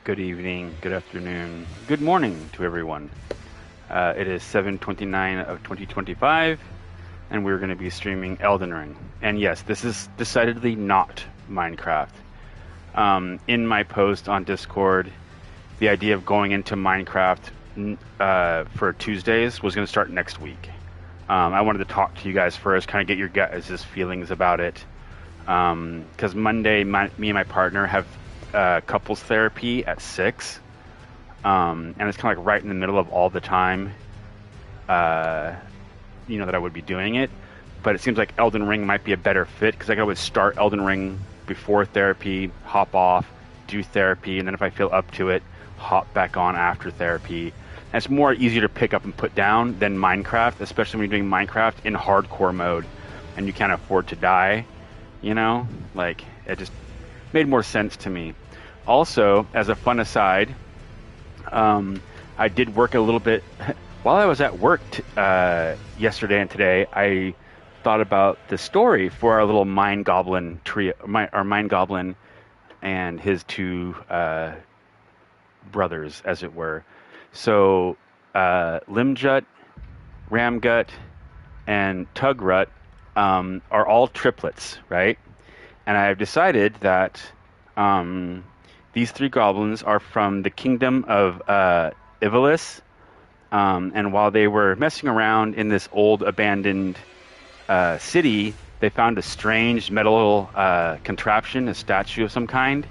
Good evening, good afternoon, good morning to everyone. It is 7:29 of 2025, and we're going to be streaming Elden Ring. And yes, this is decidedly not Minecraft. In my post on Discord, the idea of going into Minecraft for Tuesdays was going to start next week. I wanted to talk to you guys first, kind of get your guys' feelings about it. Because Monday, me and my partner have couples therapy at 6, and it's kind of like right in the middle of all the time, that I would be doing it. But it seems like Elden Ring might be a better fit because I can always start Elden Ring before therapy, hop off, do therapy, and then if I feel up to it, hop back on after therapy. And it's more easier to pick up and put down than Minecraft, especially when you're doing Minecraft in hardcore mode and you can't afford to die. Like, it just made more sense to me. Also, as a fun aside, I did work a little bit while I was at work yesterday and today. I thought about the story for our little Mind Goblin trio, our Mind Goblin and his two brothers, as it were. So, Limjut, Ramgut, and Tugrut are all triplets, right? And I've decided that these three goblins are from the kingdom of Ivalice. And while they were messing around in this old abandoned city, they found a strange metal contraption, a statue of some kind.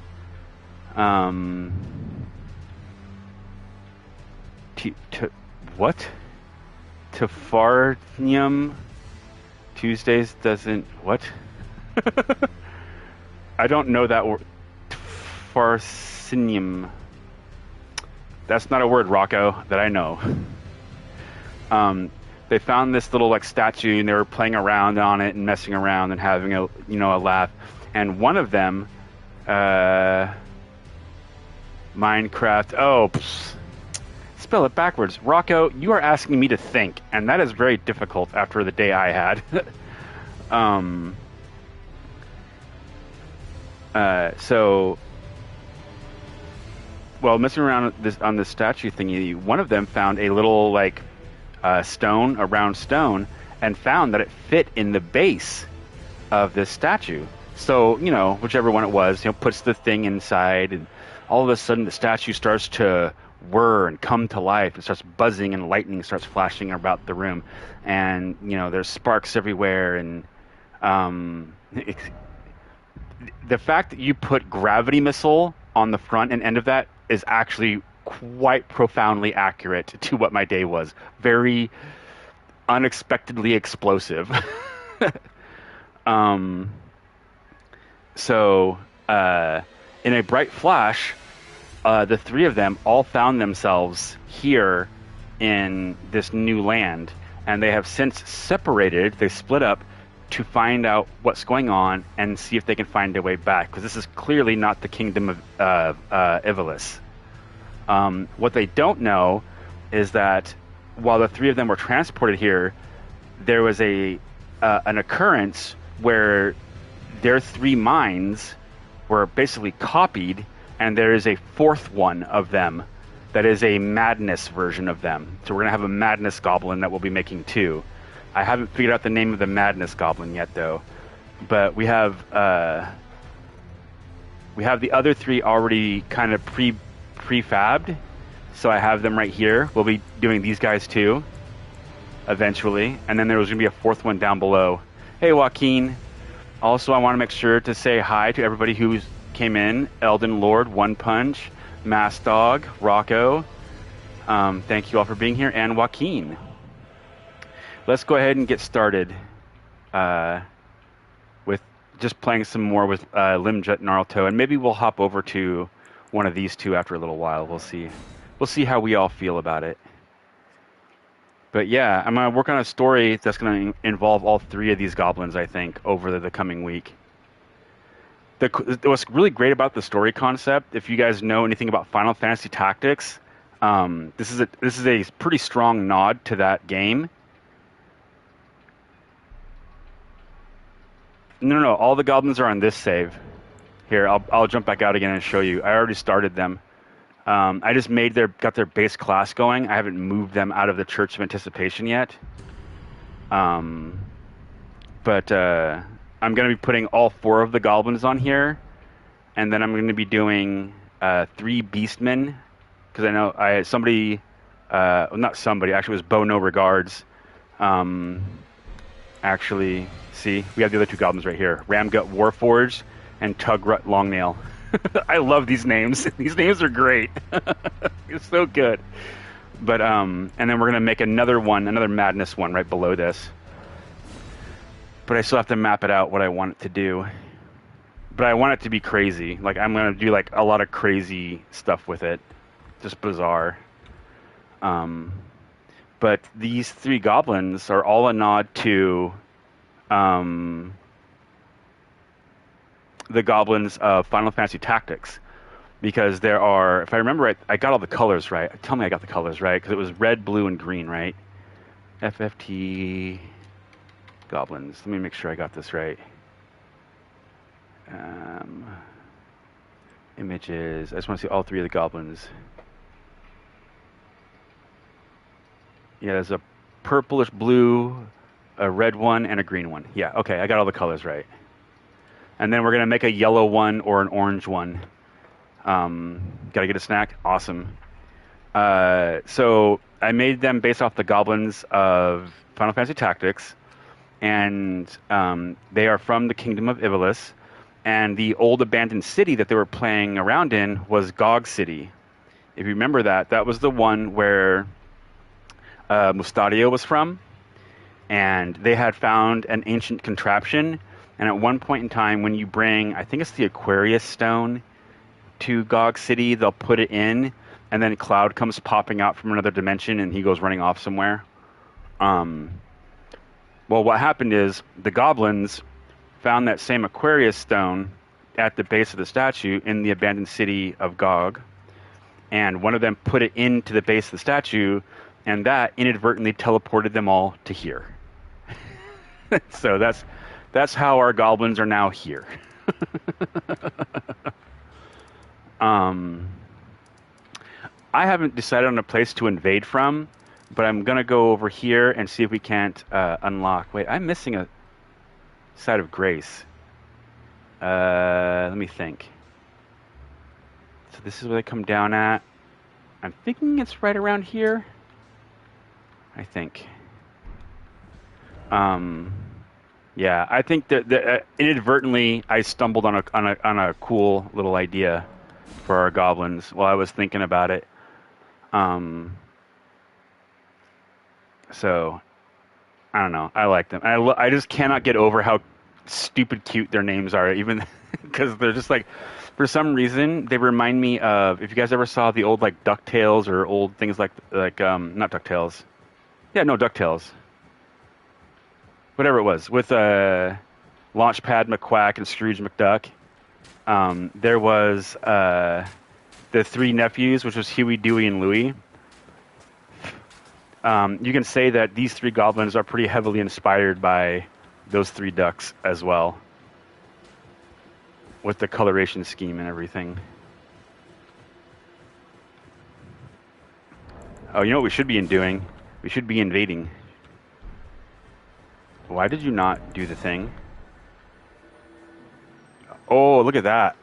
What? Tefarnium Tuesdays doesn't... What? I don't know that word. Farcinium. That's not a word, Rocco, that I know. They found this little statue, and they were playing around on it and messing around and having a laugh. And one of them, Minecraft. Spell it backwards. Rocco, you are asking me to think, and that is very difficult after the day I had. While messing around on this statue thingy, one of them found a little stone, a round stone, and found that it fit in the base of this statue. So, whichever one it was, puts the thing inside, and all of a sudden the statue starts to whir and come to life. It starts buzzing, and lightning starts flashing about the room, and there's sparks everywhere. And the fact that you put gravity missile on the front and end of that is actually quite profoundly accurate to what my day was. Very unexpectedly explosive. So in a bright flash, the three of them all found themselves here in this new land, and they have since separated. They split up to find out what's going on and see if they can find a way back, because this is clearly not the kingdom of Ivalice. What they don't know is that while the three of them were transported here, there was an occurrence where their three minds were basically copied, and there is a fourth one of them that is a madness version of them. So we're going to have a madness goblin that we'll be making too. I haven't figured out the name of the madness goblin yet, though. But we have the other three already kind of prefabbed. So I have them right here. We'll be doing these guys too, eventually. And then there was going to be a fourth one down below. Hey, Joaquin. Also, I want to make sure to say hi to everybody who came in. Elden Lord, One Punch, Mass Dog, Rocco. Thank you all for being here. And Joaquin. Let's go ahead and get started with just playing some more with Limjut Naruto, and maybe we'll hop over to one of these two after a little while. We'll see. We'll see how we all feel about it. But yeah, I'm going to work on a story that's going to involve all three of these goblins, I think, over the coming week. What's really great about the story concept, if you guys know anything about Final Fantasy Tactics, this is a pretty strong nod to that game. No. All the goblins are on this save. Here, I'll jump back out again and show you. I already started them. I just got their base class going. I haven't moved them out of the Church of Anticipation yet. But I'm going to be putting all 4 of the goblins on here, and then I'm going to be doing 3 beastmen, because I know actually it was Bo No Regards. Actually, see, we have the other 2 goblins right here, Ramgut Warforged and Tugrut Longnail. I love these names. These names are great. It's so good. But and then we're gonna make another madness one right below this. But I still have to map it out what I want it to do. But I want it to be crazy. Like, I'm gonna do like a lot of crazy stuff with it, just bizarre. But these 3 goblins are all a nod to the goblins of Final Fantasy Tactics, because there are, if I remember right, I got all the colors right. Tell me I got the colors right, because it was red, blue, and green, right? FFT goblins. Let me make sure I got this right. Images. I just want to see all 3 of the goblins. Yeah, there's a purplish blue, a red one, and a green one. Yeah, okay, I got all the colors right. And then we're going to make a yellow one or an orange one. Gotta get a snack? Awesome. So I made them based off the goblins of Final Fantasy Tactics, and they are from the Kingdom of Ivalice, and the old abandoned city that they were playing around in was Gog City. If you remember that was the one where Mustadio was from, and they had found an ancient contraption. And at one point in time, when you bring, I think it's the Aquarius Stone, to Gog City, they'll put it in, and then Cloud comes popping out from another dimension, and he goes running off somewhere. Well, what happened is the goblins found that same Aquarius Stone at the base of the statue in the abandoned city of Gog, and one of them put it into the base of the statue, and that inadvertently teleported them all to here. So that's how our goblins are now here. I haven't decided on a place to invade from, but I'm going to go over here and see if we can't unlock. Wait, I'm missing a side of grace. Let me think. So this is where they come down at. I'm thinking it's right around here. I think. Yeah, I think that inadvertently I stumbled on a cool little idea for our goblins while I was thinking about it. So I don't know. I like them. I just cannot get over how stupid cute their names are, even because they're just like, for some reason they remind me of, if you guys ever saw the old like DuckTales or old things like not DuckTales. Yeah, no, DuckTales. Whatever it was, with Launchpad McQuack and Scrooge McDuck. There was the 3 nephews, which was Huey, Dewey, and Louie. You can say that these 3 goblins are pretty heavily inspired by those 3 ducks as well, with the coloration scheme and everything. Oh, you know what we should be doing? We should be invading. Why did you not do the thing? Oh, look at that.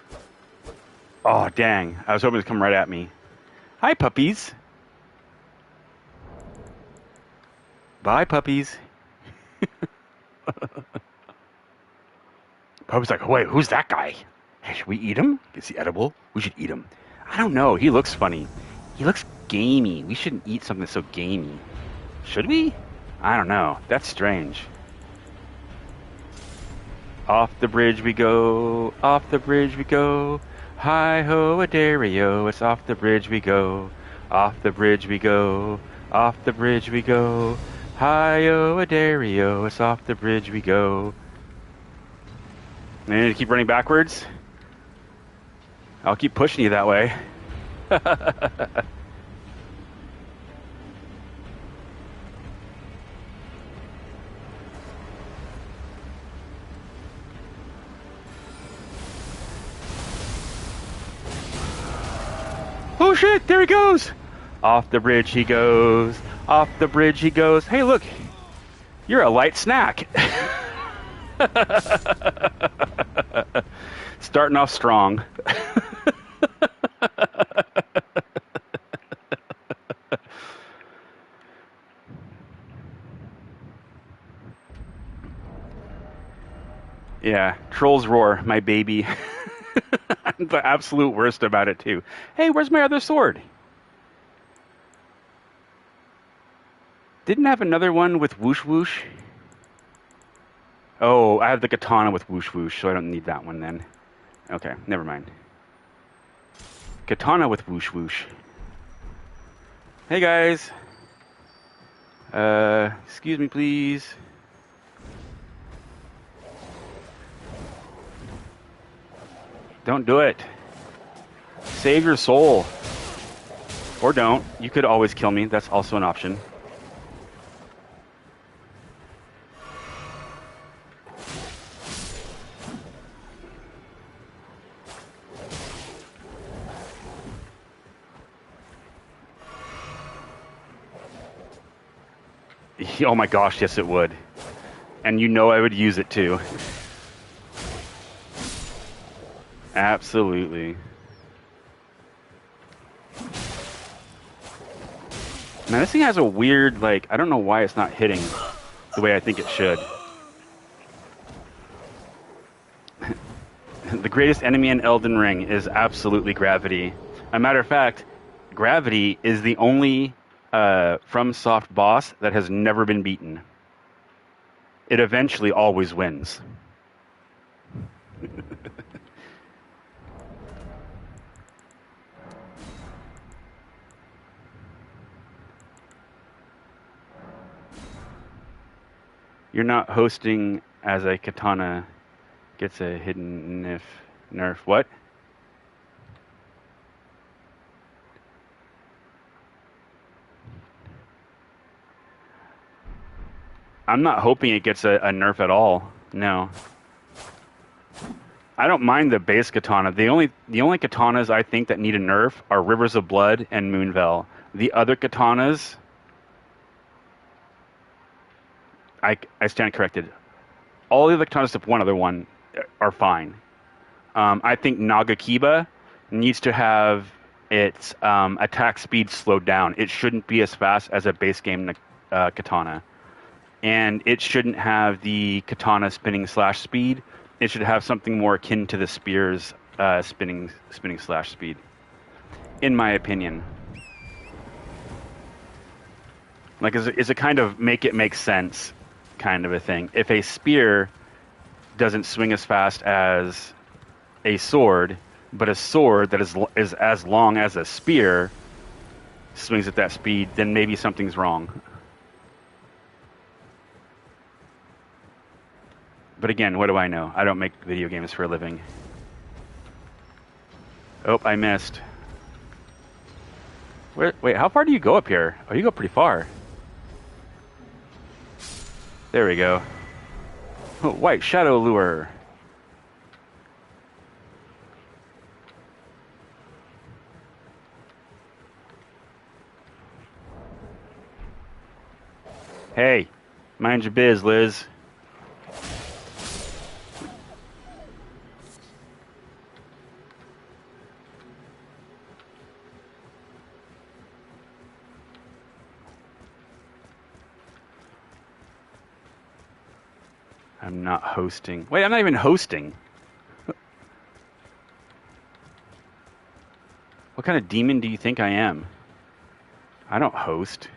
Oh, dang. I was hoping to come right at me. Hi, puppies. Bye, puppies. Puppy's like, wait, who's that guy? Hey, should we eat him? Is he edible? We should eat him. I don't know. He looks funny. He looks gamey. We shouldn't eat something so gamey. Should we? I don't know. That's strange. Off the bridge we go, off the bridge we go, hi-ho-a-dairy-o, it's off the bridge we go, off the bridge we go, off the bridge we go, hi-ho-a-dairy-o, it's off the bridge we go. And you need to keep running backwards? I'll keep pushing you that way. Oh shit, there he goes! Off the bridge he goes, off the bridge he goes. Hey look, you're a light snack. Starting off strong. Yeah, Trolls Roar, my baby. I'm the absolute worst about it too. Hey, where's my other sword? Didn't have another one with whoosh whoosh? Oh, I have the katana with whoosh whoosh, so I don't need that one then. Okay, never mind. Katana with whoosh whoosh. Hey guys. Excuse me please. Don't do it. Save your soul. Or don't. You could always kill me. That's also an option. Oh my gosh, yes it would. And you know I would use it too. Absolutely. Now this thing has a weird, like, I don't know why it's not hitting the way I think it should. The greatest enemy in Elden Ring is absolutely gravity. As a matter of fact, gravity is the only FromSoft boss that has never been beaten. It eventually always wins. You're not hosting as a katana gets a hidden nerf. What? I'm not hoping it gets a nerf at all. No. I don't mind the base katana. The only katanas I think that need a nerf are Rivers of Blood and Moonveil. The other katanas, I stand corrected. All the other katanas except one other one are fine. I think Nagakiba needs to have its attack speed slowed down. It shouldn't be as fast as a base game katana. And it shouldn't have the katana spinning slash speed. It should have something more akin to the spear's spinning slash speed, in my opinion. Like, is a kind of make it make sense kind of a thing. If a spear doesn't swing as fast as a sword, but a sword that is as long as a spear swings at that speed, then maybe something's wrong. But again, what do I know? I don't make video games for a living. Oh, I missed. Wait, how far do you go up here? Oh, you go pretty far. There we go. Oh, white shadow lure. Hey, mind your biz, Liz. I'm not hosting. Wait, I'm not even hosting. What kind of demon do you think I am? I don't host.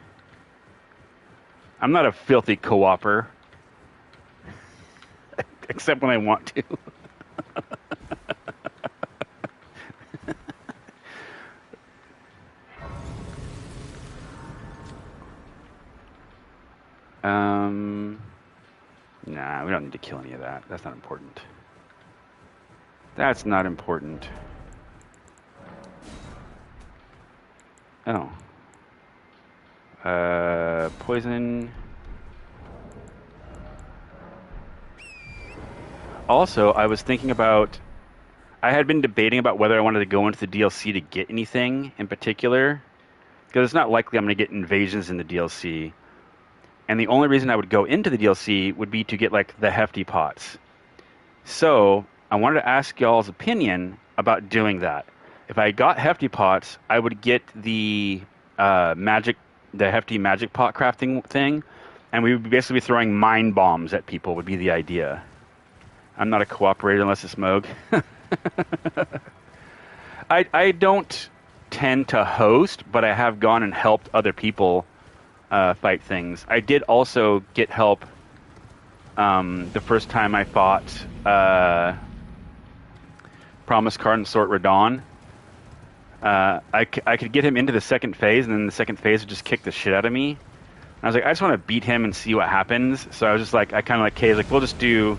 I'm not a filthy co-opper. Except when I want to. Nah, we don't need to kill any of that. That's not important. That's not important. Oh. Poison. Also, I was thinking about... I had been debating about whether I wanted to go into the DLC to get anything in particular, because it's not likely I'm going to get invasions in the DLC. And the only reason I would go into the DLC would be to get like the hefty pots. So I wanted to ask y'all's opinion about doing that. If I got hefty pots, I would get the hefty magic pot crafting thing, and we would basically be throwing mind bombs at people. Would be the idea. I'm not a cooperator unless it's Moog. I don't tend to host, but I have gone and helped other people fight things. I did also get help the first time I fought Promise Card and Sort Radon. I could get him into the second phase, and then the second phase would just kick the shit out of me. And I was like, I just want to beat him and see what happens. So I was just like, I kind of like Kay's like, we'll just do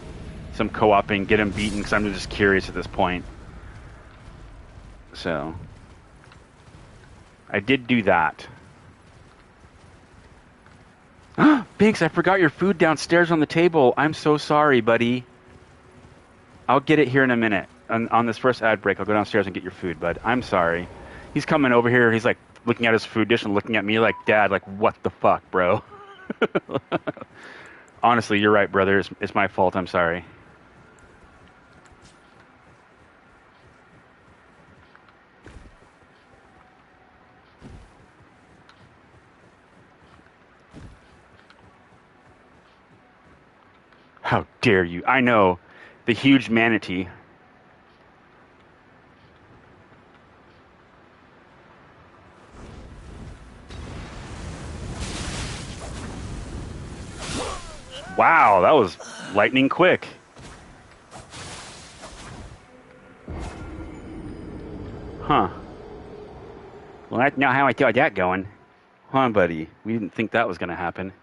some co-oping, get him beaten, because I'm just curious at this point. So I did do that. Binks, I forgot your food downstairs on the table. I'm so sorry, buddy. I'll get it here in a minute. On this first ad break, I'll go downstairs and get your food, bud. I'm sorry. He's coming over here. He's like looking at his food dish and looking at me like, Dad, like, what the fuck, bro? Honestly, you're right, brother. It's my fault. I'm sorry. How dare you? I know. The huge manatee. Wow, that was lightning quick. Huh. Well, that's not how I got that going. Huh, buddy? We didn't think that was going to happen.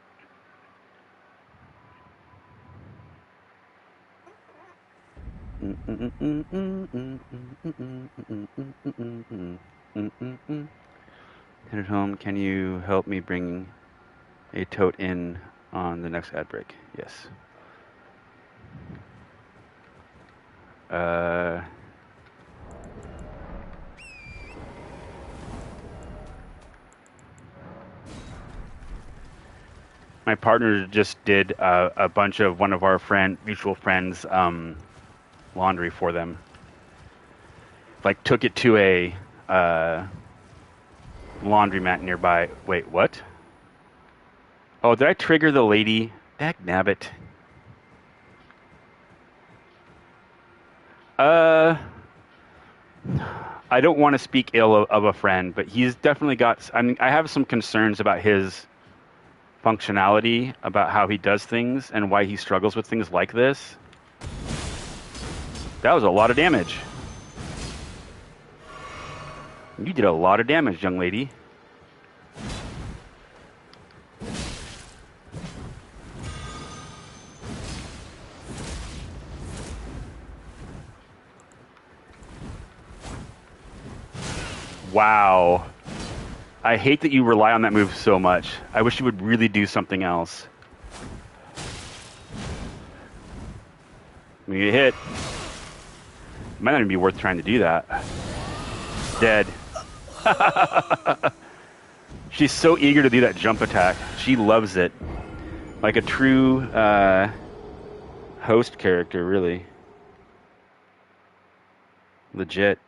Headed home. Can you help me bring a tote in on the next ad break? Yes. My partner just did a bunch of one of our mutual friends' laundry for them. Like, took it to a laundromat nearby. Wait, what? Oh, did I trigger the lady? Dagnabbit. I don't want to speak ill of a friend, but he's definitely got... I mean, I have some concerns about his functionality, about how he does things, and why he struggles with things like this. That was a lot of damage. You did a lot of damage, young lady. Wow. I hate that you rely on that move so much. I wish you would really do something else. When you get hit, it might not even be worth trying to do that. Dead. She's so eager to do that jump attack. She loves it. Like a true host character, really. Legit.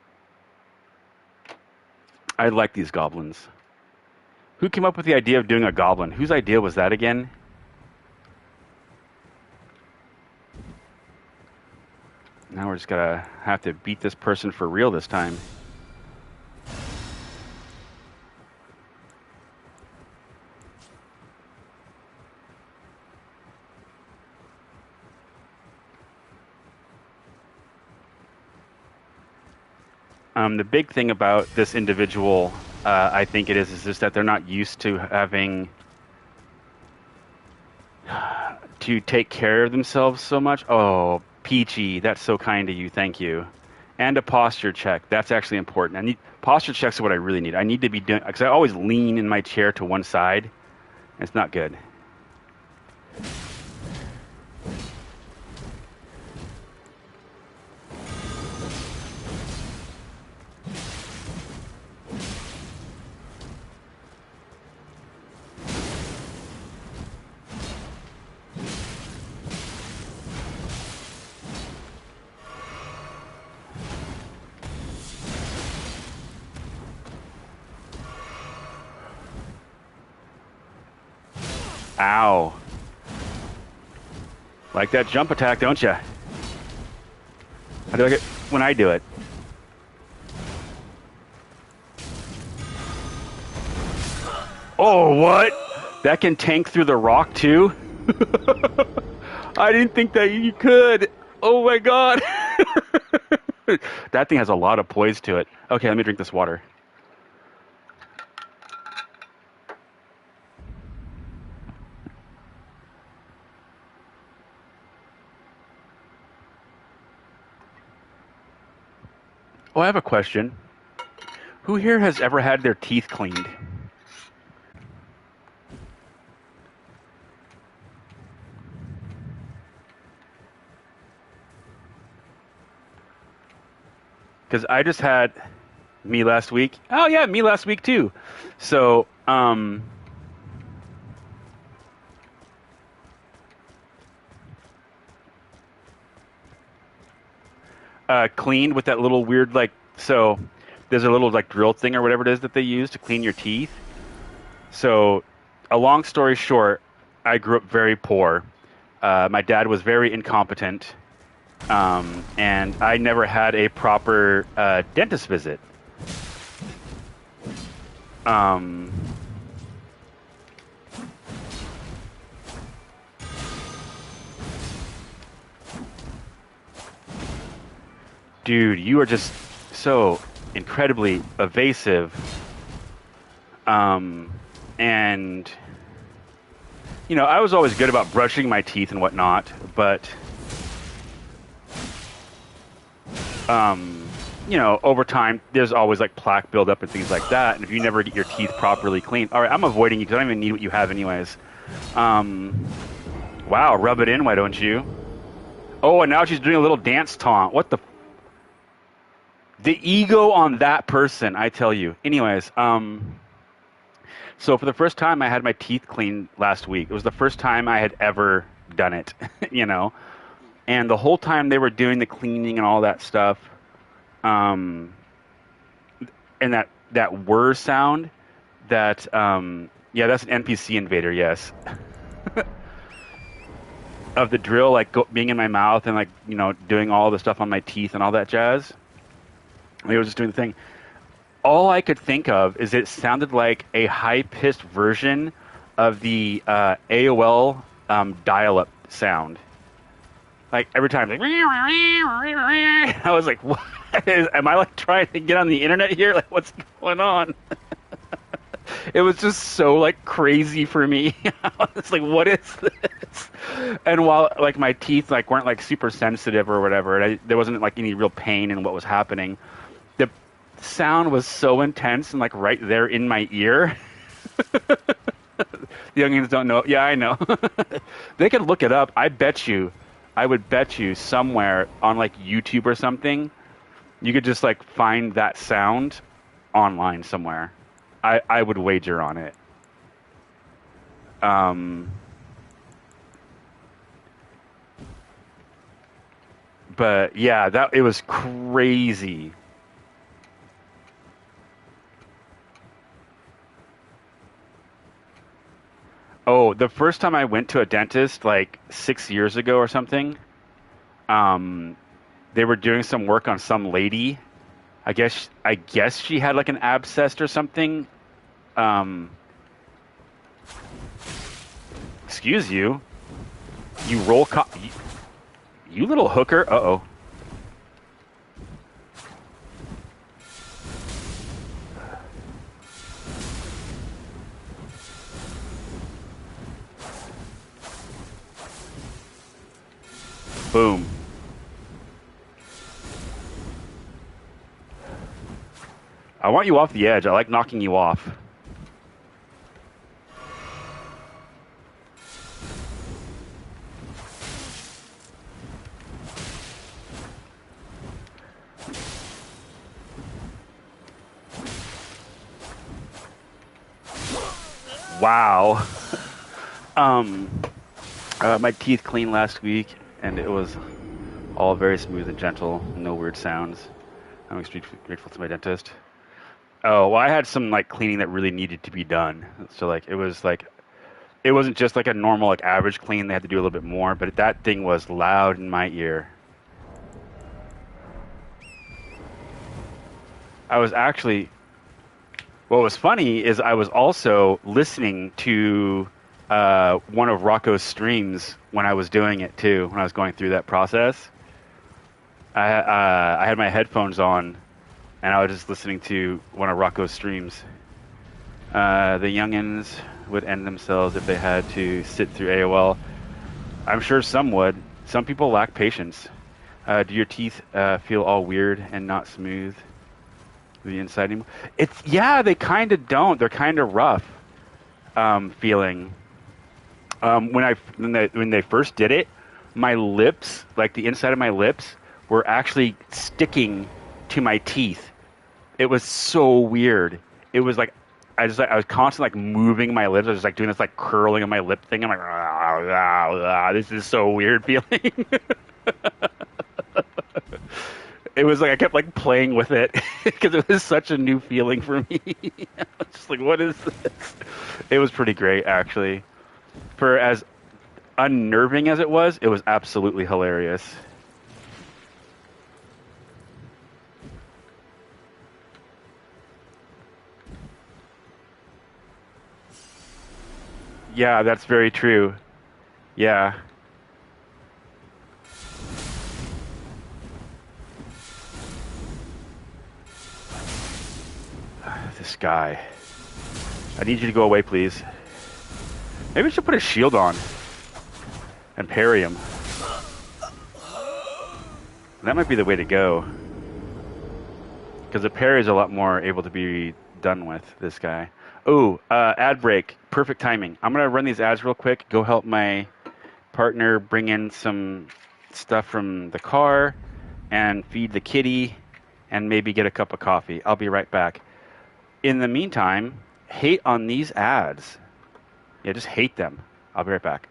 I like these goblins. Who came up with the idea of doing a goblin? Whose idea was that again? Now we're just gonna have to beat this person for real this time. The big thing about this individual, I think it is just that they're not used to having to take care of themselves so much. Oh, Peachy, that's so kind of you. Thank you. And a posture check. That's actually important. Posture checks are what I really need. I need to be doing, because I always lean in my chair to one side. It's not good. Ow. Like that jump attack, don't you? How do I get when I do it? Oh, what? That can tank through the rock too? I didn't think that you could. Oh my god. That thing has a lot of poise to it. Okay, let me drink this water. Oh, I have a question. Who here has ever had their teeth cleaned? Because I just had me last week. Oh yeah, me last week too. So, cleaned with that little weird so there's a little drill thing or whatever it is that they use to clean your teeth. So, a long story short, I grew up very poor. My dad was very incompetent, and I never had a proper dentist visit. Dude, you are just so incredibly evasive. And, I was always good about brushing my teeth and whatnot, but, over time, there's always plaque buildup and things like that. And if you never get your teeth properly cleaned, all right, I'm avoiding you because I don't even need what you have anyways. Wow, rub it in, why don't you? Oh, and now she's doing a little dance taunt. What the? The ego on that person, I tell you. Anyways, so for the first time, I had my teeth cleaned last week. It was the first time I had ever done it, And the whole time they were doing the cleaning and all that stuff, and that whir sound, that's an NPC invader, yes. Of the drill, being in my mouth and doing all the stuff on my teeth and all that jazz. They were just doing the thing. All I could think of is it sounded like a high-pitched version of the AOL dial-up sound. Every time, I was like, "What? Am I trying to get on the internet here? What's going on?" It was just so crazy for me. It's what is this? And while my teeth weren't super sensitive or whatever, and there wasn't any real pain in what was happening. The sound was so intense and right there in my ear. The youngins don't know. Yeah, I know. They could look it up. I would bet you somewhere on YouTube or something, you could just find that sound online somewhere. I would wager on it. But yeah, it was crazy. Oh, the first time I went to a dentist 6 years ago or something, they were doing some work on some lady. I guess she had an abscess or something. Excuse you. You roll you little hooker. Uh-oh. Boom. I want you off the edge. I like knocking you off. Wow. My teeth cleaned last week, and it was all very smooth and gentle, no weird sounds. I'm extremely grateful to my dentist. Oh, well, I had some cleaning that really needed to be done. So it It wasn't just like a normal, like average clean. They had to do a little bit more, but that thing was loud in my ear. I was actually, what was funny is I was also listening to one of Rocco's streams when I was doing it too, when I was going through that process. I had my headphones on, and I was just listening to one of Rocco's streams. The youngins would end themselves if they had to sit through AOL. I'm sure some would. Some people lack patience. Do your teeth feel all weird and not smooth? The inside anymore? Yeah, they kind of don't. They're kind of rough feeling. When they first did it, my lips, like the inside of my lips, were actually sticking to my teeth. It was so weird. It was like I was constantly like moving my lips. I was just like doing this like curling of my lip thing. I'm like, this is so weird feeling. It was like I kept like playing with it because it was such a new feeling for me. I was just like, what is this? It was pretty great actually. For as unnerving as it was absolutely hilarious. Yeah, that's very true. Yeah. This guy. I need you to go away, please. Maybe we should put a shield on and parry him. That might be the way to go. Because the parry is a lot more able to be done with this guy. Oh, ad break. Perfect timing. I'm going to run these ads real quick. Go help my partner bring in some stuff from the car and feed the kitty and maybe get a cup of coffee. I'll be right back. In the meantime, hate on these ads. Yeah, just hate them. I'll be right back.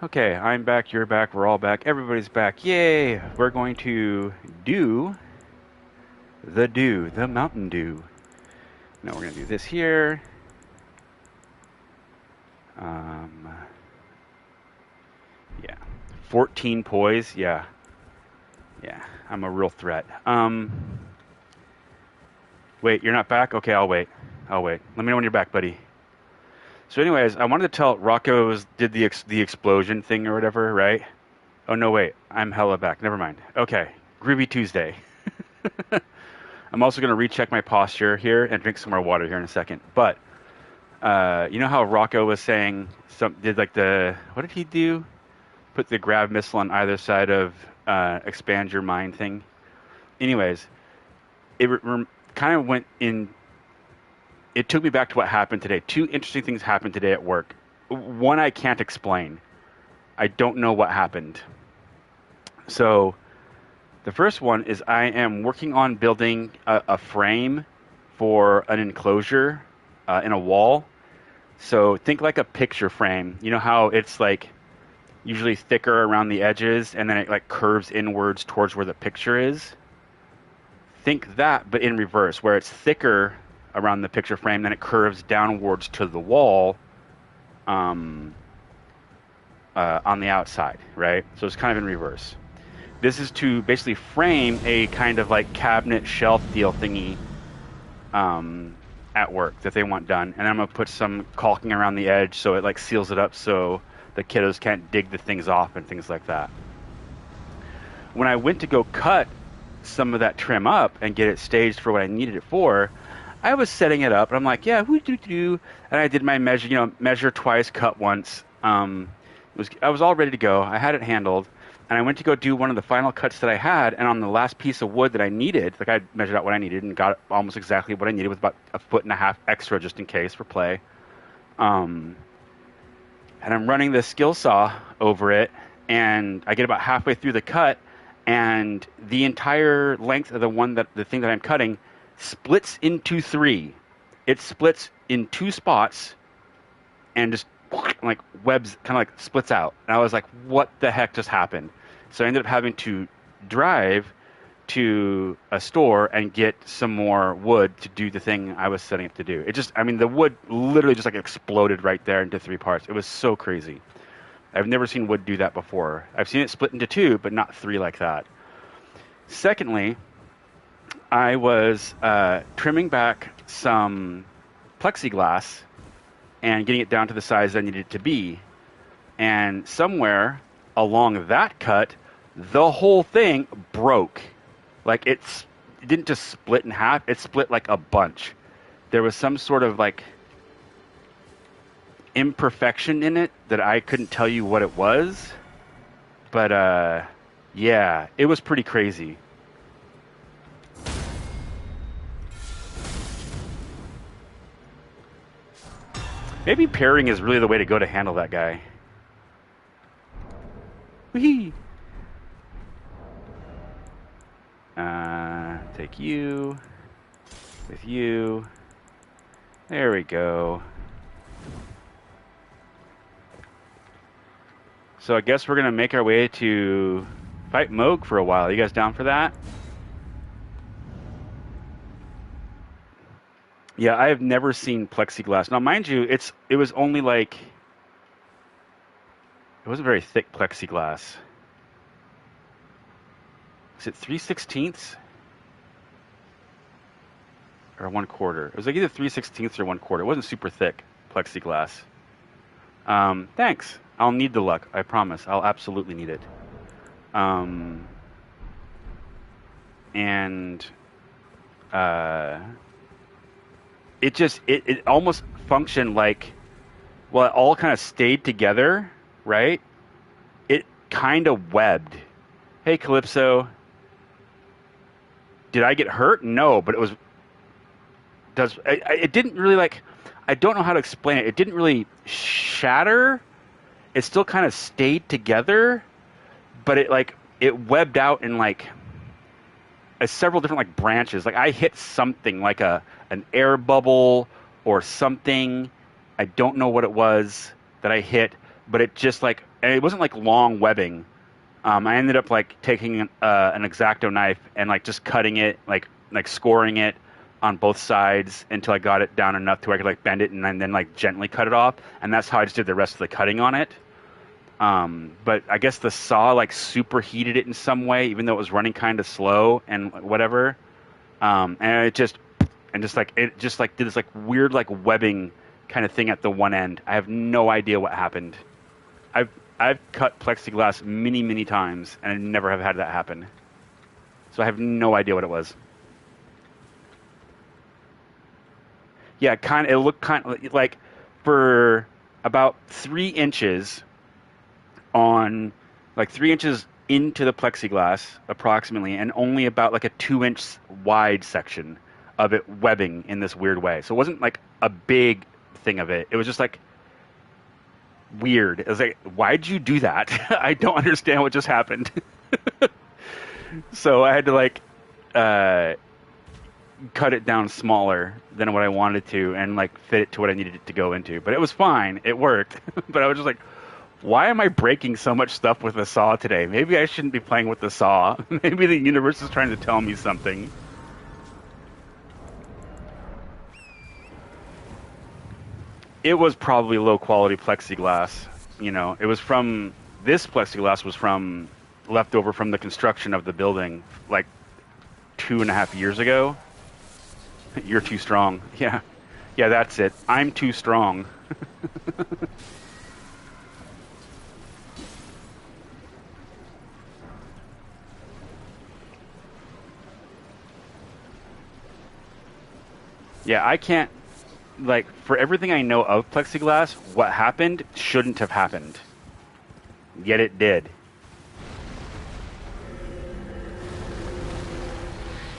Okay, I'm back, you're back, we're all back, everybody's back. Yay! We're going to do the Mountain Dew. Now we're going to do this here. Yeah. 14 poise, yeah. Yeah, I'm a real threat. Wait, you're not back? Okay, I'll wait. Let me know when you're back, buddy. So anyways, I wanted to tell Rocco's did the explosion thing or whatever, right? Oh no, wait, I'm hella back. Never mind. Okay, Groovy Tuesday. I'm also going to recheck my posture here and drink some more water here in a second. But you know how Rocco was saying what did he do? Put the grab missile on either side of expand your mind thing. Anyways, it kind of went in. It took me back to what happened today. Two interesting things happened today at work. One I can't explain. I don't know what happened. So the first one is I am working on building a frame for an enclosure in a wall. So think like a picture frame. You know how it's like usually thicker around the edges and then it like curves inwards towards where the picture is? Think that, but in reverse, where it's thicker around the picture frame, then it curves downwards to the wall on the outside, right? So it's kind of in reverse. This is to basically frame a kind of like cabinet shelf deal thingy at work that they want done. And I'm going to put some caulking around the edge so it like seals it up so the kiddos can't dig the things off and things like that. When I went to go cut some of that trim up and get it staged for what I needed it for, I was setting it up and I'm like, yeah, and I did my measure twice, cut once. I was all ready to go. I had it handled. And I went to go do one of the final cuts that I had, and on the last piece of wood that I needed, like I measured out what I needed and got almost exactly what I needed with about 1.5 feet extra just in case for play. And I'm running the skill saw over it, and I get about halfway through the cut, and the entire length of the thing that I'm cutting splits into 3. It splits in 2 spots, and just like webs kind of like splits out. And I was like, what the heck just happened? So I ended up having to drive to a store and get some more wood to do the thing I was setting up to do. The wood literally just like exploded right there into 3 parts. It was so crazy. I've never seen wood do that before. I've seen it split into 2, but not 3 like that. Secondly, I was trimming back some plexiglass and getting it down to the size I needed it to be. And somewhere along that cut, the whole thing broke. Like it didn't just split in half, it split like a bunch. There was some sort of like imperfection in it that I couldn't tell you what it was. But yeah, it was pretty crazy. Maybe parrying is really the way to go to handle that guy. Whee! Take you. With you. There we go. So I guess we're going to make our way to fight Moog for a while. You guys down for that? Yeah, I have never seen plexiglass. Now, mind you, it was only like, it wasn't very thick plexiglass. Is it 3/16 or 1/4? It was like either 3/16 or 1/4. It wasn't super thick plexiglass. Thanks. I'll need the luck. I promise. I'll absolutely need it. It almost functioned like, well, it all kind of stayed together, right? It kind of webbed. Hey, Calypso. Did I get hurt? No, but it didn't really like, I don't know how to explain it. It didn't really shatter. It still kind of stayed together, but it webbed out in like several different like branches. Like I hit something like an air bubble or something. I don't know what it was that I hit, but it just like and it wasn't like long webbing. I ended up like taking an X-Acto knife and like just cutting it, like scoring it on both sides until I got it down enough to where I could like bend it and then like gently cut it off. And that's how I just did the rest of the cutting on it. But I guess the saw like superheated it in some way, even though it was running kind of slow and whatever. And it just did this like weird like webbing kind of thing at the one end. I have no idea what happened. I've cut plexiglass many times and I never have had that happen. So I have no idea what it was. Yeah, it looked kind of like for about 3 inches on like 3 inches into the plexiglass approximately, and only about like a 2-inch wide section of it webbing in this weird way. So it wasn't like a big thing of it. It was just like weird. It was like, why'd you do that? I don't understand what just happened. So I had to like cut it down smaller than what I wanted to and like fit it to what I needed it to go into. But it was fine. It worked. But I was just like, why am I breaking so much stuff with the saw today? Maybe I shouldn't be playing with the saw. Maybe the universe is trying to tell me something. It was probably low quality plexiglass. You know, this plexiglass was from leftover from the construction of the building like 2.5 years ago. You're too strong. Yeah. Yeah, that's it. I'm too strong. Yeah, I can't, like, for everything I know of plexiglass, what happened shouldn't have happened. Yet it did.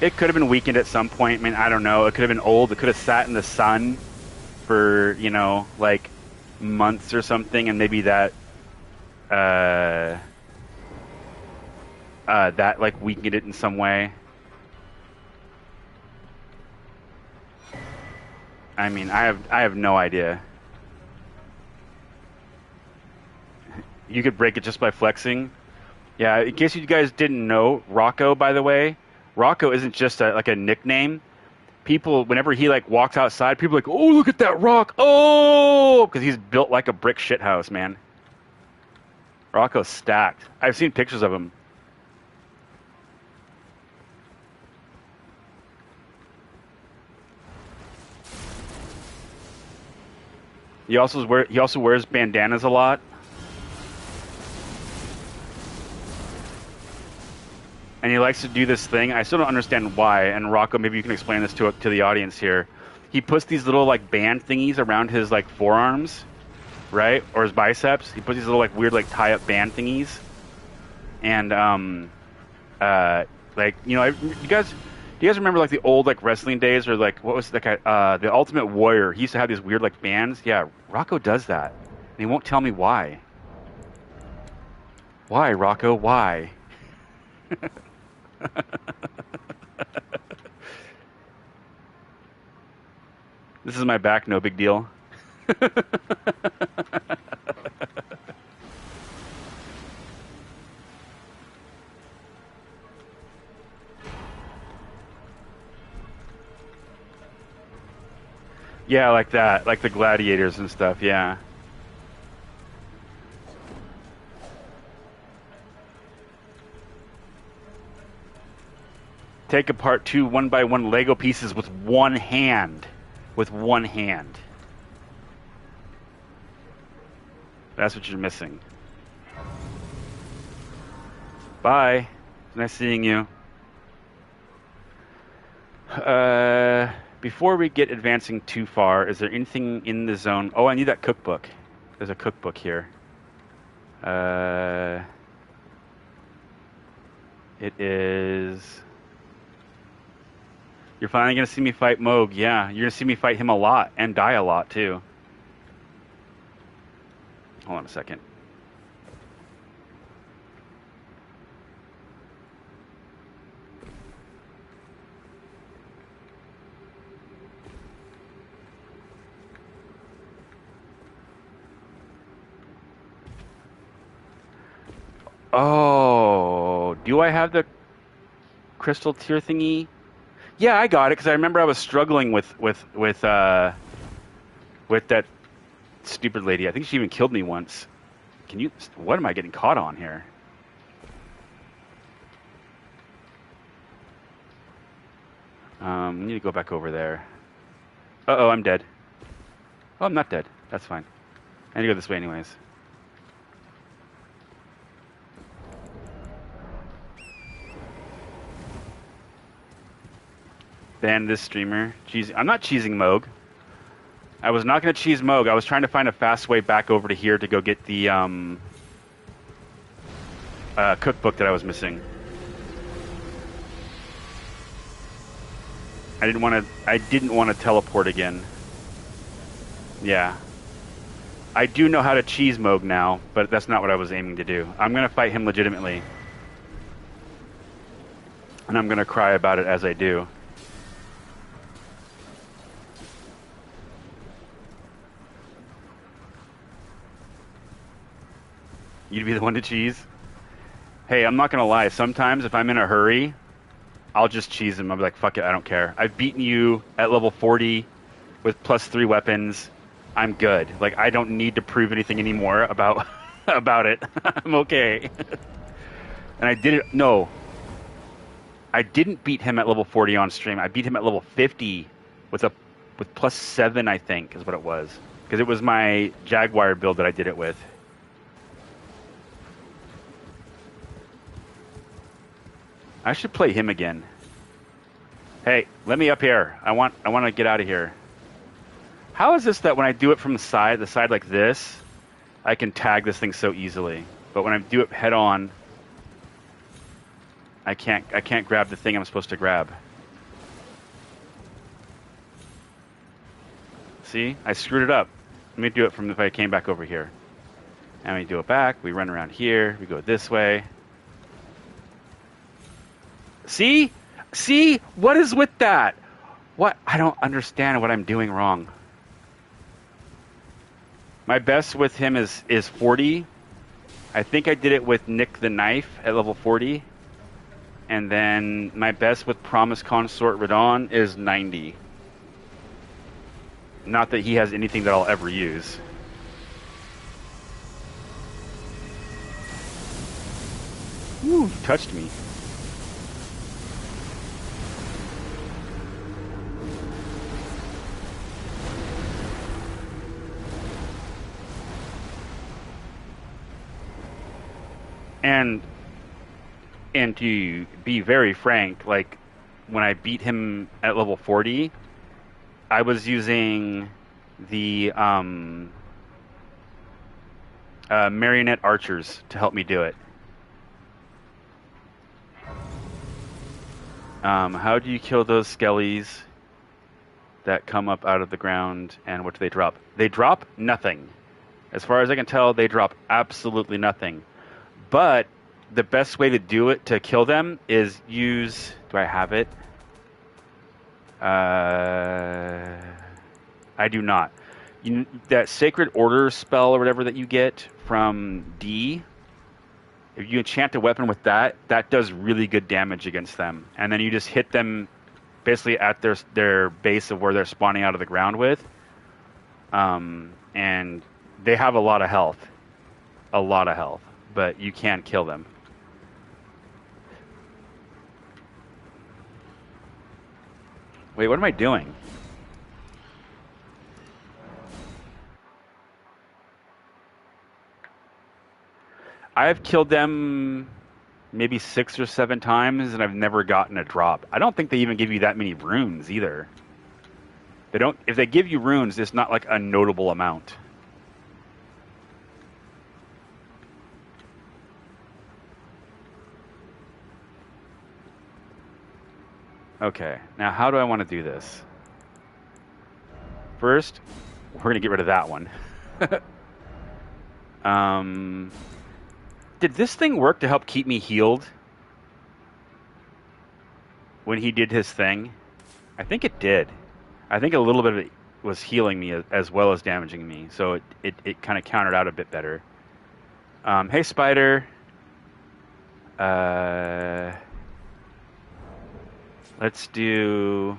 It could have been weakened at some point. I mean, I don't know. It could have been old. It could have sat in the sun for, like months or something, and maybe that like weakened it in some way. I mean, I have no idea. You could break it just by flexing. Yeah, in case you guys didn't know, Rocco, by the way, Rocco isn't just like a nickname. People, whenever he like walks outside, people are like, oh, look at that rock. Oh, because he's built like a brick shithouse, man. Rocco's stacked. I've seen pictures of him. He also wears bandanas a lot. And he likes to do this thing. I still don't understand why. And Rocco, maybe you can explain this to the audience here. He puts these little like band thingies around his like forearms, right, or his biceps. He puts these little like weird like tie up band thingies. And like do you guys remember like the old like wrestling days, or like what was the guy, the Ultimate Warrior? He used to have these weird like bands. Yeah, Rocco does that, and he won't tell me why. Why, Rocco? Why? This is my back, no big deal. Yeah, like that, like the gladiators and stuff, yeah. Take apart 2 1x1 Lego pieces with one hand. With one hand. That's what you're missing. Bye. Nice seeing you. Before we get advancing too far, is there anything in the zone? Oh, I need that cookbook. There's a cookbook here. It is... You're finally going to see me fight Moog. Yeah, you're going to see me fight him a lot and die a lot, too. Hold on a second. Oh, do I have the crystal tear thingy? Yeah, I got it because I remember I was struggling with that stupid lady. I think she even killed me once. Can you? What am I getting caught on here? We need to go back over there. Uh-oh, I'm dead. Oh, I'm not dead. That's fine. I need to go this way anyways. Ban this streamer. I'm not cheesing Moog. I was not going to cheese Moog. I was trying to find a fast way back over to here to go get the cookbook that I was missing. I didn't want to teleport again. Yeah. I do know how to cheese Moog now, but that's not what I was aiming to do. I'm going to fight him legitimately. And I'm going to cry about it as I do. You'd be the one to cheese? Hey, I'm not going to lie. Sometimes if I'm in a hurry, I'll just cheese him. I'll be like, fuck it, I don't care. I've beaten you at level 40 with +3 weapons. I'm good. Like, I don't need to prove anything anymore about about it. I'm okay. And I did it. No. I didn't beat him at level 40 on stream. I beat him at level 50 with +7, I think, is what it was. Because it was my Jaguar build that I did it with. I should play him again. Hey, let me up here. I want to get out of here. How is this that when I do it from the side like this, I can tag this thing so easily, but when I do it head on, I can't grab the thing I'm supposed to grab. See, I screwed it up. Let me do it from if I came back over here. And we do it back. We run around here. We go this way. See? See? What is with that? What? I don't understand what I'm doing wrong. My best with him is 40. I think I did it with Nick the Knife at level 40. And then my best with Promise Consort Radon is 90. Not that he has anything that I'll ever use. Ooh, touched me. And to be very frank, like when I beat him at level 40, I was using the marionette archers to help me do it. How do you kill those skellies that come up out of the ground, and what do they drop? They drop nothing. As far as I can tell, they drop absolutely nothing. But the best way to do it, to kill them, is use... Do I have it? I do not. That Sacred Order spell or whatever that you get from D, if you enchant a weapon with that, that does really good damage against them. And then you just hit them basically at their base of where they're spawning out of the ground with. And they have a lot of health. A lot of health. But you can kill them. Wait, what am I doing? I've killed them maybe 6 or 7 times, and I've never gotten a drop. I don't think they even give you that many runes either. They don't. If they give you runes, it's not like a notable amount. Okay, now how do I want to do this? First, we're going to get rid of that one. Did this thing work to help keep me healed when he did his thing? I think it did. I think a little bit of it was healing me as well as damaging me, so it kind of countered out a bit better. Hey, Spider. Let's do...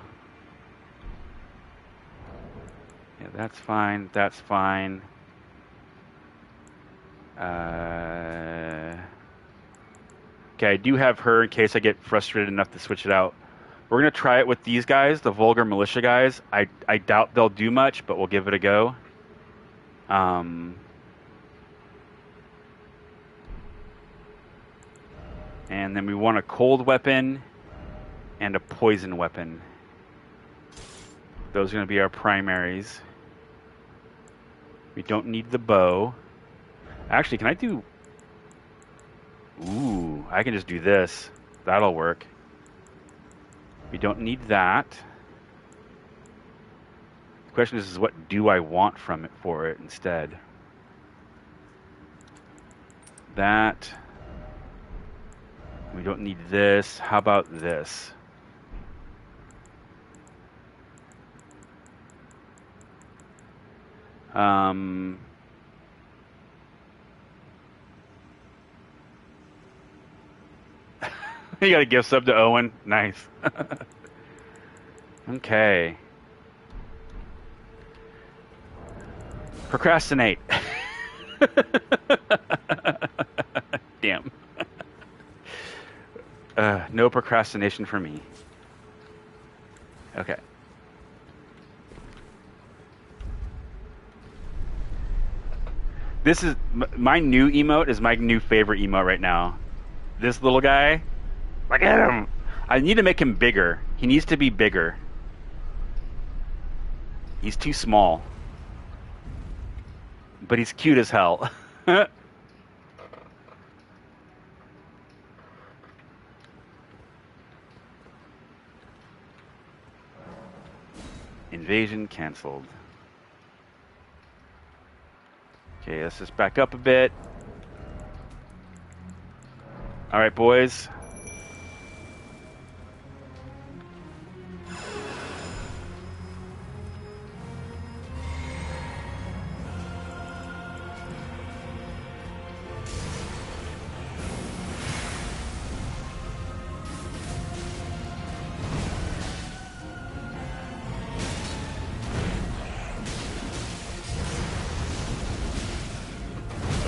Yeah, that's fine. That's fine. Okay, I do have her in case I get frustrated enough to switch it out. We're going to try it with these guys, the Vulgar Militia guys. I doubt they'll do much, but we'll give it a go. And then we want a cold weapon and a poison weapon. Those are going to be our primaries. We don't need the bow. Actually, can I do... Ooh, I can just do this. That'll work. We don't need that. The question is what do I want from it for it instead? That. We don't need this. How about this? You got a gift sub to Owen. Nice. Okay. Procrastinate. Damn. No procrastination for me. Okay. This is my new emote. Is my new favorite emote right now. This little guy. Look at him. I need to make him bigger. He needs to be bigger. He's too small. But he's cute as hell. Invasion canceled. Okay, let's just back up a bit. All right, boys.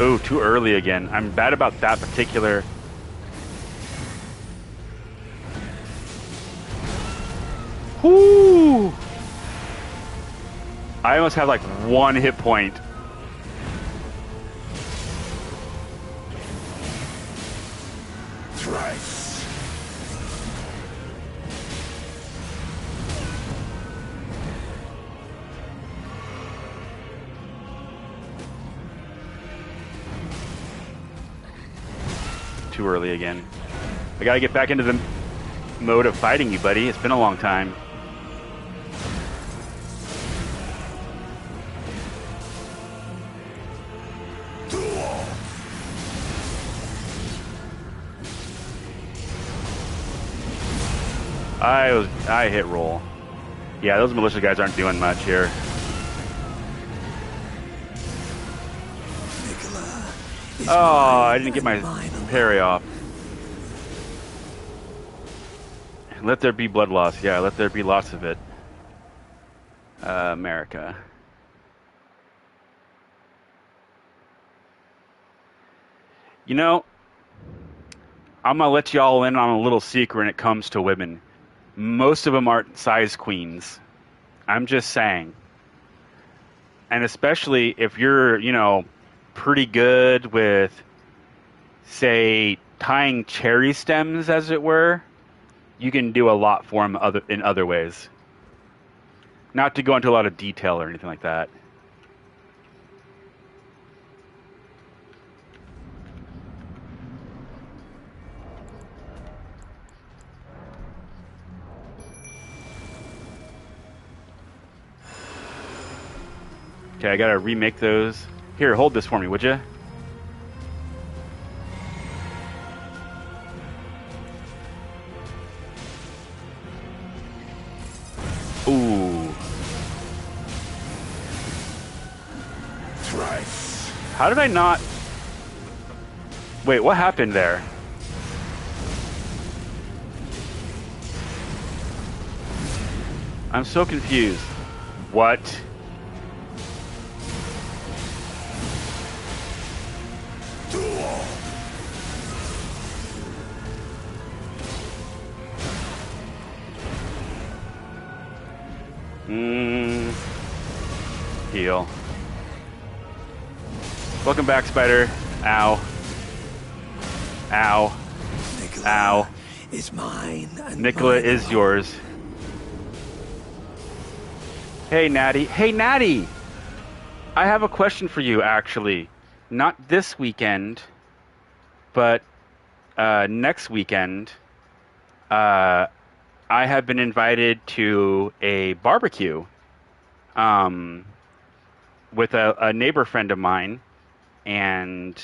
Oh, too early again. I'm bad about that particular... Whoo! I almost have like 1 hit point. Thrice. Too early again. I gotta get back into the mode of fighting you, buddy. It's been a long time. I hit roll. Yeah, those militia guys aren't doing much here. Oh, I didn't get my parry off. Let there be blood loss. Yeah, let there be lots of it. America. You know, I'm gonna let y'all in on a little secret when it comes to women. Most of them aren't size queens. I'm just saying. And especially if you're, you know, pretty good with, say, tying cherry stems, as it were, you can do a lot for them in other ways. Not to go into a lot of detail or anything like that. Okay, I gotta remake those. Here, hold this for me, would you? Ooh. Thrice. How did I not... Wait, what happened there? I'm so confused. What? Heal. Welcome back, Spider. Ow. Ow. Nicola Ow. is mine. And Nicola mine is alone. yours. Hey, Natty. Hey, Natty! I have a question for you, actually. Not this weekend, but next weekend. I have been invited to a barbecue with a neighbor friend of mine. And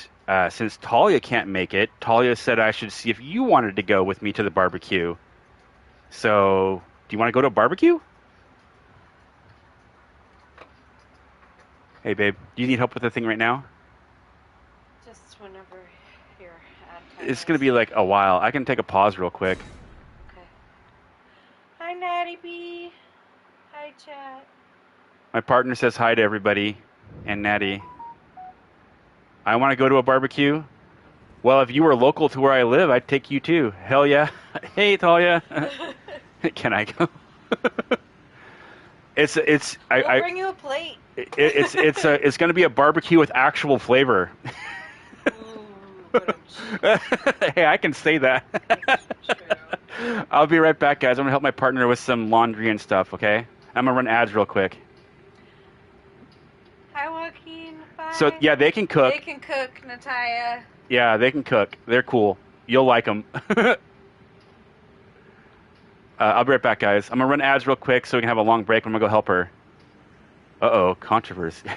since Talia can't make it, Talia said I should see if you wanted to go with me to the barbecue. So, do you want to go to a barbecue? Hey, babe, do you need help with the thing right now? Just whenever you're at It's going to be like a while. I can take a pause real quick. Okay. Hi, Natty B. Hi, chat. My partner says hi to everybody. And Natty. I want to go to a barbecue. Well, if you were local to where I live, I'd take you too. Hell yeah. Hey, Talia. Can I go? We'll bring you a plate. It's going to be a barbecue with actual flavor. Hey, I can say that. I'll be right back, guys. I'm going to help my partner with some laundry and stuff, okay? I'm going to run ads real quick. Hi, Joaquin. Bye. So, yeah, they can cook. They can cook, Natalia. Yeah, they can cook. They're cool. You'll like them. I'll be right back, guys. I'm going to run ads real quick so we can have a long break. I'm going to go help her. Uh-oh, controversy.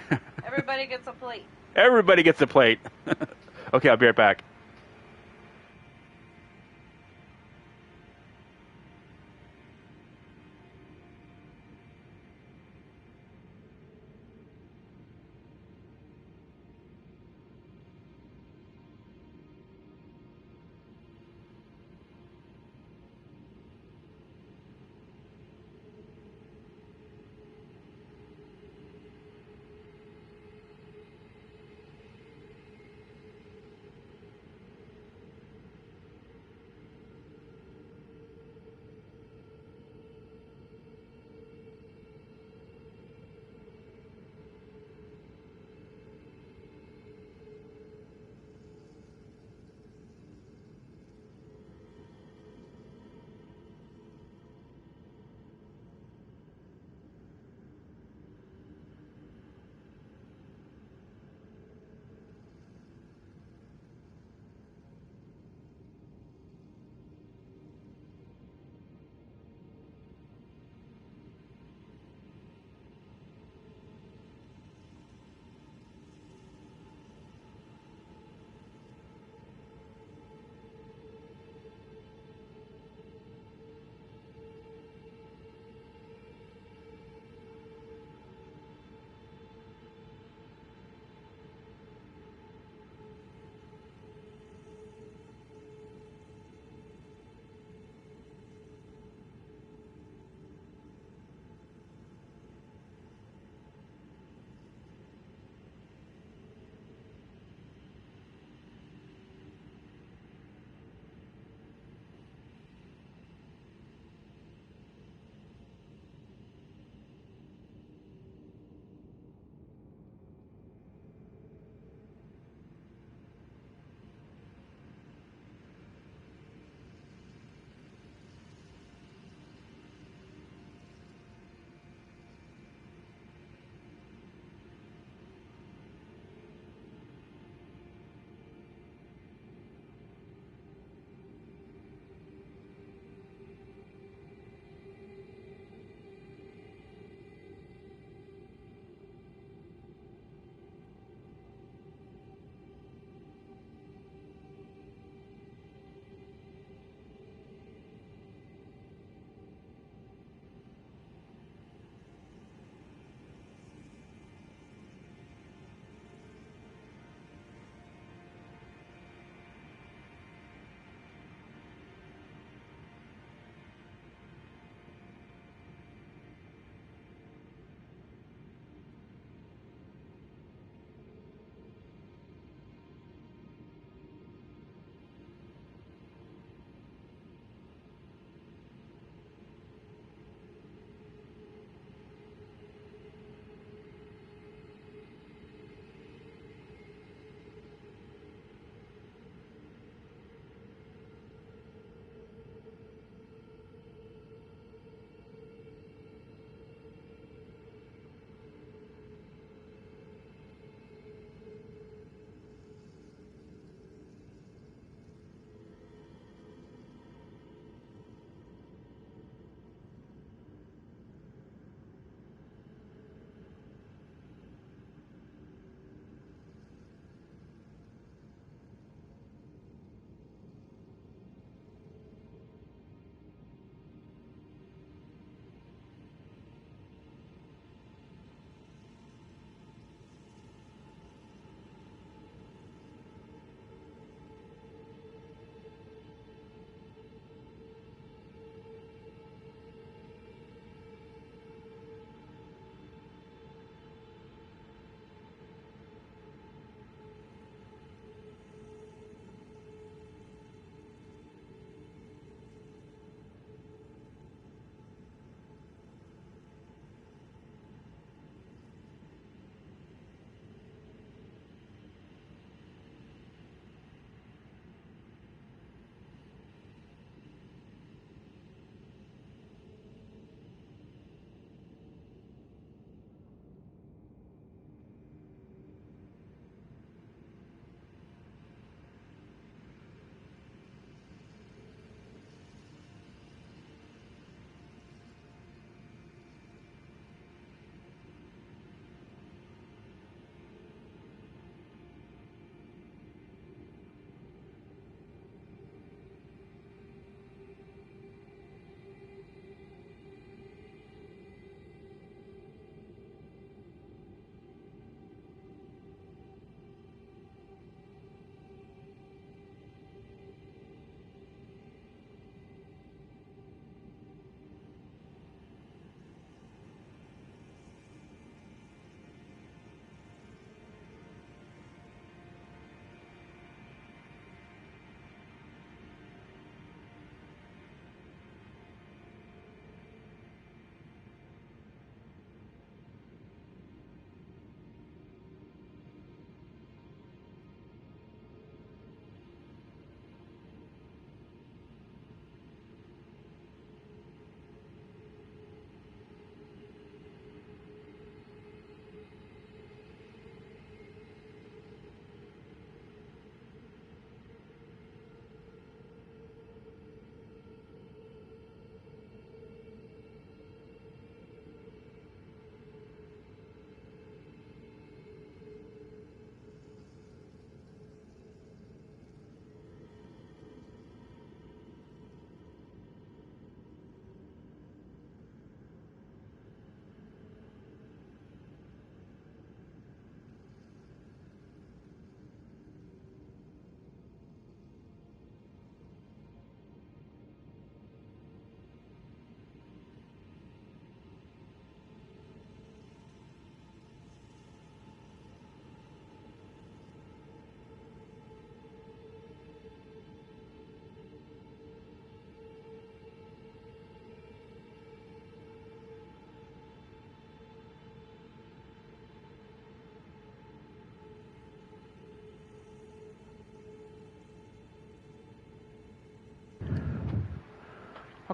Everybody gets a plate. Everybody gets a plate. Okay, I'll be right back.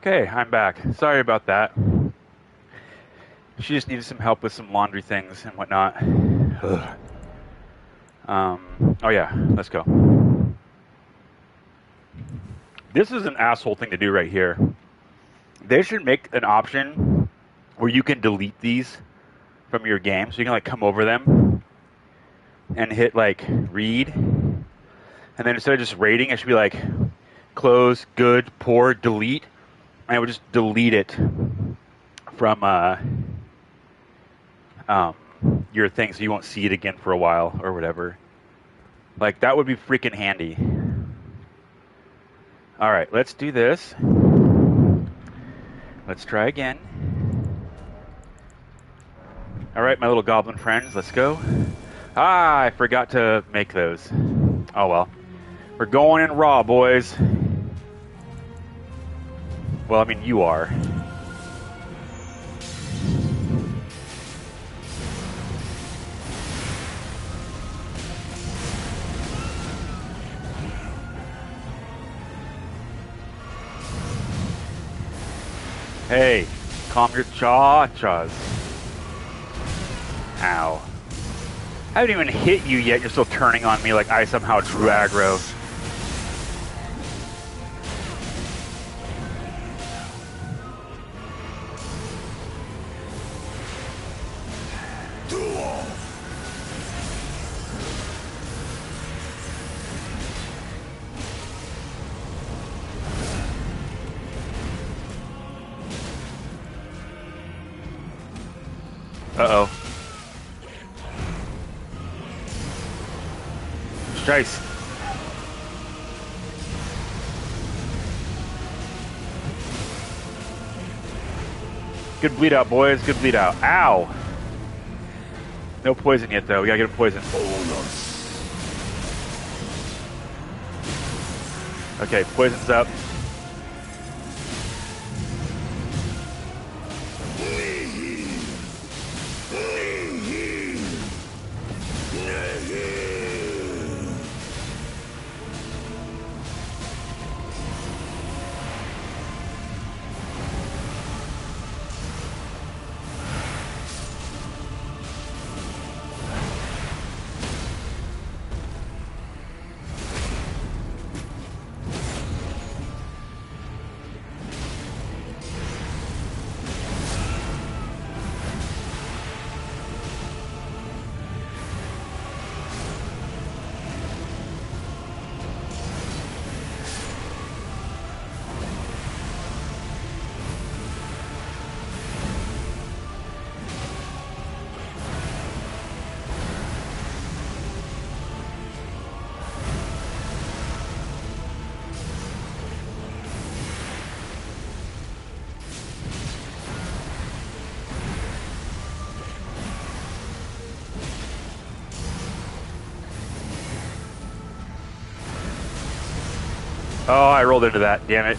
Okay, I'm back. Sorry about that. She just needed some help with some laundry things and whatnot. Ugh. Oh yeah, let's go. This is an asshole thing to do right here. They should make an option where you can delete these from your game, so you can like come over them and hit like read, and then instead of just rating, it should be like close, good, poor, delete, and it would just delete it from your thing, so you won't see it again for a while or whatever. Like that would be freaking handy. All right, let's do this. Let's try again. All right, my little goblin friends, let's go. Ah, I forgot to make those. Oh well. We're going in raw, boys. Well, I mean, you are. Hey, calm your cha-chas. Ow. I haven't even hit you yet, you're still turning on me like I somehow drew aggro. Uh-oh. Nice. Good bleed out, boys. Good bleed out. Ow! No poison yet, though. We gotta get a poison. Okay, poison's up. Oh, I rolled into that. Damn it.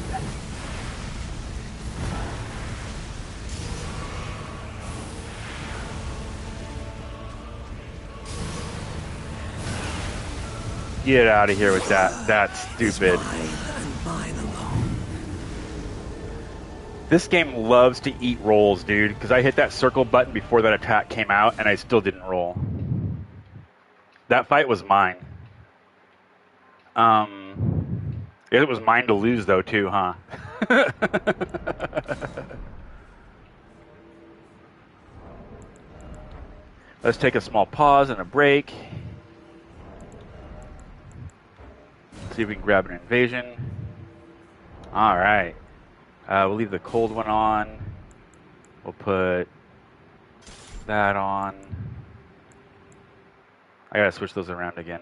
Get out of here with that. That's stupid. This game loves to eat rolls, dude, because I hit that circle button before that attack came out, and I still didn't roll. That fight was mine. It was mine to lose, though, too, huh? Let's take a small pause and a break. See if we can grab an invasion. All right. We'll leave the cold one on. We'll put that on. I gotta switch those around again.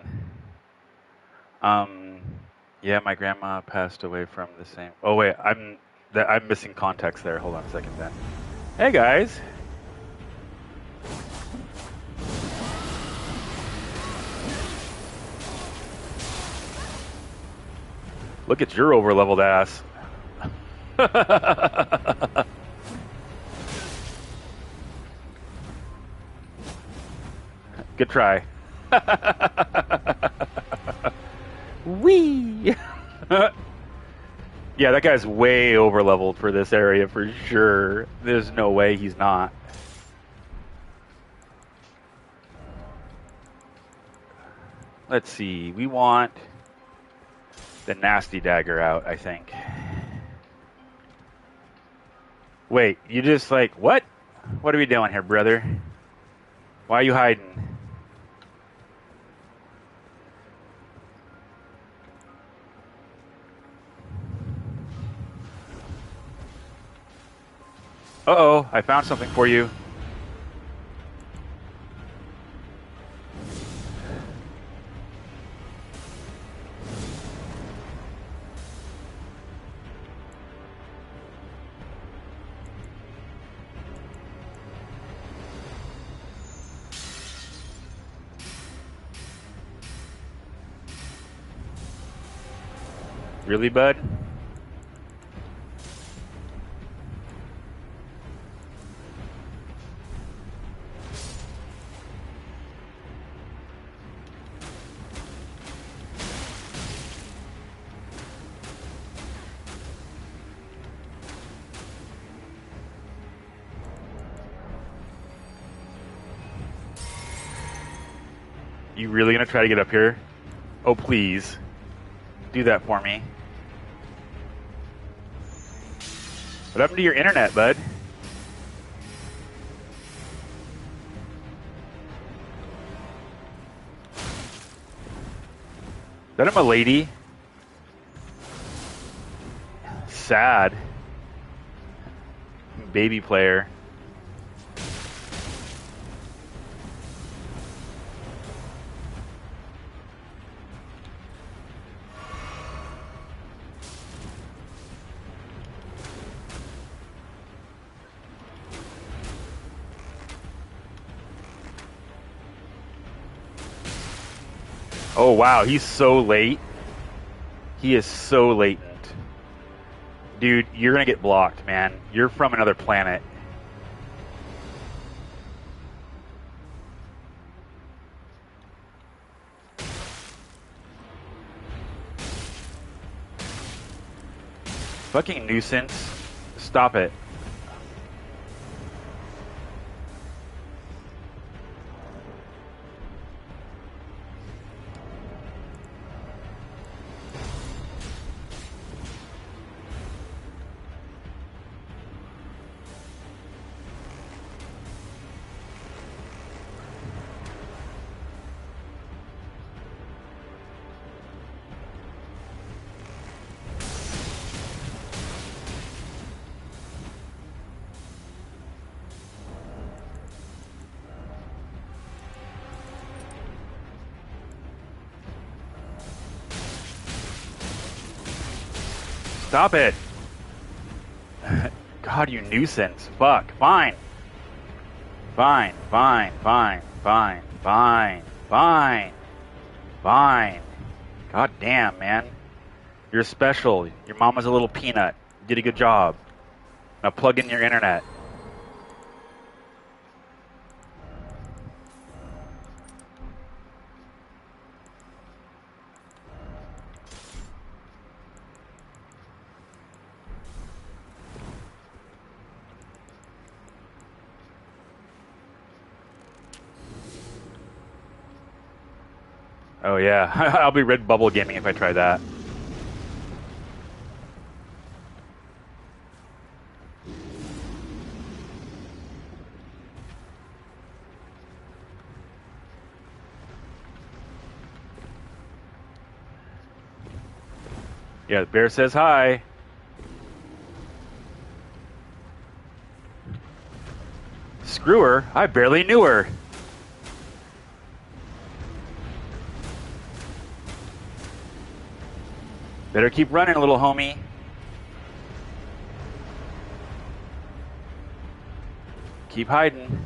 Yeah, my grandma passed away from the same. Oh wait, I'm missing context there. Hold on a second, then. Hey guys. Look at your over-leveled ass. Good try. Wee. Yeah, that guy's way over leveled for this area for sure. There's no way he's not. Let's see. We want the nasty dagger out, I think. Wait, you just like, what? What are we doing here, brother? Why are you hiding? Uh-oh, I found something for you. Really, bud? You really gonna try to get up here? Oh, please. Do that for me. What happened to your internet, bud? Is that him a lady? Sad. Baby player. Oh wow, he's so late. He is so latent. Dude, you're gonna get blocked, man. You're from another planet. Fucking nuisance. Stop it. Stop it. God, you nuisance. Fuck. Fine. Fine. Fine. Fine. Fine. Fine. Fine. Fine. God damn, man. You're special. Your mama's a little peanut. You did a good job. Now plug in your internet. Oh yeah, I'll be red bubble gaming if I try that. Yeah, the bear says hi. Screw her, I barely knew her. Better keep running, little homie. Keep hiding.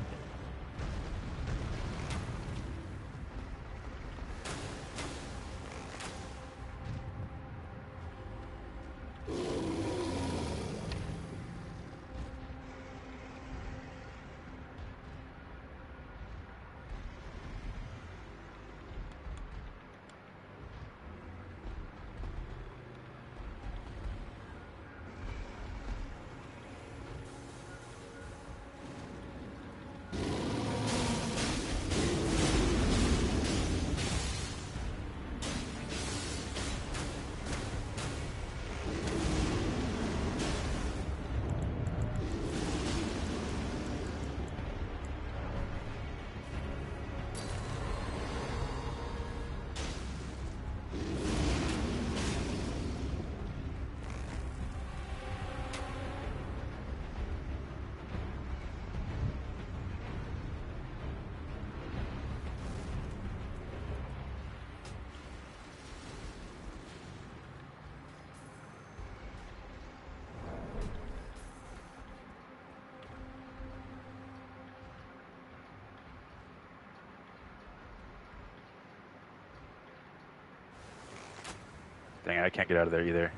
Dang it, I can't get out of there either.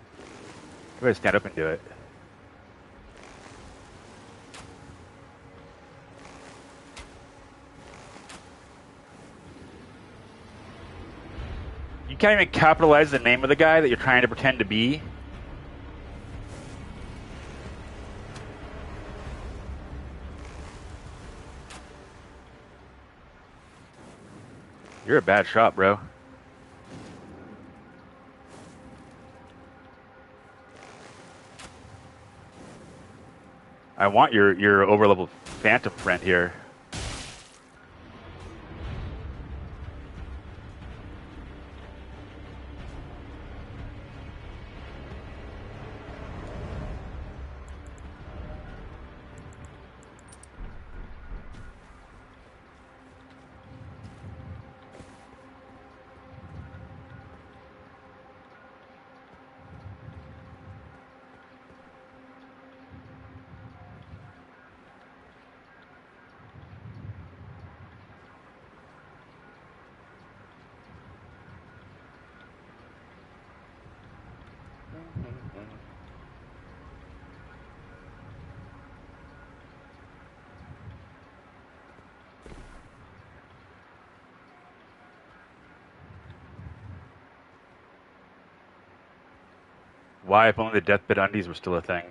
I better stand up and do it. You can't even capitalize the name of the guy that you're trying to pretend to be. You're a bad shot, bro. I want your overlevel phantom friend here. Why, if only the deathbed undies were still a thing.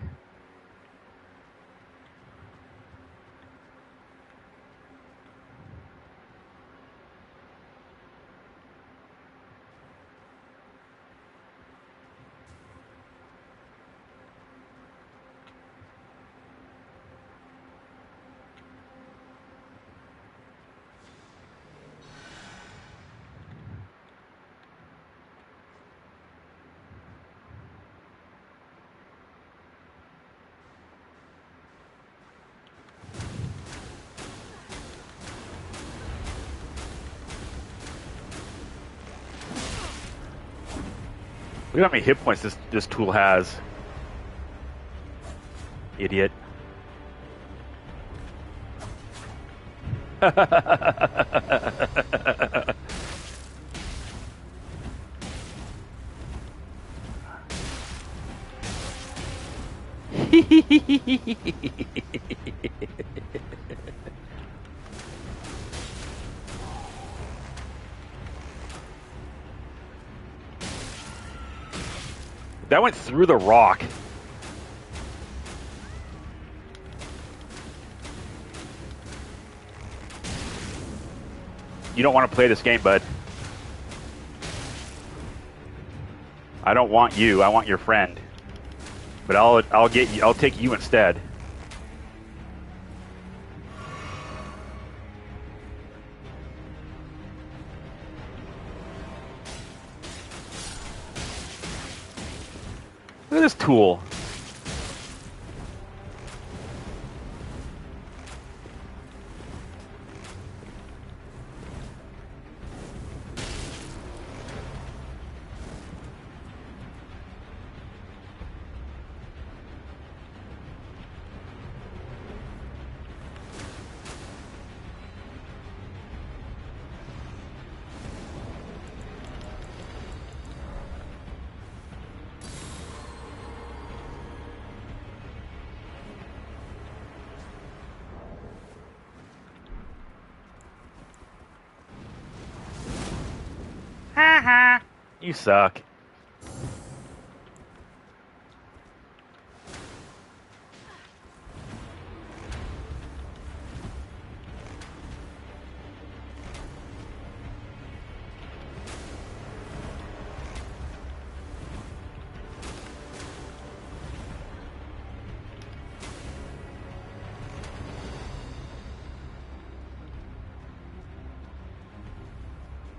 Look at how many hit points this tool has. Idiot. That went through the rock. You don't want to play this game, bud. I don't want you. I want your friend. But I'll take you instead. Look at this tool. You suck.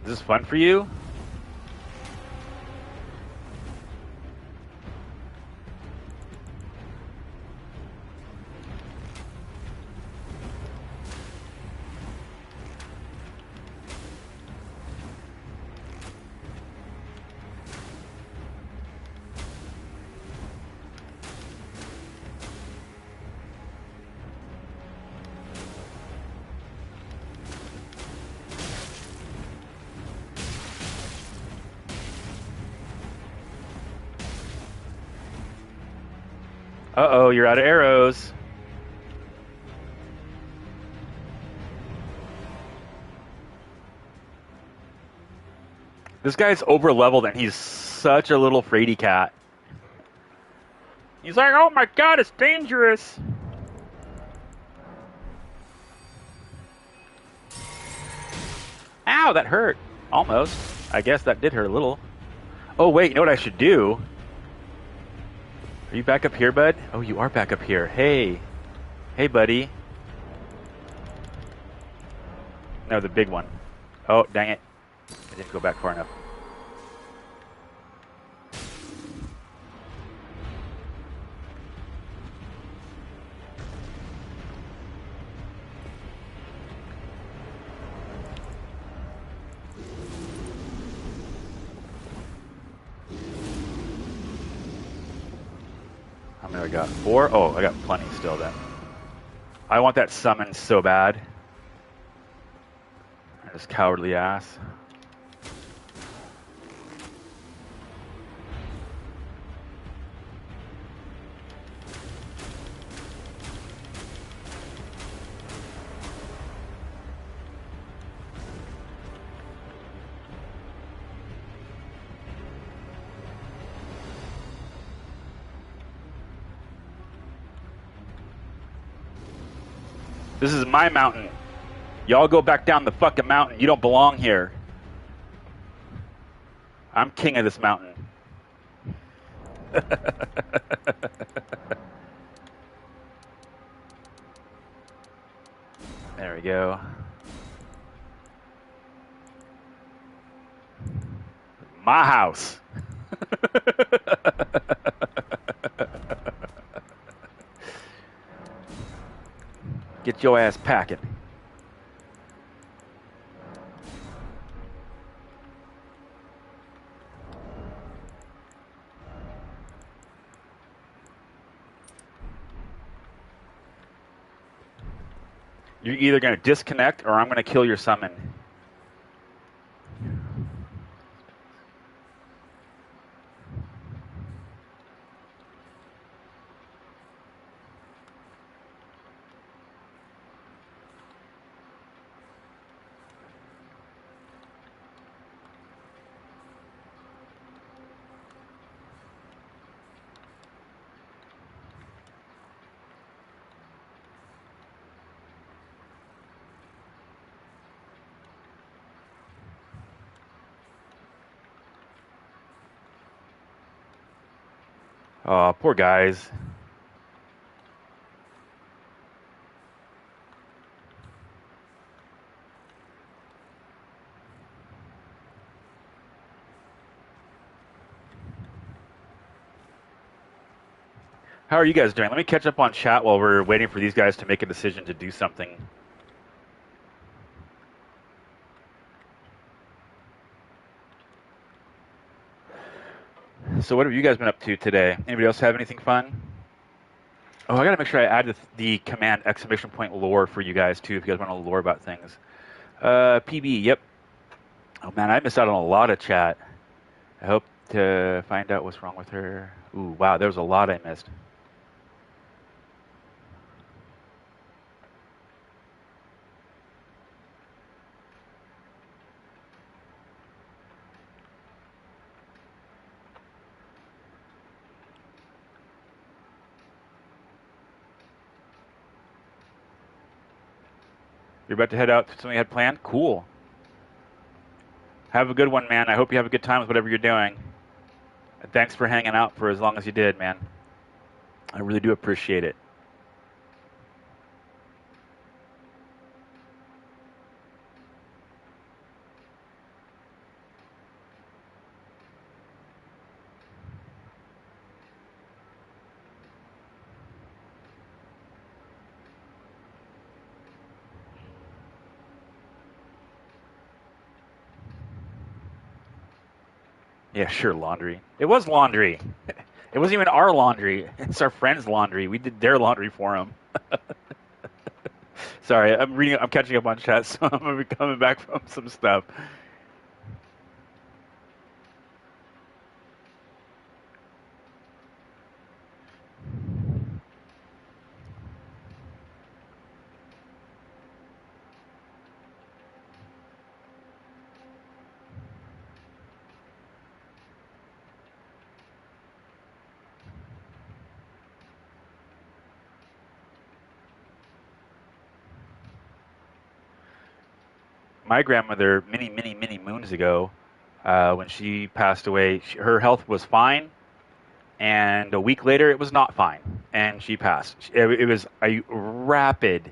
Is this fun for you? Uh-oh, you're out of arrows. This guy's over-leveled and he's such a little fraidy cat. He's like, oh my god, it's dangerous. Ow, that hurt. Almost. I guess that did hurt a little. Oh, wait, you know what I should do? Are you back up here, bud? Oh, you are back up here. Hey. Hey, buddy. No, the big one. Oh, dang it. I didn't go back far enough. How many I got? 4? Oh, I got plenty still then. I want that summon so bad. This cowardly ass. This is my mountain. Y'all go back down the fucking mountain. You don't belong here. I'm king of this mountain. There we go. My house. Get your ass packing. You're either going to disconnect or I'm going to kill your summon. Oh, poor guys. How are you guys doing? Let me catch up on chat while we're waiting for these guys to make a decision to do something. So what have you guys been up to today? Anybody else have anything fun? Oh, I gotta make sure I add the command !! lore for you guys too, if you guys want to lore about things. PB, yep. Oh man, I missed out on a lot of chat. I hope to find out what's wrong with her. Ooh, wow, there was a lot I missed. You're about to head out to something you had planned? Cool. Have a good one, man. I hope you have a good time with whatever you're doing. And thanks for hanging out for as long as you did, man. I really do appreciate it. Yeah, sure, laundry. It was laundry. It wasn't even our laundry. It's our friend's laundry. We did their laundry for them. Sorry, I'm catching up on chat, so I'm gonna be coming back from some stuff. my grandmother many moons ago, when she passed away, her health was fine, and a week later it was not fine, and she passed. It was a rapid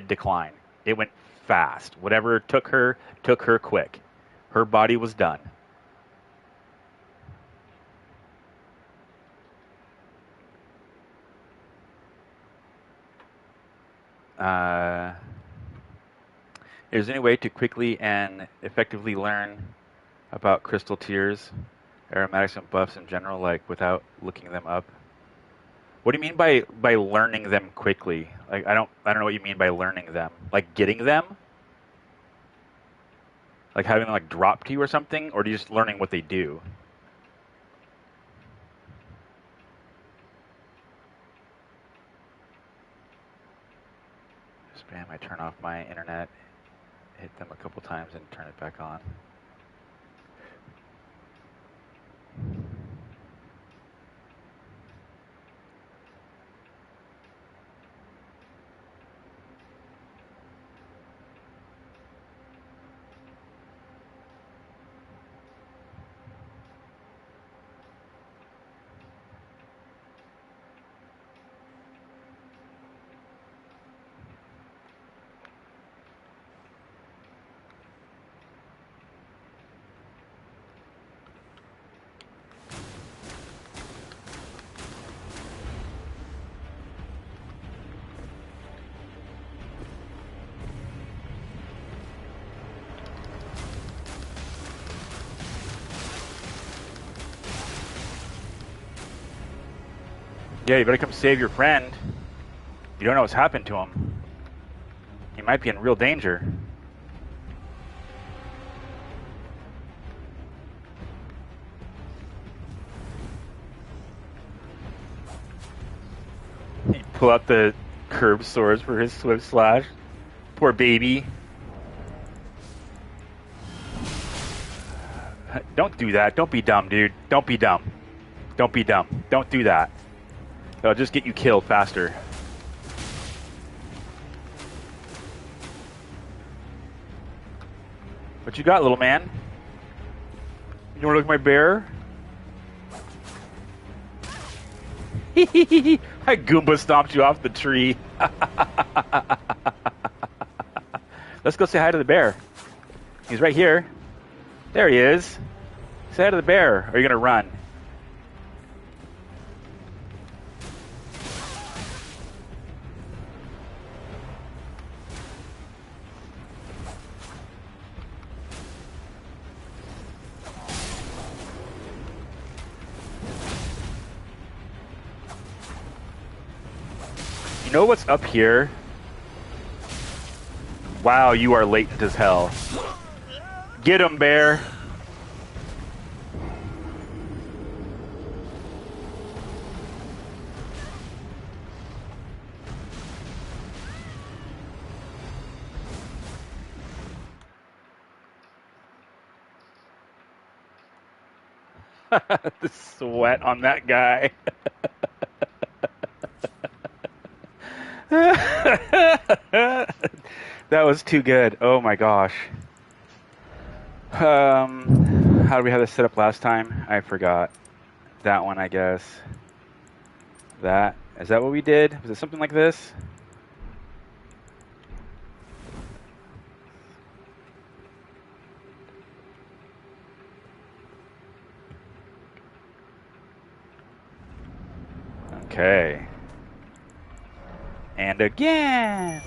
decline. It went fast. Whatever took her quick. Her body was done. Is there any way to quickly and effectively learn about crystal tiers, aromatics, and buffs in general, like without looking them up? What do you mean by learning them quickly? Like I don't know what you mean by learning them. Like getting them? Like having them like drop to you or something, or just learning what they do? Spam. I turn off my internet, hit them a couple times, and turn it back on. Yeah, you better come save your friend. You don't know what's happened to him. He might be in real danger. You pull out the curved swords for his swift slash. Poor baby. Don't do that. Don't be dumb, dude. Don't be dumb. Don't be dumb. Don't do that. It'll just get you killed faster. What you got, little man? You wanna look at my bear? I Goomba stomped you off the tree. Let's go say hi to the bear. He's right here. There he is. Say hi to the bear. Or are you gonna run? You know what's up here? Wow, you are latent as hell. Get him, bear. The sweat on that guy. That was too good. Oh my gosh. How did we have this set up last time? I forgot. That one, I guess. Is that what we did? Was it something like this? Okay. And again.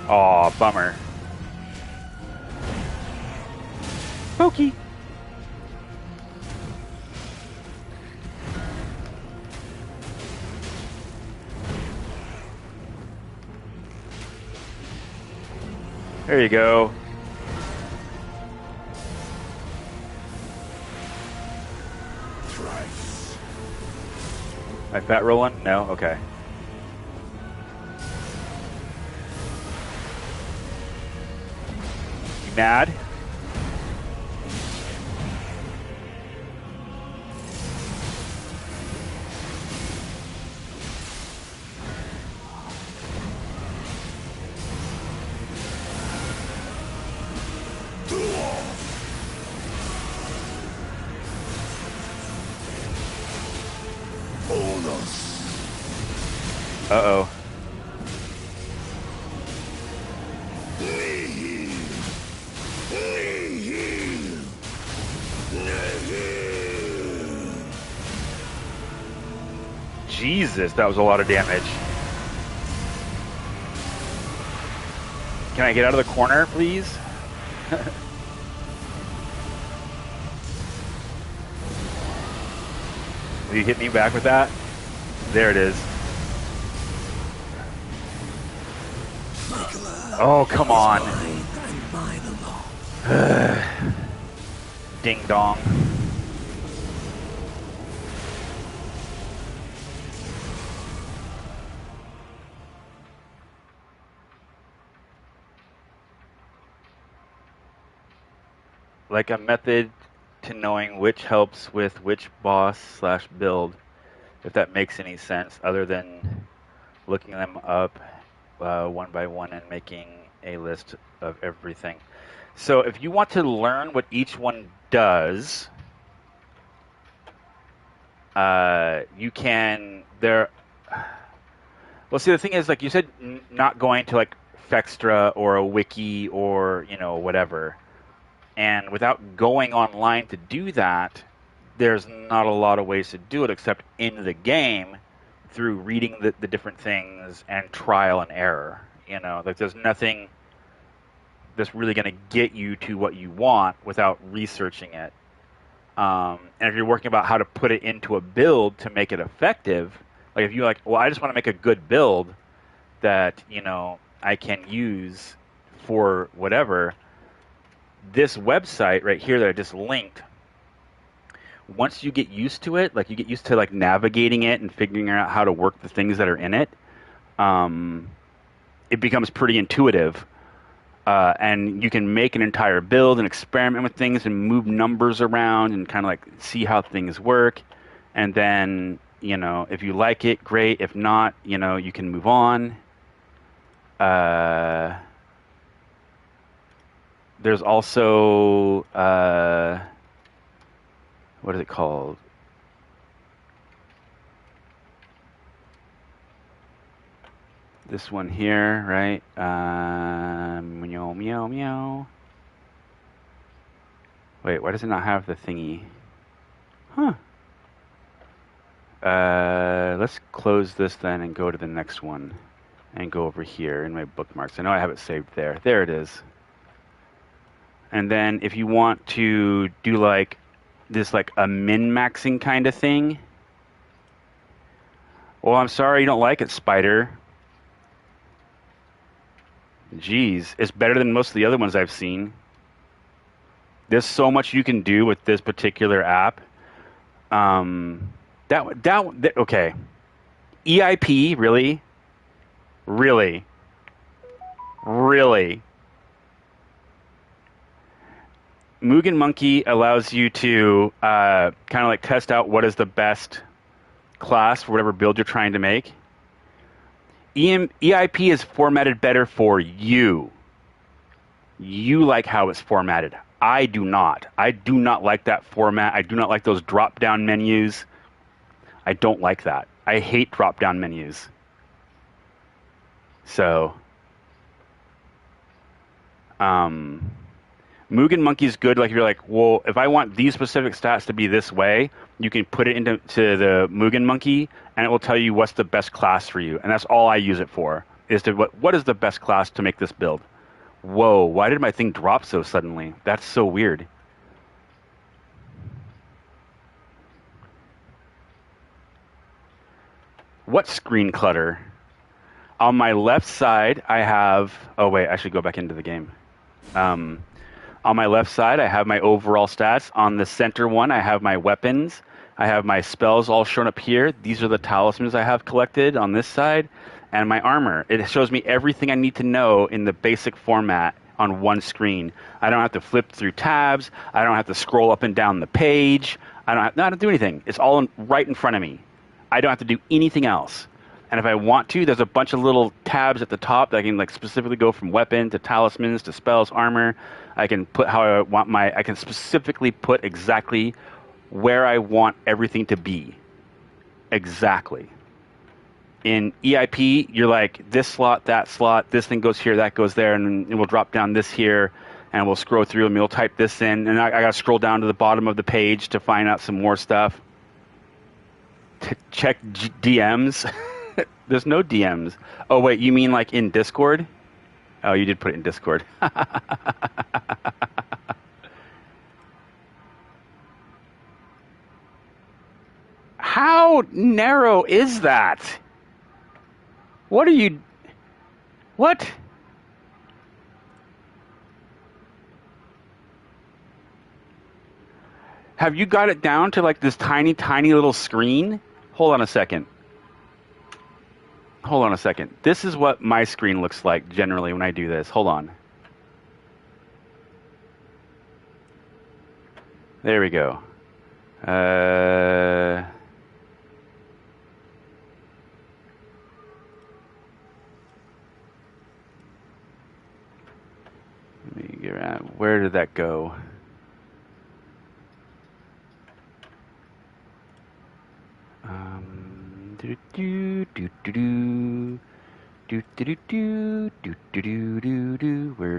Aw, bummer. Pokey. There you go. Thrice. My fat rolling? No? Okay. mad? Uh-oh. Jesus, that was a lot of damage. Can I get out of the corner, please? Will you hit me back with that? There it is. Oh, come on. Mine and mine alone. Ding dong. Like a method to knowing which helps with which boss/build, if that makes any sense, other than looking them up one by one and making a list of everything. So if you want to learn what each one does, you can. Well, see, the thing is, like you said, not going to like Fextra or a wiki or whatever. And without going online to do that, there's not a lot of ways to do it except in the game through reading the different things and trial and error. Like there's nothing that's really going to get you to what you want without researching it. And if you're working about how to put it into a build to make it effective, like if you're like, well, I just want to make a good build that, I can use for whatever, this website right here that I just linked, once you get used to it, like you get used to like navigating it and figuring out how to work the things that are in it, it becomes pretty intuitive. And you can make an entire build and experiment with things and move numbers around and kind of like see how things work. And then, if you like it, great. If not, you can move on. There's also, what is it called? This one here, right? Meow, meow, meow. Wait, why does it not have the thingy? Huh. Let's close this then and go to the next one. And go over here in my bookmarks. I know I have it saved there. There it is. And then if you want to do like this like a min-maxing kind of thing. Well, I'm sorry you don't like it, Spider. Jeez, it's better than most of the other ones I've seen. There's so much you can do with this particular app. Okay. EIP, really? Really? Really? Mugen Monkey allows you to kind of like test out what is the best class for whatever build you're trying to make. EIP is formatted better for you. You like how it's formatted. I do not. I do not like that format. I do not like those drop-down menus. I don't like that. I hate drop-down menus. So, Mugen Monkey is good. Like if you're like, well, if I want these specific stats to be this way, you can put it into the Mugen Monkey, and it will tell you what's the best class for you. And that's all I use it for. Is to what is the best class to make this build? Whoa! Why did my thing drop so suddenly? That's so weird. What screen clutter? On my left side, I have... Oh, wait, I should go back into the game. On my left side, I have my overall stats. On the center one, I have my weapons. I have my spells all shown up here. These are the talismans I have collected on this side. And my armor. It shows me everything I need to know in the basic format on one screen. I don't have to flip through tabs. I don't have to scroll up and down the page. I don't have to do anything. It's all right in front of me. I don't have to do anything else. And if I want to, there's a bunch of little tabs at the top that I can like specifically go from weapon to talismans to spells, armor. I can put how I want I can specifically put exactly where I want everything to be. Exactly. In EIP, you're like, this slot, that slot, this thing goes here, that goes there, and it will drop down this here, and we'll scroll through, and we'll type this in, and I got to scroll down to the bottom of the page to find out some more stuff. Check DMs. There's no DMs. Oh, wait, you mean like in Discord? Oh, you did put it in Discord. How narrow is that? What are you... What? Have you got it down to like this tiny, tiny little screen? Hold on a second. Hold on a second. This is what my screen looks like generally when I do this. Hold on. There we go. Let me get around. Where did that go? Where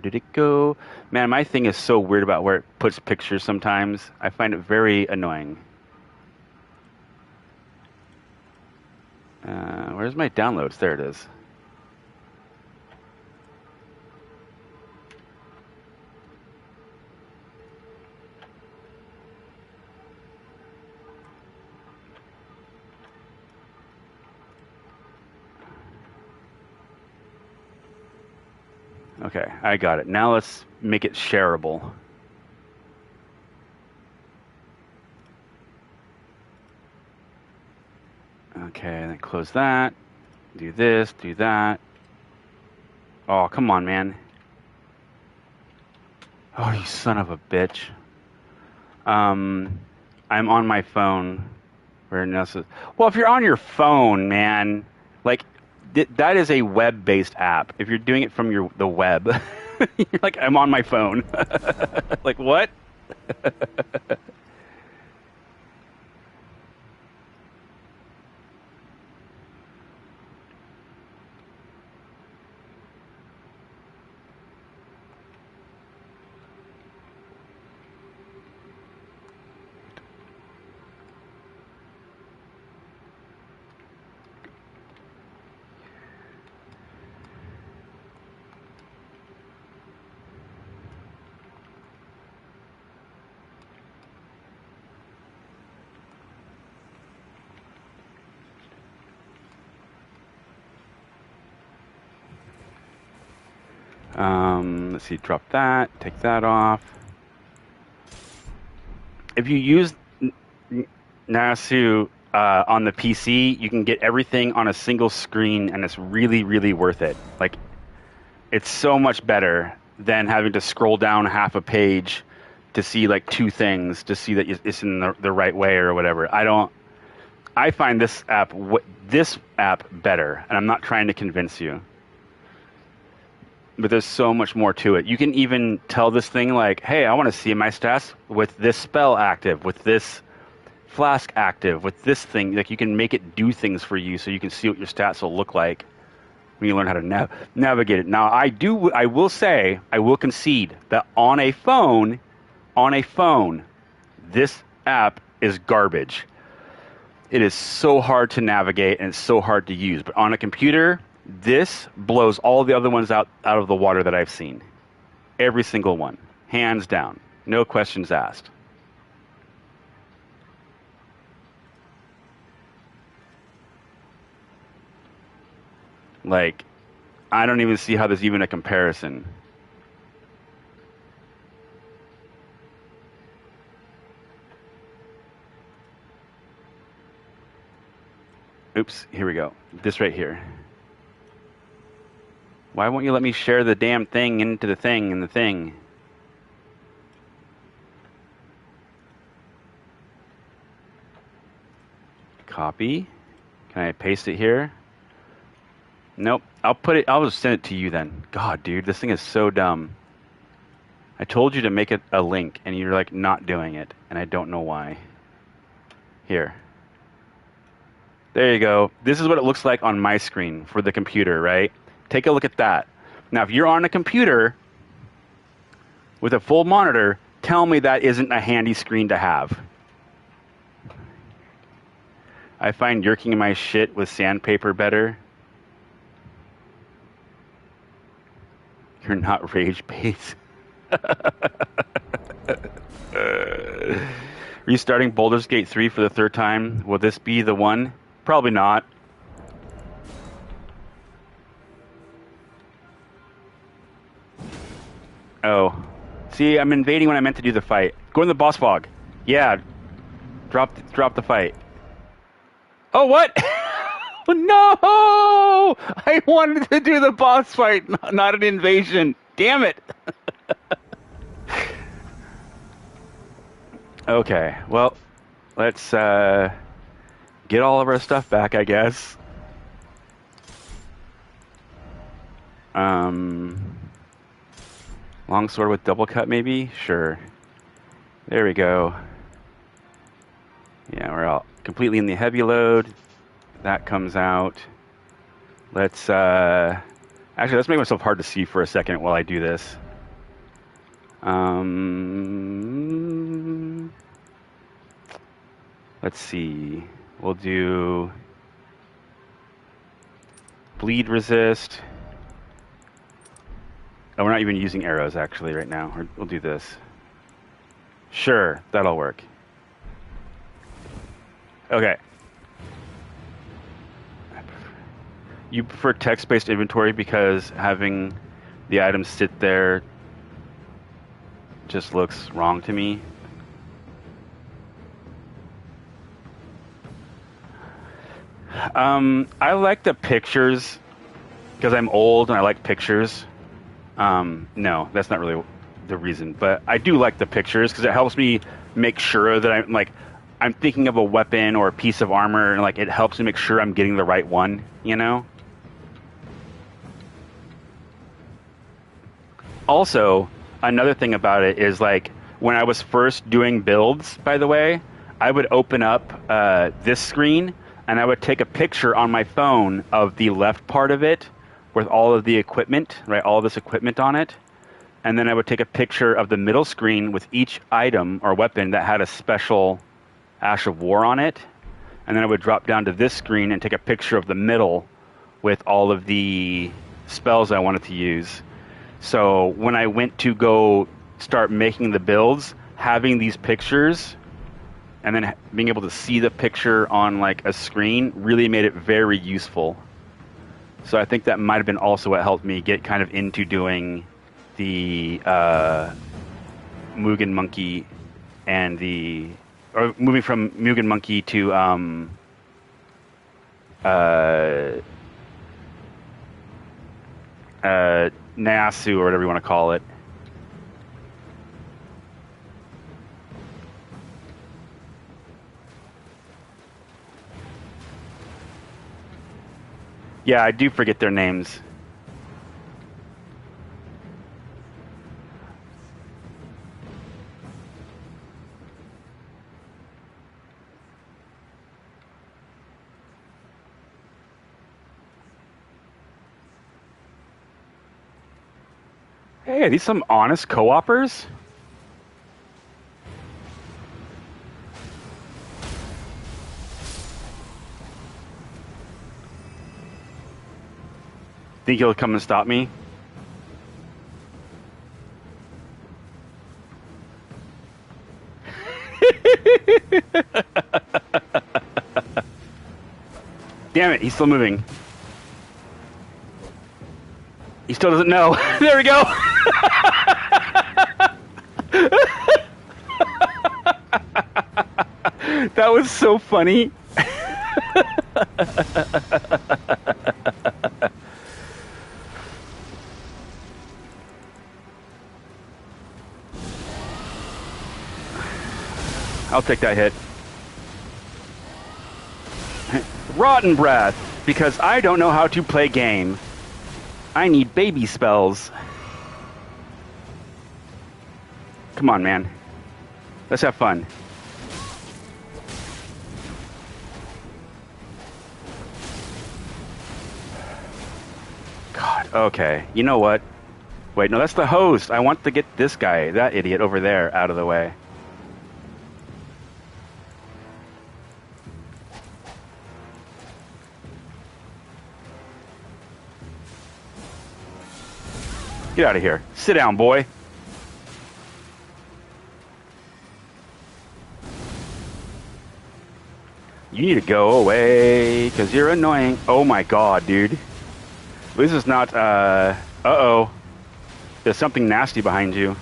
did it go? Man, my thing is so weird about where it puts pictures sometimes. I find it very annoying. Where's my downloads? There it is. Okay, I got it. Now let's make it shareable. Okay, then close that. Do this, do that. Oh, come on, man. Oh, you son of a bitch. I'm on my phone. Well, if you're on your phone, man, like, that is a web-based app. If you're doing it from the web, you're like, I'm on my phone. Like, what? Let's see, drop that, take that off. If you use Nasu on the PC, you can get everything on a single screen, and it's really, really worth it. Like, it's so much better than having to scroll down half a page to see like two things, to see that it's in the right way or whatever. I find this app better, and I'm not trying to convince you. But there's so much more to it. You can even tell this thing like, hey, I want to see my stats with this spell active, with this flask active, with this thing. Like, you can make it do things for you so you can see what your stats will look like when you learn how to navigate it. Now, I will concede that on a phone, this app is garbage. It is so hard to navigate and it's so hard to use. But on a computer, this blows all the other ones out of the water that I've seen. Every single one. Hands down. No questions asked. Like, I don't even see how there's even a comparison. Oops, here we go. This right here. Why won't you let me share the damn thing into the thing and the thing? Copy. Can I paste it here? Nope. I'll just send it to you then. God, dude, this thing is so dumb. I told you to make it a link, and you're like not doing it, and I don't know why. Here. There you go. This is what it looks like on my screen for the computer, right? Take a look at that. Now, if you're on a computer with a full monitor, tell me that isn't a handy screen to have. I find yerking my shit with sandpaper better. You're not rage-bait. Restarting Baldur's Gate 3 for the third time. Will this be the one? Probably not. Oh. See, I'm invading when I meant to do the fight. Go in the boss fog. Yeah. Drop the fight. Oh, what? No! I wanted to do the boss fight, not an invasion. Damn it. Okay, well, let's get all of our stuff back, I guess. Longsword with double cut, maybe? Sure. There we go. Yeah, we're all completely in the heavy load. That comes out. Let's actually, let's make myself hard to see for a second while I do this. Let's see. We'll do bleed resist. Oh, we're not even using arrows actually right now. We'll do this. Sure, that'll work. Okay. You prefer text-based inventory because having the items sit there just looks wrong to me. I like the pictures because I'm old and I like pictures. No, that's not really the reason, but I do like the pictures because it helps me make sure that I'm thinking of a weapon or a piece of armor, and like it helps me make sure I'm getting the right one, you know? Also, another thing about it is like when I was first doing builds, by the way, I would open up this screen and I would take a picture on my phone of the left part of it with all of the equipment, right? All of this equipment on it. And then I would take a picture of the middle screen with each item or weapon that had a special Ash of War on it. And then I would drop down to this screen and take a picture of the middle with all of the spells I wanted to use. So when I went to go start making the builds, having these pictures and then being able to see the picture on like a screen really made it very useful. So I think that might have been also what helped me get kind of into doing the Mugen Monkey and or moving from Mugen Monkey to Nasu or whatever you want to call it. Yeah, I do forget their names. Hey, are these some honest co-opers? Think he'll come and stop me? Damn it, he's still moving. He still doesn't know. There we go. That was so funny. I'll take that hit. Rotten breath, because I don't know how to play game. I need baby spells. Come on, man. Let's have fun. God, okay. You know what? Wait, no, that's the host. I want to get this guy, that idiot over there, out of the way. Get out of here. Sit down, boy. You need to go away, because you're annoying. Oh my god, dude. This is not, uh-oh. There's something nasty behind you.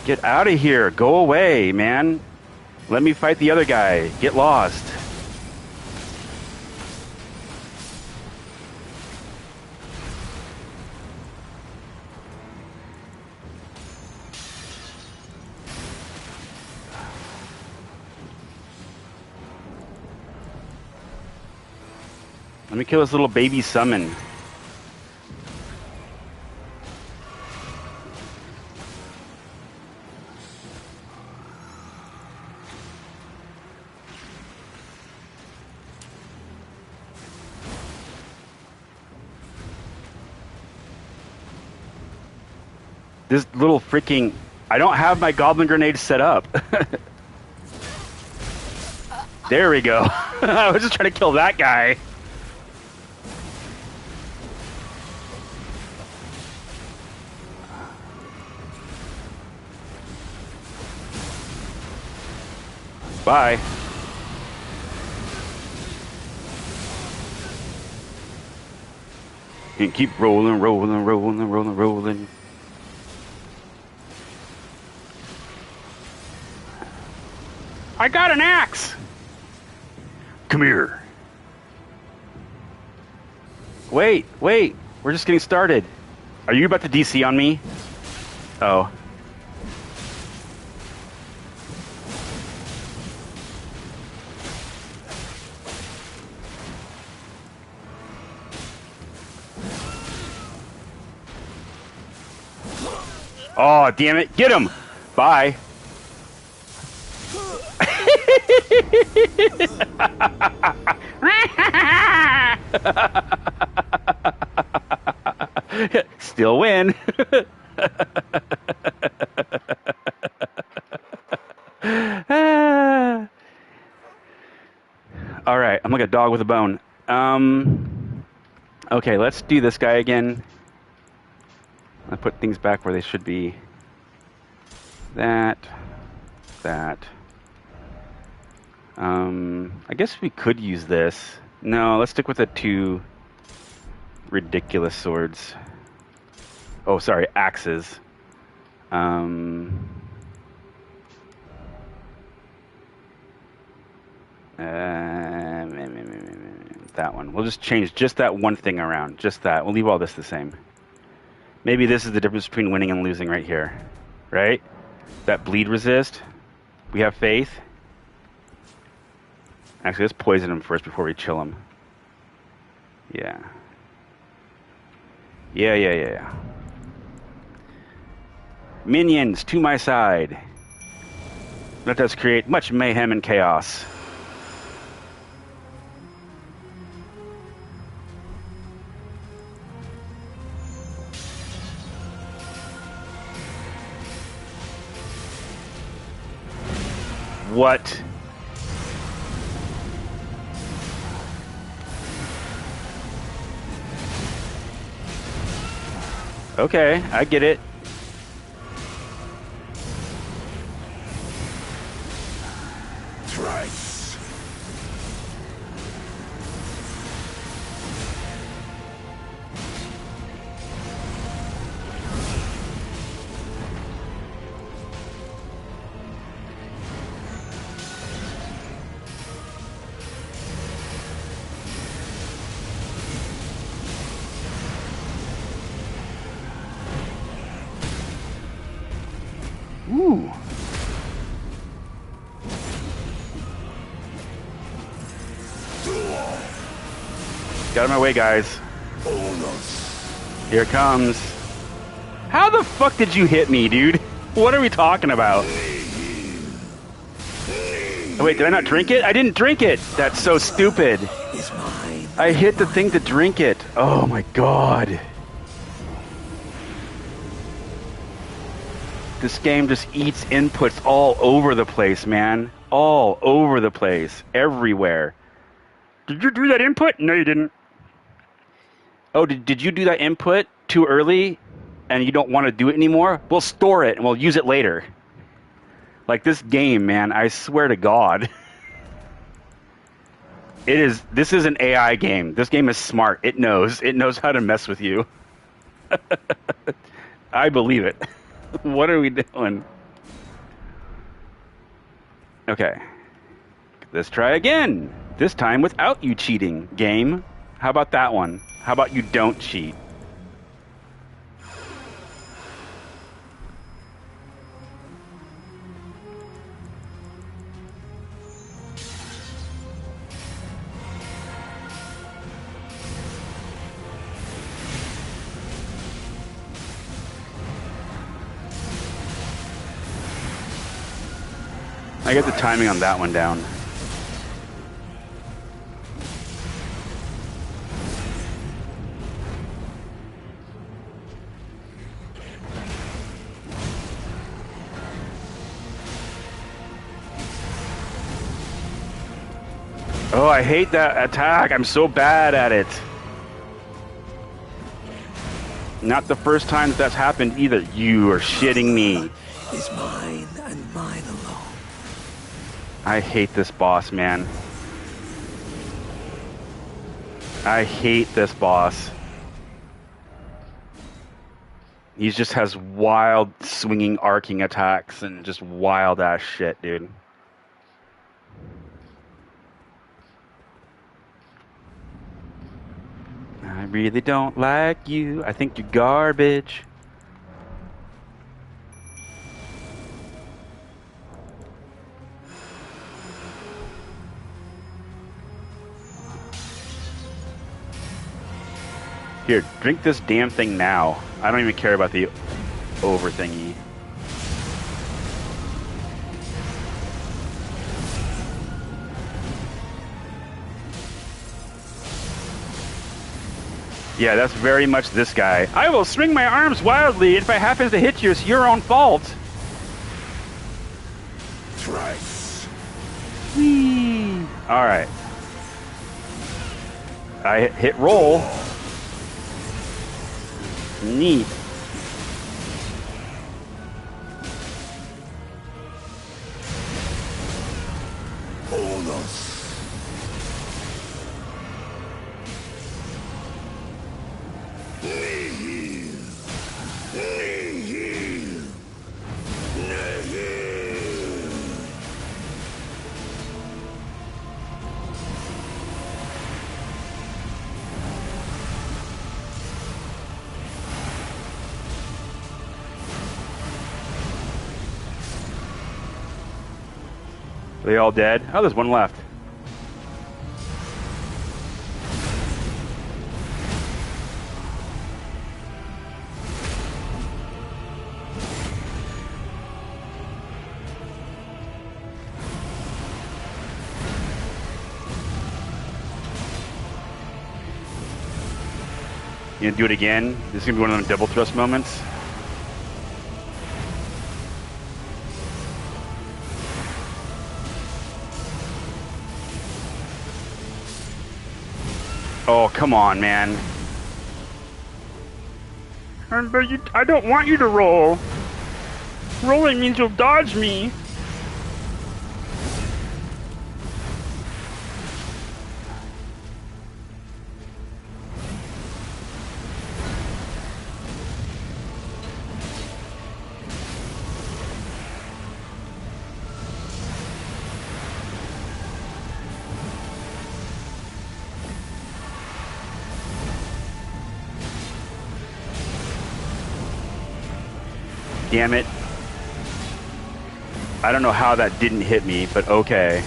Get out of here. Go away, man. Let me fight the other guy. Get lost. Let me kill this little baby summon. This little freaking... I don't have my goblin grenade set up. There we go. I was just trying to kill that guy. Bye. And keep rolling, rolling, rolling, rolling, rolling. I got an axe! Come here. Wait, wait. We're just getting started. Are you about to DC on me? Oh. Oh, damn it. Get him! Bye. Still win. All right, I'm like a dog with a bone. Okay, let's do this guy again. I put things back where they should be. That. I guess we could use this. No, let's stick with the two ridiculous swords. Oh, sorry, axes. That one. We'll just change just that one thing around. Just that. We'll leave all this the same. Maybe this is the difference between winning and losing right here. Right? That bleed resist. We have faith. Actually, let's poison him first before we chill him. Yeah. Yeah. Minions, to my side. Let us create much mayhem and chaos. What? Okay, I get it. Thrice. Ooh. Get out of my way, guys. Here it comes. How the fuck did you hit me, dude? What are we talking about? Oh, wait, did I not drink it? I didn't drink it! That's so stupid. Is mine. I hit the thing to drink it. Oh my god. This game just eats inputs all over the place, man. All over the place. Everywhere. Did you do that input? No, you didn't. Oh, did you do that input too early and you don't want to do it anymore? We'll store it and we'll use it later. Like this game, man, I swear to God. This is an AI game. This game is smart. It knows how to mess with you. I believe it. What are we doing? Okay. Let's try again. This time without you cheating, game. How about that one? How about you don't cheat? I get the timing on that one down. Oh, I hate that attack. I'm so bad at it. Not the first time that's happened either. You are shitting me. Is mine and mine alone. I hate this boss, man. I hate this boss. He just has wild, swinging, arcing attacks and just wild ass shit, dude. I really don't like you. I think you're garbage. Here, drink this damn thing now. I don't even care about the over thingy. Yeah, that's very much this guy. I will swing my arms wildly. If I happen to hit you, it's your own fault. Thrice. Whee! Alright. I hit roll. Neat. Bonus. Are they all dead? Oh, there's one left. You gonna do it again? This is gonna be one of them double thrust moments. Oh, come on, man. But I don't want you to roll. Rolling means you'll dodge me. Damn it. I don't know how that didn't hit me, but okay.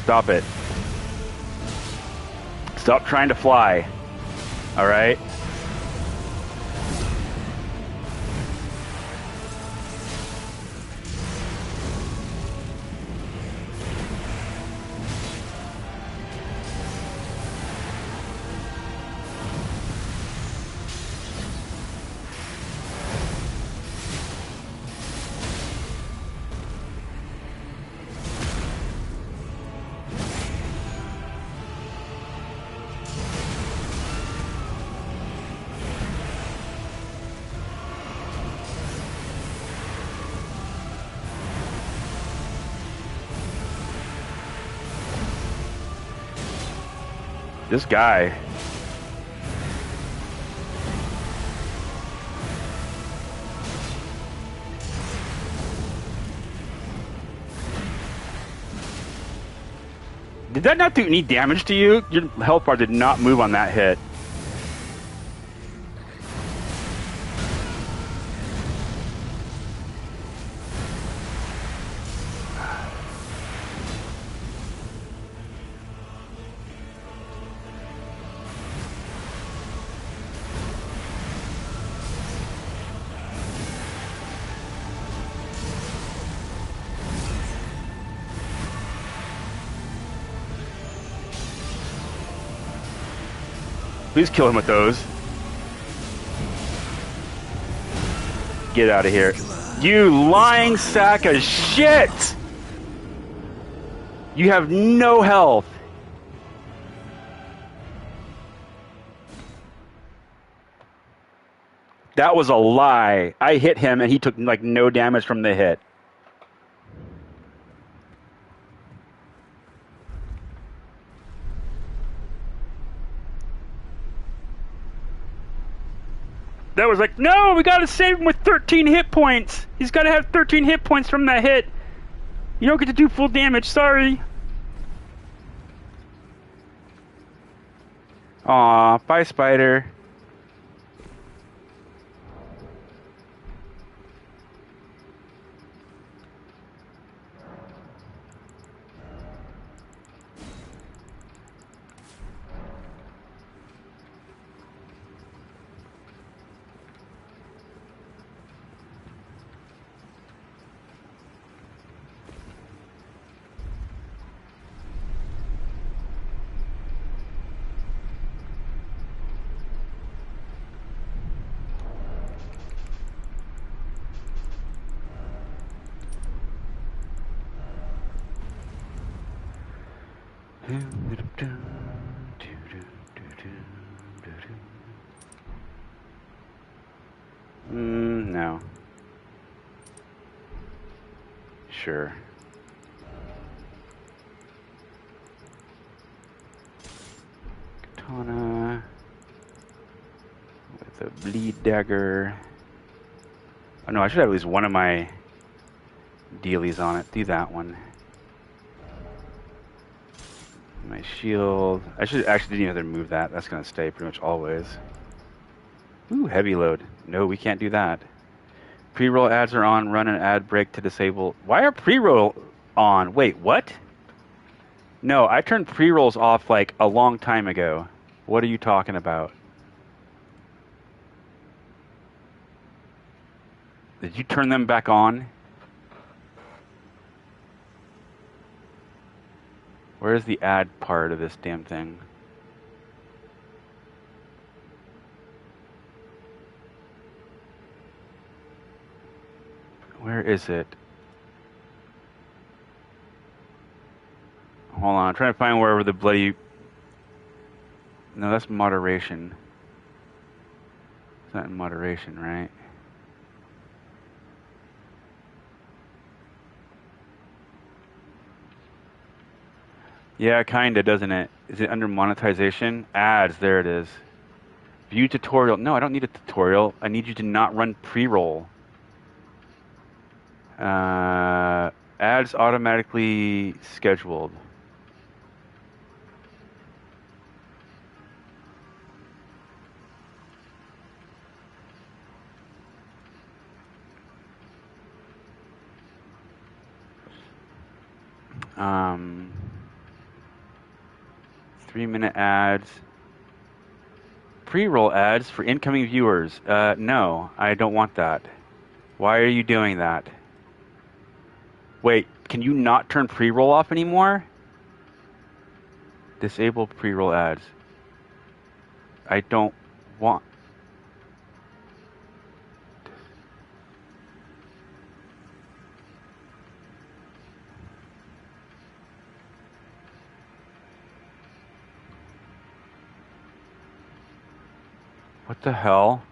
Stop it. Stop trying to fly. All right? This guy. Did that not do any damage to you? Your health bar did not move on that hit. Please kill him with those. Get out of here. You lying sack of shit! You have no health. That was a lie. I hit him and he took like no damage from the hit. That was like, no, we gotta save him with 13 hit points. He's gotta have 13 hit points from that hit. You don't get to do full damage, sorry. Aw, bye, spider. No. Sure. Katana with a bleed dagger. Oh no, I should have at least one of my dealies on it. Do that one. My shield. I should actually didn't even move that. That's gonna stay pretty much always. Ooh, heavy load. No, we can't do that. Pre-roll ads are on. Run an ad break to disable. Why are pre-roll on? Wait, what? No, I turned pre-rolls off like a long time ago. What are you talking about? Did you turn them back on? Did you turn them back on? Where's the ad part of this damn thing? Where is it? Hold on, I'm trying to find wherever the bloody... No, that's moderation. It's not in moderation, right? Yeah, kinda, doesn't it? Is it under monetization? Ads, there it is. View tutorial. No, I don't need a tutorial. I need you to not run pre-roll. Ads automatically scheduled. Um, 3-minute ads. Pre-roll ads for incoming viewers. No, I don't want that. Why are you doing that? Wait, can you not turn pre-roll off anymore? Disable pre-roll ads. I don't want... What the hell?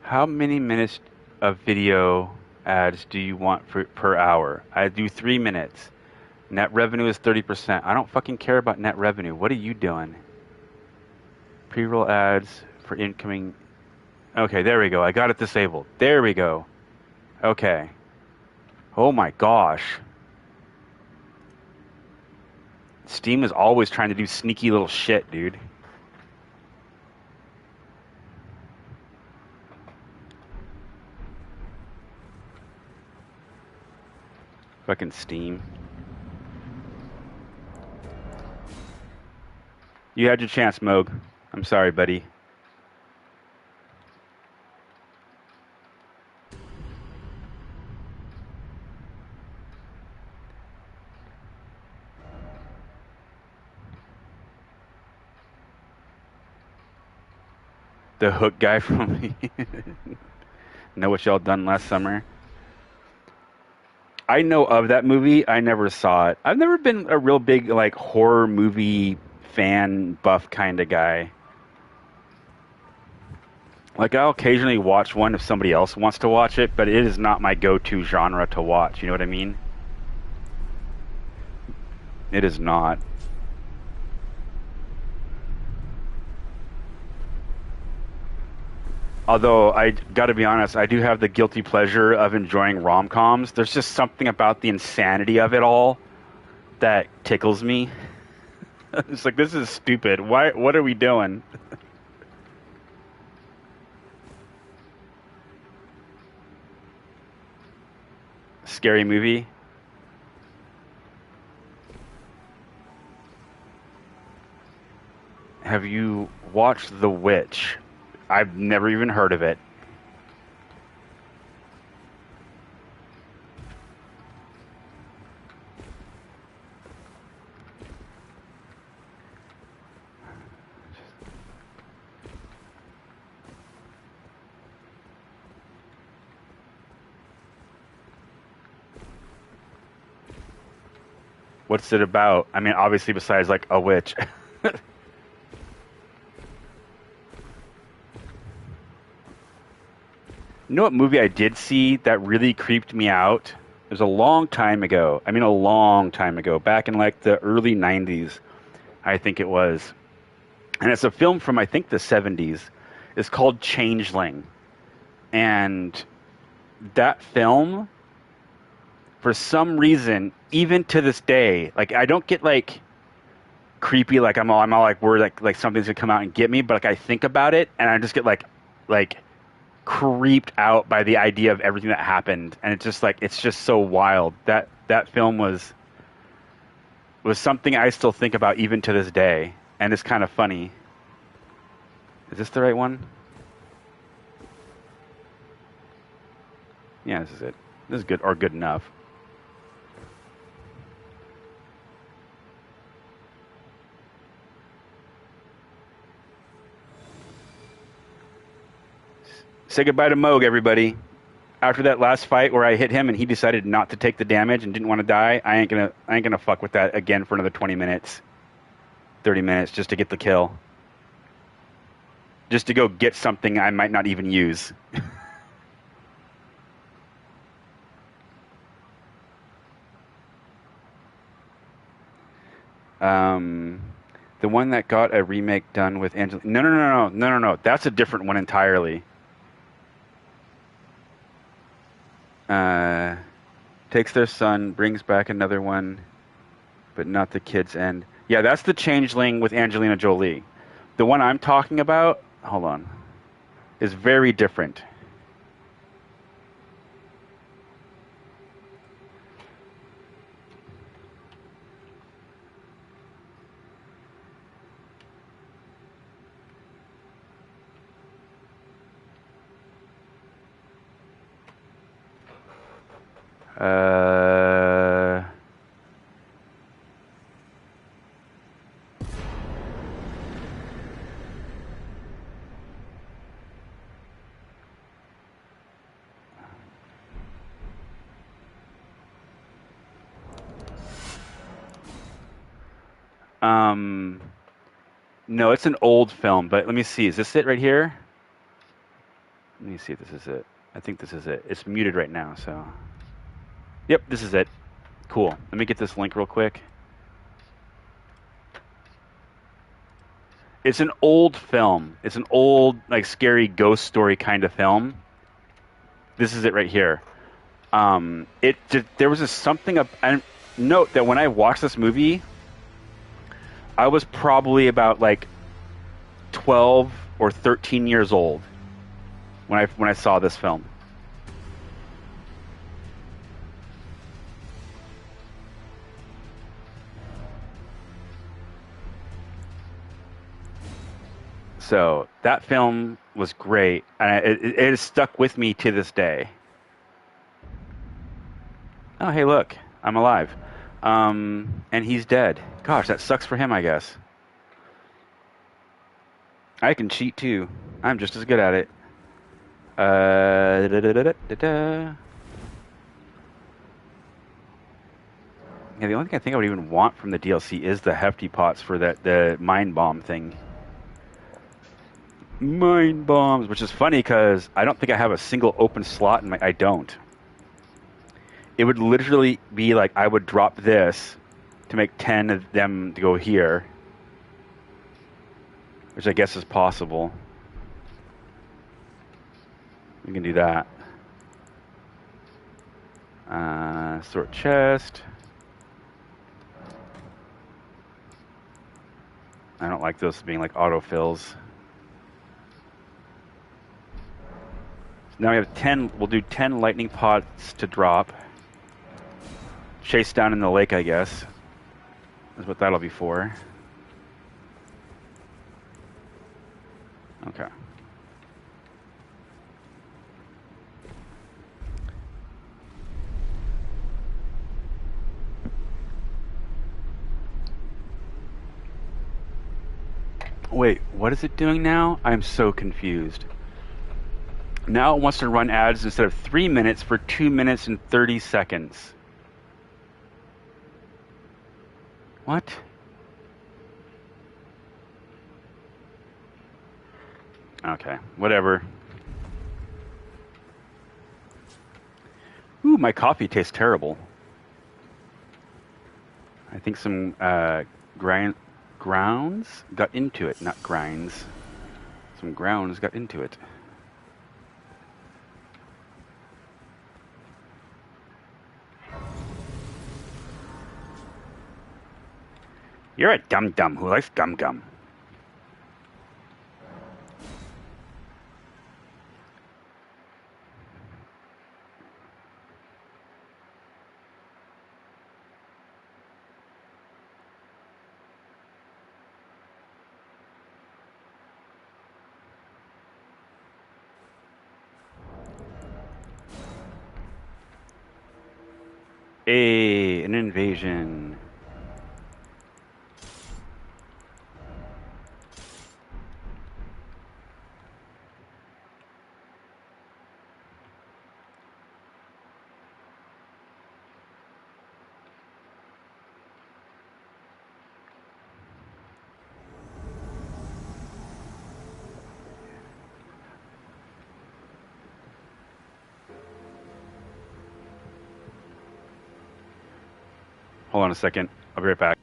How many minutes of video ads do you want per hour? I do 3 minutes. Net revenue is 30%. I don't fucking care about net revenue. What are you doing? Pre-roll ads for incoming... Okay, there we go. I got it disabled. There we go. Okay. Oh my gosh. Steam is always trying to do sneaky little shit, dude. Fucking Steam. You had your chance, Moog. I'm sorry, buddy. The hook guy from Know What Y'all Done Last Summer. I know of that movie. I never saw it. I've never been a real big like horror movie fan buff kind of guy. Like I'll occasionally watch one if somebody else wants to watch it, but it is not my go-to genre to watch. You know what I mean? It is not. Although I gotta be honest, I do have the guilty pleasure of enjoying rom-coms. There's just something about the insanity of it all that tickles me. It's like, this is stupid. Why? What are we doing? Scary movie. Have you watched The Witch? I've never even heard of it. What's it about? I mean, obviously besides like a witch. You know what movie I did see that really creeped me out? It was a long time ago. I mean, a long time ago. Back in like the early 90s, I think it was. And it's a film from, I think, the 70s. It's called Changeling. And that film, for some reason, even to this day, like I don't get like creepy, like I'm all like worried like something's gonna come out and get me, but like I think about it and I just get like creeped out by the idea of everything that happened, and it's just so wild. That film was something I still think about even to this day, and it's kind of funny. Is this the right one? Yeah, this is it. This is good, or good enough. Say goodbye to Moog, everybody. After that last fight where I hit him and he decided not to take the damage and didn't want to die, I ain't gonna fuck with that again for another 20 minutes, 30 minutes just to get the kill, just to go get something I might not even use. The one that got a remake done with Angelina. No. That's a different one entirely. Takes their son, brings back another one, but not the kid's end. Yeah, that's the Changeling with Angelina Jolie. The one I'm talking about, hold on, is very different. No, it's an old film, but let me see. Is this it right here? Let me see if this is it. I think this is it. It's muted right now, so. Yep, this is it. Cool. Let me get this link real quick. It's an old film. It's an old, like, scary ghost story kind of film. This is it right here. There was something up. And note that when I watched this movie, I was probably about like 12 or 13 years old when I saw this film. So that film was great, and it has stuck with me to this day. Oh, hey, look, I'm alive. And he's dead. Gosh, that sucks for him, I guess. I can cheat too. I'm just as good at it. Yeah, the only thing I think I would even want from the DLC is the hefty pots for the mind bomb thing. Mind bombs, which is funny because I don't think I have a single open slot in my. I don't. It would literally be like I would drop this to make 10 of them to go here, which I guess is possible. We can do that. Sort chest. I don't like those being like autofills. So now we have 10. We'll do 10 lightning pots to drop. Chase down in the lake, I guess. That's what that'll be for. Okay. Wait, what is it doing now? I'm so confused. Now it wants to run ads instead of 3 minutes for 2 minutes and 30 seconds. What? Okay, whatever. Ooh, my coffee tastes terrible. I think some grounds got into it, not grinds. Some grounds got into it. You're a dum-dum who likes gum-gum. An invasion. Hold on a second. I'll be right back.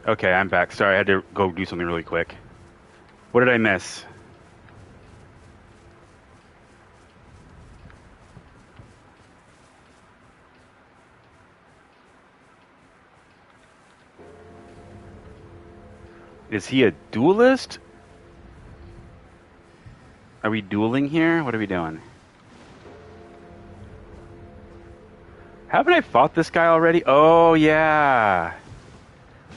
Okay, I'm back. Sorry, I had to go do something really quick. What did I miss? Is he a duelist? Are we dueling here? What are we doing? Haven't I fought this guy already? Oh, yeah.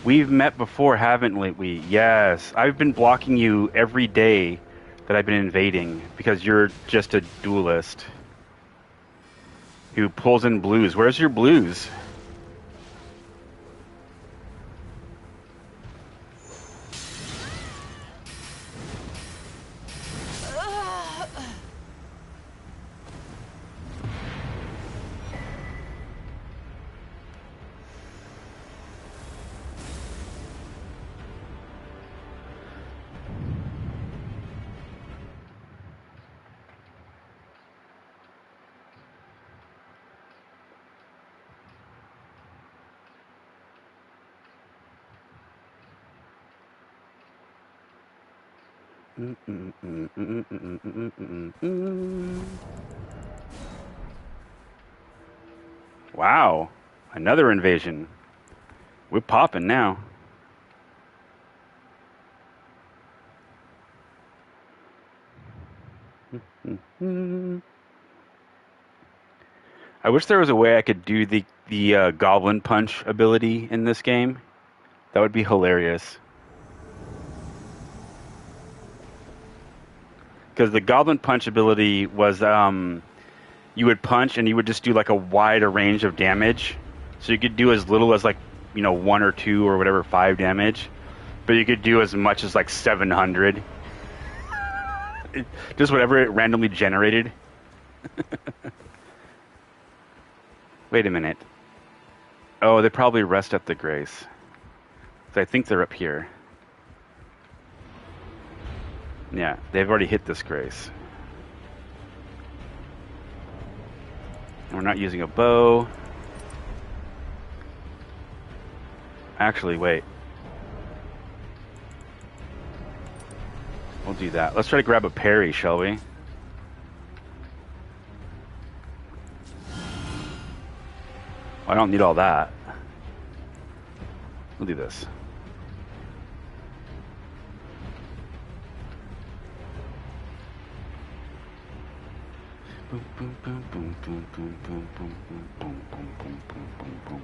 We've met before, haven't we? Yes. I've been blocking you every day that I've been invading because you're just a duelist who pulls in blues. Where's your blues? Wow, another invasion. We're popping now. I wish there was a way I could do the Goblin Punch ability in this game. That would be hilarious. Because the Goblin Punch ability was you would punch and you would just do like a wider range of damage. So you could do as little as like, 1 or 2 or whatever, 5 damage. But you could do as much as like 700. Just whatever it randomly generated. Wait a minute. Oh, they probably rest at the Grace. So I think they're up here. Yeah, they've already hit this Grace. And we're not using a bow. Actually, wait. We'll do that. Let's try to grab a parry, shall we? I don't need all that. We'll do this. Boom, boom, boom, boom, boom, boom, boom, boom, boom, boom, boom, boom, boom, boom.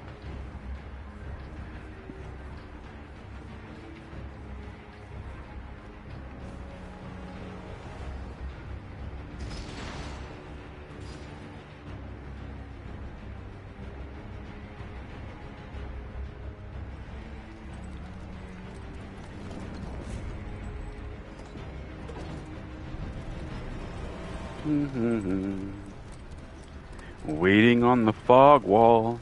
Waiting on the fog wall.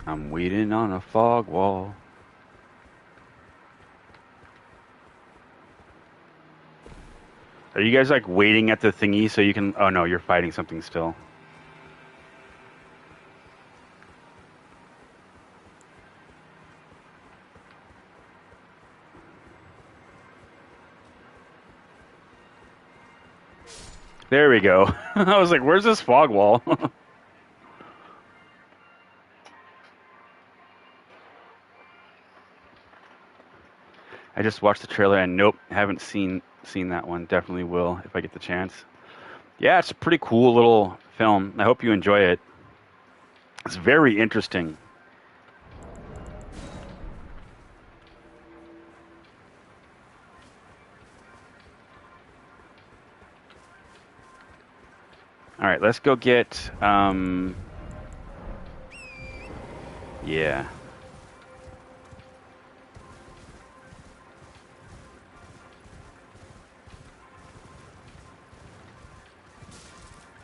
I'm waiting on a fog wall. Are you guys like waiting at the thingy so you can... Oh no, you're fighting something still. There we go. I was like, where's this fog wall? I just watched the trailer and nope, haven't seen that one. Definitely will if I get the chance. Yeah, it's a pretty cool little film. I hope you enjoy it. It's very interesting. All right, let's go get, yeah.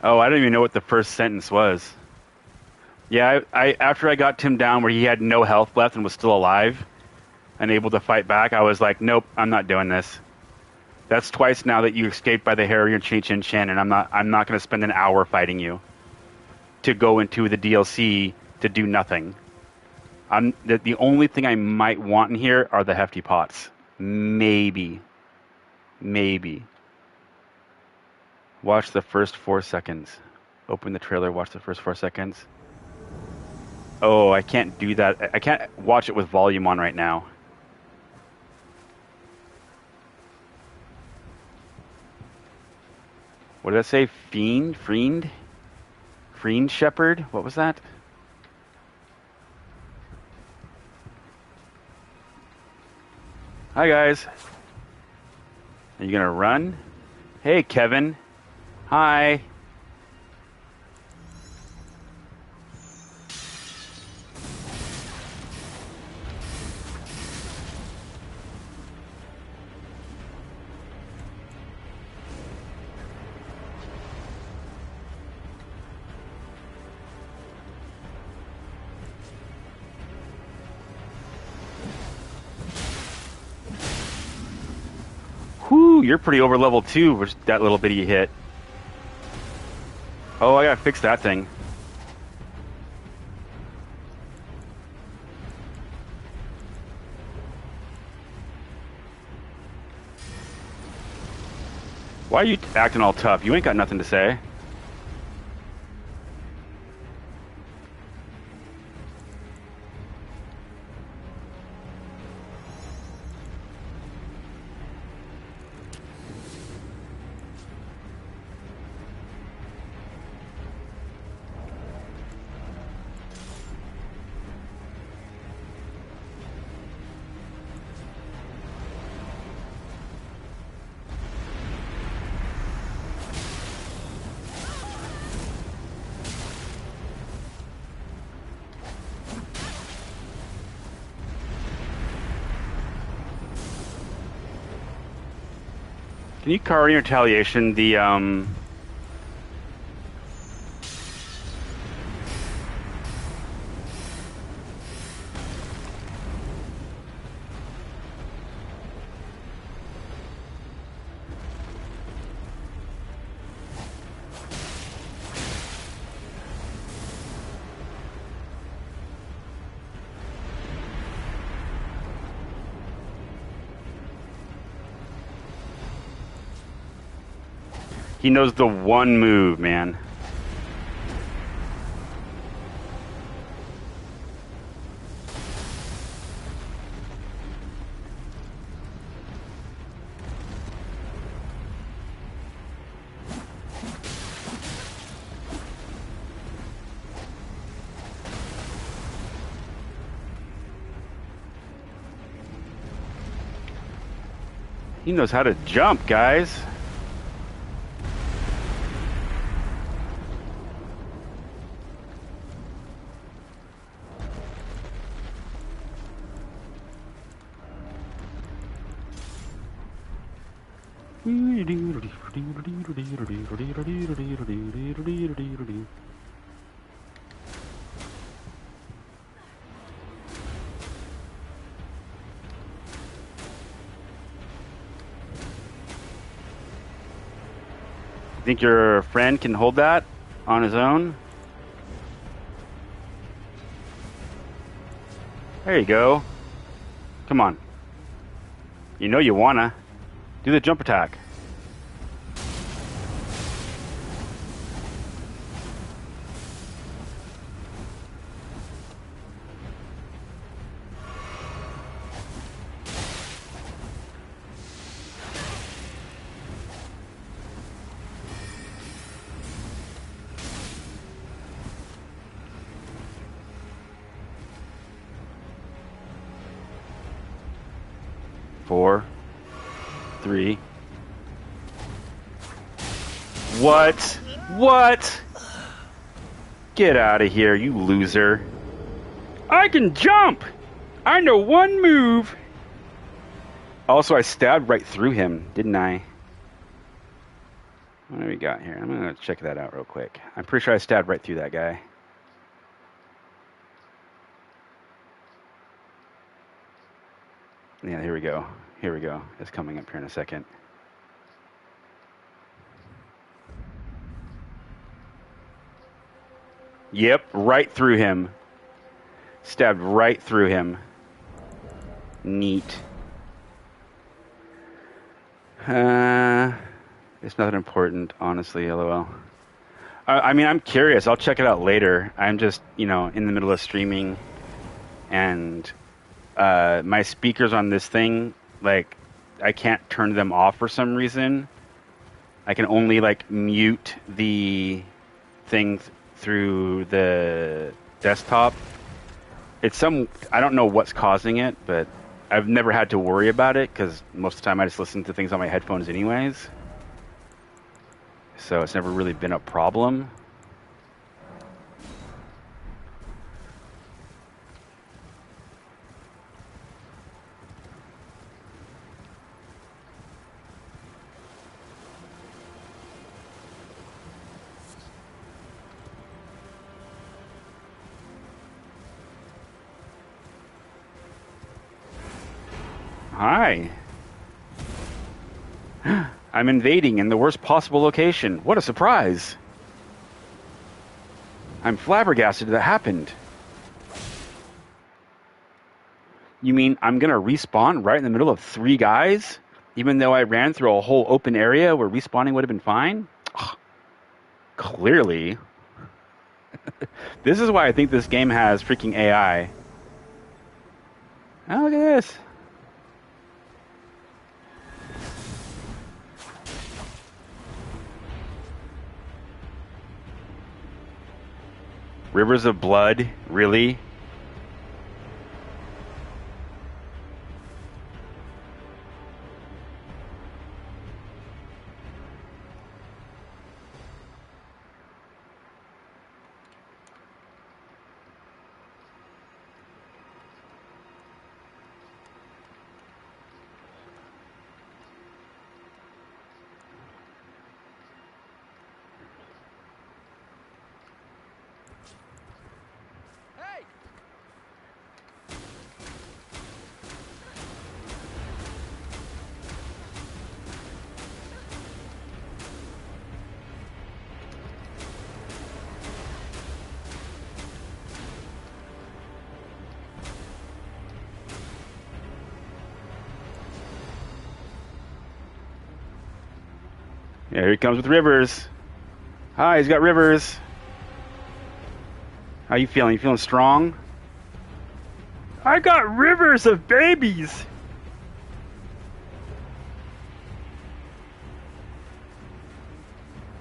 Oh, I don't even know what the first sentence was. Yeah, I after I got Tim down where he had no health left and was still alive and able to fight back, I was like, nope, I'm not doing this. That's twice now that you escaped by the hair of your chin chin, and I'm not going to spend an hour fighting you to go into the DLC to do nothing. The only thing I might want in here are the hefty pots. Maybe. Watch the first 4 seconds. Open the trailer, watch the first 4 seconds. Oh, I can't do that. I can't watch it with volume on right now. What did I say? Fiend Shepherd? What was that? Hi, guys. Are you gonna run? Hey, Kevin. Hi. Whew, you're pretty over level 2 with that little bitty hit. Oh, I gotta fix that thing. Why are you acting all tough? You ain't got nothing to say. Can you cover in retaliation the He knows the one move, man. He knows how to jump, guys. Think your friend can hold that on his own? There you go. Come on. You know you wanna. Do the jump attack. Four, three. What? What? Get out of here, you loser. I can jump! I know one move! Also, I stabbed right through him, didn't I? What do we got here? I'm gonna check that out real quick. I'm pretty sure I stabbed right through that guy. Yeah, here we go. Here we go. It's coming up here in a second. Yep, right through him. Stabbed right through him. Neat. It's nothing important, honestly, LOL. I mean, I'm curious. I'll check it out later. I'm just, in the middle of streaming, and my speakers on this thing, like, I can't turn them off for some reason. I can only, like, mute the thing through the desktop. I don't know what's causing it, but I've never had to worry about it because most of the time I just listen to things on my headphones anyways. So it's never really been a problem. Hi. I'm invading in the worst possible location. What a surprise. I'm flabbergasted that happened. You mean I'm going to respawn right in the middle of 3 guys? Even though I ran through a whole open area where respawning would have been fine? Ugh. Clearly. This is why I think this game has freaking AI. Oh, look at this. Rivers of blood? Really? Yeah, here he comes with Rivers. Hi, he's got Rivers. How you feeling? You feeling strong? I got rivers of babies.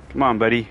Come on, buddy.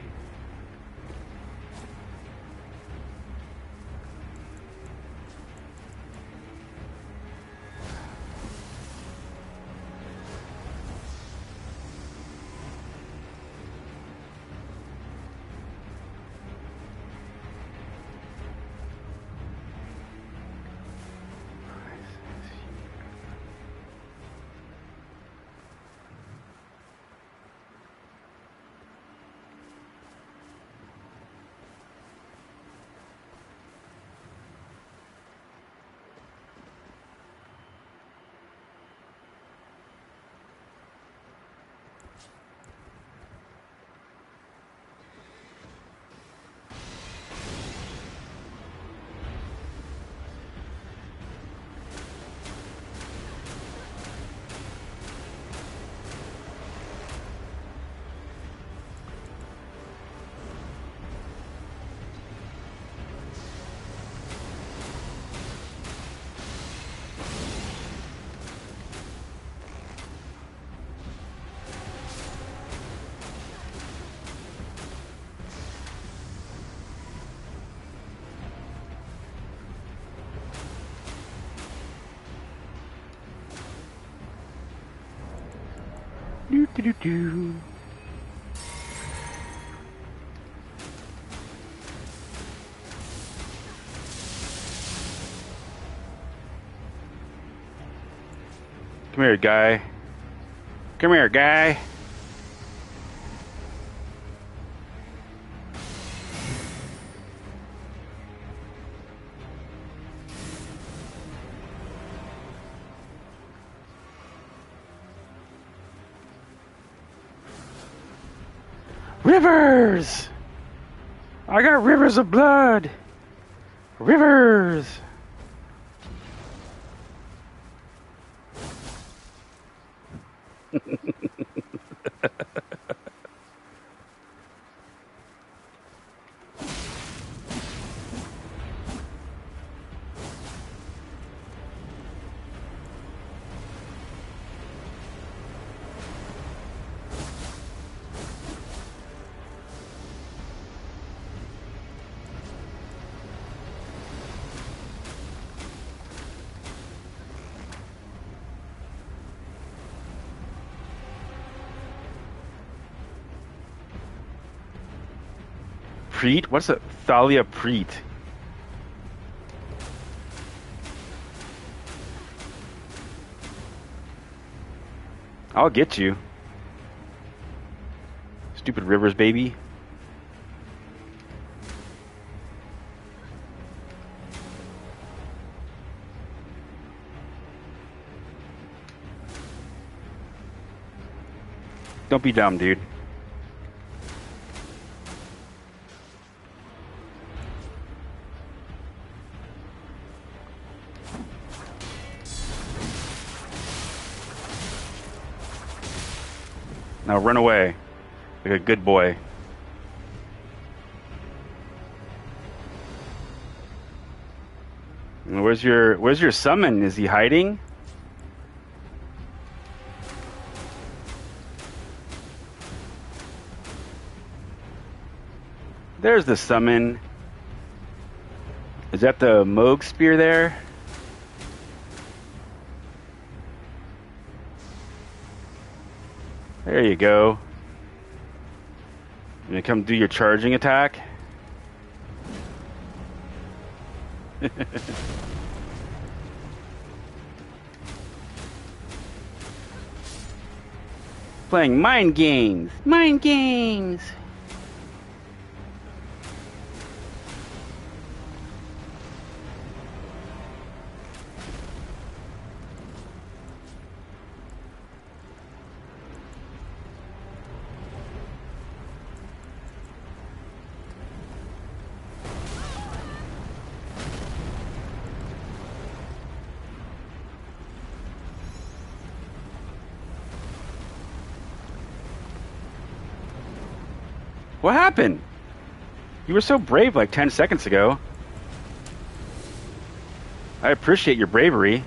Do do do do. Come here, guy. Come here, guy. Rivers! I got rivers of blood! Rivers! Preet? What's a Thalia Preet? I'll get you. Stupid Rivers, baby. Don't be dumb, dude. Now run away, like a good boy. And where's your summon? Is he hiding? There's the summon. Is that the Moog spear there? There you go. You gonna come do your charging attack? Playing mind games. Mind games. What happened? You were so brave like 10 seconds ago. I appreciate your bravery.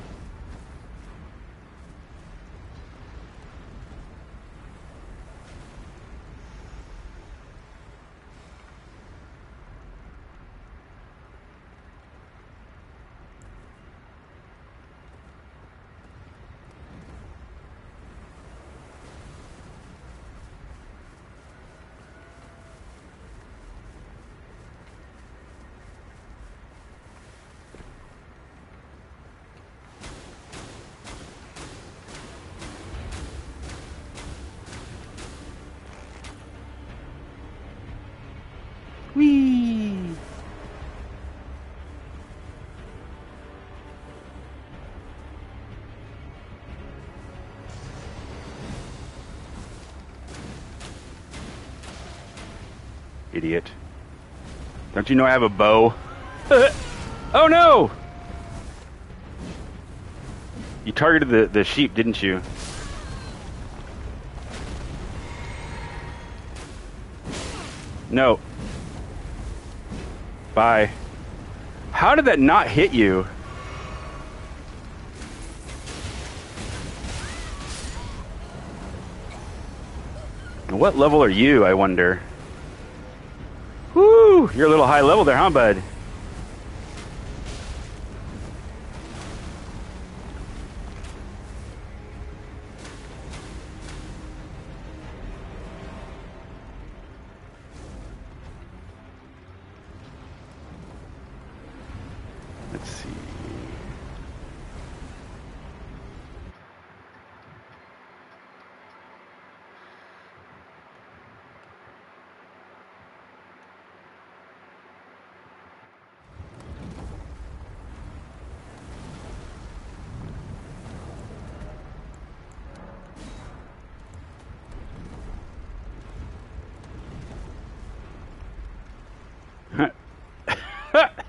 Whee! Idiot. Don't you know I have a bow? Oh no! You targeted the sheep, didn't you? No. Bye. How did that not hit you? What level are you, I wonder? Woo! You're a little high level there, huh, bud? Let's see.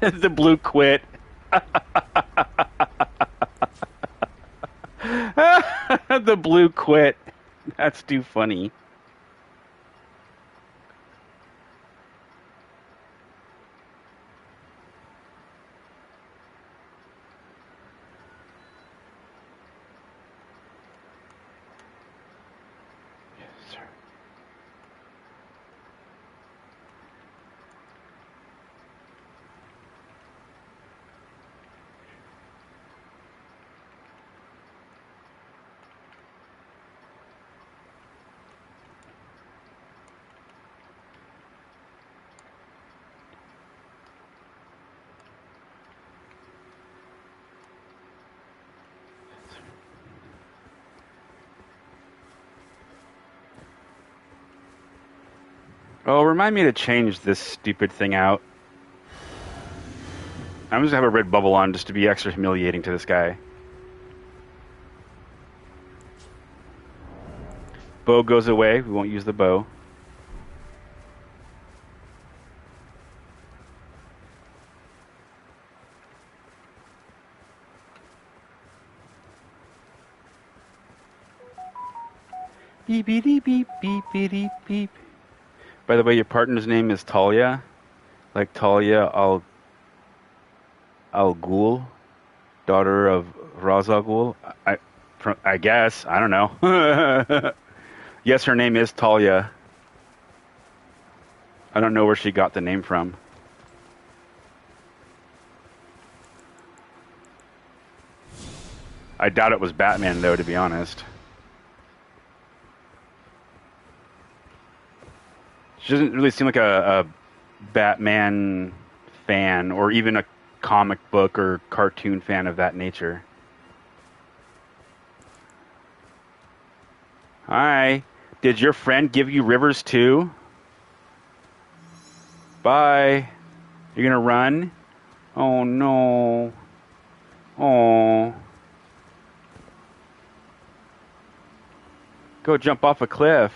The blue quit. The blue quit. That's too funny. Yes, sir. Oh, remind me to change this stupid thing out. I'm just gonna have a red bubble on just to be extra humiliating to this guy. Bow goes away. We won't use the bow. Beep beep beep beep beep beep beep. By the way, your partner's name is Talia, like Talia al Ghul, daughter of Ra's al Ghul. I guess I don't know. Yes, her name is Talia. I don't know where she got the name from. I doubt it was Batman, though, to be honest. She doesn't really seem like a Batman fan, or even a comic book or cartoon fan of that nature. Hi. Did your friend give you rivers too? Bye. You're gonna run? Oh no. Oh. Go jump off a cliff.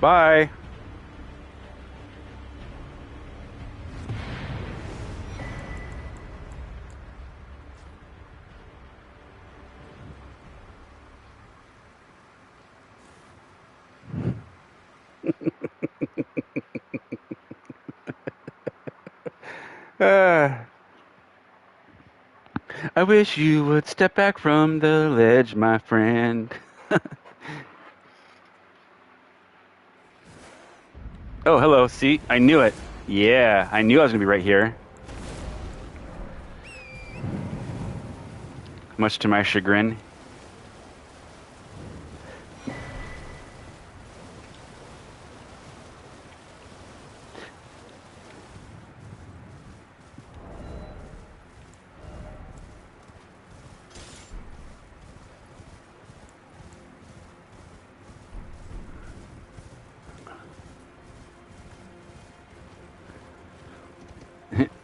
Bye. I wish you would step back from the ledge, my friend. Oh, hello. See, I knew it. Yeah, I knew I was going to be right here. Much to my chagrin.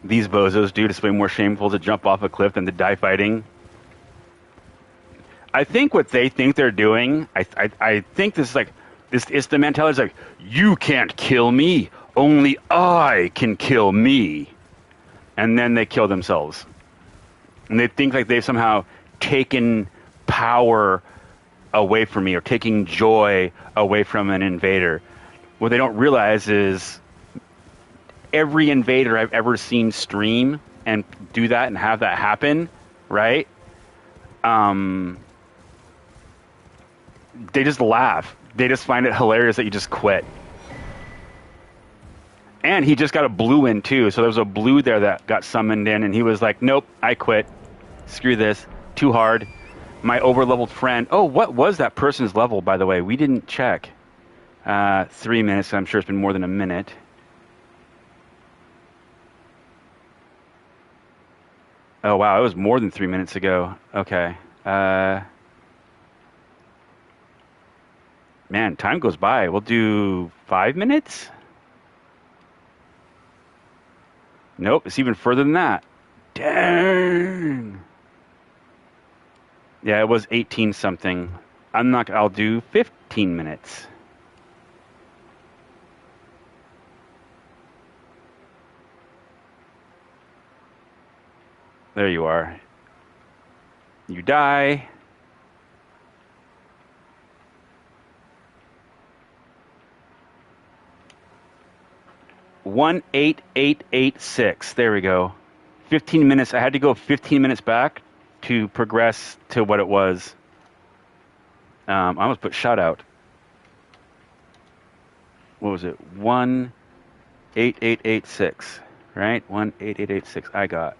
These bozos, dude, it's way more shameful to jump off a cliff than to die fighting. I think what they think they're doing, I think this is like, this is the mentality is like, you can't kill me, only I can kill me. And then they kill themselves. And they think like they've somehow taken power away from me or taking joy away from an invader. What they don't realize is every invader I've ever seen stream and do that and have that happen, right? They just laugh. They just find it hilarious that you just quit. And he just got a blue in too. So there was a blue there that got summoned in and he was like, nope, I quit. Screw this. Too hard. My over-leveled friend. Oh, what was that person's level, by the way? We didn't check. 3 minutes. I'm sure it's been more than a minute. Oh, wow. It was more than 3 minutes ago. Okay. Man, time goes by. We'll do 5 minutes? Nope, it's even further than that. Dang. Yeah, it was 18 something. I'll do 15 minutes. There you are. You die. One 8,886. There we go. 15 minutes. I had to go 15 minutes back to progress to what it was. I almost put shout out. What was it? 18886. Right? 18886. I got.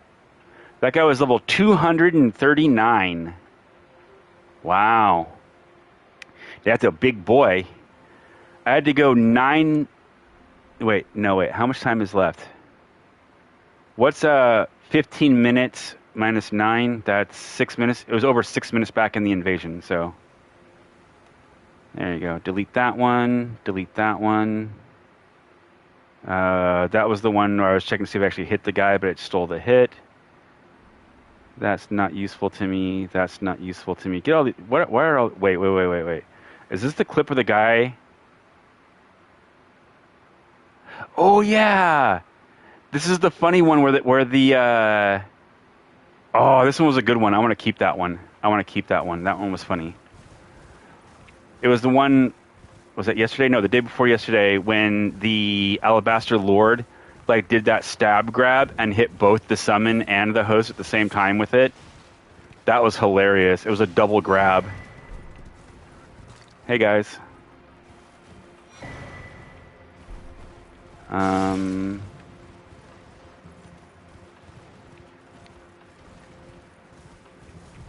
That guy was level 239. Wow. That's a big boy. I had to go 9. Wait. How much time is left? What's 15 minutes minus 9? That's 6 minutes. It was over 6 minutes back in the invasion, so. There you go. Delete that one. Delete that one. That was the one where I was checking to see if I actually hit the guy, but it stole the hit. That's not useful to me. That's not useful to me. Get all the... Why are all... Wait. Is this the clip of the guy? Oh, yeah! This is the funny one where the Oh, this one was a good one. I want to keep that one. That one was funny. It was the one... Was that yesterday? No, the day before yesterday when the Alabaster Lord like did that stab grab and hit both the summon and the host at the same time with it. That was hilarious. It was a double grab. Hey guys. I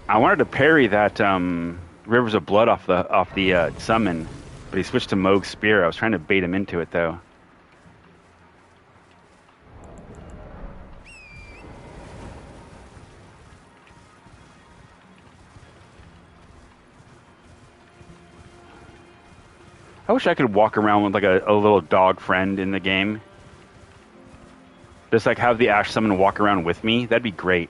wanted to parry that Rivers of Blood off the summon, but he switched to Moog's Spear. I was trying to bait him into it though. I wish I could walk around with like a little dog friend in the game. Just like have the Ash Summon walk around with me. That'd be great.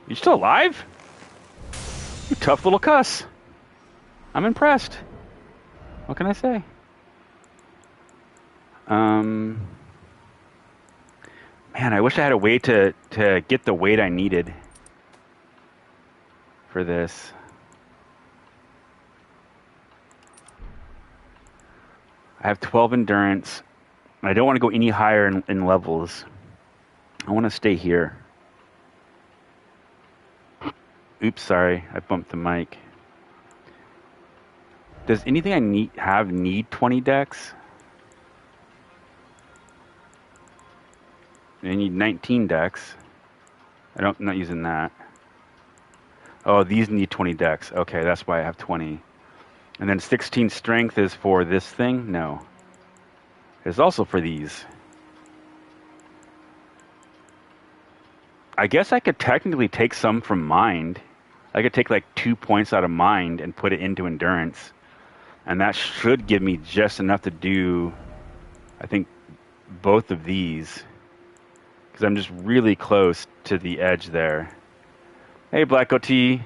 You still alive? You tough little cuss. I'm impressed. What can I say? Man, I wish I had a way to get the weight I needed for this. I have 12 endurance. I don't want to go any higher in levels. I want to stay here. Oops, sorry. I bumped the mic. Does anything I need 20 dex? I need 19 dex. I'm not using that. Oh, these need 20 dex. Okay, that's why I have 20. And then 16 strength is for this thing? No. It's also for these. I guess I could technically take some from mind. I could take like 2 points out of mind and put it into endurance. And that should give me just enough to do, I think, both of these. Because I'm just really close to the edge there. Hey, Black Goatee.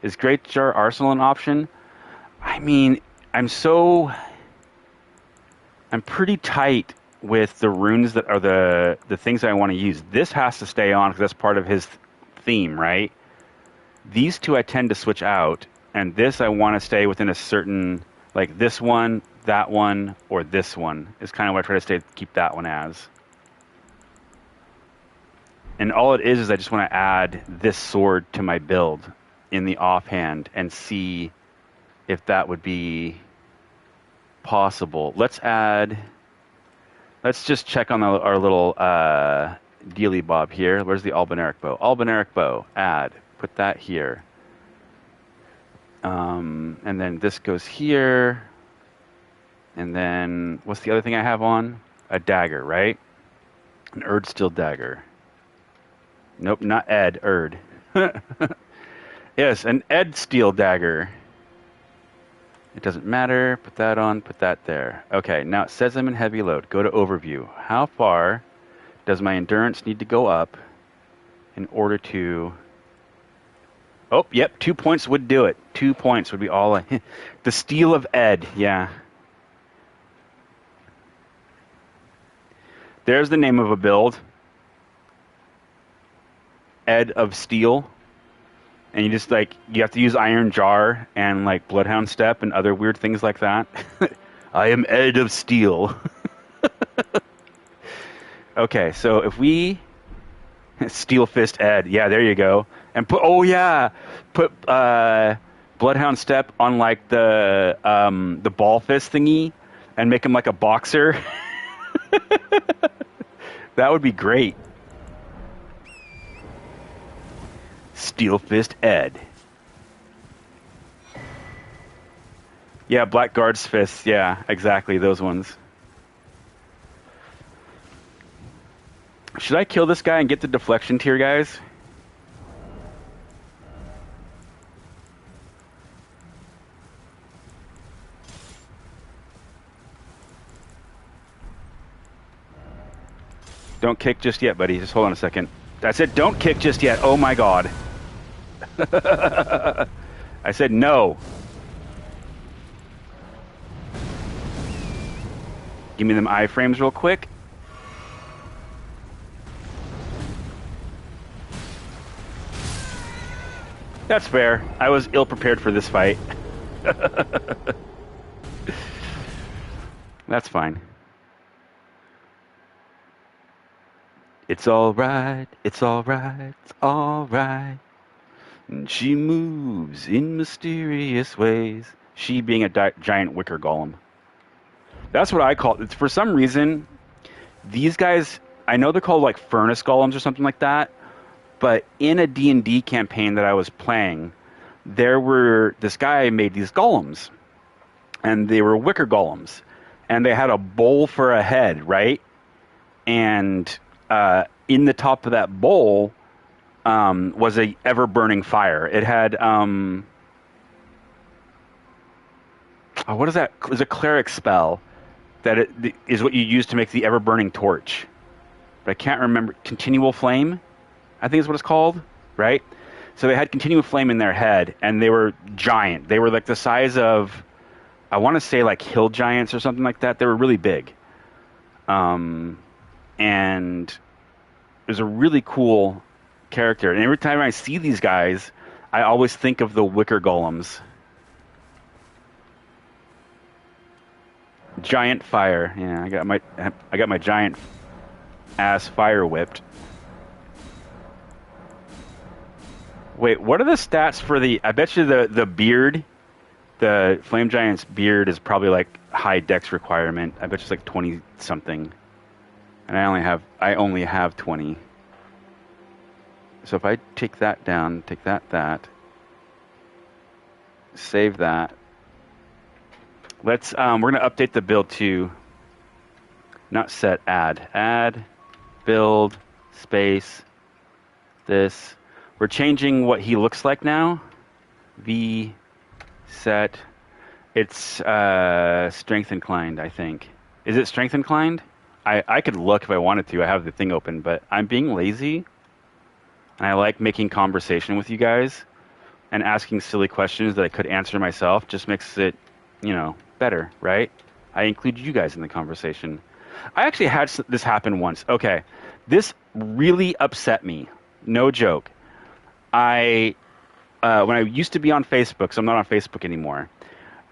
Is Great Jar Arsenal an option? I mean, I'm pretty tight with the runes that are the things I want to use. This has to stay on because that's part of his theme, right? These two I tend to switch out, and this I want to stay within a certain, like this one, that one, or this one is kind of what I try to keep that one as. And all it is I just want to add this sword to my build in the offhand and see if that would be possible. Let's just check on our little dealy bob here. Where's the Albinauric bow? Albinauric bow, add. Put that here. And then this goes here. And then, what's the other thing I have on? A dagger, right? An Erd steel dagger. Nope, not Ed, Erd. Yes, an Ed steel dagger. It doesn't matter. Put that on, put that there. Okay, now it says I'm in heavy load. Go to overview. How far does my endurance need to go up in order to... Oh, yep, 2 points would do it. 2 points would be all... The Steel of Ed, yeah. There's the name of a build. Ed of Steel. And you just, you have to use Iron Jar and, Bloodhound Step and other weird things like that. I am Ed of Steel. Okay, so if we... Steel Fist Ed. Yeah, there you go. And put... Oh, yeah! Put Bloodhound Step on, the ball fist thingy and make him like a boxer. That would be great. Steel Fist Ed. Yeah, Blackguard's fists. Yeah, exactly, those ones. Should I kill this guy and get the deflection tier, guys? Don't kick just yet, buddy. Just hold on a second. I said don't kick just yet. Oh my god. I said no. Give me them iframes real quick. That's fair. I was ill-prepared for this fight. That's fine. It's alright, it's alright, it's alright. And she moves in mysterious ways. She being a giant wicker golem. That's what I call it. For some reason, these guys, I know they're called furnace golems or something like that, but in a D&D campaign that I was playing, this guy made these golems, and they were wicker golems, and they had a bowl for a head, right? And in the top of that bowl was a ever-burning fire. It had, what is that? It was a cleric spell that is what you use to make the ever-burning torch. But I can't remember. Continual Flame, I think is what it's called, right? So they had continual flame in their head, and they were giant. They were like the size of, I want to say like hill giants or something like that. They were really big. And it was a really cool character. And every time I see these guys, I always think of the wicker golems. Giant fire. Yeah, I got my giant ass fire whipped. Wait, what are the stats for the? I bet you the beard, the flame giant's beard is probably like high dex requirement. I bet you it's like 20 something, and I only have 20. So if I take that down, take that, save that. Let's we're gonna update the build to not set, add build space this. We're changing what he looks like now. V set. It's strength inclined, I think. Is it strength inclined? I could look if I wanted to. I have the thing open, but I'm being lazy. And I like making conversation with you guys and asking silly questions that I could answer myself. Just makes it, better, right? I included you guys in the conversation. I actually had this happen once. Okay. This really upset me. No joke. When I used to be on Facebook, so I'm not on Facebook anymore,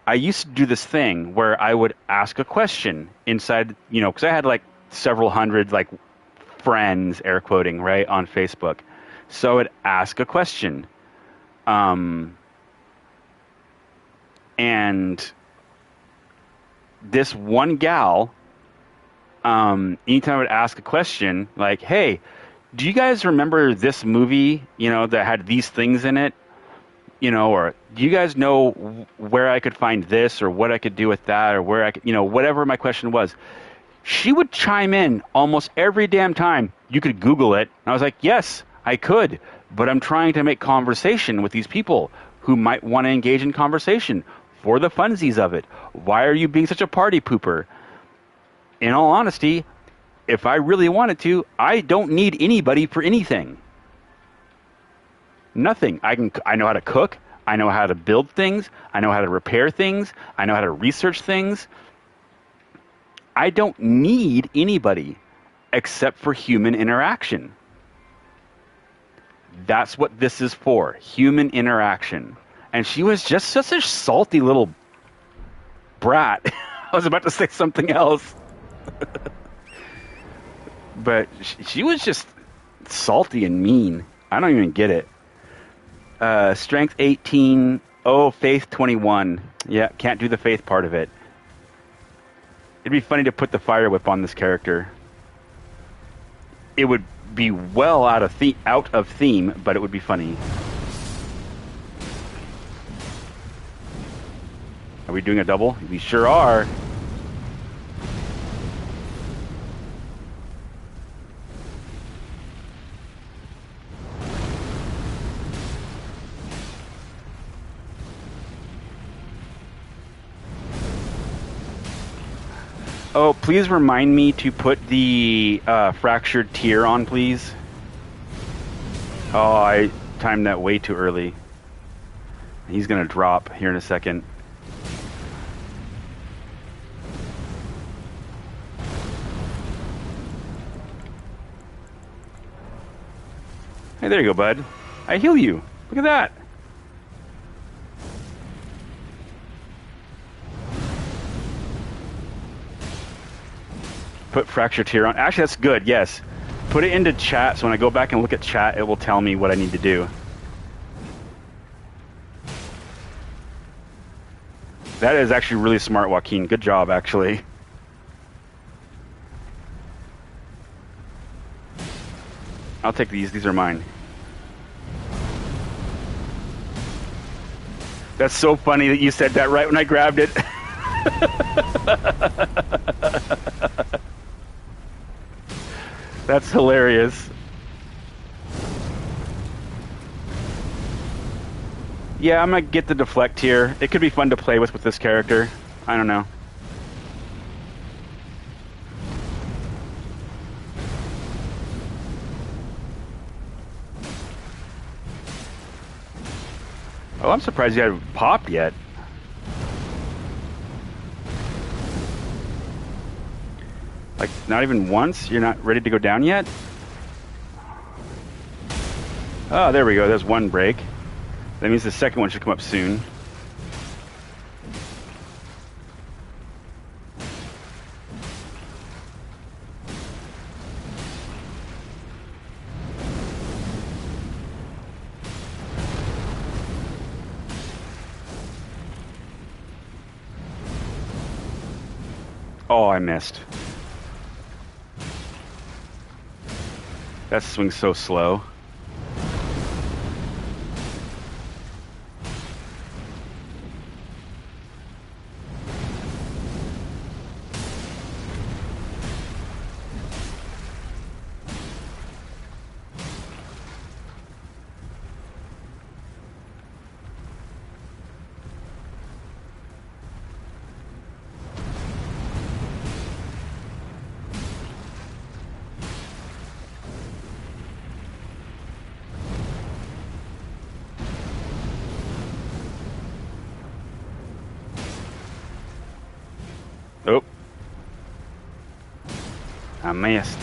I used to do this thing where I would ask a question inside, because I had like several hundred like friends, air quoting, right, on Facebook. So I would ask a question. And this one gal, anytime I would ask a question, like, hey, do you guys remember this movie, that had these things in it? Or do you guys know where I could find this or what I could do with that or where I could, whatever my question was. She would chime in almost every damn time. You could Google it. And I was like, yes, I could, but I'm trying to make conversation with these people who might want to engage in conversation for the funsies of it. Why are you being such a party pooper? In all honesty, if I really wanted to, I don't need anybody for anything. Nothing. I know how to cook. I know how to build things. I know how to repair things. I know how to research things. I don't need anybody except for human interaction. That's what this is for, human interaction. And she was just such a salty little brat. I was about to say something else. But she was just salty and mean. I don't even get it. Strength 18. Oh, faith 21. Yeah, can't do the faith part of it. It'd be funny to put the fire whip on this character. It would be well out of theme, but it would be funny. Are we doing a double? We sure are. Oh, please remind me to put the fractured tier on, please. Oh, I timed that way too early. He's going to drop here in a second. Hey, there you go, bud. I heal you. Look at that. Put fractured tier on. Actually, that's good, yes. Put it into chat, so when I go back and look at chat, it will tell me what I need to do. That is actually really smart, Joaquin. Good job, actually. I'll take these. These are mine. That's so funny that you said that right when I grabbed it. That's hilarious. Yeah, I'm gonna get the deflect here. It could be fun to play with this character. I don't know. Oh, I'm surprised you haven't popped yet. Like, not even once? You're not ready to go down yet? Oh, there we go. There's one break. That means the second one should come up soon. Oh, I missed. That swing's so slow. Oh. I missed.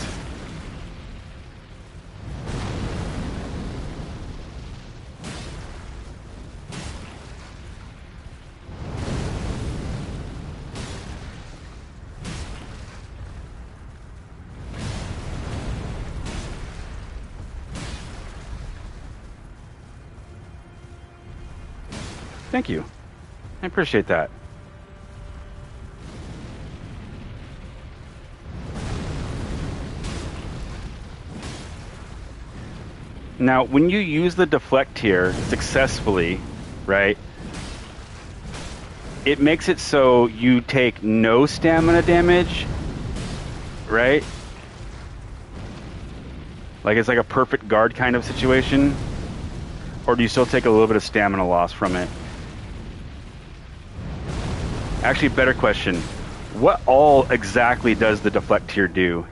Thank you. I appreciate that. Now, when you use the deflect tier successfully, right, it makes it so you take no stamina damage, right? Like it's like a perfect guard kind of situation? Or do you still take a little bit of stamina loss from it? Actually, better question. What all exactly does the deflect tier do?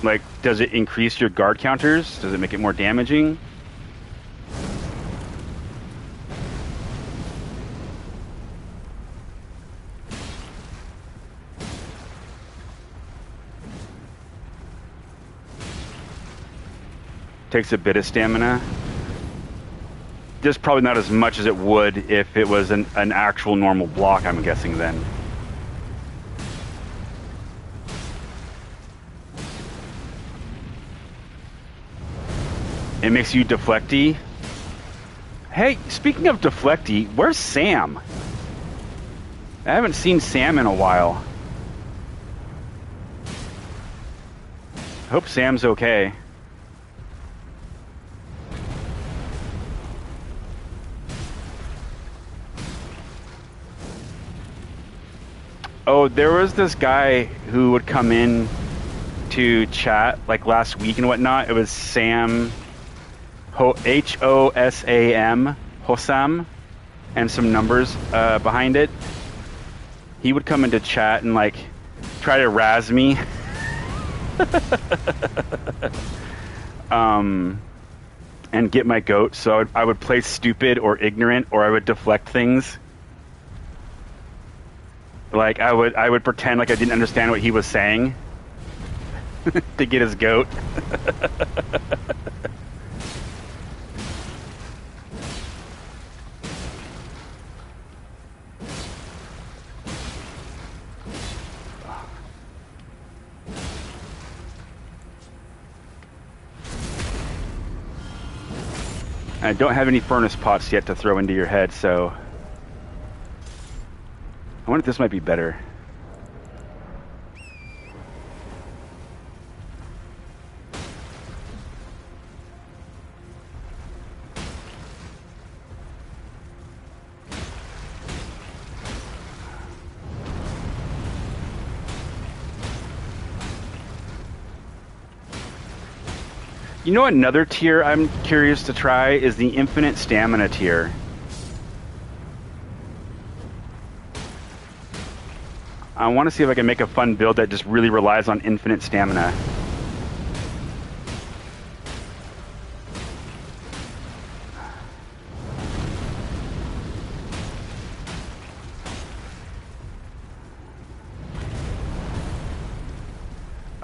Like, does it increase your guard counters? Does it make it more damaging? Takes a bit of stamina. Just probably not as much as it would if it was an actual normal block, I'm guessing then. It makes you deflecty. Hey, speaking of deflecty, where's Sam? I haven't seen Sam in a while. Hope Sam's okay. Oh, there was this guy who would come in to chat like last week and whatnot. It was Sam, H-O-S-A-M, Hossam, and some numbers behind it. He would come into chat and like try to razz me. And get my goat. So I would play stupid or ignorant, or I would deflect things. Like I would pretend like I didn't understand what he was saying to get his goat. I don't have any furnace pots yet to throw into your head, so I wonder if this might be better. You know, another tier I'm curious to try is the infinite stamina tier. I want to see if I can make a fun build that just really relies on infinite stamina.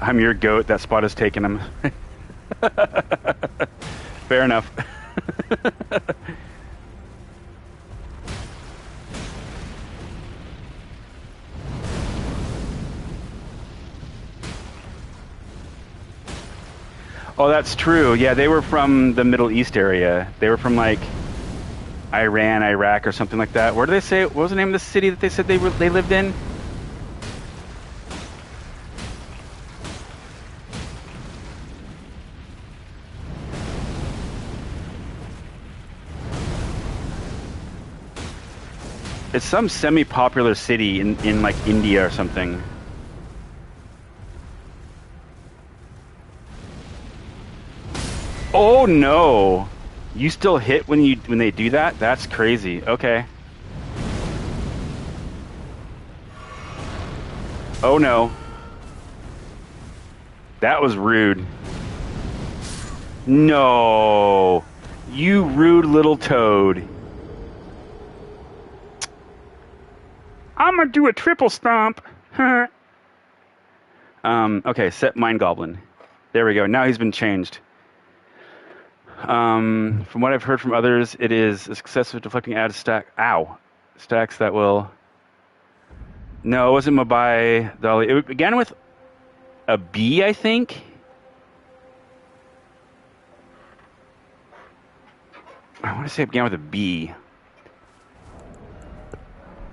I'm your goat. That spot has taken him. Fair enough. Oh, that's true. Yeah, they were from the Middle East area. They were from like Iran, Iraq, or something like that. Where do they say? What was the name of the city that they said they lived in? It's some semi-popular city in like India or something. Oh no! You still hit when they do that? That's crazy. Okay. Oh no. That was rude. No. You rude little toad. I'm gonna do a triple stomp. Okay, set Mind Goblin. There we go. Now he's been changed. From what I've heard from others, it is a success of deflecting add stack. Ow. Stacks that will. No, it wasn't Mabai Dolly. It began with a B, I think. I want to say it began with a B.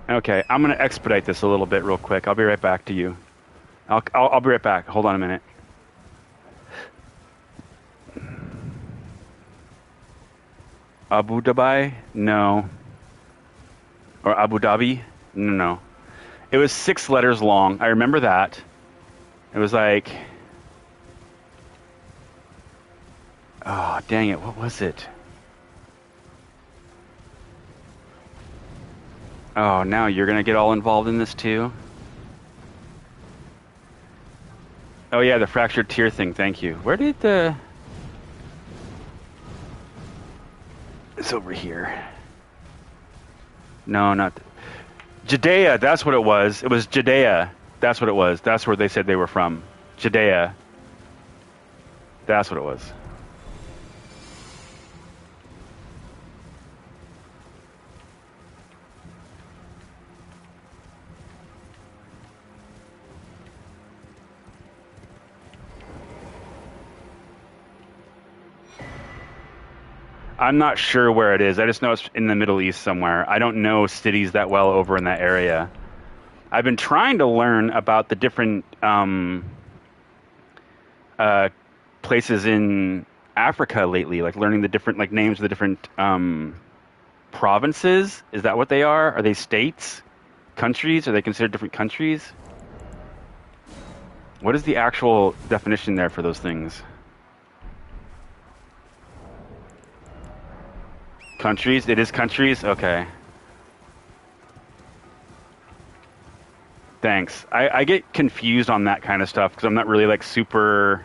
Okay, I'm going to expedite this a little bit real quick. I'll be right back to you. I'll be right back. Hold on a minute. Abu Dhabi? No. Or Abu Dhabi? No. It was 6 letters long. I remember that. It was like... Oh, dang it. What was it? Oh, now you're going to get all involved in this too? Oh, yeah, the fractured tear thing. Thank you. Where did the... It's over here. No, not... Judea, that's what it was. It was Judea. That's what it was. That's where they said they were from. Judea. That's what it was. I'm not sure where it is. I just know it's in the Middle East somewhere. I don't know cities that well over in that area. I've been trying to learn about the different places in Africa lately, like learning the different like names of the different provinces. Is that what they are? Are they states? Countries? Are they considered different countries? What is the actual definition there for those things? Countries? It is countries? Okay. Thanks. I get confused on that kind of stuff because I'm not really like super...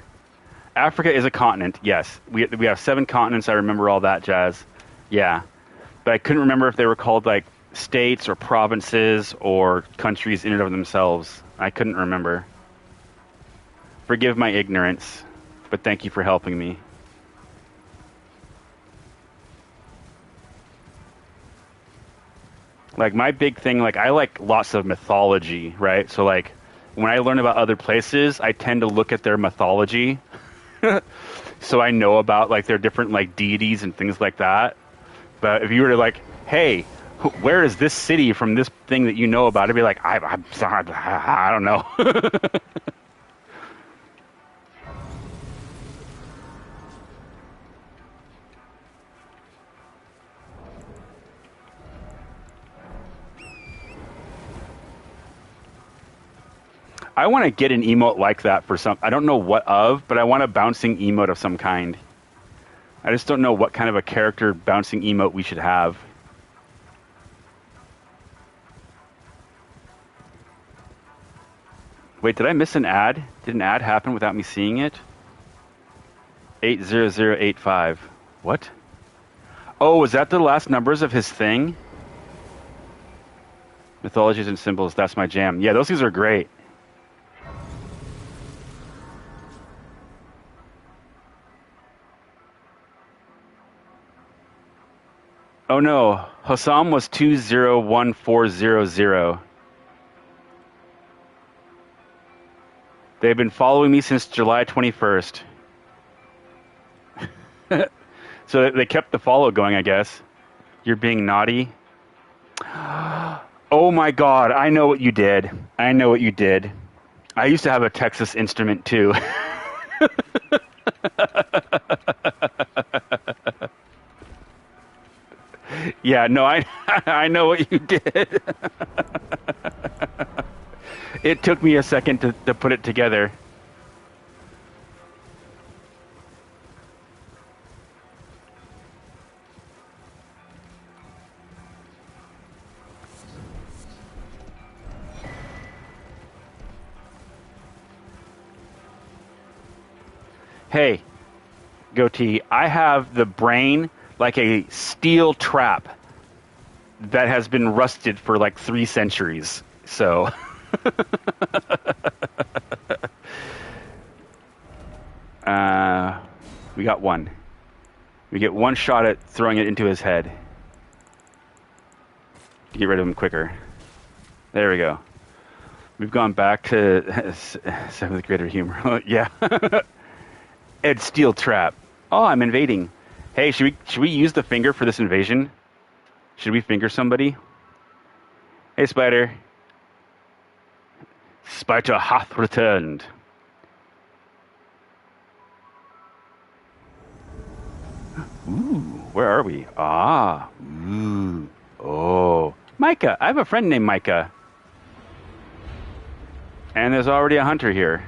Africa is a continent, yes. We have 7 continents. I remember all that jazz. Yeah. But I couldn't remember if they were called like states or provinces or countries in and of themselves. I couldn't remember. Forgive my ignorance, but thank you for helping me. Like, my big thing, like, I like lots of mythology, right? So, like, when I learn about other places, I tend to look at their mythology. So I know about, like, their different, like, deities and things like that. But if you were to, like, hey, where is this city from this thing that you know about? I'd be like, I'm sorry, I don't know. I want to get an emote like that for some... I don't know what of, but I want a bouncing emote of some kind. I just don't know what kind of a character bouncing emote we should have. Wait, did I miss an ad? Did an ad happen without me seeing it? 80085. What? Oh, was that the last numbers of his thing? Mythologies and symbols, that's my jam. Yeah, those things are great. Oh no, Hossam was 201400. They've been following me since July 21st. So they kept the follow going, I guess. You're being naughty. Oh my god, I know what you did. I know what you did. I used to have a Texas Instrument too. Yeah, no, I know what you did. It took me a second to put it together. Hey, Goatee, I have the brain like a steel trap that has been rusted for like 3 centuries. So, we got one. We get one shot at throwing it into his head to get rid of him quicker. There we go. We've gone back to 7th grader humor. Yeah. Ed Steel Trap. Oh, I'm invading. Hey, should we use the finger for this invasion? Should we finger somebody? Hey, Spider. Spider hath returned. Ooh, where are we? Ah, ooh, oh. Micah. I have a friend named Micah. And there's already a hunter here.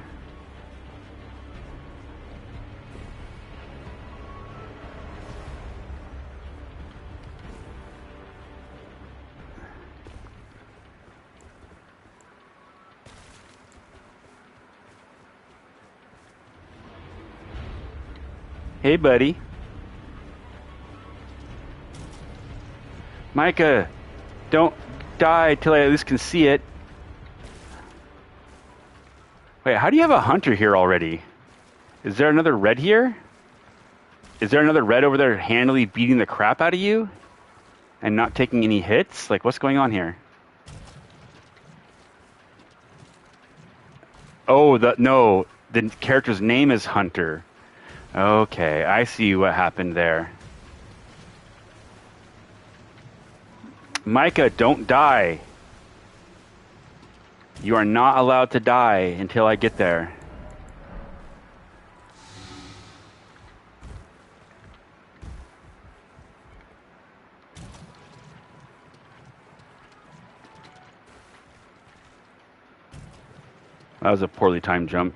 Hey, buddy. Micah, don't die till I at least can see it. Wait, how do you have a hunter here already? Is there another red here? Is there another red over there handily beating the crap out of you? And not taking any hits? Like, what's going on here? Oh, no, the character's name is Hunter. Okay, I see what happened there. Micah, don't die. You are not allowed to die until I get there. That was a poorly timed jump.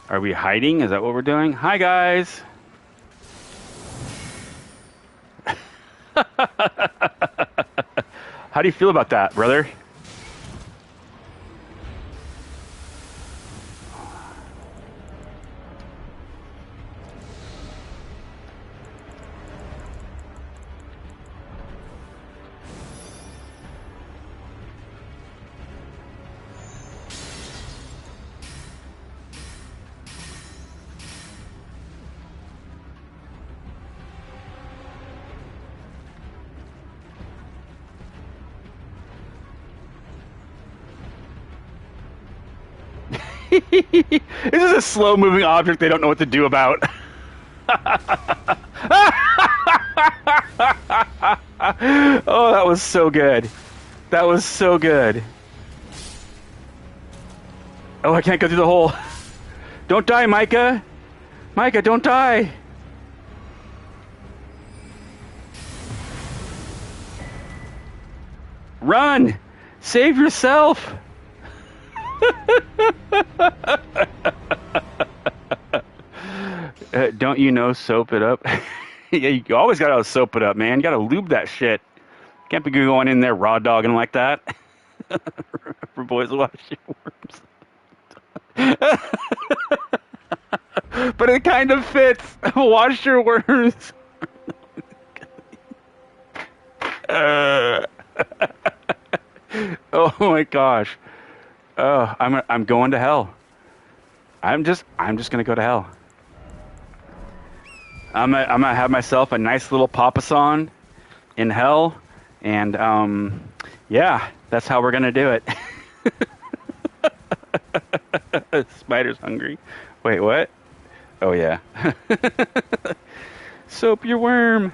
Are we hiding? Is that what we're doing? Hi, guys. How do you feel about that, brother? This is a slow-moving object they don't know what to do about. Oh, that was so good. That was so good. Oh, I can't go through the hole. Don't die, Micah. Micah, don't die. Run. Save yourself. Don't you know soap it up? Yeah, you always gotta soap it up, man. You gotta lube that shit. Can't be going in there raw dogging like that. For boys wash your worms. But it kind of fits. Wash your worms. Oh my gosh. Oh, I'm going to hell. I'm just gonna go to hell. I'm gonna have myself a nice little papasan in hell, and yeah, that's how we're gonna do it. Spider's hungry. Wait, what? Oh yeah. Soap your worm.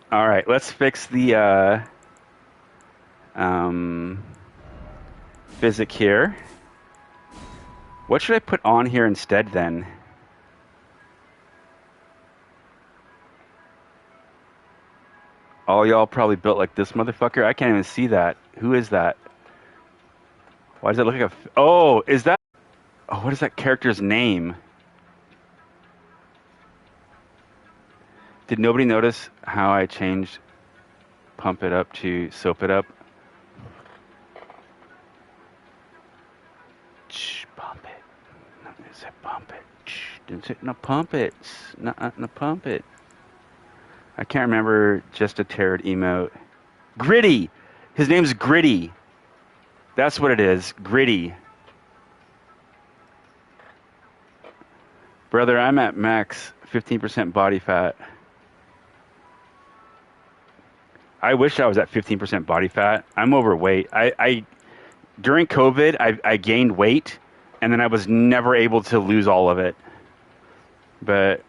All right, let's fix the physic here. What should I put on here instead then? All y'all probably built like this motherfucker. I can't even see that. Who is that? Why does it look like a... Oh, is that... Oh, what is that character's name? Did nobody notice how I changed pump it up to soap it up? Shh, pump it. No, it said pump it. Shh, didn't say no pump it. No, pump it. I can't remember just a Tarot emote. Gritty! His name's Gritty. That's what it is. Gritty. Brother, I'm at max 15% body fat. I wish I was at 15% body fat. I'm overweight. I during COVID, I gained weight, and then I was never able to lose all of it. But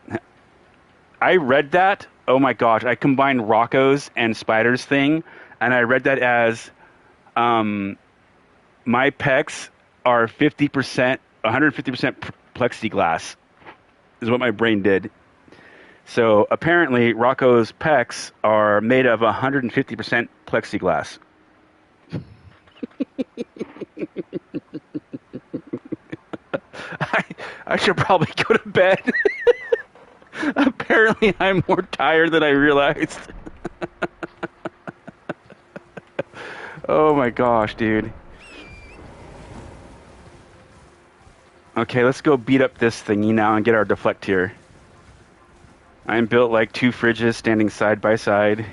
I read that. Oh my gosh! I combined Rocco's and Spider's thing, and I read that as my pecs are 50%, 150% plexiglass. Is what my brain did. So apparently, Rocco's pecs are made of 150% plexiglass. I should probably go to bed. Apparently, I'm more tired than I realized. Oh my gosh, dude. Okay, let's go beat up this thingy now and get our deflect here. I'm built like two fridges standing side by side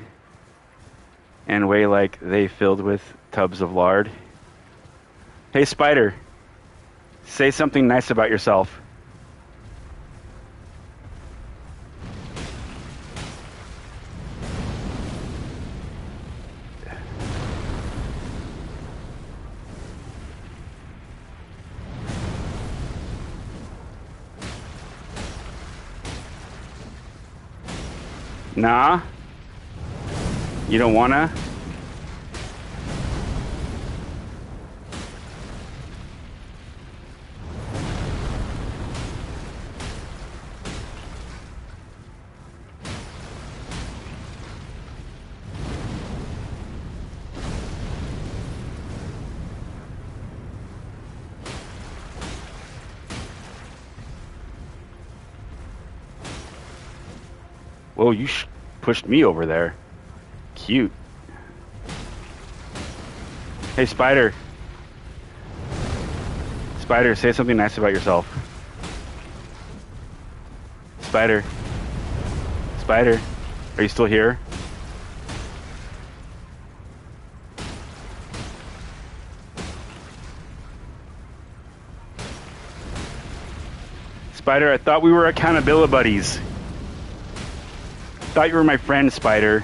and weigh like they filled with tubs of lard. Hey, Spider, say something nice about yourself. Nah? You don't wanna? Whoa, you pushed me over there. Cute. Hey, Spider. Spider, say something nice about yourself. Spider. Spider, are you still here? Spider, I thought we were accountability buddies. Thought you were my friend, Spider.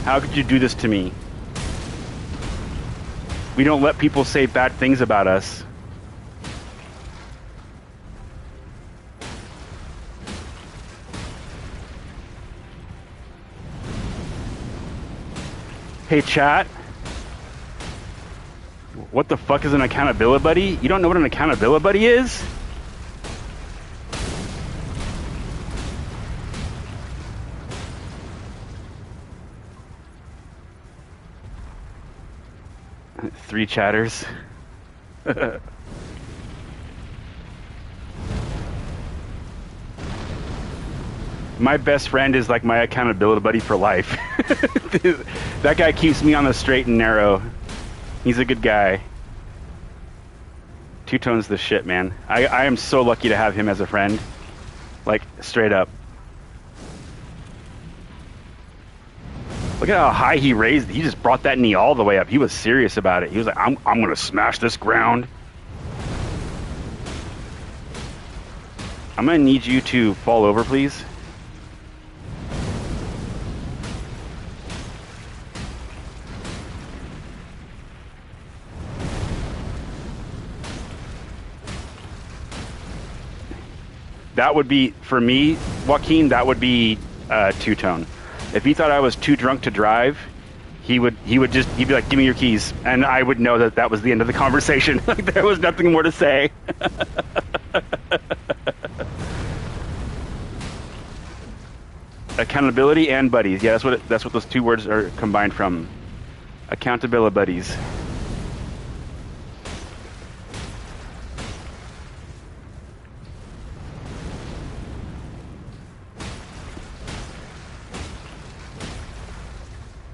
How could you do this to me? We don't let people say bad things about us. Hey, chat. What the fuck is an accountability buddy? You don't know what an accountability buddy is? Three chatters. My best friend is like my accountability buddy for life. That guy keeps me on the straight and narrow. He's a good guy. Two Tone's the shit, man. I am so lucky to have him as a friend. Like, straight up. Look at how high he raised. He just brought that knee all the way up. He was serious about it. He was like, I'm going to smash this ground. I'm going to need you to fall over, please. That would be, for me, Joaquin, that would be two-tone. If he thought I was too drunk to drive, he'd be like, give me your keys. And I would know that that was the end of the conversation. Like, there was nothing more to say. Accountability and buddies. Yeah, that's what those two words are combined from. Accountability buddies.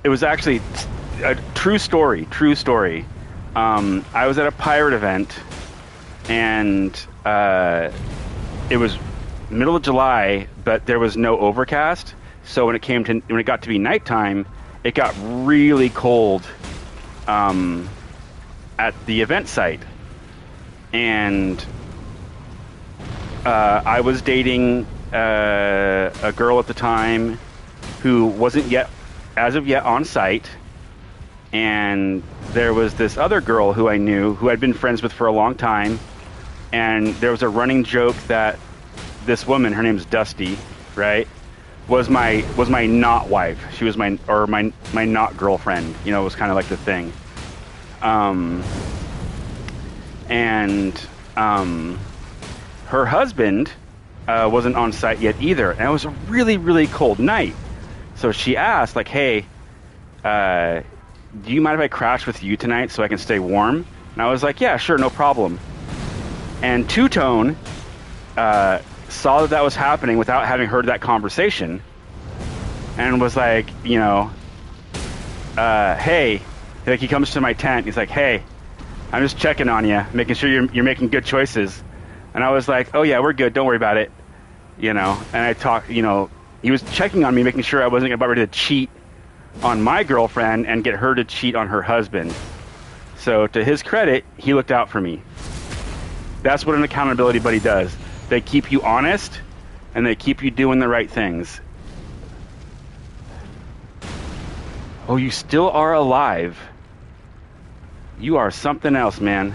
It was actually a true story. I was at a pirate event, and it was middle of July, but there was no overcast. So when it got to be nighttime, it got really cold at the event site, and I was dating a girl at the time who wasn't yet on site, and there was this other girl who I knew who I'd been friends with for a long time, and there was a running joke that this woman, her name's Dusty, right, was my not wife. She was my not girlfriend. You know, it was kind of like the thing. Her husband wasn't on site yet either, and it was a really, really cold night. So she asked, like, hey, do you mind if I crash with you tonight so I can stay warm? And I was like, yeah, sure, no problem. And Two-Tone saw that was happening without having heard that conversation, and was like, you know, hey, like, he comes to my tent. He's like, hey, I'm just checking on you, making sure you're making good choices. And I was like, oh yeah, we're good. Don't worry about it. You know, and I talked, you know, he was checking on me, making sure I wasn't about ready to cheat on my girlfriend and get her to cheat on her husband. So to his credit, he looked out for me. That's what an accountability buddy does. They keep you honest, and they keep you doing the right things. Oh, you still are alive. You are something else, man.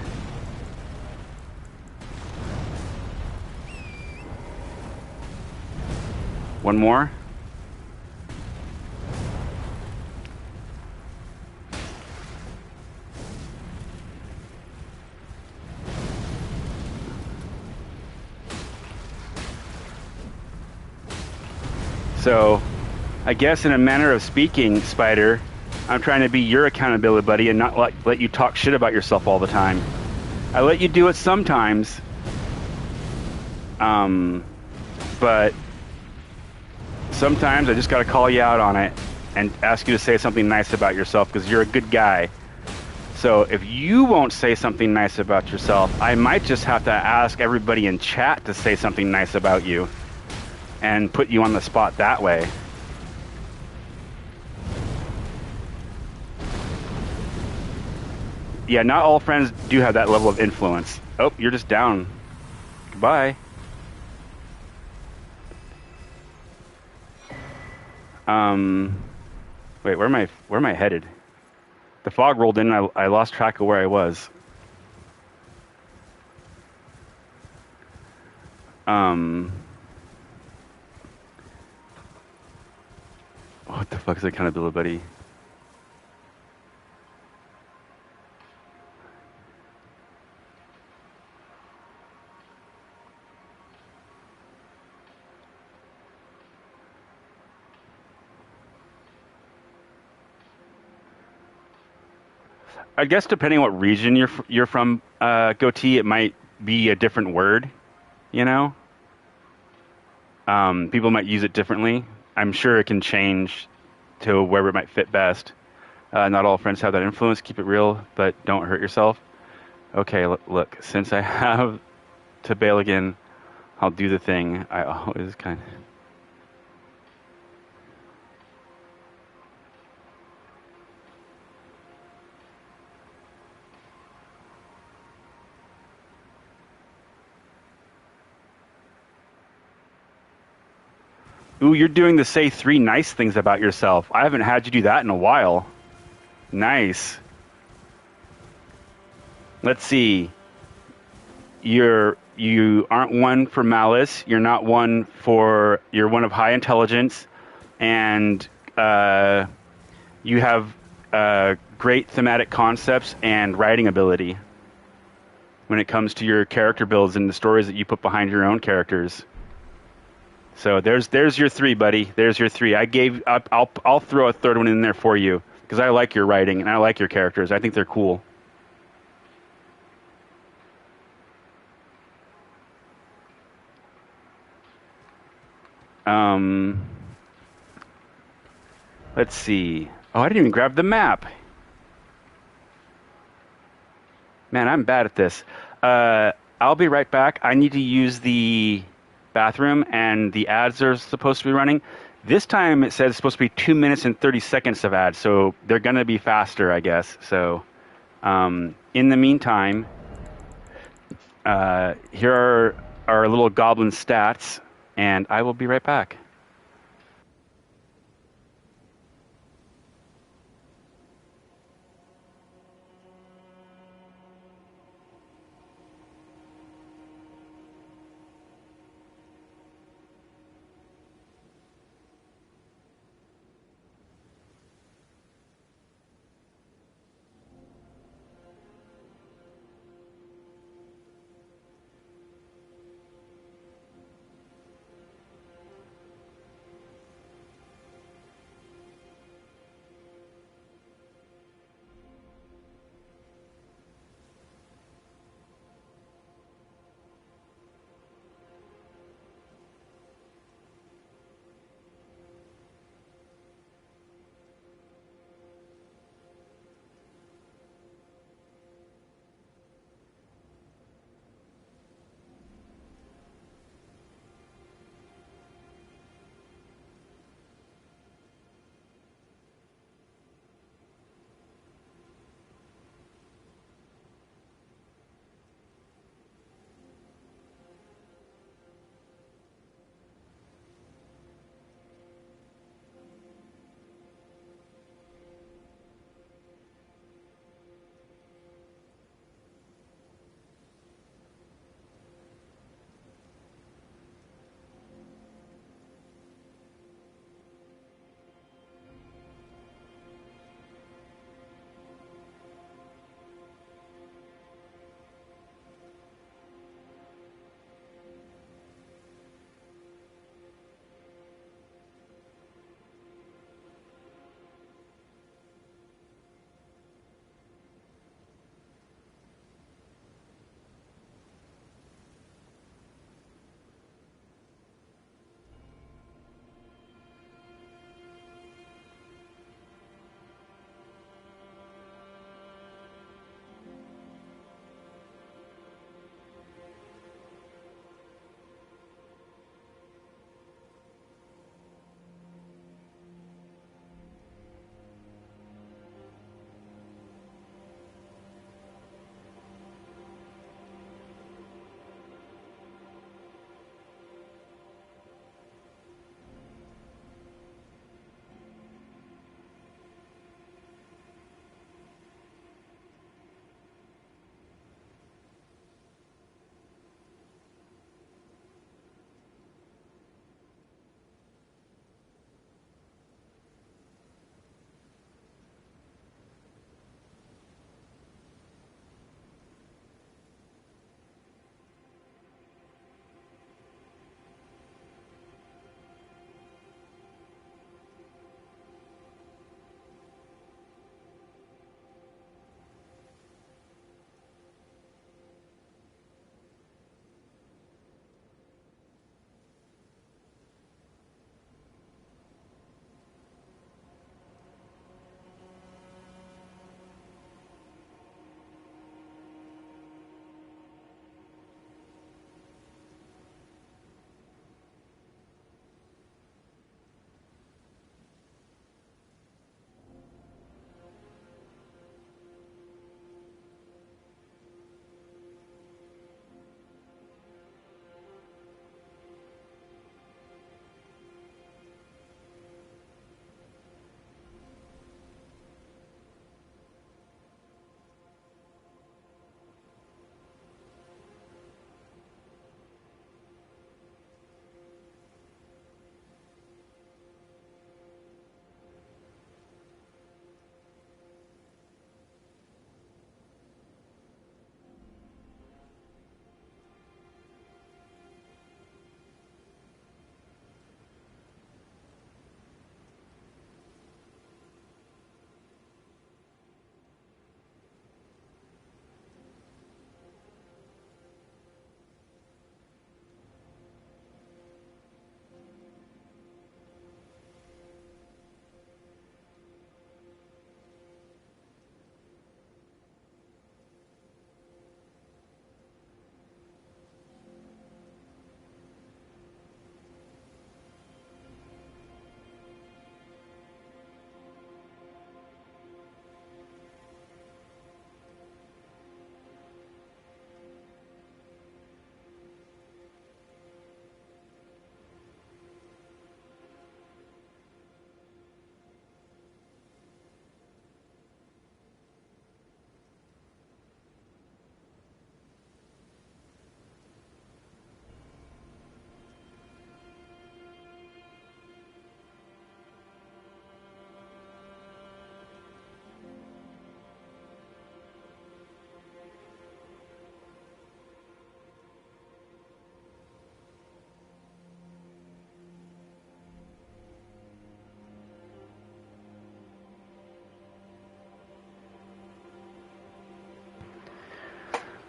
One more. So, I guess in a manner of speaking, Spider, I'm trying to be your accountability buddy and not let you talk shit about yourself all the time. I let you do it sometimes, but sometimes I just got to call you out on it and ask you to say something nice about yourself because you're a good guy. So if you won't say something nice about yourself, I might just have to ask everybody in chat to say something nice about you and put you on the spot that way. Yeah, not all friends do have that level of influence. Oh, you're just down. Goodbye. Wait, where am I headed? The fog rolled in and I lost track of where I was. What the fuck is accountability buddy? I guess depending on what region you're from, Goatee, it might be a different word, you know? People might use it differently. I'm sure it can change to wherever it might fit best. Not all friends have that influence. Keep it real, but don't hurt yourself. Okay, look, since I have to bail again, I'll do the thing I always kind of... Ooh, you're doing the say 3 nice things about yourself. I haven't had you do that in a while. Nice. Let's see. You aren't one for malice. You're not one for. You're one of high intelligence, and you have great thematic concepts and writing ability when it comes to your character builds and the stories that you put behind your own characters. So there's your 3, buddy. There's your 3. I'll throw a third one in there for you because I like your writing and I like your characters. I think they're cool. Let's see. Oh, I didn't even grab the map. Man, I'm bad at this. I'll be right back. I need to use the bathroom, and the ads are supposed to be running. This time it says it's supposed to be 2 minutes and 30 seconds of ads, so they're going to be faster, I guess. So in the meantime, here are our little goblin stats, and I will be right back.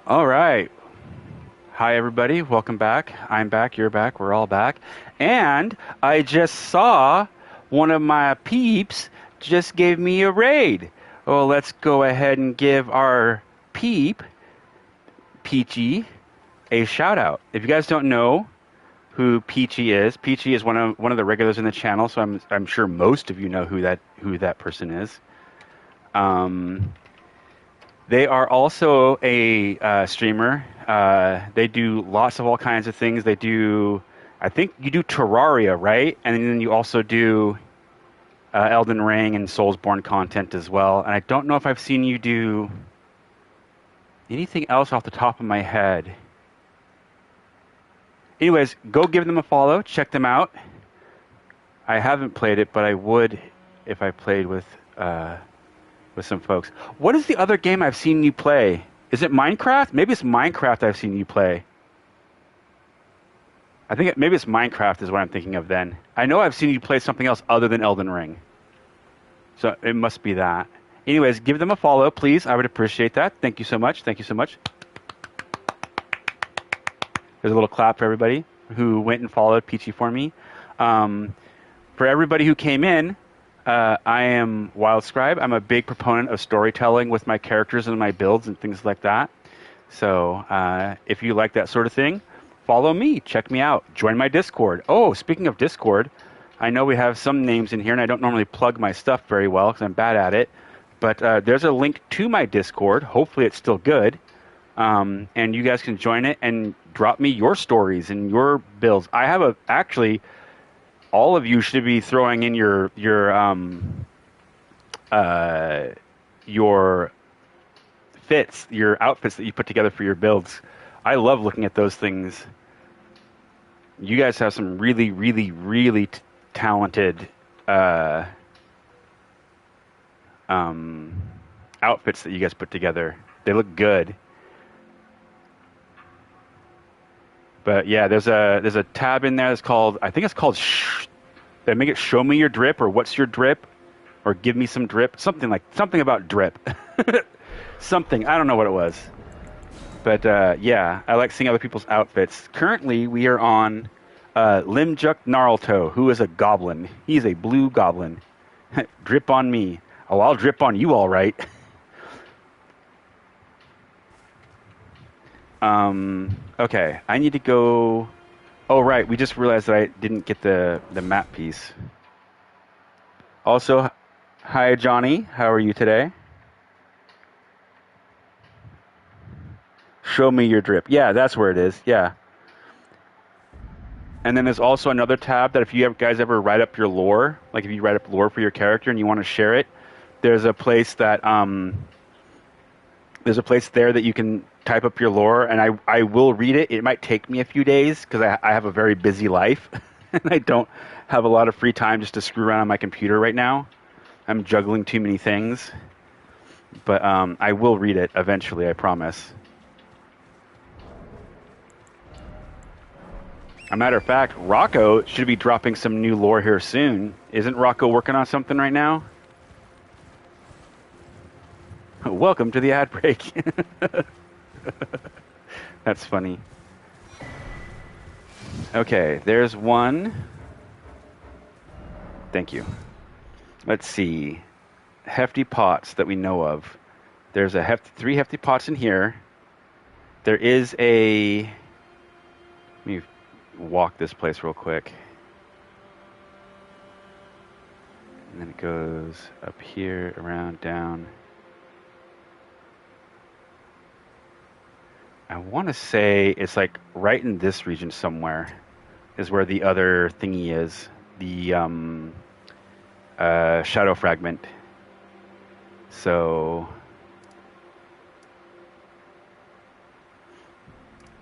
All right. Hi, everybody. Welcome back. I'm back. You're back. We're all back. And I just saw one of my peeps just gave me a raid. Well, let's go ahead and give our peep, Peachy, a shout out. If you guys don't know who Peachy is one of the regulars in the channel, so I'm sure most of you know who that person is. They are also a streamer. They do lots of all kinds of things. They do, I think you do Terraria, right? And then you also do Elden Ring and Soulsborne content as well. And I don't know if I've seen you do anything else off the top of my head. Anyways, go give them a follow. Check them out. I haven't played it, but I would if I played with some folks. What is the other game I've seen you play? Is it Minecraft? Maybe it's Minecraft I've seen you play. I think maybe it's Minecraft is what I'm thinking of then. I know I've seen you play something else other than Elden Ring. So it must be that. Anyways, give them a follow, please. I would appreciate that. Thank you so much. Thank you so much. There's a little clap for everybody who went and followed Peachy for me. For everybody who came in, I am WildScribe. I'm a big proponent of storytelling with my characters and my builds and things like that. So if you like that sort of thing, follow me. Check me out. Join my Discord. Oh, speaking of Discord, I know we have some names in here, and I don't normally plug my stuff very well because I'm bad at it. But there's a link to my Discord. Hopefully it's still good. And you guys can join it and drop me your stories and your builds. I have actually... all of you should be throwing in your fits, your outfits that you put together for your builds. I love looking at those things. You guys have some really, really, really talented outfits that you guys put together. They look good. But yeah, there's a tab in there that's called, I think it's called, they make it show me your drip, or what's your drip, or give me some drip, something about drip. Something, I don't know what it was. But yeah, I like seeing other people's outfits. Currently, we are on Limjuk Naruto, who is a goblin. He's a blue goblin. Drip on me. Oh, I'll drip on you all right. Okay, I need to go... Oh, right, we just realized that I didn't get the map piece. Also, hi, Johnny. How are you today? Show me your drip. Yeah, that's where it is. Yeah. And then there's also another tab that if you guys ever write up your lore, like if you write up lore for your character and you want to share it, there's a place that... there's a place there that you can type up your lore, and I will read it. It might take me a few days because I have a very busy life, and I don't have a lot of free time just to screw around on my computer right now. I'm juggling too many things. But I will read it eventually, I promise. A matter of fact, Rocco should be dropping some new lore here soon. Isn't Rocco working on something right now? Welcome to the ad break. That's funny. Okay, there's one. Thank you. Let's see. Hefty pots that we know of. There's three hefty pots in here. There is a... Let me walk this place real quick. And then it goes up here, around, down. I want to say it's like right in this region somewhere is where the other thingy is. The shadow fragment. So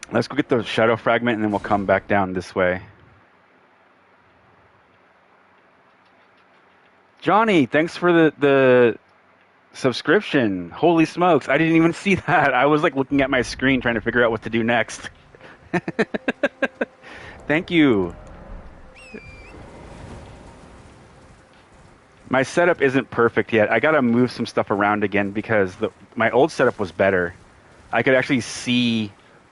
let's go get the shadow fragment and then we'll come back down this way. Johnny, thanks for the subscription. Holy smokes, I didn't even see that. I was like looking at my screen trying to figure out what to do next. Thank you. My setup isn't perfect yet. I gotta move some stuff around again because my old setup was better. I could actually see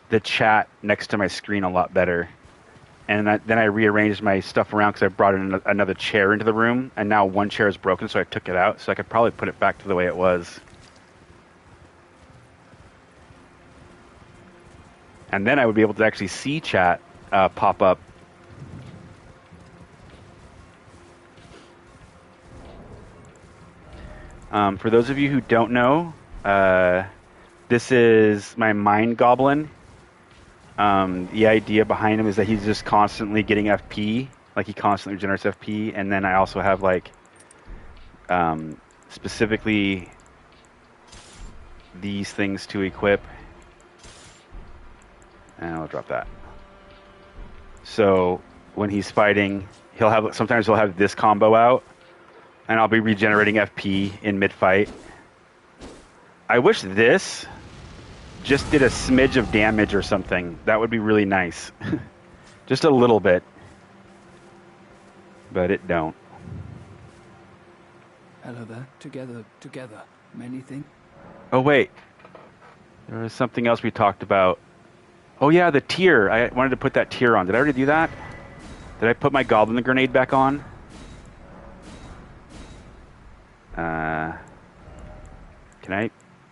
the chat next to my screen a lot better. And then I rearranged my stuff around because I brought in another chair into the room, and now one chair is broken, so I took it out. So I could probably put it back to the way it was. And then I would be able to actually see chat pop up. For those of you who don't know, this is my Mind Goblin. The idea behind him is that he's just constantly getting FP, like he constantly regenerates FP, and then I also have like specifically these things to equip, and I'll drop that. So when he's fighting, sometimes he'll have this combo out, and I'll be regenerating FP in mid-fight. I wish this just did a smidge of damage or something. That would be really nice. Just a little bit. But it don't. Hello there. Together. Many things. Oh, wait. There was something else we talked about. Oh, yeah, the tier. I wanted to put that tier on. Did I already do that? Did I put my Goblin Grenade back on? Can I?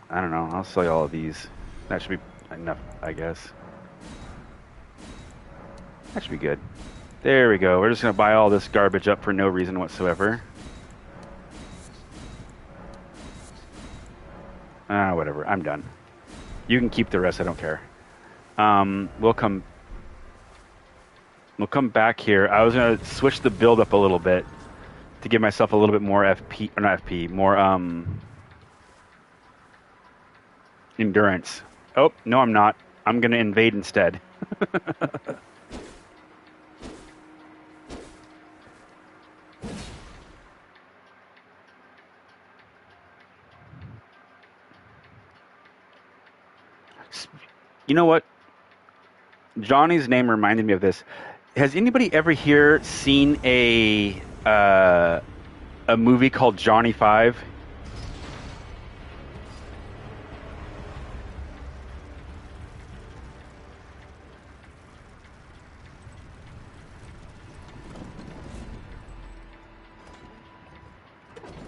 I don't know. I'll sell you all of these. That should be enough, I guess. That should be good. There we go. We're just going to buy all this garbage up for no reason whatsoever. Whatever. I'm done. You can keep the rest. I don't care. We'll come back here. I was going to switch the build up a little bit to give myself a little bit more FP, or not FP, more endurance. Oh, no, I'm not. I'm going to invade instead. You know what? Johnny's name reminded me of this. Has anybody ever here seen a movie called Johnny 5?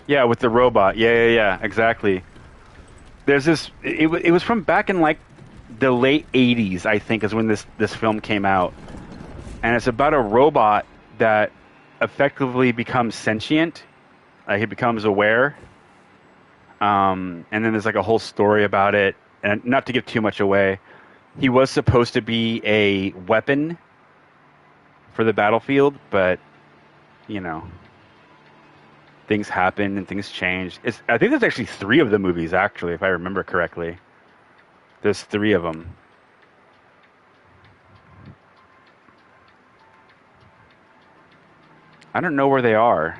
Yeah, with the robot. Yeah, exactly. There's this. It was from back in like the late 80s, I think, is when this film came out, and it's about a robot that effectively becomes sentient. He becomes aware, and then there's like a whole story about it. And not to give too much away, he was supposed to be a weapon for the battlefield, but you know. Things happen and things change. I think there's actually 3 of the movies, actually, if I remember correctly. There's 3 of them. I don't know where they are.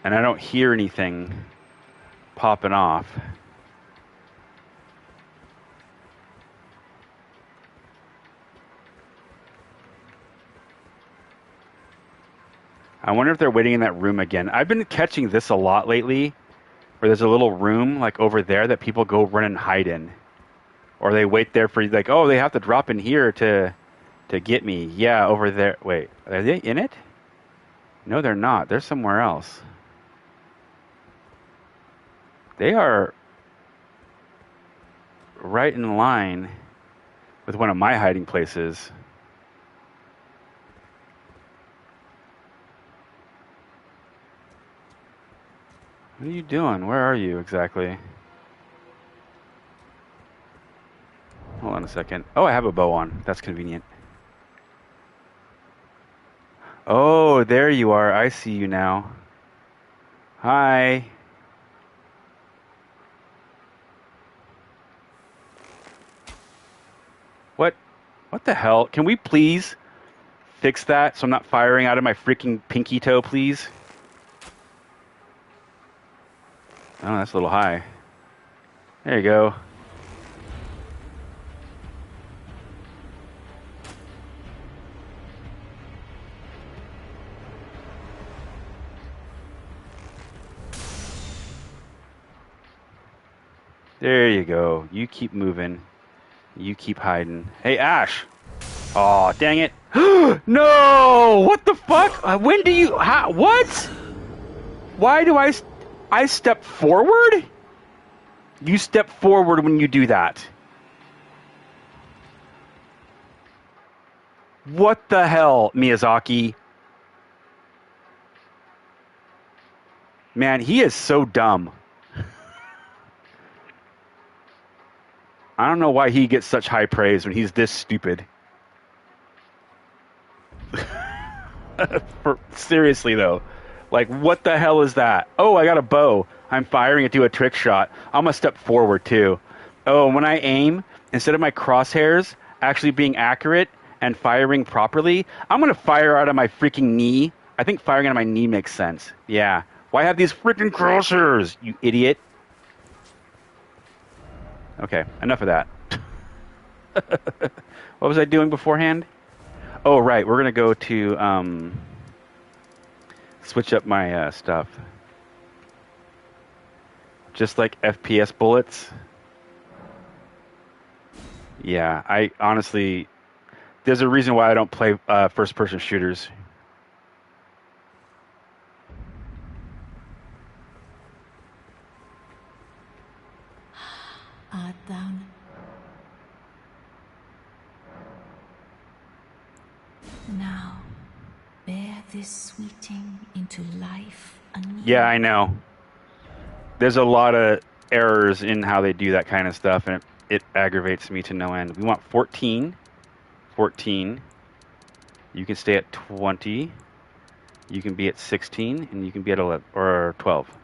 And I don't hear anything popping off. I wonder if they're waiting in that room again. I've been catching this a lot lately, where there's a little room like over there that people go run and hide in. Or they wait there for, like, oh, they have to drop in here to get me. Yeah, over there. Wait, are they in it? No, they're not. They're somewhere else. They are right in line with one of my hiding places. What are you doing? Where are you exactly? Hold on a second. Oh, I have a bow on. That's convenient. Oh, there you are. I see you now. Hi. What the hell? Can we please fix that so I'm not firing out of my freaking pinky toe, please? Oh, that's a little high. There you go. There you go. You keep moving. You keep hiding. Hey, Ash. Oh, dang it. No! What the fuck? When do you... How, what? Why do I step forward? You step forward when you do that. What the hell, Miyazaki? Man, he is so dumb. I don't know why he gets such high praise when he's this stupid. Seriously, though. Like, what the hell is that? Oh, I got a bow. I'm firing it to a trick shot. I'm going to step forward, too. Oh, when I aim, instead of my crosshairs actually being accurate and firing properly, I'm going to fire out of my freaking knee. I think firing out of my knee makes sense. Yeah. Why have these freaking crosshairs, you idiot? Okay, enough of that. What was I doing beforehand? Oh, right. We're going to go to... switch up my stuff. Just like FPS bullets. Yeah, I honestly... There's a reason why I don't play first-person shooters. Art thou? Now, bear this sweeting into life anew. Yeah, I know. There's a lot of errors in how they do that kind of stuff, and it aggravates me to no end. We want 14. 14. You can stay at 20. You can be at 16, and you can be at 11 or 12.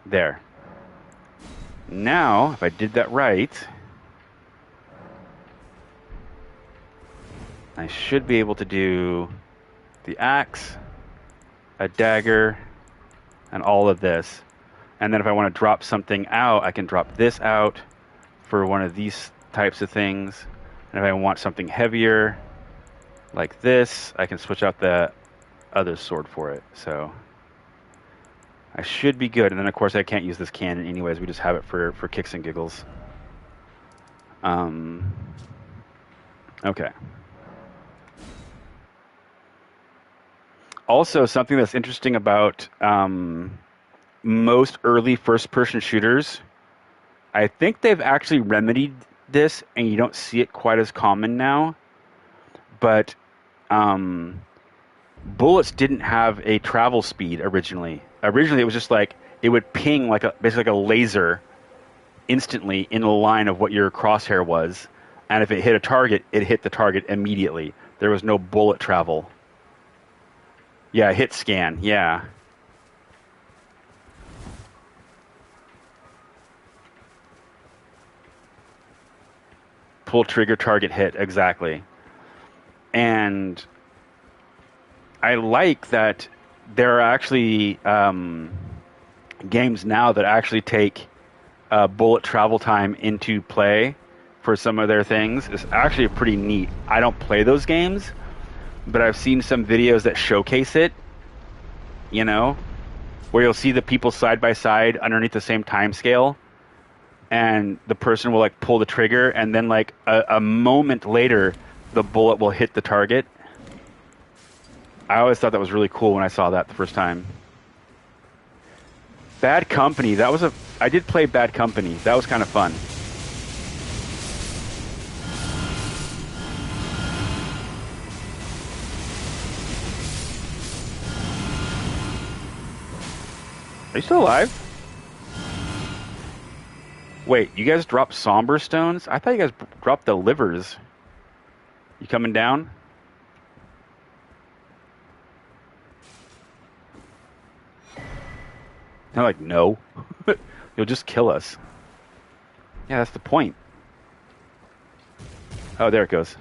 There. Now, if I did that right, I should be able to do the axe, a dagger, and all of this. And then if I want to drop something out, I can drop this out for one of these types of things. And if I want something heavier, like this, I can switch out the other sword for it. So I should be good. And then, of course, I can't use this cannon anyways. We just have it for kicks and giggles. Okay. Also, something that's interesting about most early first-person shooters, I think they've actually remedied this, and you don't see it quite as common now. But bullets didn't have a travel speed originally. Originally, it was just like it would ping like basically like a laser instantly in the line of what your crosshair was, and if it hit a target, it hit the target immediately. There was no bullet travel. Yeah, hit scan. Yeah. Pull trigger, target hit. Exactly. And I like that there are actually games now that actually take bullet travel time into play for some of their things. It's actually pretty neat. I don't play those games, but I've seen some videos that showcase it, you know, where you'll see the people side by side underneath the same time scale, and the person will like pull the trigger, and then like a moment later, the bullet will hit the target. I always thought that was really cool when I saw that the first time. Bad Company, I did play Bad Company. That was kind of fun. Are you still alive? Wait, you guys dropped somber stones? I thought you guys dropped the livers. You coming down? They're like, no. You'll just kill us. Yeah, that's the point. Oh, there it goes.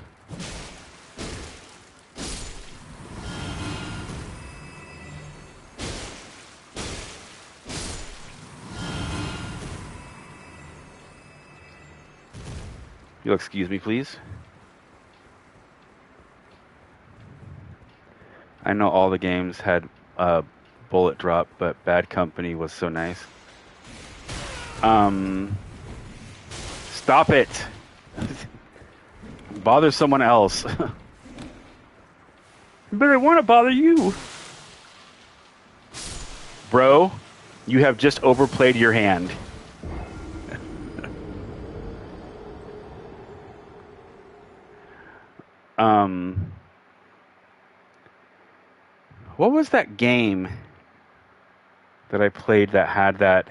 You'll excuse me, please. I know all the games had bullet drop, but Bad Company was so nice. Stop it. Bother someone else. But I want to bother you. Bro, you have just overplayed your hand. What was that game that I played that had that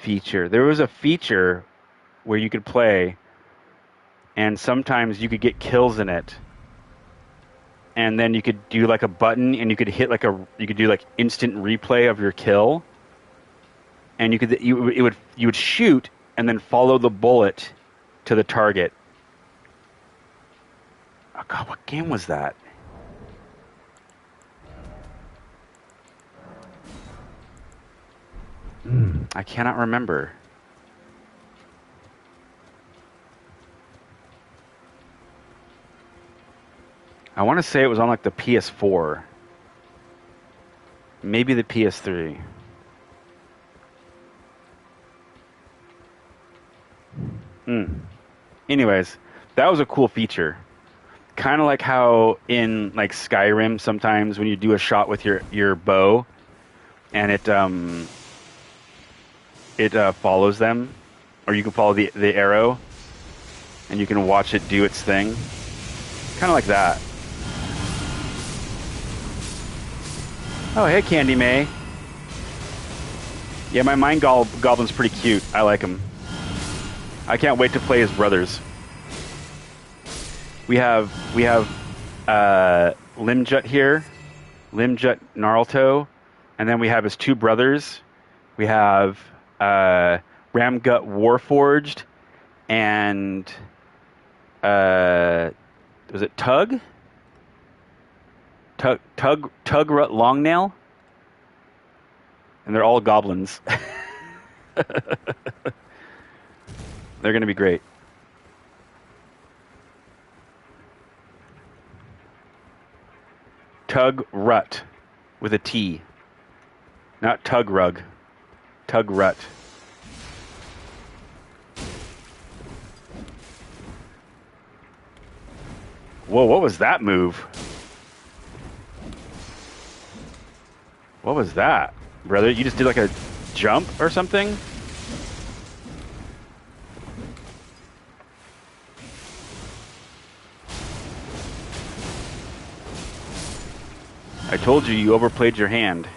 feature? There was a feature where you could play, and sometimes you could get kills in it. And then you could do like a button, and you could hit like you could do like instant replay of your kill. And you would shoot and then follow the bullet to the target. Oh God, what game was that? I cannot remember. I want to say it was on like the PS4. Maybe the PS3. Anyways, that was a cool feature. Kind of like how in like Skyrim sometimes when you do a shot with your bow and it follows them, or you can follow the arrow and you can watch it do its thing. Kind of like that. Oh, hey, Candy May. Yeah, my Mind Goblin's pretty cute. I like him. I can't wait to play his brothers. We have Limjut here, Limjut Naruto, and then we have his two brothers. We have Ramgut Warforged and was it Tugrut Longnail? And they're all goblins. They're going to be great. Tugrut with a T. Not Tugrug. Tugrut. Whoa, what was that move? What was that, brother? You just did like a jump or something? I told you you overplayed your hand.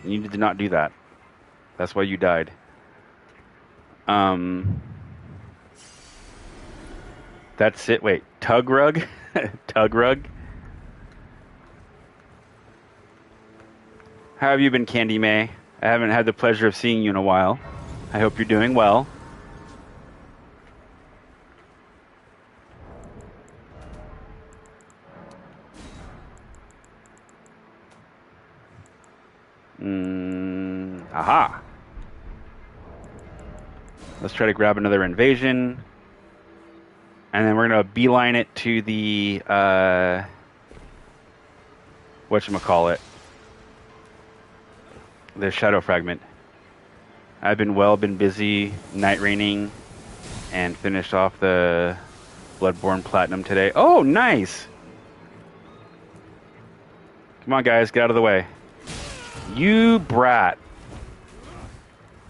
You did not do that. That's why you died. That's it. Wait, Tugrug? Tugrug? How have you been, Candy May? I haven't had the pleasure of seeing you in a while. I hope you're doing well. Aha! Let's try to grab another invasion. And then we're going to beeline it to the, whatchamacallit? The Shadow Fragment. I've been busy night raining and finished off the Bloodborne Platinum today. Oh, nice! Come on, guys, get out of the way. You brat.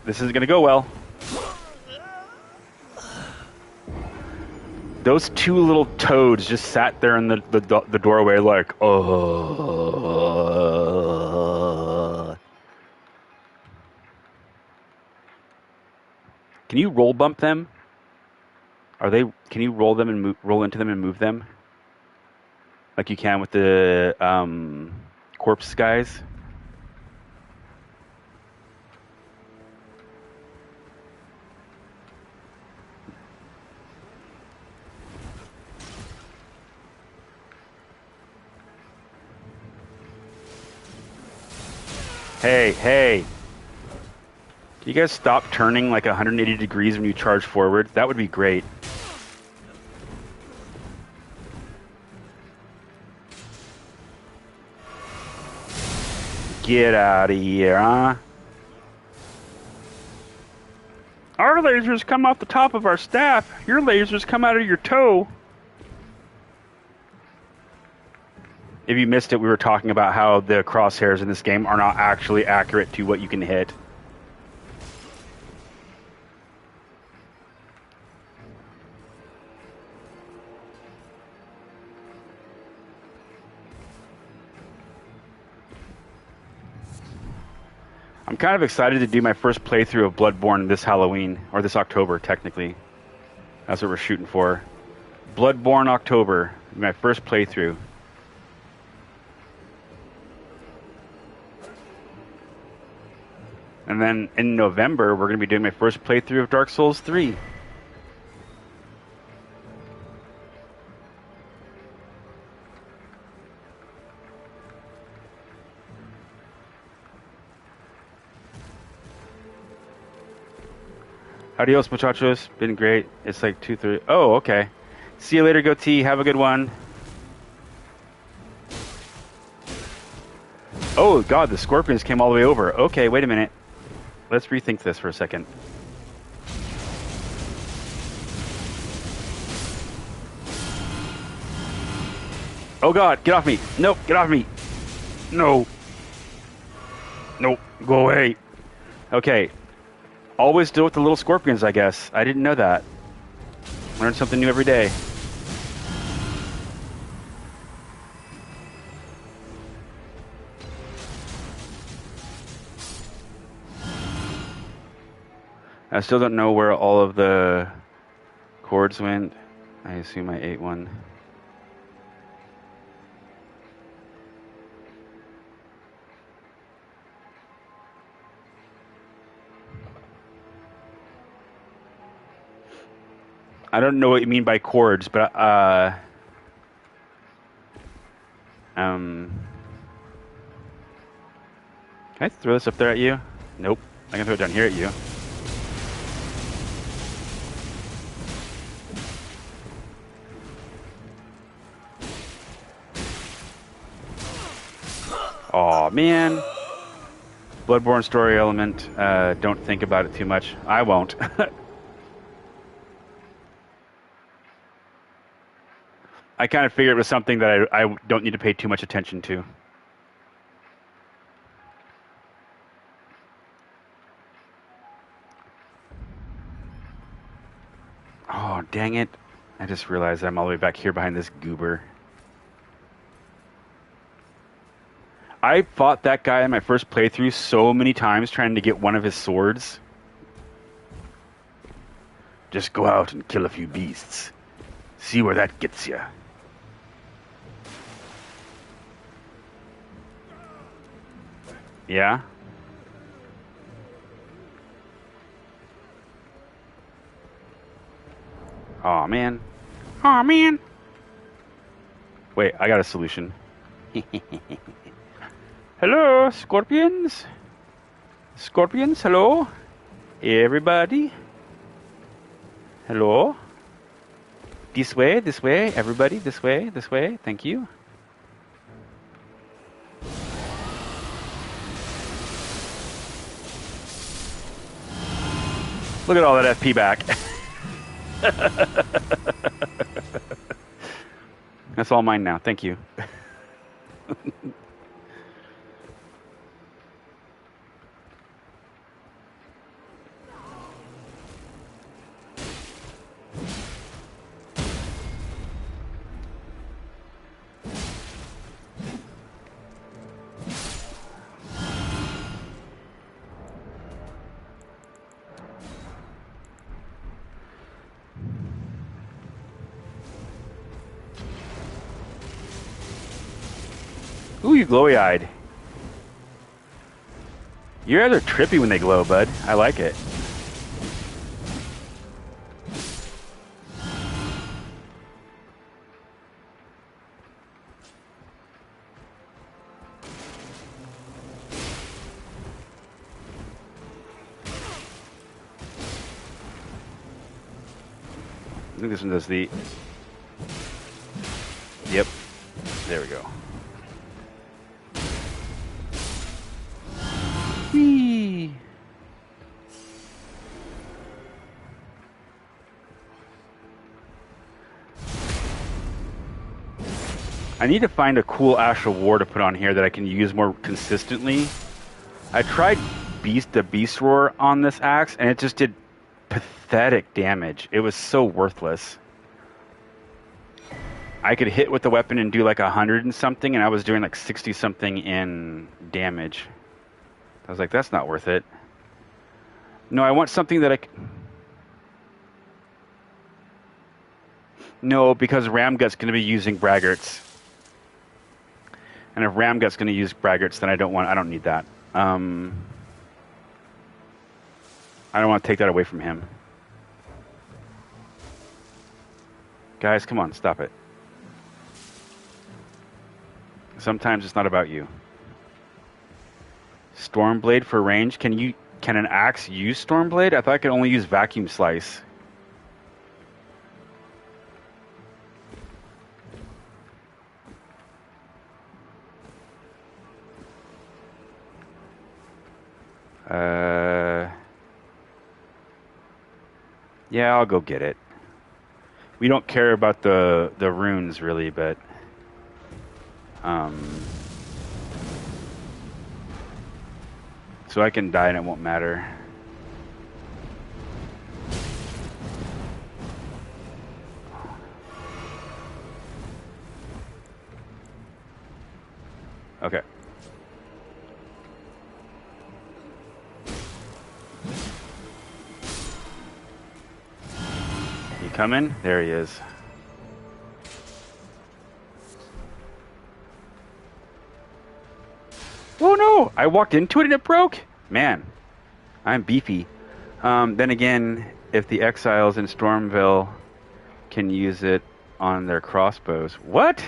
This is going to go well. Those two little toads just sat there in the doorway like, oh. Can you roll bump them? Can you roll them and roll into them and move them? Like you can with the corpse guys? Hey. Can you guys stop turning like 180 degrees when you charge forward? That would be great. Get out of here, huh? Our lasers come off the top of our staff. Your lasers come out of your toe. If you missed it, we were talking about how the crosshairs in this game are not actually accurate to what you can hit. I'm kind of excited to do my first playthrough of Bloodborne this Halloween, or this October, technically. That's what we're shooting for. Bloodborne October, my first playthrough. And then in November, we're going to be doing my first playthrough of Dark Souls 3. Adios, muchachos. Been great. It's like 2:30. Oh, okay. See you later, Goatee. Have a good one. Oh, God, the scorpions came all the way over. Okay, wait a minute. Let's rethink this for a second. Oh, God, get off me. Nope, get off me. No. Nope, go away. Okay. Always deal with the little scorpions, I guess. I didn't know that. Learn something new every day. I still don't know where all of the chords went. I assume I ate one. I don't know what you mean by chords, but can I throw this up there at you? Nope. I can throw it down here at you. Aw, man. Bloodborne story element. Don't think about it too much. I won't. I kind of figured it was something that I don't need to pay too much attention to. Oh, dang it. I just realized I'm all the way back here behind this goober. I fought that guy in my first playthrough so many times trying to get one of his swords. Just go out and kill a few beasts. See where that gets you. Yeah? Aw, man. Aw, man. Wait, I got a solution. Hello, scorpions? Scorpions, hello? Everybody? Hello? This way, everybody, this way, thank you. Look at all that FP back. That's all mine now, thank you. Ooh, you glowy-eyed. Your eyes are trippy when they glow, bud. I like it. I think this one does the... Yep. There we go. Whee! I need to find a cool Astral War to put on here that I can use more consistently. I tried the Beast Roar on this axe, and it just did pathetic damage. It was so worthless. I could hit with the weapon and do like 100 and something, and I was doing like 60 something in damage. I was like, that's not worth it. No, I want something that No, because Ramgut's going to be using Braggarts. And if Ramgut's going to use Braggarts, then I don't need that. I don't want to take that away from him. Guys, come on, stop it. Sometimes it's not about you. Stormblade for range. Can an axe use Stormblade? I thought I could only use Vacuum Slice. Yeah, I'll go get it. We don't care about the runes really, but so I can die and it won't matter. Okay. You coming? There he is. Oh no! I walked into it and it broke? Man, I'm beefy. Then again, if the exiles in Stormville can use it on their crossbows. What?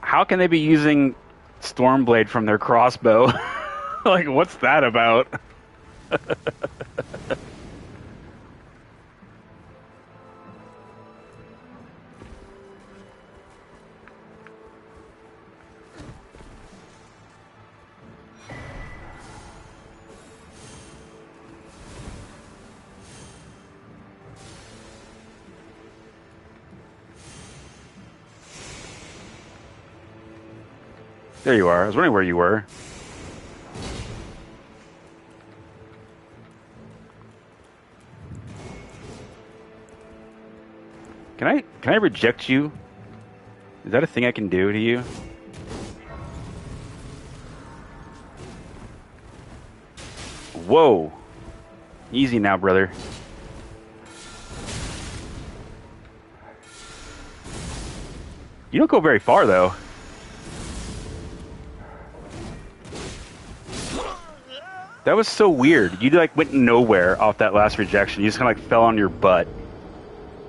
How can they be using Stormblade from their crossbow? Like, what's that about? There you are. I was wondering where you were. Can I reject you? Is that a thing I can do to you? Whoa. Easy now, brother. You don't go very far, though. That was so weird. You like went nowhere off that last rejection. You just kind of like fell on your butt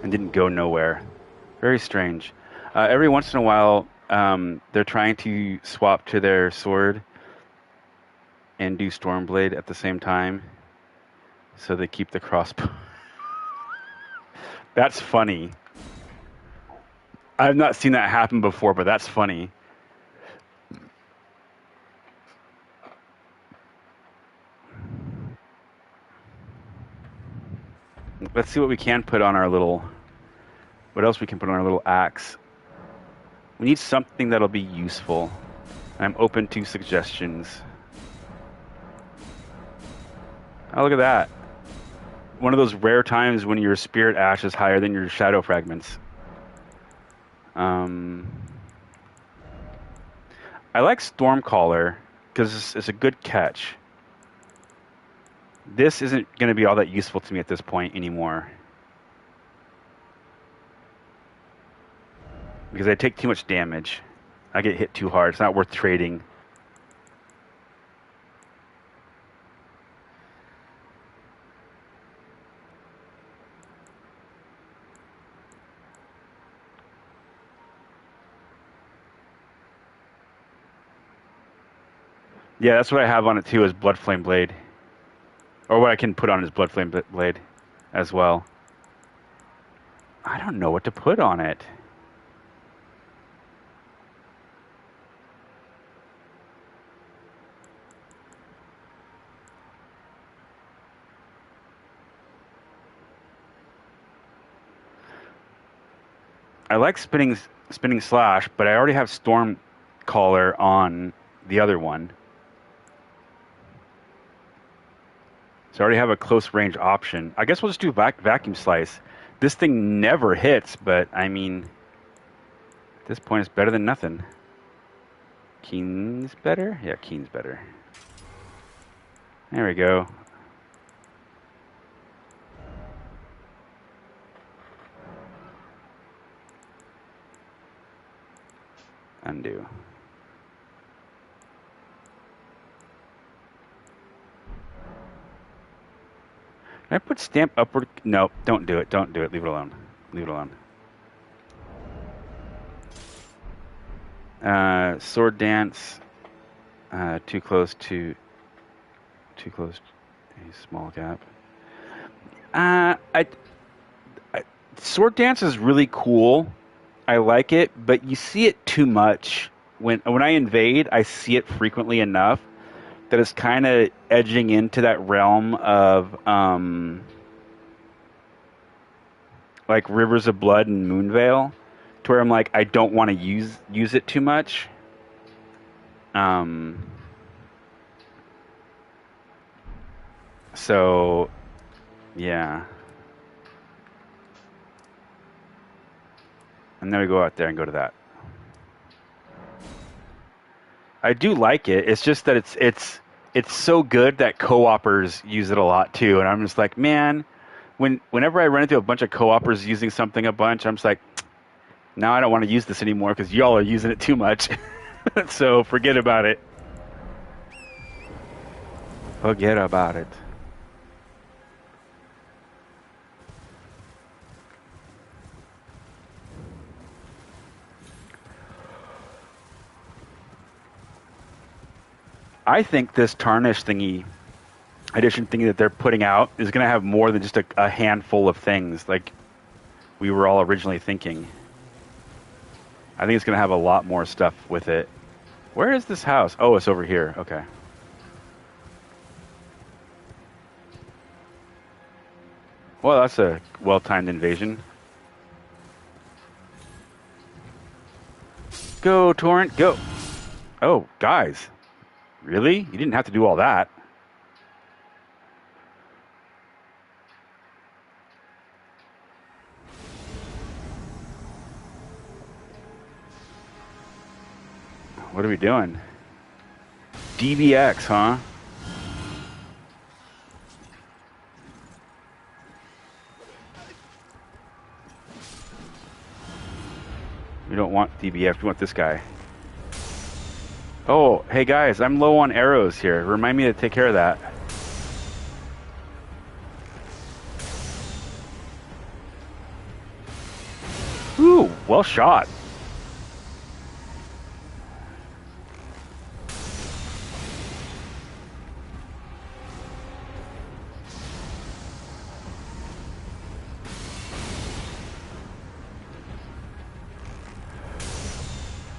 and didn't go nowhere. Very strange. Every once in a while, they're trying to swap to their sword and do Stormblade at the same time, so they keep the crossbow. That's funny. I've not seen that happen before, but that's funny. Let's see what we can put on our little... What else we can put on our little axe. We need something that'll be useful. I'm open to suggestions. Oh, look at that. One of those rare times when your spirit ash is higher than your shadow fragments. I like Stormcaller because it's a good catch. This isn't going to be all that useful to me at this point anymore. Because I take too much damage. I get hit too hard. It's not worth trading. Yeah, that's what I have on it too, is Bloodflame Blade. Or what I can put on is Bloodflame Blade as well. I don't know what to put on it. I like spinning slash, but I already have storm caller on the other one. So I already have a close range option. I guess we'll just do vacuum slice. This thing never hits, but I mean, at this point it's better than nothing. Keen's better? Yeah, Keen's better. There we go. Undo. Can I put stamp upward? No, don't do it. Don't do it. Leave it alone. Leave it alone. Sword dance. Too close. A small gap. Sword dance is really cool. I like it, but you see it too much. When I invade, I see it frequently enough that it's kind of edging into that realm of like Rivers of Blood and Moonveil, to where I'm like, I don't want to use it too much. So yeah. And then we go out there and go to that. I do like it. It's just that it's so good that co-opers use it a lot too. And I'm just like, man, whenever I run into a bunch of co-opers using something a bunch, I'm just like, now I don't want to use this anymore because y'all are using it too much. So forget about it. Forget about it. I think this tarnish edition thingy that they're putting out is going to have more than just a handful of things like we were all originally thinking. I think it's going to have a lot more stuff with it. Where is this house? Oh, it's over here. Okay. Well, that's a well-timed invasion. Go, Torrent, go. Oh, guys. Really? You didn't have to do all that. What are we doing? DBX, huh? We don't want DBX, we want this guy. Oh, hey guys, I'm low on arrows here. Remind me to take care of that. Ooh, well shot.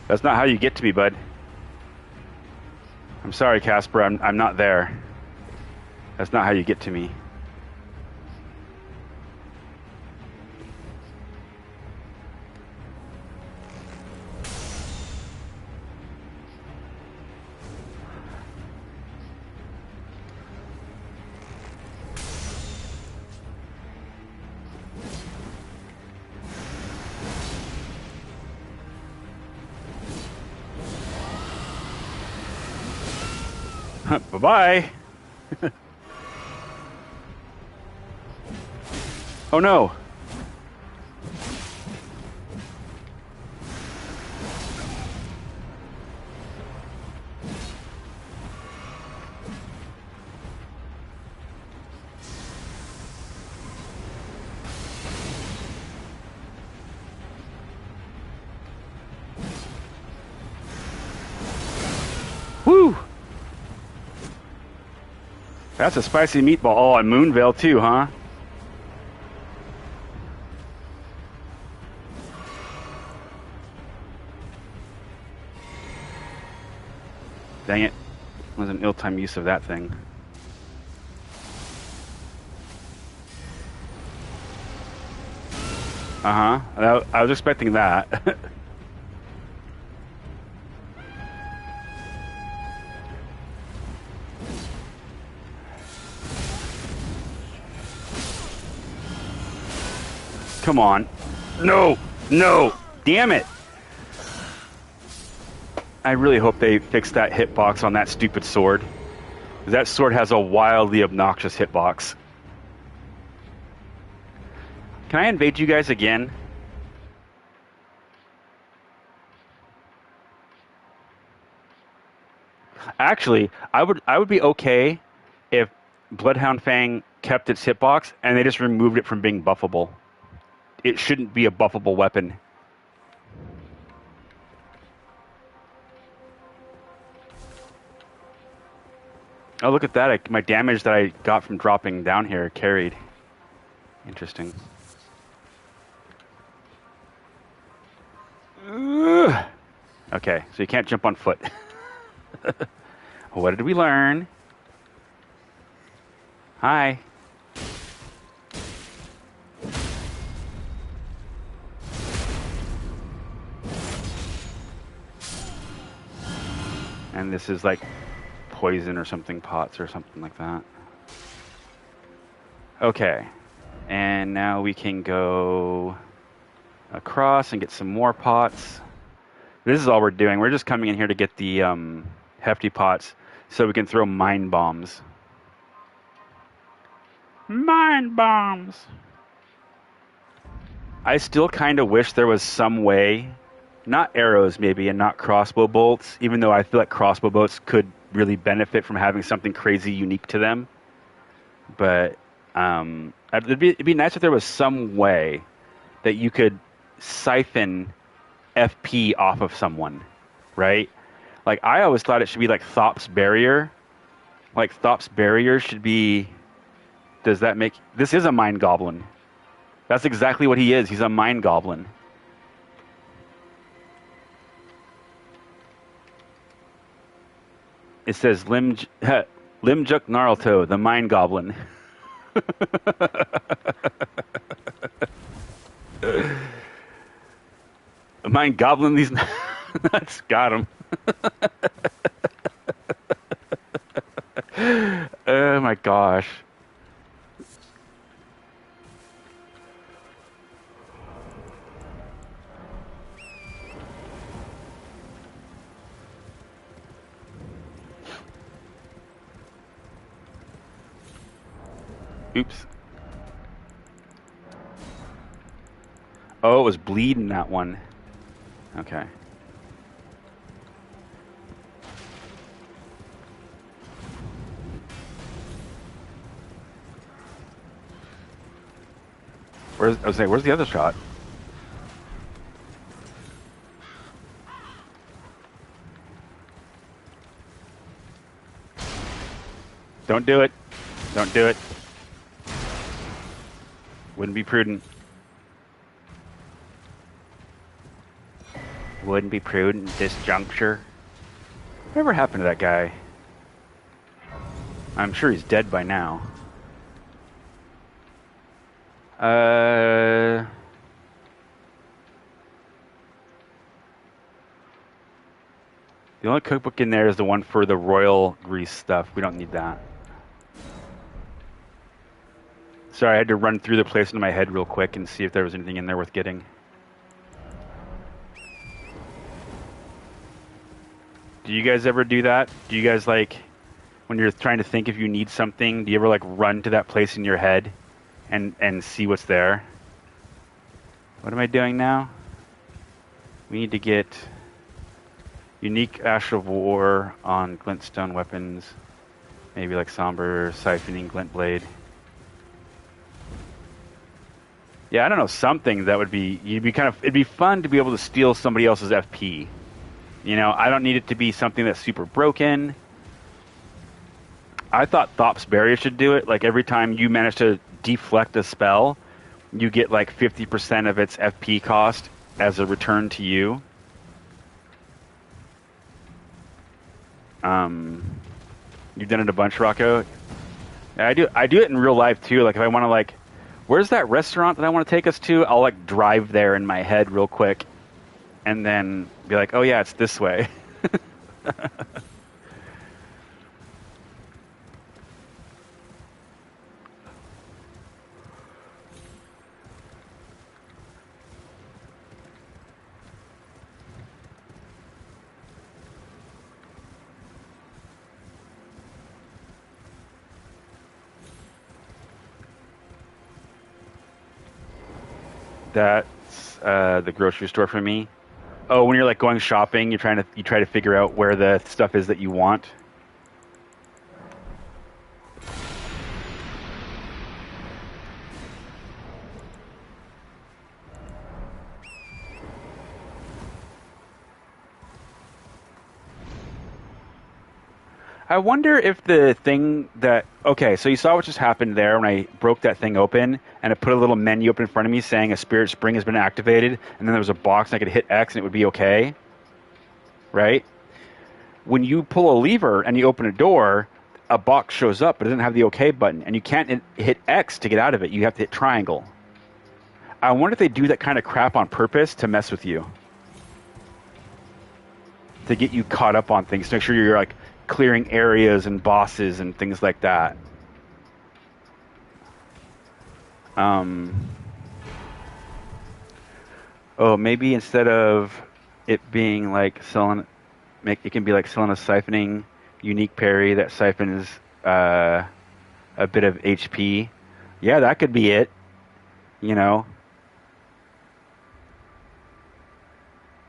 That's not how you get to me, bud. I'm sorry, Casper. I'm not there. That's not how you get to me. Bye-bye. Oh no. Woo! That's a spicy meatball. Oh, and Moonveil too, huh? Dang it. That was an ill-timed use of that thing. Uh-huh. I was expecting that. Come on. No! No! Damn it! I really hope they fix that hitbox on that stupid sword. That sword has a wildly obnoxious hitbox. Can I invade you guys again? Actually, I would be okay if Bloodhound Fang kept its hitbox and they just removed it from being buffable. It shouldn't be a buffable weapon. Oh, look at that. My damage that I got from dropping down here carried. Interesting. Ugh. Okay, so you can't jump on foot. What did we learn? Hi. And this is like poison or something, pots or something like that. Okay. And now we can go across and get some more pots. This is all we're doing. We're just coming in here to get the hefty pots so we can throw mind bombs. Mind bombs! I still kind of wish there was some way, not arrows maybe, and not crossbow bolts, even though I feel like crossbow bolts could really benefit from having something crazy unique to them. But it'd be nice if there was some way that you could siphon FP off of someone, right? Like, I always thought it should be like Thop's Barrier. Like, Thop's Barrier should be... Does that make... This is a Mind Goblin. That's exactly what he is. He's a Mind Goblin. It says Limjuk Naruto, the Mind Goblin. Mind Goblin, these nuts got him. Oh my gosh. Oops. Oh, it was bleeding, that one. Okay. Where's the other shot? Don't do it. Don't do it. Wouldn't be prudent. Wouldn't be prudent at this juncture. Whatever happened to that guy? I'm sure he's dead by now. The only cookbook in there is the one for the royal grease stuff. We don't need that. Sorry, I had to run through the place in my head real quick and see if there was anything in there worth getting. Do you guys ever do that? Do you guys, like, when you're trying to think if you need something, do you ever, like, run to that place in your head and see what's there? What am I doing now? We need to get unique Ash of War on glintstone weapons. Maybe like somber siphoning glint blade. Yeah, I don't know, something that would be, it'd be fun to be able to steal somebody else's FP. You know, I don't need it to be something that's super broken. I thought Thop's Barrier should do it. Like, every time you manage to deflect a spell, you get like 50% of its FP cost as a return to you. You've done it a bunch, Rocco. I do it in real life too. Like, if I want to like Where's that restaurant that I want to take us to? I'll like drive there in my head real quick and then be like, oh yeah, it's this way. That's the grocery store for me. Oh, when you're like going shopping, you try to figure out where the stuff is that you want. I wonder if the thing that... Okay, so you saw what just happened there when I broke that thing open, and it put a little menu up in front of me saying a spirit spring has been activated, and then there was a box and I could hit X and it would be okay. Right? When you pull a lever and you open a door, a box shows up, but it doesn't have the OK button, and you can't hit X to get out of it. You have to hit triangle. I wonder if they do that kind of crap on purpose to mess with you. To get you caught up on things, to make sure you're like clearing areas and bosses and things like that. Oh, maybe instead of it being like it can be like selling a siphoning unique parry that siphons a bit of HP. Yeah, that could be it. You know.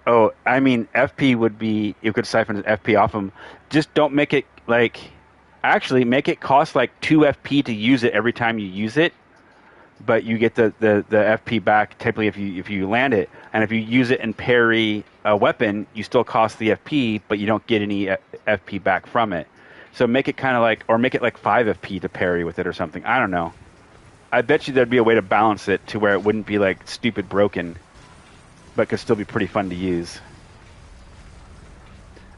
Oh, I mean, FP would be, you could siphon FP off them. Just don't make it like, actually make it cost like 2 FP to use it every time you use it, but you get the FP back typically if you land it. And if you use it and parry a weapon, you still cost the FP, but you don't get any FP back from it. So make it kind of like, or make it like 5 FP to parry with it or something. I don't know. I bet you there'd be a way to balance it to where it wouldn't be like stupid broken, but could still be pretty fun to use.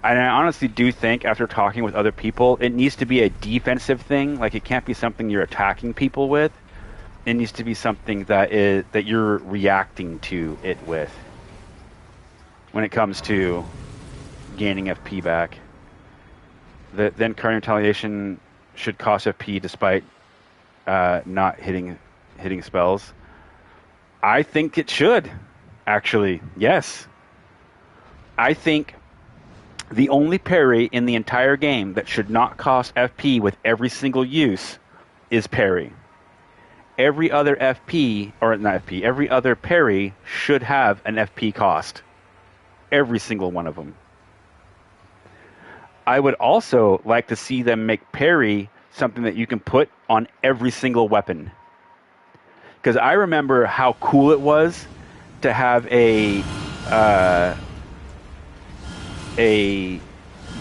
And I honestly do think, after talking with other people, it needs to be a defensive thing. Like, it can't be something you're attacking people with. It needs to be something that you're reacting to it with. When it comes to gaining FP back. Then current retaliation should cost FP despite not hitting spells. I think it should. Actually, yes. I think the only parry in the entire game that should not cost FP with every single use is parry. Every other FP, or not FP, every other parry should have an FP cost. Every single one of them. I would also like to see them make parry something that you can put on every single weapon. Because I remember how cool it was to have a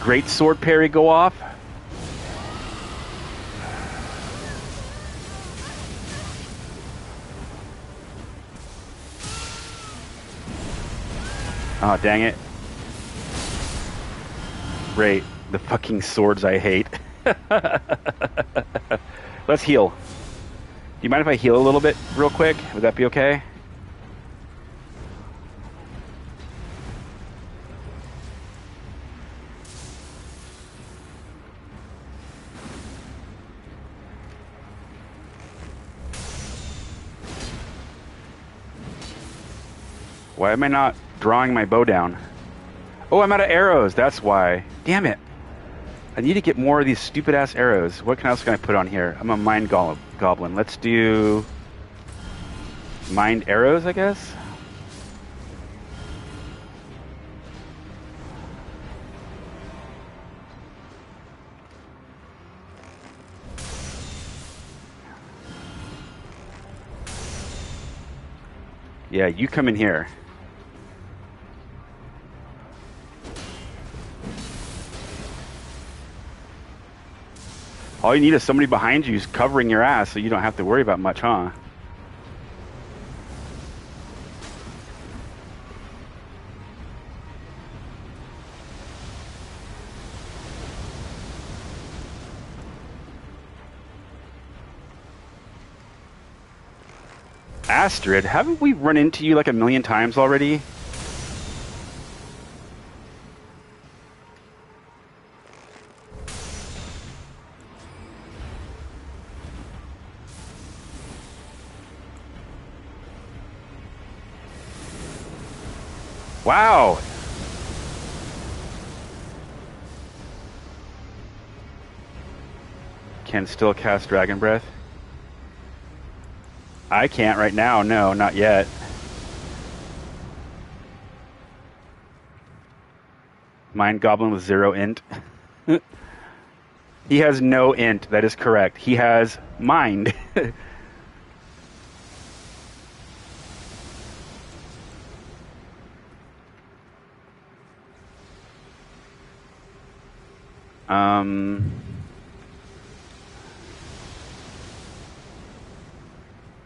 great sword parry go off. Oh, dang it. Great. The fucking swords I hate. Let's heal. Do you mind if I heal a little bit real quick? Would that be okay? Why am I not drawing my bow down? Oh, I'm out of arrows. That's why. Damn it. I need to get more of these stupid-ass arrows. What else can I put on here? I'm a Mind Goblin. Let's do Mind Arrows, I guess? Yeah, you come in here. All you need is somebody behind you who's covering your ass so you don't have to worry about much, huh? Astrid, haven't we run into you like a million times already? Wow. Can still cast Dragon Breath. I can't right now. No, not yet. Mind Goblin with 0 int. He has no int. That is correct. He has mind.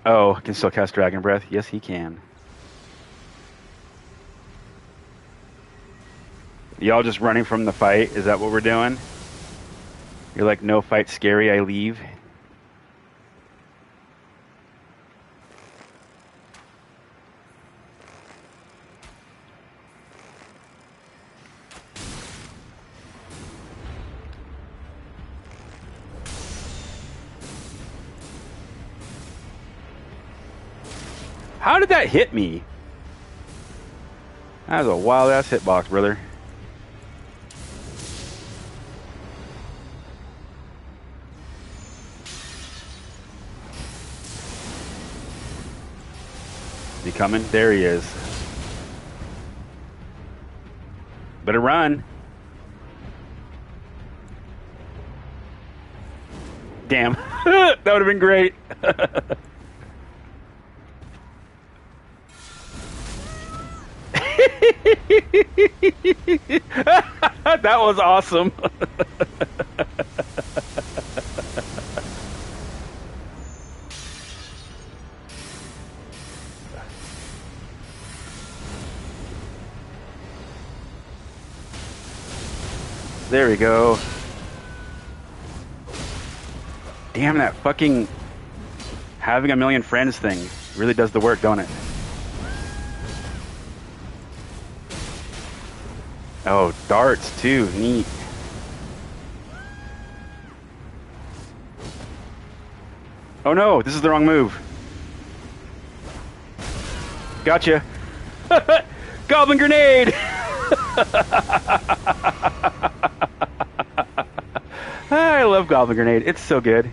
Oh, can still cast Dragon Breath? Yes, he can. Y'all just running from the fight? Is that what we're doing? You're like, no fight scary, I leave? How did that hit me? That was a wild-ass hitbox, brother. Is he coming? There he is. Better run. Damn. That would have been great. That was awesome. There we go. Damn, that fucking having a million friends thing really does the work, don't it? Oh, darts too. Neat. Oh no, this is the wrong move. Gotcha. Goblin grenade! I love Goblin grenade. It's so good.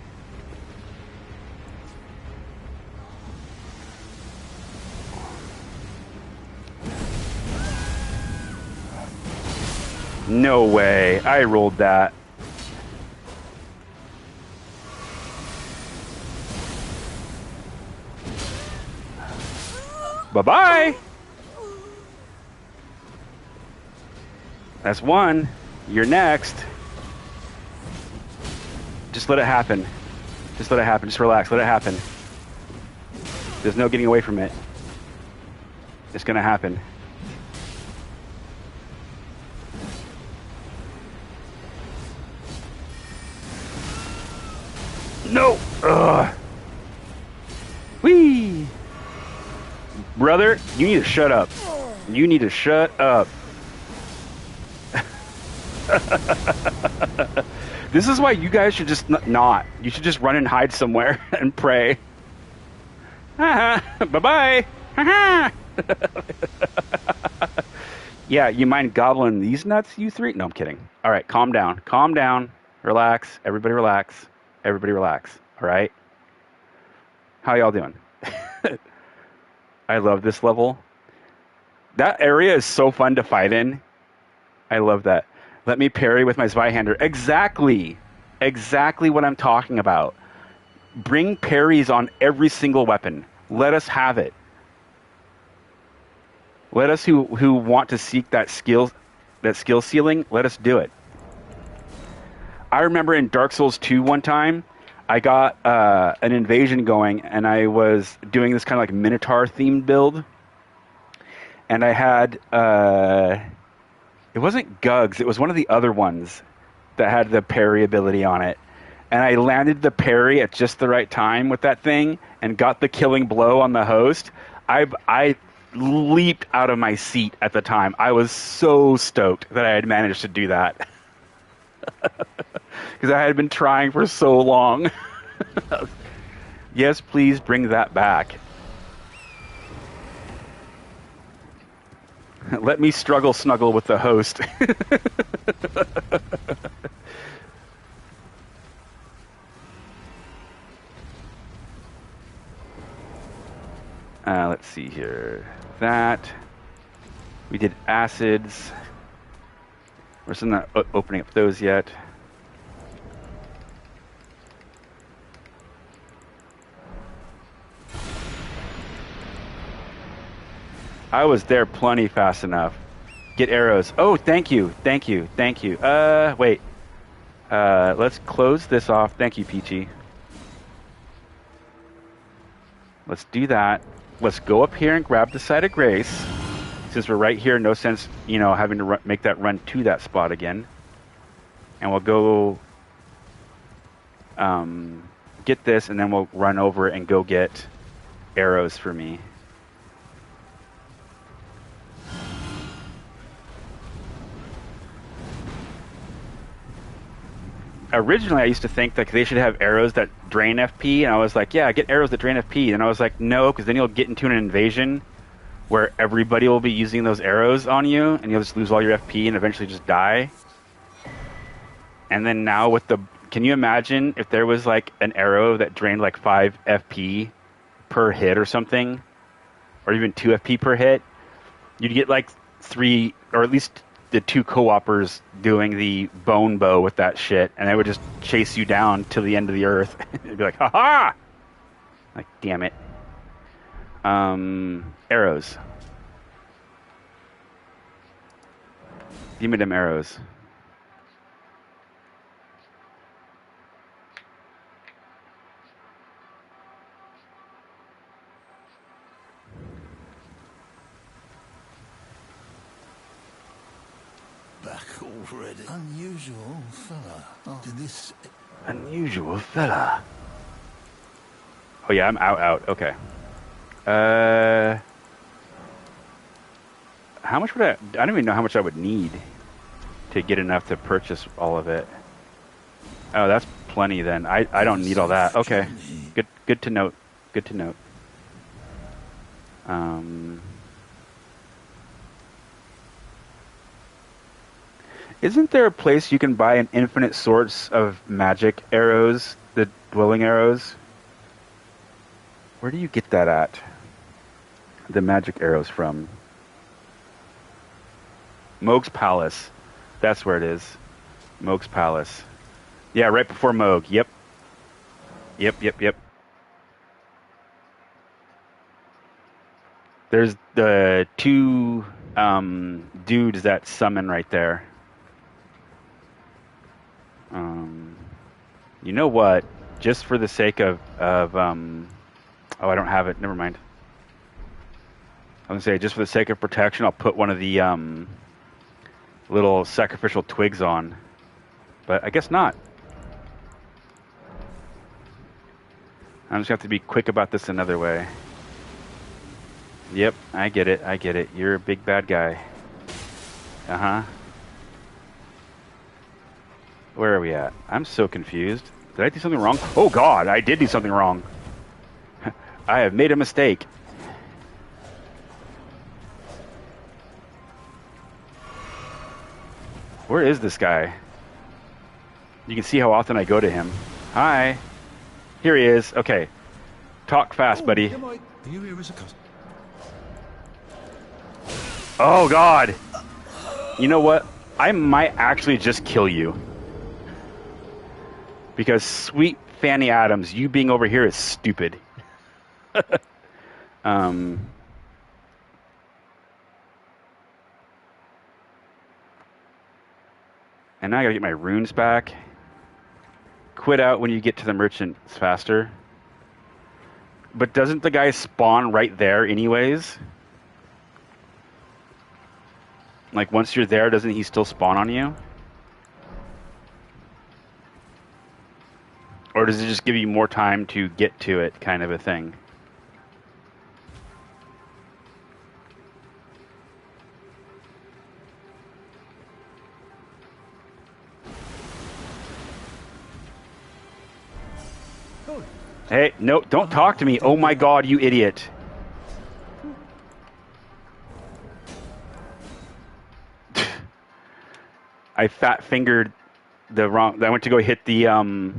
No way. I rolled that. Bye-bye. That's one. You're next. Just let it happen. Just let it happen. Just relax. Let it happen. There's no getting away from it. It's gonna happen. No! Ugh. Whee! Brother, you need to shut up. You need to shut up. This is why you guys should just not. You should just run and hide somewhere and pray. Bye-bye. Yeah, you mind gobbling these nuts, you three? No, I'm kidding. All right, calm down. Calm down. Relax. Everybody relax. Everybody relax. All right? How y'all doing? I love this level. That area is so fun to fight in. I love that. Let me parry with my Zweihander. Exactly. Exactly what I'm talking about. Bring parries on every single weapon. Let us have it. Let us who want to seek that skill ceiling, let us do it. I remember in Dark Souls 2 one time, I got an invasion going, and I was doing this kind of like Minotaur themed build. And I had, it wasn't Gugs, it was one of the other ones that had the parry ability on it. and I landed the parry at just the right time with that thing and got the killing blow on the host, I leaped out of my seat at the time. I was so stoked that I had managed to do that. Because I had been trying for so long. Yes, please bring that back. Let me struggle snuggle with the host. Let's see here. That. We did acids. We're still not opening up those yet. I was there plenty fast enough. Get arrows. Oh, thank you. Thank you. Thank you. Wait. Let's close this off. Thank you, Peachy. Let's do that. Let's go up here and grab the site of grace. Since we're right here, no sense, having to make that run to that spot again. And we'll go get this, and then we'll run over and go get arrows for me. Originally, I used to think that they should have arrows that drain FP, and I was like, yeah, get arrows that drain FP. And I was like, no, because then you'll get into an invasion where everybody will be using those arrows on you, and you'll just lose all your FP and eventually just die. And then now with the... Can you imagine if there was like an arrow that drained like 5 FP per hit or something? Or even 2 FP per hit? You'd get like 3, or at least... the 2 co-opers doing the bone bow with that shit, and they would just chase you down to the end of the earth. It'd be like, ha-ha! Like, damn it. Arrows. Give me them arrows. Back already. Unusual fella. Oh. Did this... Unusual fella. Oh yeah, I'm out. Okay. How much would I don't even know how much I would need to get enough to purchase all of it. Oh, that's plenty then. I don't need all that. Okay. Good to note. Good to note. Isn't there a place you can buy an infinite sorts of magic arrows, the dwelling arrows? Where do you get that at? The magic arrows from? Moog's Palace. That's where it is. Moog's Palace. Yeah, right before Moog. Yep. Yep. There's the 2 dudes that summon right there. You know what? Just for the sake of oh, I don't have it. Never mind. I was gonna say, just for the sake of protection, I'll put one of the little sacrificial twigs on. But I guess not. I'm just gonna have to be quick about this another way. Yep, I get it. You're a big bad guy. Uh-huh. Where are we at? I'm so confused. Did I do something wrong? Oh god, I did do something wrong. I have made a mistake. Where is this guy? You can see how often I go to him. Hi. Here he is. Okay. Talk fast, buddy. Oh god. You know what? I might actually just kill you. Because sweet Fanny Adams, you being over here is stupid. And now I gotta get my runes back. Quit out when you get to the merchants faster. But doesn't the guy spawn right there anyways? Like once you're there, doesn't he still spawn on you? Or does it just give you more time to get to it, kind of a thing? Hey, no, don't talk to me. Oh my god, you idiot. I fat fingered the wrong. I went to go hit the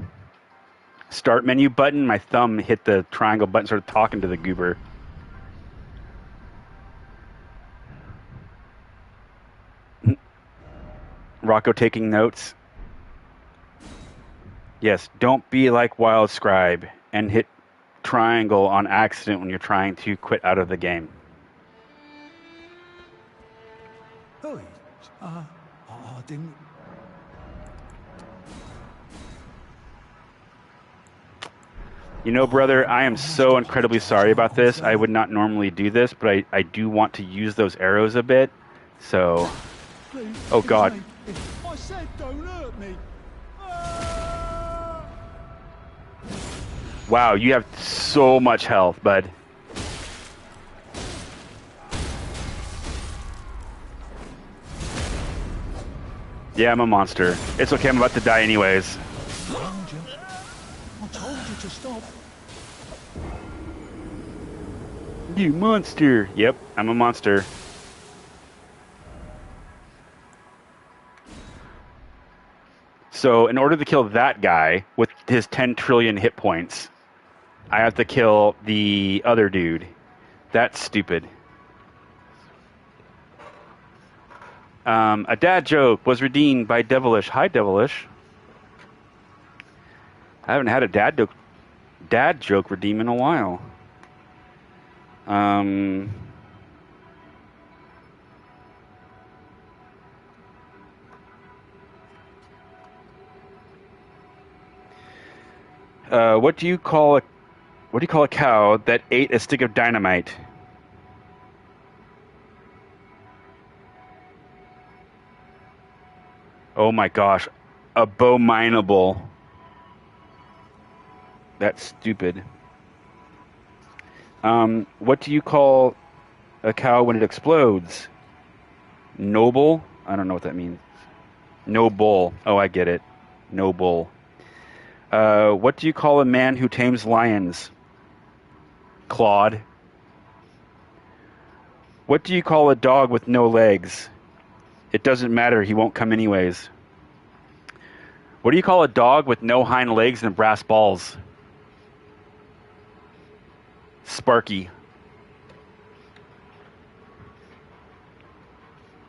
start menu button. My thumb hit the triangle button, started talking to the goober. Rocco taking notes. Yes, don't be like Wild Scribe and hit triangle on accident when you're trying to quit out of the game. Oh, I didn't. You know, brother, I am so incredibly sorry about this. I would not normally do this, but I do want to use those arrows a bit. So, oh god. I said don't hurt me. Wow, you have so much health, bud. Yeah, I'm a monster. It's okay, I'm about to die anyways. I told you to stop. You monster. Yep, I'm a monster. So, in order to kill that guy with his 10 trillion hit points, I have to kill the other dude. That's stupid. A dad joke was redeemed by Devilish. Hi, Devilish. I haven't had a dad joke redeem in a while. What do you call a cow that ate a stick of dynamite? Oh my gosh, abominable. That's stupid. What do you call a cow when it explodes? Noble? I don't know what that means. Noble. Oh, I get it. Noble. What do you call a man who tames lions? Claude. What do you call a dog with no legs? It doesn't matter, he won't come anyways. What do you call a dog with no hind legs and brass balls? Sparky.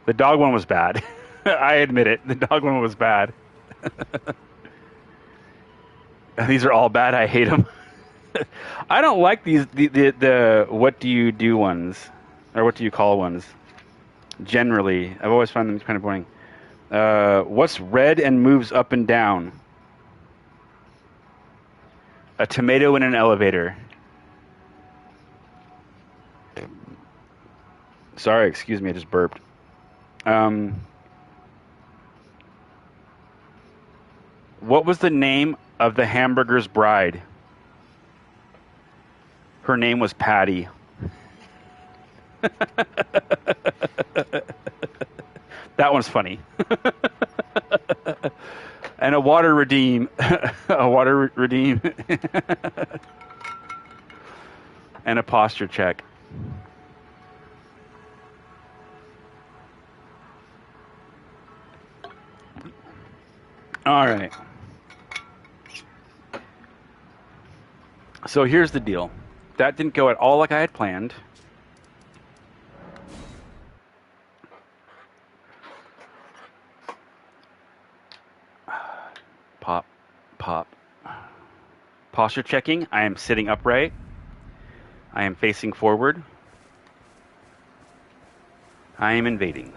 The dog one was bad. I admit it. The dog one was bad. These are all bad. I hate them. I don't like these the what do you do ones, or what do you call ones. Generally, I've always found them kind of boring. What's red and moves up and down? A tomato in an elevator. Sorry, excuse me, I just burped. What was the name of the hamburger's bride? Her name was Patty. That one's funny. And a water redeem. A water redeem. And a posture check. All right. So here's the deal. That didn't go at all like I had planned. Pop, pop. Posture checking. I am sitting upright. I am facing forward. I am invading.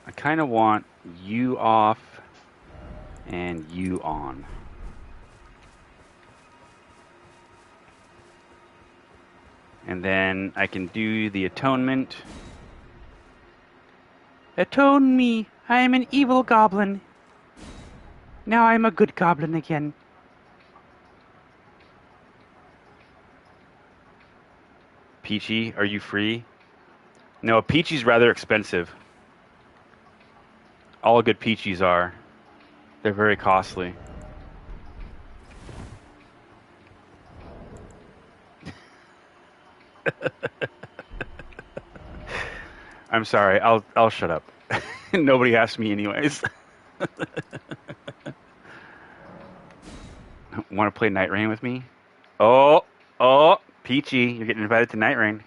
I kind of want you off and you on. And then I can do the atonement. Atone me. I am an evil goblin. Now I am a good goblin again. Peachy, are you free? No, Peachy's rather expensive. All good Peachies are. They're very costly. I'm sorry. I'll shut up. Nobody asked me anyways. Want to play Night Rain with me? Oh, Peachy, you're getting invited to Night Rain.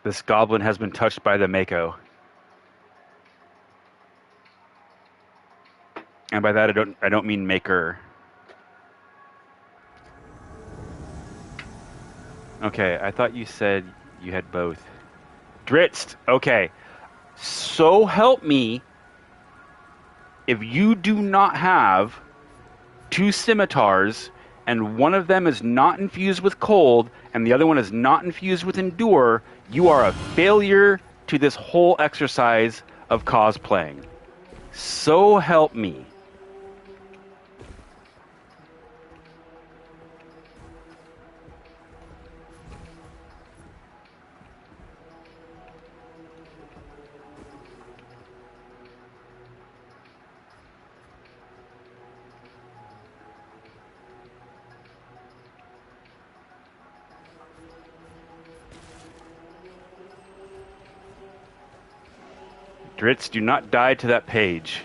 This goblin has been touched by the Mako. And by that I don't mean maker. Okay, I thought you said you had both. Dritzt, okay. So help me, if you do not have 2 scimitars and one of them is not infused with cold and the other one is not infused with endure, you are a failure to this whole exercise of cosplaying. So help me. Dritz, do not die to that page.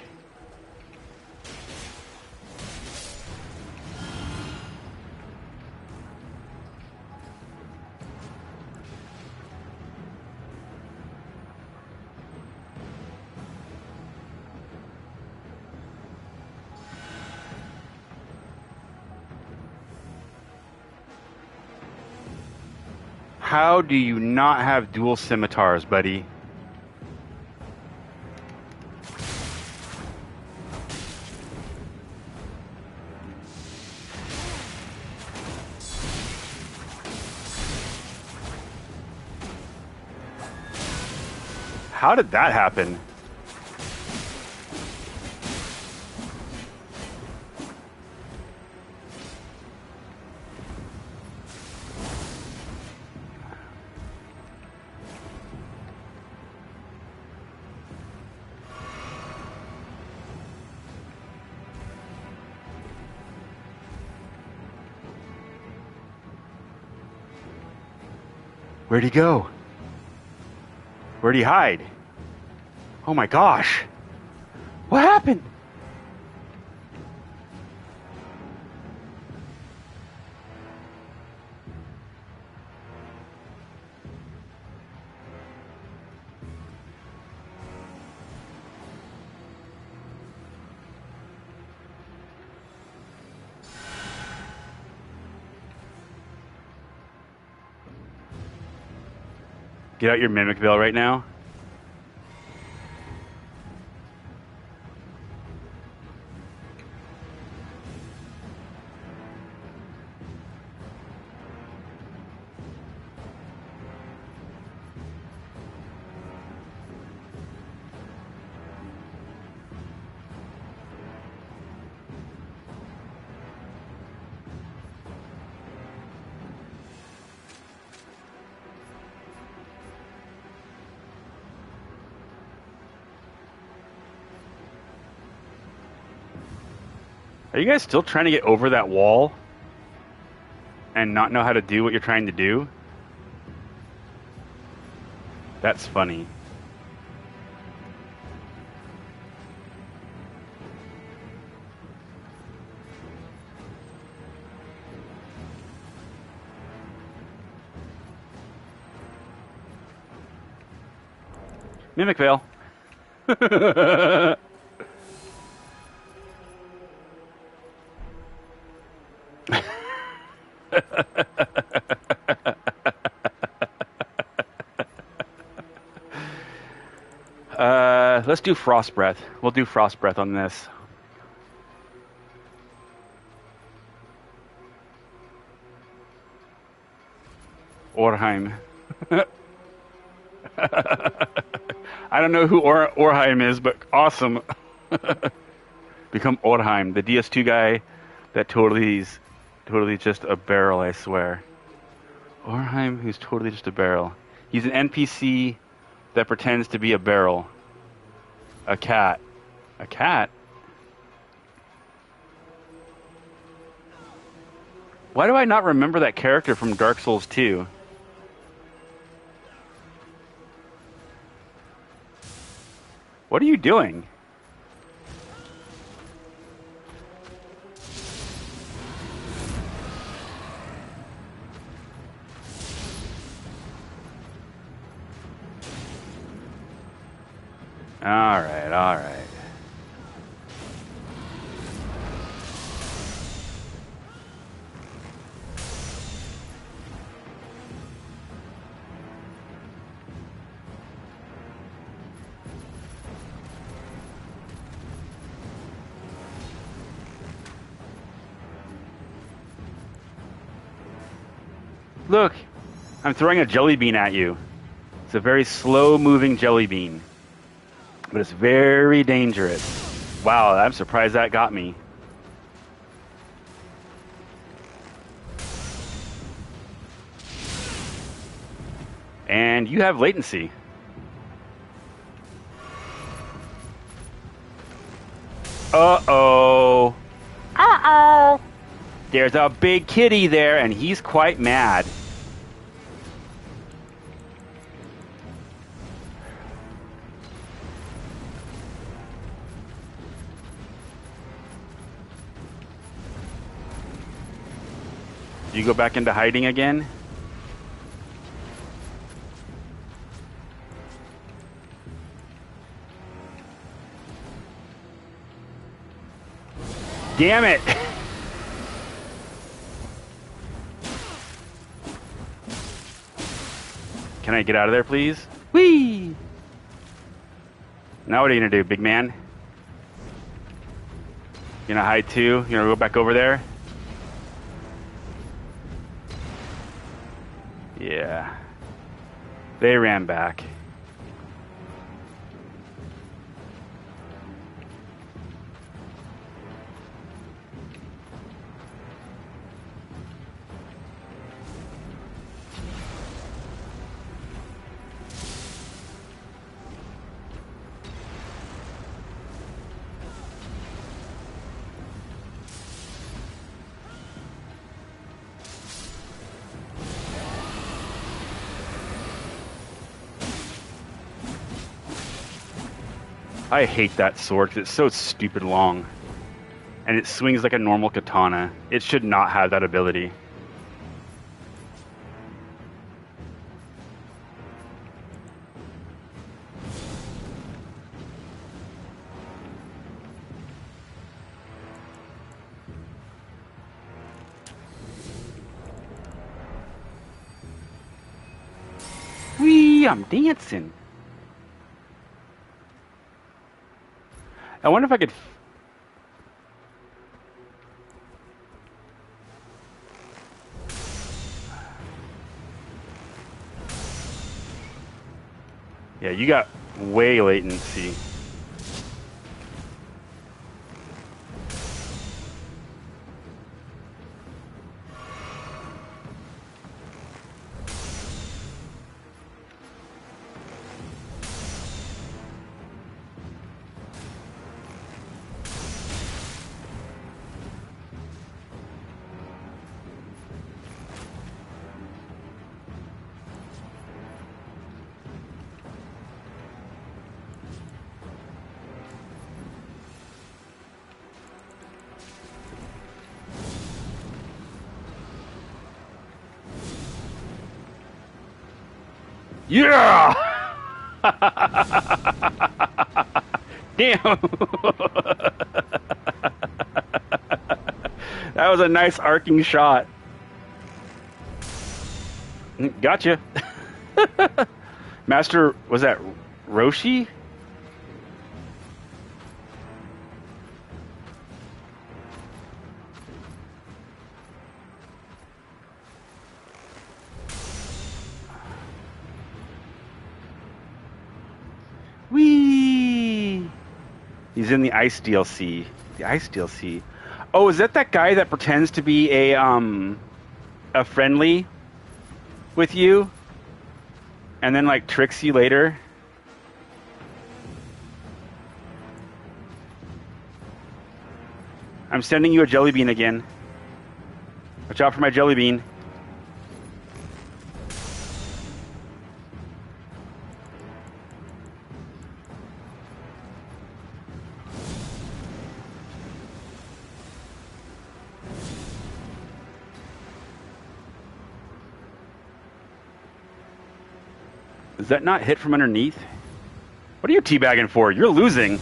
How do you not have dual scimitars, buddy? How did that happen? Where'd he go? Where'd he hide? Oh my gosh. What happened? Get out your Mimic Veil right now. Are you guys still trying to get over that wall and not know how to do what you're trying to do? That's funny. Mimic Veil. Let's do Frost Breath. We'll do Frost Breath on this. Orheim. I don't know who Orheim is, but awesome. Become Orheim, the DS2 guy that totally just a barrel, I swear. Orheim, who's totally just a barrel. He's an NPC that pretends to be a barrel. A cat. A cat? Why do I not remember that character from Dark Souls 2? What are you doing? Alright, alright. Look, I'm throwing a jelly bean at you. It's a very slow-moving jelly bean. But it's very dangerous. Wow, I'm surprised that got me. And you have latency. Uh-oh. Uh-oh. There's a big kitty there, and he's quite mad. You go back into hiding again? Damn it! Can I get out of there, please? Whee! Now what are you gonna do, big man? You gonna hide too? You gonna go back over there? Yeah. They ran back. I hate that sword because it's so stupid long. And it swings like a normal katana. It should not have that ability. Whee! I'm dancing. I wonder if I could... Yeah, you got way latency. Yeah! Damn. That was a nice arcing shot. Gotcha. Master, was that Roshi? Whee! He's in the Ice DLC. The Ice DLC. Oh, is that guy that pretends to be a friendly with you, and then like tricks you later? I'm sending you a jelly bean again. Watch out for my jelly bean. Is that not hit from underneath? What are you teabagging for? You're losing.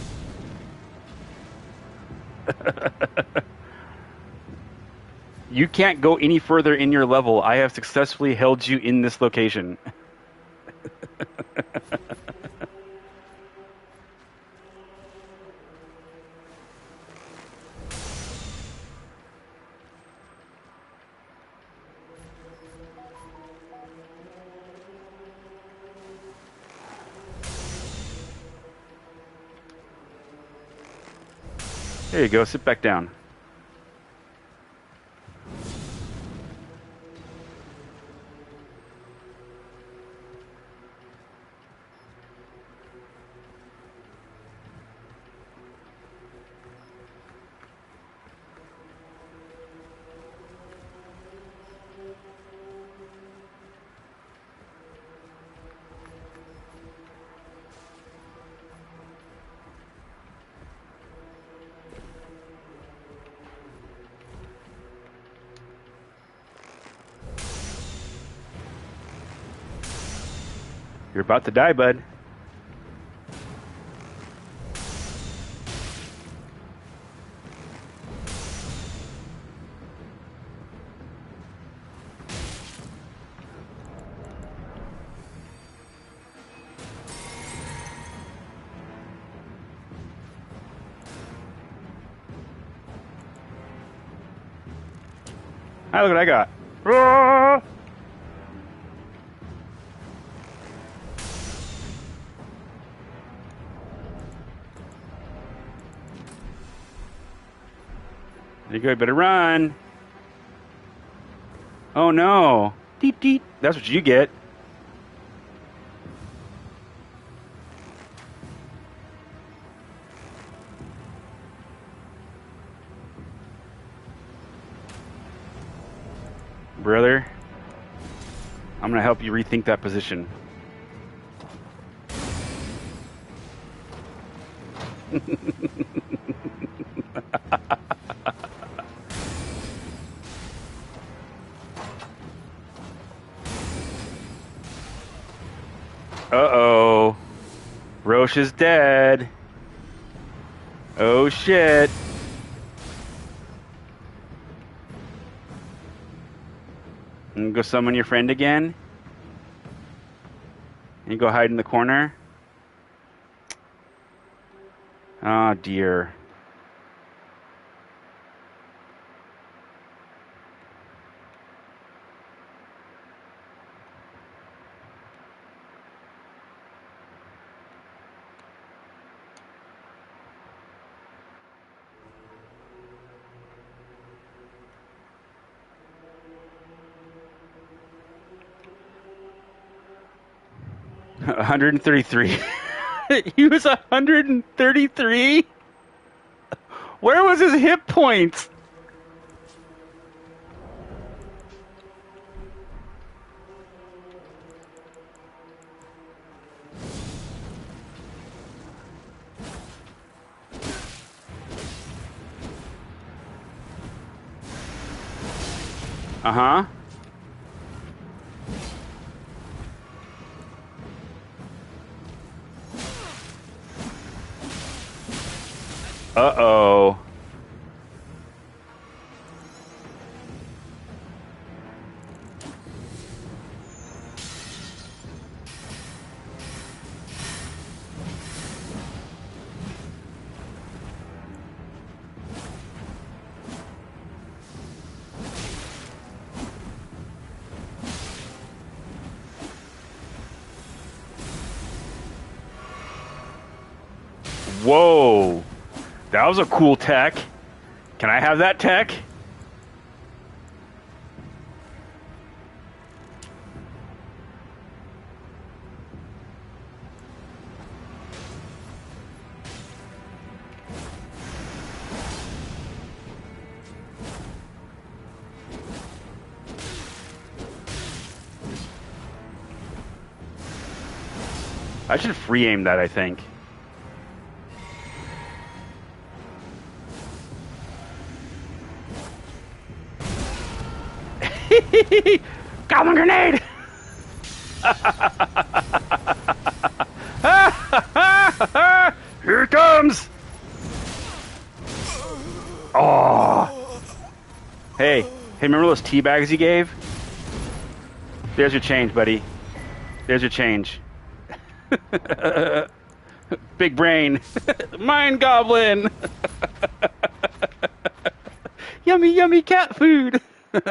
You can't go any further in your level. I have successfully held you in this location. There you go. Sit back down. You're about to die, bud. Hi, look what I got. Ah! You go, better run. Oh no. Deep, deep. That's what you get. Brother, I'm gonna help you rethink that position. Uh-oh. Roche is dead. Oh, shit. And go summon your friend again. And you go hide in the corner. Oh, dear. $133. He was 133? Where was his hit points? Uh-huh. Uh-oh. Whoa. That was a cool tech. Can I have that tech? I should free aim that, I think. Goblin grenade! Here it comes! Oh! Hey, remember those tea bags you gave? There's your change, buddy. There's your change. Big brain. Mind Goblin! Yummy, yummy cat food! This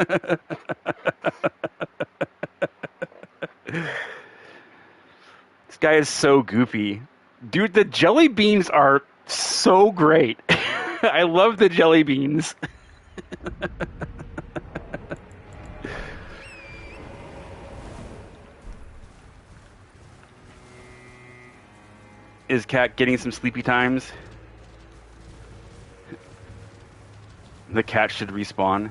guy is so goofy. Dude, the jelly beans are so great. I love the jelly beans. Is Cat getting some sleepy times? The cat should respawn.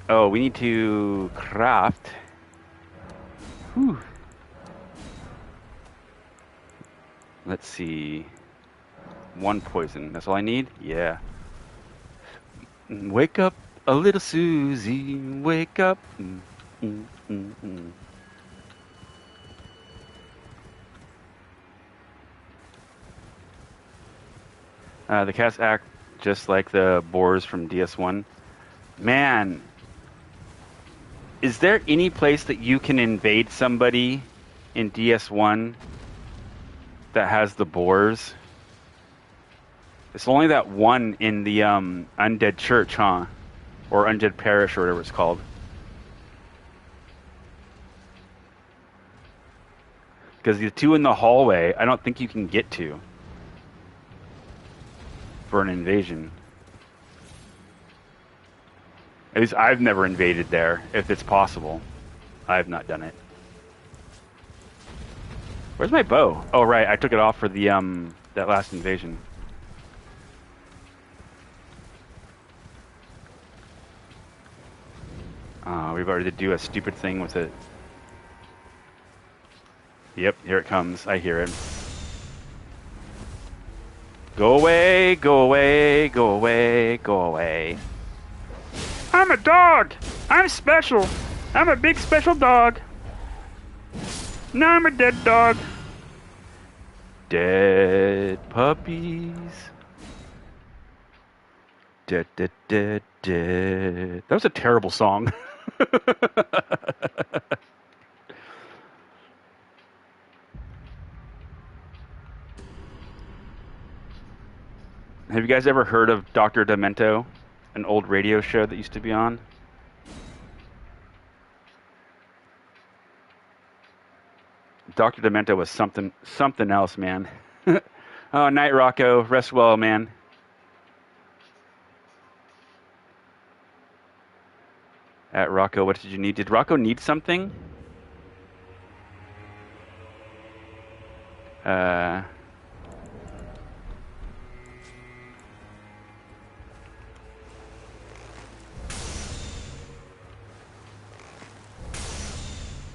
Oh, we need to craft. Whew. Let's see. 1 poison. That's all I need? Yeah. Wake up, a little Susie. Wake up. The cats act just like the boars from DS1. Man, is there any place that you can invade somebody in DS1 that has the boars? It's only that one in the Undead Church, huh? Or Undead Parish, or whatever it's called. Because the two in the hallway, I don't think you can get to for an invasion. At least I've never invaded there, if it's possible. I've not done it. Where's my bow? Oh, right, I took it off for the that last invasion. We've already do a stupid thing with it. Yep, here it comes. I hear it. Go away, go away, go away, go away. I'm a dog! I'm special! I'm a big special dog! Now I'm a dead dog. Dead puppies. Dead, dead, dead, dead. That was a terrible song. Have you guys ever heard of Dr. Demento? An old radio show that used to be on? Dr. Demento was something else, man. Oh, night, Rocco. Rest well, man. At Rocco, what did you need? Did Rocco need something?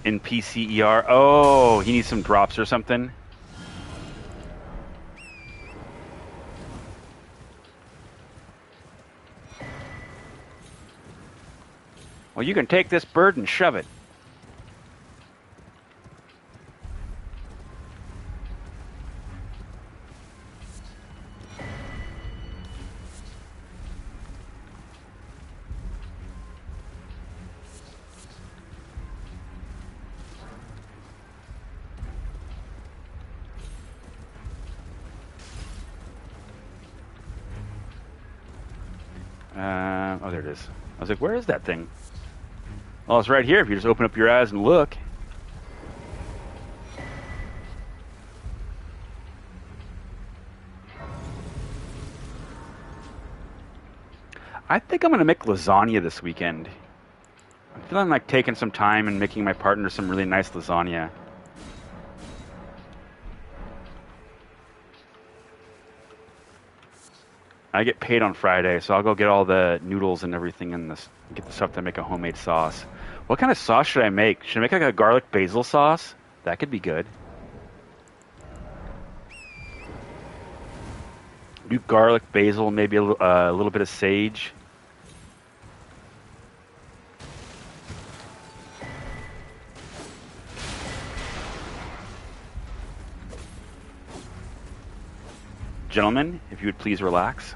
In PCER. Oh, he needs some drops or something. Well, you can take this bird and shove it. Oh, there it is. I was like, where is that thing? Well, it's right here if you just open up your eyes and look. I think I'm going to make lasagna this weekend. I'm feeling like taking some time and making my partner some really nice lasagna. I get paid on Friday, so I'll go get all the noodles and everything and get the stuff to make a homemade sauce. What kind of sauce should I make? Should I make like a garlic basil sauce? That could be good. Do garlic, basil, maybe a little bit of sage. Gentlemen, if you would please relax.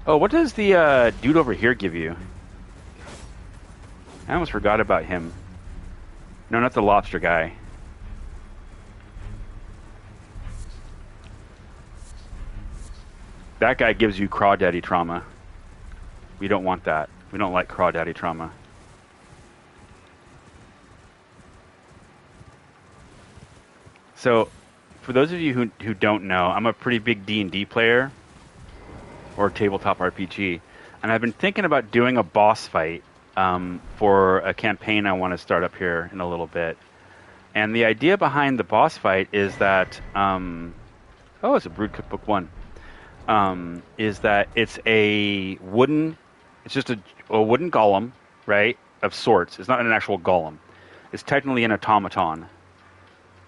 Oh, what does the dude over here give you? I almost forgot about him. No, not the lobster guy. That guy gives you crawdaddy trauma. We don't want that. We don't like crawdaddy trauma. So, for those of you who don't know, I'm a pretty big D&D player, or tabletop RPG, and I've been thinking about doing a boss fight for a campaign I want to start up here in a little bit. And the idea behind the boss fight is that, it's a Brood Cookbook 1, is that it's just a wooden golem, right, of sorts. It's not an actual golem. It's technically an automaton.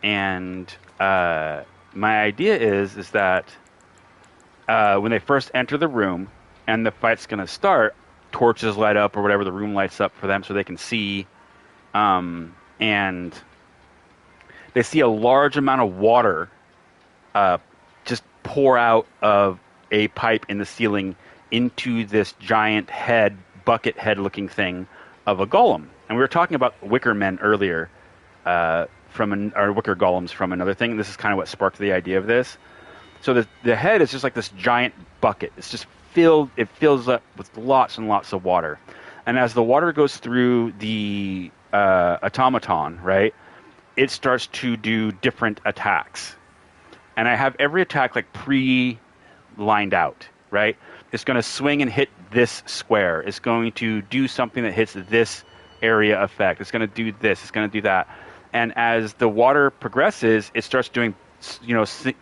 And my idea is that when they first enter the room and the fight's going to start, torches light up or whatever, the room lights up for them so they can see. And they see a large amount of water just pour out of a pipe in the ceiling into this giant bucket head looking thing of a golem. And we were talking about wicker men earlier, or wicker golems from another thing. This is kind of what sparked the idea of this. So the head is just like this giant bucket. It's just it fills up with lots and lots of water. And as the water goes through the automaton, right, it starts to do different attacks. And I have every attack like pre-lined out, right? It's going to swing and hit this square. It's going to do something that hits this area effect. It's going to do this. It's going to do that. And as the water progresses, it starts doing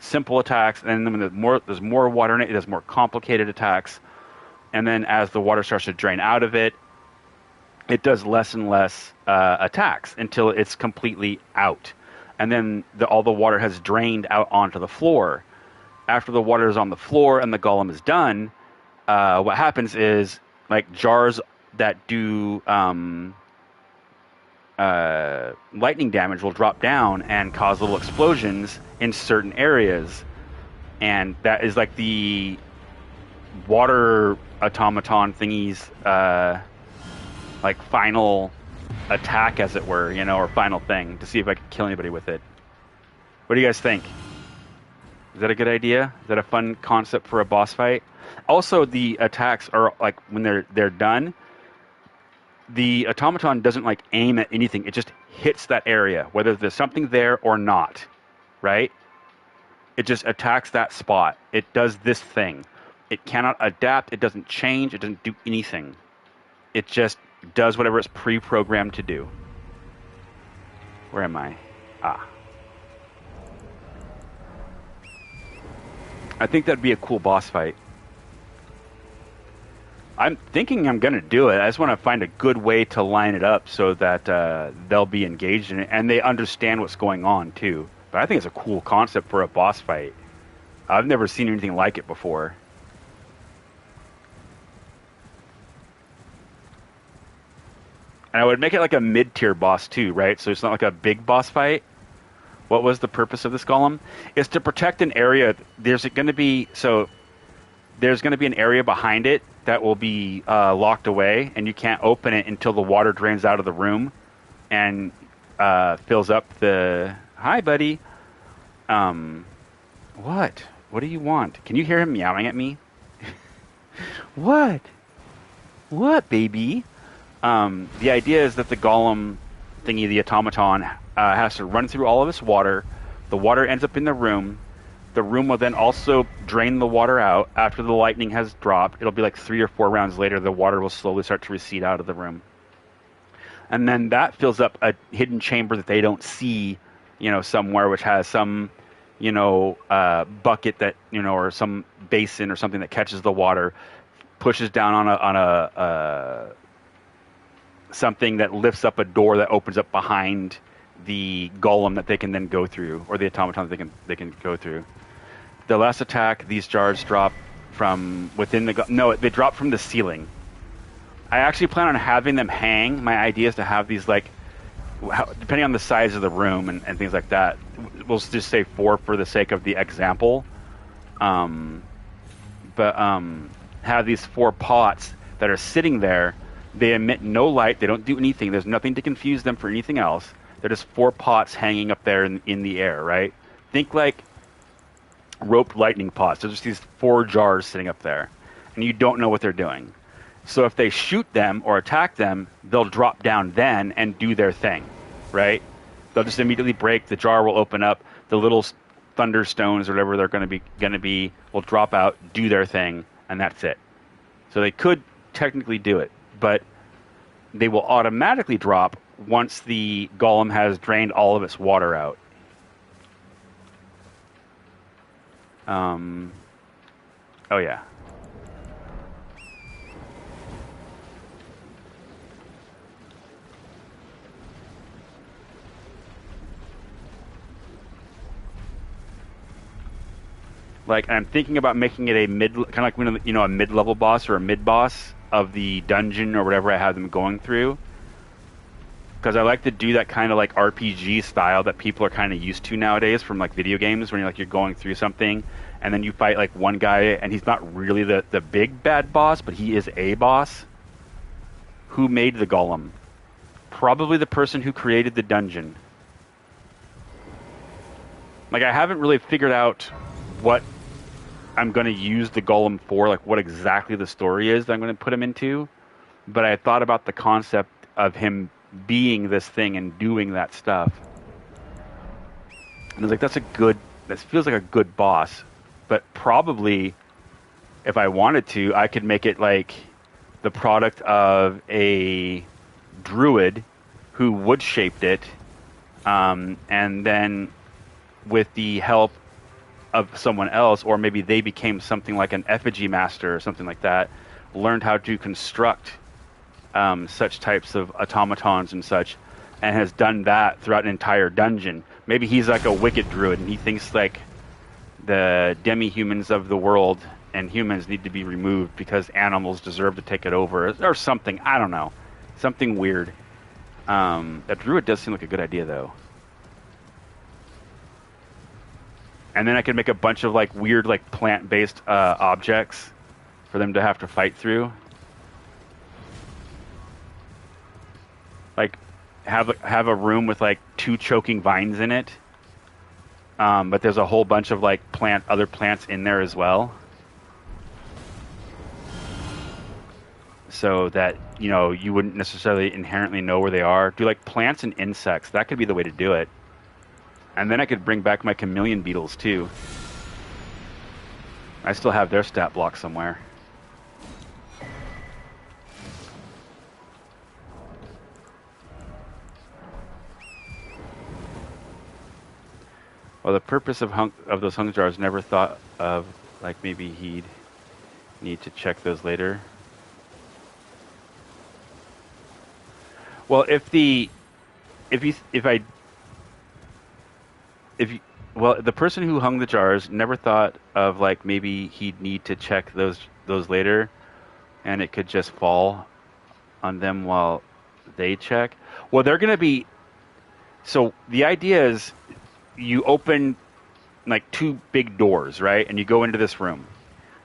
simple attacks, and then when there's more water in it, it does more complicated attacks. And then as the water starts to drain out of it, it does less and less attacks until it's completely out. And then all the water has drained out onto the floor. After the water is on the floor and the golem is done, what happens is like jars that do lightning damage will drop down and cause little explosions in certain areas, and that is like the water automaton thingy's like final attack, as it were, or final thing to see if I can kill anybody with it. What do you guys think? Is that a good idea? Is that a fun concept for a boss fight? Also, the attacks are like when they're done, the automaton doesn't like aim at anything. It just hits that area, whether there's something there or not, right? It just attacks that spot. It does this thing. It cannot adapt. It doesn't change. It doesn't do anything. It just does whatever it's pre-programmed to do. Where am I? I think that'd be a cool boss fight. I'm thinking I'm going to do it. I just want to find a good way to line it up so that they'll be engaged in it and they understand what's going on too. But I think it's a cool concept for a boss fight. I've never seen anything like it before. And I would make it like a mid-tier boss too, right? So it's not like a big boss fight. What was the purpose of this golem? It's to protect an area. There's going to be an area behind it that will be locked away, and you can't open it until the water drains out of the room and fills up the... Hi, buddy. What? What do you want? Can you hear him meowing at me? What? What, baby? The idea is that the golem thingy, the automaton, has to run through all of this water. The water ends up in the room. The room will then also drain the water out after the lightning has dropped. It'll be like 3 or 4 rounds later, the water will slowly start to recede out of the room. And then that fills up a hidden chamber that they don't see, somewhere, which has some, bucket that, or some basin or something that catches the water, pushes down on a something that lifts up a door that opens up behind the golem that they can then go through, or the automaton that they can go through. The last attack, these jars drop from within the... they drop from the ceiling. I actually plan on having them hang. My idea is to have these, depending on the size of the room and things like that, we'll just say 4 for the sake of the example. Have these 4 pots that are sitting there. They emit no light. They don't do anything. There's nothing to confuse them for anything else. They're just 4 pots hanging up there in the air, right? Think like roped lightning pots. There's just these 4 jars sitting up there, and you don't know what they're doing. So if they shoot them or attack them, they'll drop down then and do their thing, right? They'll just immediately break. The jar will open up. The little thunderstones or whatever they're going to be will drop out, do their thing, and that's it. So they could technically do it, but they will automatically drop once the golem has drained all of its water out. Oh yeah. I'm thinking about making it a a mid-level boss or a mid-boss of the dungeon or whatever I have them going through. Because I like to do that kind of RPG style that people are kind of used to nowadays from video games, when you're going through something and then you fight one guy and he's not really the big bad boss, but he is a boss. Who made the golem? Probably the person who created the dungeon. I haven't really figured out what I'm going to use the golem for, what exactly the story is that I'm going to put him into. But I thought about the concept of him being this thing and doing that stuff. And I was that feels like a good boss. But probably, if I wanted to, I could make it the product of a druid who wood-shaped it, and then with the help of someone else, or maybe they became something like an effigy master or something like that, learned how to construct such types of automatons and such, and has done that throughout an entire dungeon. Maybe he's a wicked druid, and he thinks the demi-humans of the world and humans need to be removed because animals deserve to take it over, or something. I don't know. Something weird. That druid does seem like a good idea, though. And then I could make a bunch of weird plant-based objects for them to have to fight through. Have a room with 2 choking vines in it. But there's a whole bunch of other plants in there as well. So that, you wouldn't necessarily inherently know where they are. Do plants and insects. That could be the way to do it. And then I could bring back my chameleon beetles too. I still have their stat block somewhere. Well, the purpose of those hung jars, never thought of maybe he'd need to check those later. Well, the person who hung the jars never thought of maybe he'd need to check those later, and it could just fall on them while they check. Well, they're going to be... So the idea is you open 2 big doors, right? And you go into this room.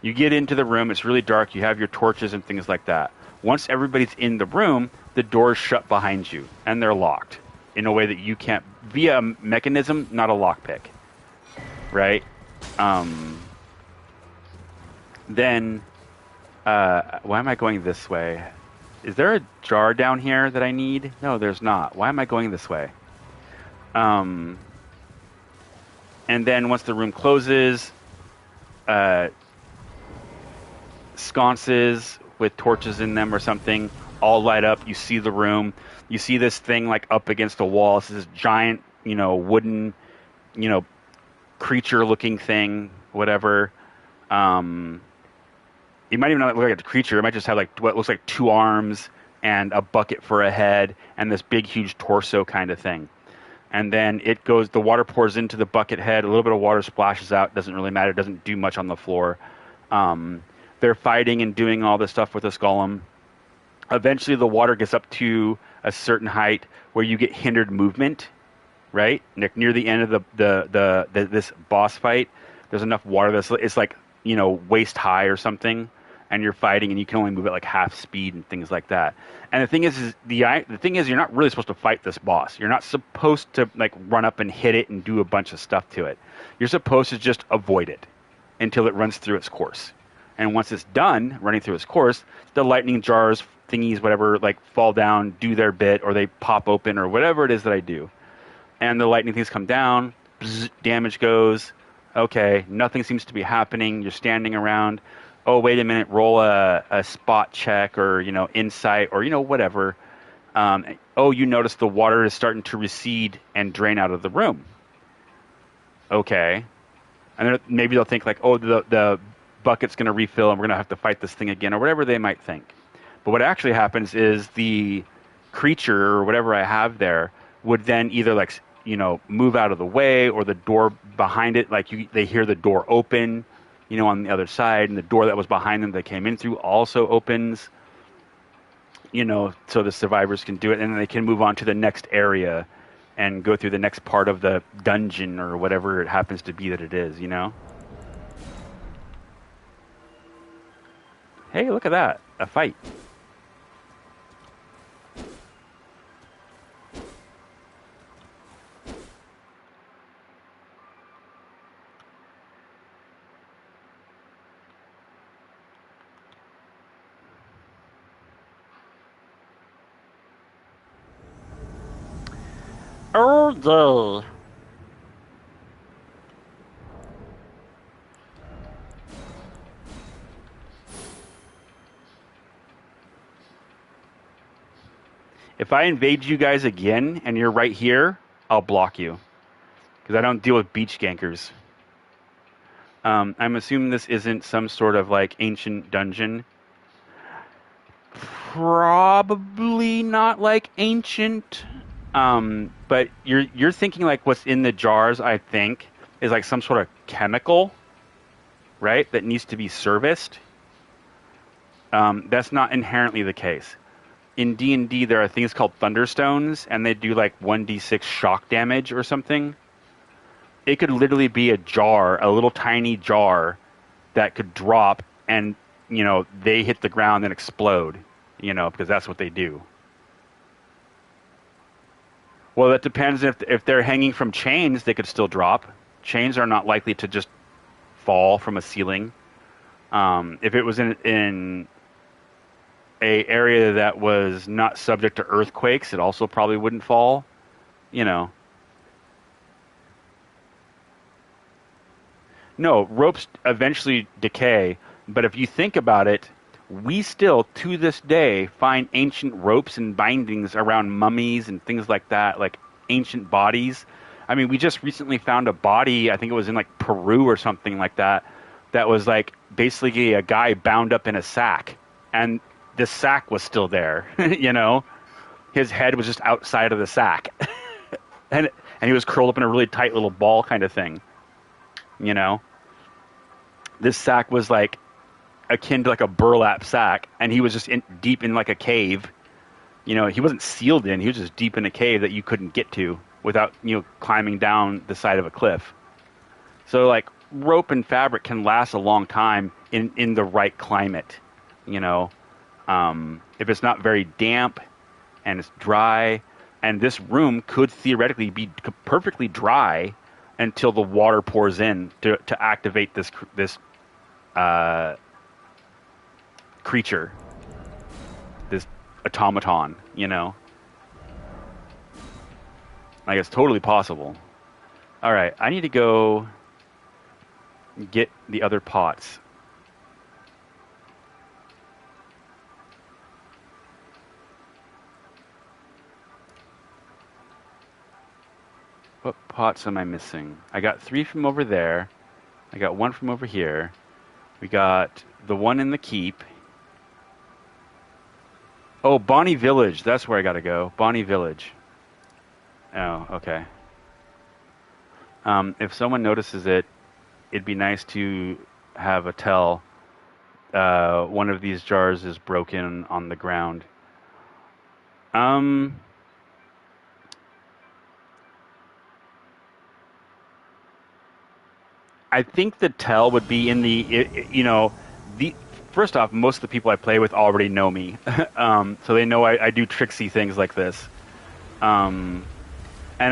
You get into the room, it's really dark, you have your torches and things like that. Once everybody's in the room, the doors shut behind you, and they're locked in a way that you can't, via a mechanism, not a lockpick, right? Then Why am I going this way? Is there a jar down here that I need? No, there's not. Why am I going this way? And then once the room closes, sconces with torches in them or something all light up. You see the room. You see this thing like up against a wall. It's this giant, wooden, creature-looking thing, whatever. It might even not look like a creature. It might just have like what looks like 2 arms and a bucket for a head and this big, huge torso kind of thing. And then the water pours into the bucket head. A little bit of water splashes out. Doesn't really matter. It doesn't do much on the floor. They're fighting and doing all this stuff with this golem. Eventually, the water gets up to a certain height where you get hindered movement, right? Near the end of this boss fight, there's enough water that's it's like waist high or something, and you're fighting, and you can only move at like half speed and things like that. And the thing is you're not really supposed to fight this boss. You're not supposed to like run up and hit it and do a bunch of stuff to it. You're supposed to just avoid it until it runs through its course. And once it's done running through its course, the lightning jars, thingies, whatever, like fall down, do their bit, or they pop open, or whatever it is that I do. And the lightning things come down, bzz, damage goes. Okay, nothing seems to be happening. You're standing around. Oh, wait a minute, roll a spot check or, insight or, whatever. You notice the water is starting to recede and drain out of the room. Okay. And maybe they'll think like, oh, the bucket's going to refill and we're going to have to fight this thing again or whatever they might think. But what actually happens is the creature or whatever I have there would then either like, move out of the way, or the door behind it, like they hear the door open, on the other side, and the door that was behind them they came in through also opens, so the survivors can do it, and then they can move on to the next area and go through the next part of the dungeon or whatever it happens to be that it is, Hey, look at that. A fight. Oh, yay. If I invade you guys again and you're right here, I'll block you. Because I don't deal with beach gankers. I'm assuming this isn't some sort of like ancient dungeon. Probably not like ancient. But you're thinking like what's in the jars, I think, is like some sort of chemical, right? That needs to be serviced. That's not inherently the case. In D&D, there are things called thunderstones, and they do like 1d6 shock damage or something. It could literally be a jar, a little tiny jar, that could drop and, they hit the ground and explode, because that's what they do. Well, that depends. If they're hanging from chains, they could still drop. Chains are not likely to just fall from a ceiling. If it was in a area that was not subject to earthquakes, it also probably wouldn't fall. No, ropes eventually decay, but if you think about it, we still, to this day, find ancient ropes and bindings around mummies and things like that, like ancient bodies. I mean, we just recently found a body, I think it was in like Peru or something like that, that was like basically a guy bound up in a sack. And the sack was still there, His head was just outside of the sack. and he was curled up in a really tight little ball kind of thing, This sack was like akin to like a burlap sack, and he was just deep in like a cave. He wasn't sealed in, he was just deep in a cave that you couldn't get to without, climbing down the side of a cliff. So like rope and fabric can last a long time in the right climate, if it's not very damp and it's dry, and this room could theoretically be perfectly dry until the water pours in to activate this creature, this automaton, you know. Like, it's totally possible. All right, I need to go get the other pots. What pots am I missing? I got 3 from over there. I got 1 from over here. We got the one in the keep. Oh, Bonnie Village. That's where I gotta go. Bonnie Village. Oh, okay. If someone notices it, it'd be nice to have a tell. One of these jars is broken on the ground. I think the tell would be in the first off, most of the people I play with already know me, so they know I do tricksy things like this. And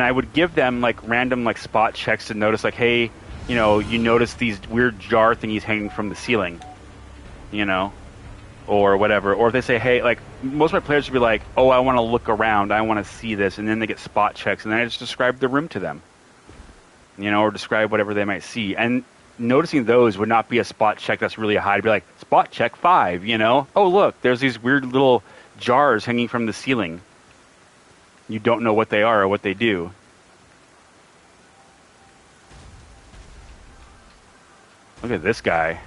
I would give them like random like spot checks to notice like, hey, you notice these weird jar thingies hanging from the ceiling, or whatever. Or if they say, hey, like most of my players would be like, oh, I want to look around, I want to see this, and then they get spot checks, and then I just describe the room to them. Or describe whatever they might see. And noticing those would not be a spot check that's really high. It'd be like, spot check 5, Oh, look, there's these weird little jars hanging from the ceiling. You don't know what they are or what they do. Look at this guy.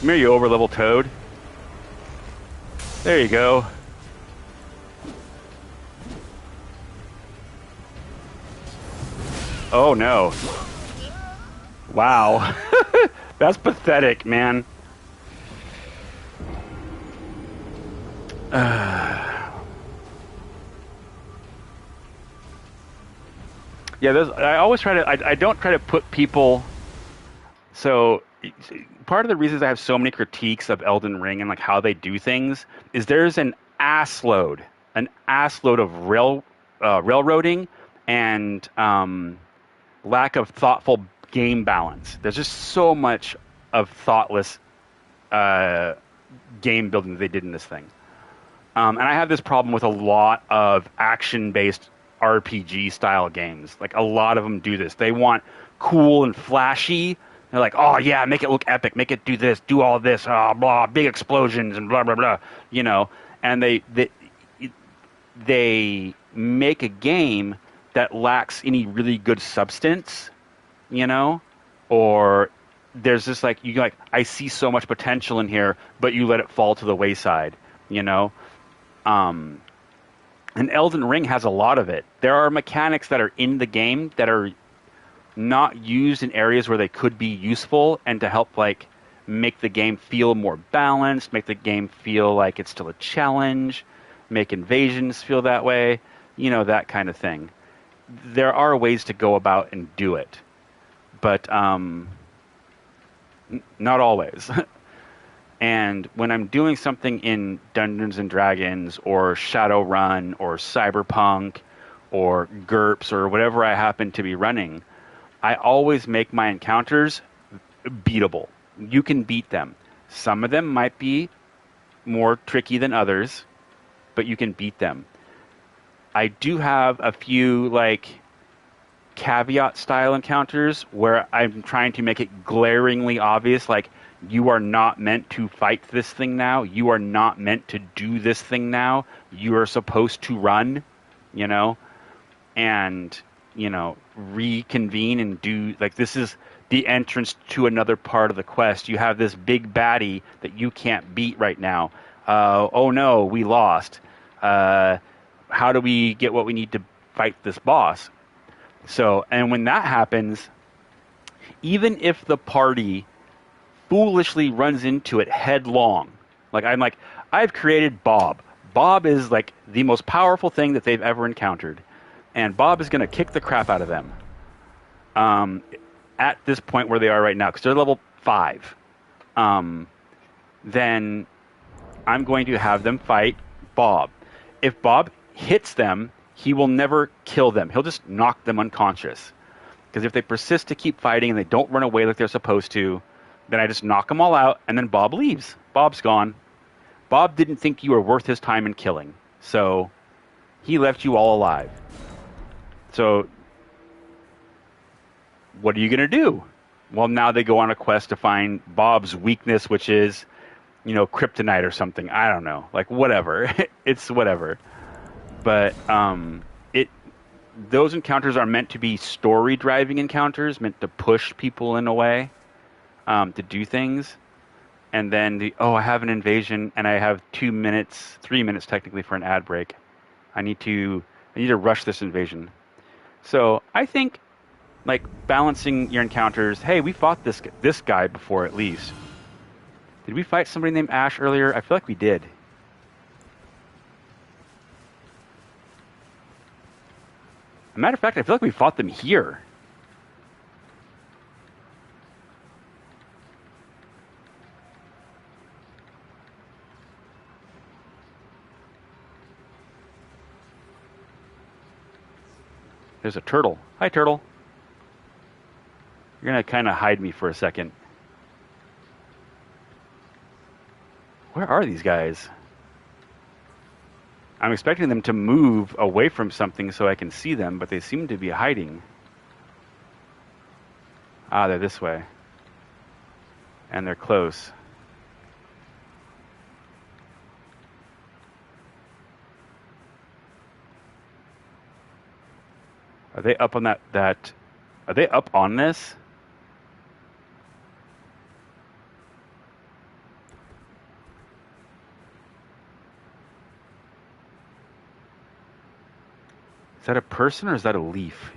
Come here, you over-level toad. There you go. Oh, no. Wow. That's pathetic, man. Yeah, I always try to... I don't try to put people... So... Part of the reasons I have so many critiques of Elden Ring and like how they do things is there's an ass load of railroading and lack of thoughtful game balance. There's just so much of thoughtless game building that they did in this thing. And I have this problem with a lot of action-based RPG style games. Like a lot of them do this. They want cool and flashy. They're like, oh, yeah, make it look epic. Make it do this, do all this, blah, big explosions and blah, blah, blah, And they make a game that lacks any really good substance, Or there's this like, I see so much potential in here, but you let it fall to the wayside, And Elden Ring has a lot of it. There are mechanics that are in the game that are not used in areas where they could be useful and to help like make the game feel more balanced, make the game feel like it's still a challenge, make invasions feel that way, that kind of thing. There are ways to go about and do it, but not always. And when I'm doing something in Dungeons and Dragons or Shadowrun or Cyberpunk or GURPS or whatever I happen to be running, I always make my encounters beatable. You can beat them. Some of them might be more tricky than others, but you can beat them. I do have a few like caveat style encounters where I'm trying to make it glaringly obvious, like you are not meant to fight this thing now. You are not meant to do this thing now. You are supposed to run, and reconvene and do, like, this is the entrance to another part of the quest. You have this big baddie that you can't beat right now. Oh no, we lost. How do we get what we need to fight this boss? So, and when that happens, even if the party foolishly runs into it headlong, I've created Bob. Bob is like the most powerful thing that they've ever encountered. And Bob is going to kick the crap out of them at this point where they are right now, because they're level 5. Then I'm going to have them fight Bob. If Bob hits them, he will never kill them. He'll just knock them unconscious. Because if they persist to keep fighting and they don't run away like they're supposed to, then I just knock them all out, and then Bob leaves. Bob's gone. Bob didn't think you were worth his time in killing, so he left you all alive. So what are you going to do? Well, now they go on a quest to find Bob's weakness, which is, kryptonite or something. I don't know. Like, whatever. It's whatever. But those encounters are meant to be story-driving encounters, meant to push people in a way to do things. And then I have an invasion, and I have 3 minutes technically for an ad break. I need to rush this invasion. So I think, like, balancing your encounters. Hey, we fought this guy before at least. Did we fight somebody named Ash earlier? I feel like we did. As a matter of fact, I feel like we fought them here. There's a turtle. Hi, turtle. You're going to kind of hide me for a second. Where are these guys? I'm expecting them to move away from something so I can see them, but they seem to be hiding. Ah, they're this way. And they're close. Are they up on that? Are they up on this? Is that a person or is that a leaf?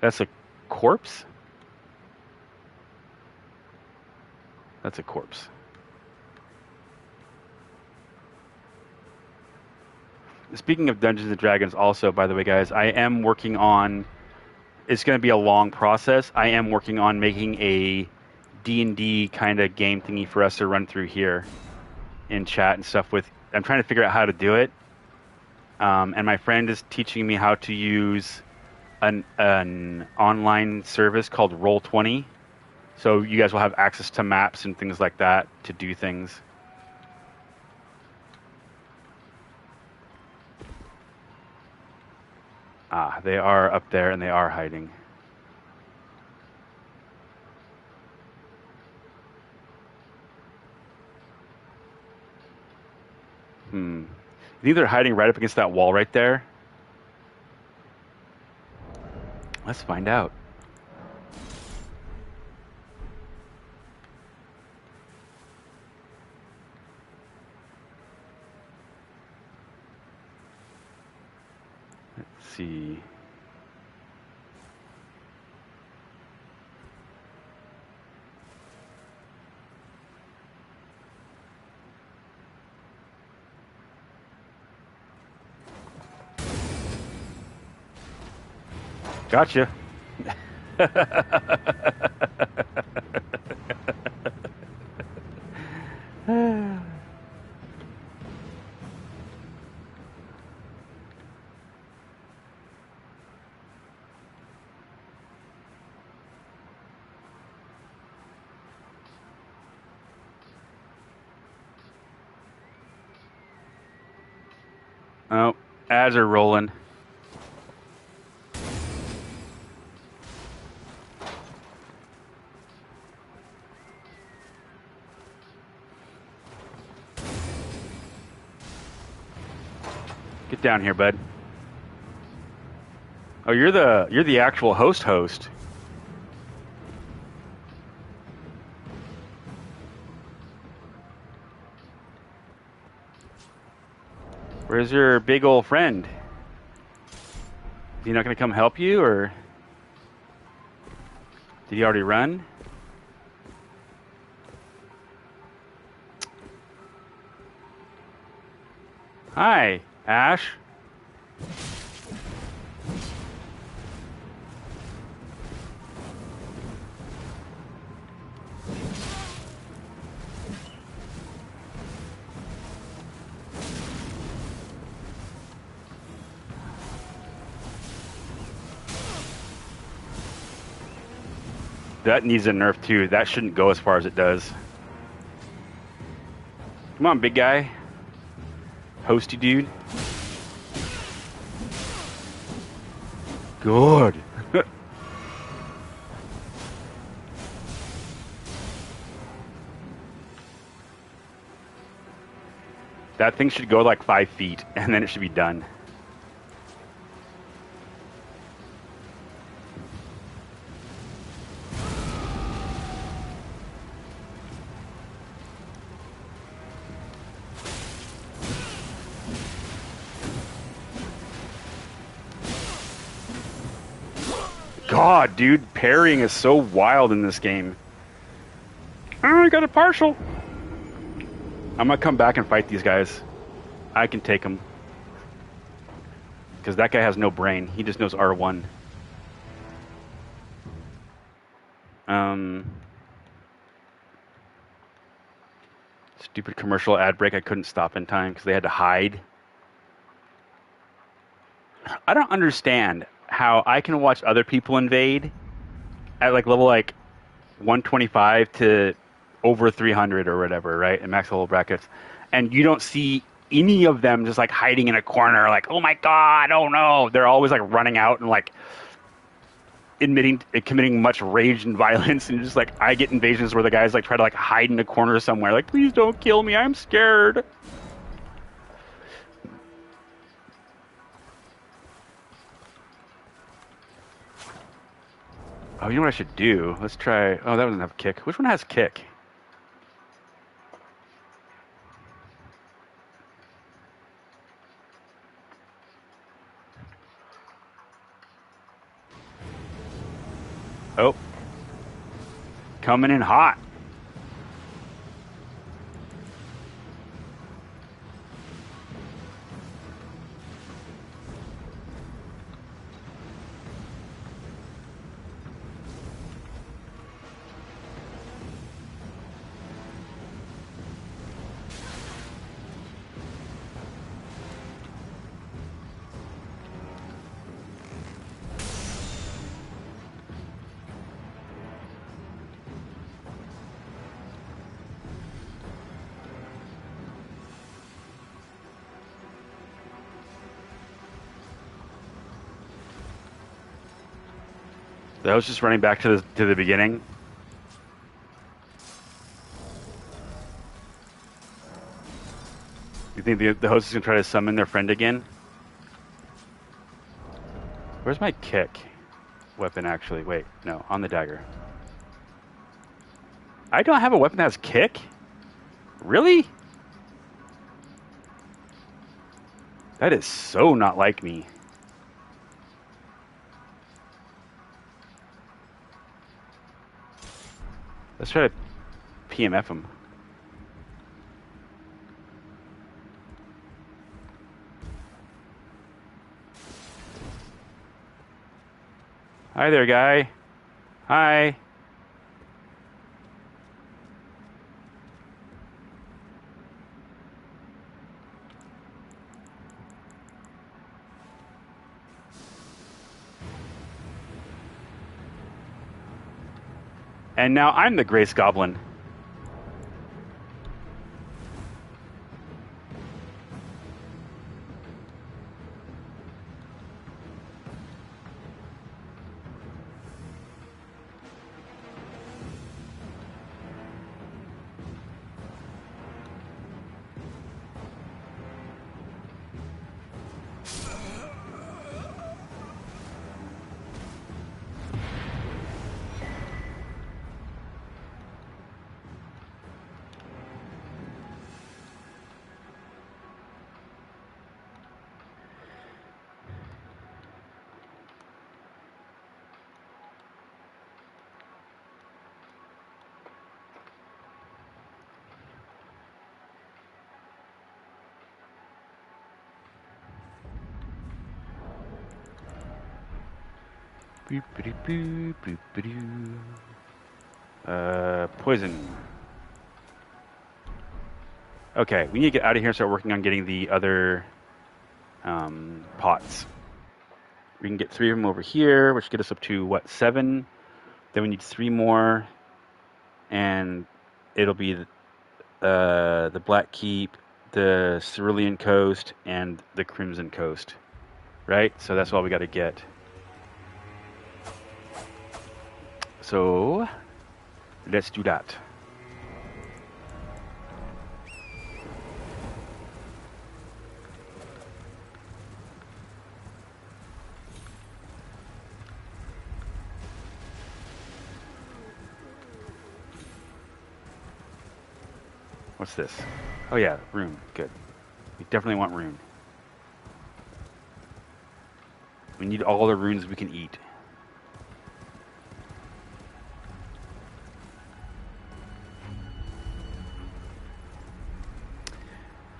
That's a corpse? That's a corpse. Speaking of Dungeons and Dragons also, by the way, guys, I am working on... It's going to be a long process. I am working on making a D&D kind of game thingy for us to run through here in chat and stuff with... I'm trying to figure out how to do it. And my friend is teaching me how to use an online service called Roll20. So you guys will have access to maps and things like that to do things. Ah, they are up there and they are hiding. You think they're hiding right up against that wall right there? Let's find out. Let's see. Gotcha. Oh, ads are rolling. Get down here, bud. Oh, you're the actual host. Where's your big old friend? Is he not going to come help you, or did he already run? Hi, Ash. That needs a nerf too. That shouldn't go as far as it does. Come on, big guy. Hosty dude. Good. That thing should go like 5 feet, and then it should be done. God, dude, parrying is so wild in this game. Oh, I got a partial. I'm gonna come back and fight these guys. I can take them. Because that guy has no brain. He just knows R1. Stupid commercial ad break. I couldn't stop in time because they had to hide. I don't understand how I can watch other people invade at like level like 125 to over 300 or whatever, right? In max level brackets. And you don't see any of them just like hiding in a corner like, oh my God, oh no. They're always like running out and like committing much rage and violence. And just like I get invasions where the guys like try to like hide in a corner somewhere. Like, please don't kill me. I'm scared. Oh, you know what I should do? Let's try... Oh, that doesn't have kick. Which one has kick? Oh. Coming in hot. I was just running back to the beginning. You think the host is gonna try to summon their friend again? Where's my kick weapon actually? Wait, no, on the dagger. I don't have a weapon that has kick? Really? That is so not like me. Let's try to PMF him. Hi there, guy. Hi. And now I'm the Grace Goblin. Poison. Okay, we need to get out of here and start working on getting the other pots. We can get 3 of them over here, which get us up to, what, 7? Then we need 3 more, and it'll be the Black Keep, the Cerulean Coast, and the Crimson Coast. Right? So that's all we got to get. So, let's do that. What's this? Oh yeah, rune. Good. We definitely want rune. We need all the runes we can eat.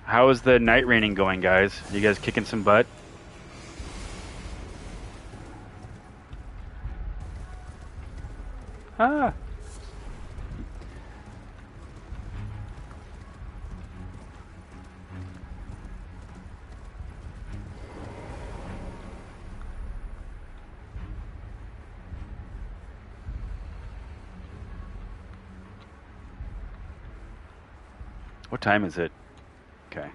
How is the night raining going, guys? You guys kicking some butt? Ah. What time is it? Okay.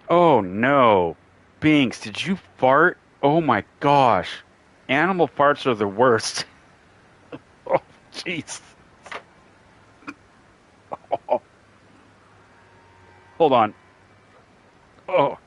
Oh no. Binks, did you fart? Oh my gosh. Animal farts are the worst. Oh, jeez. Oh. Hold on. Oh.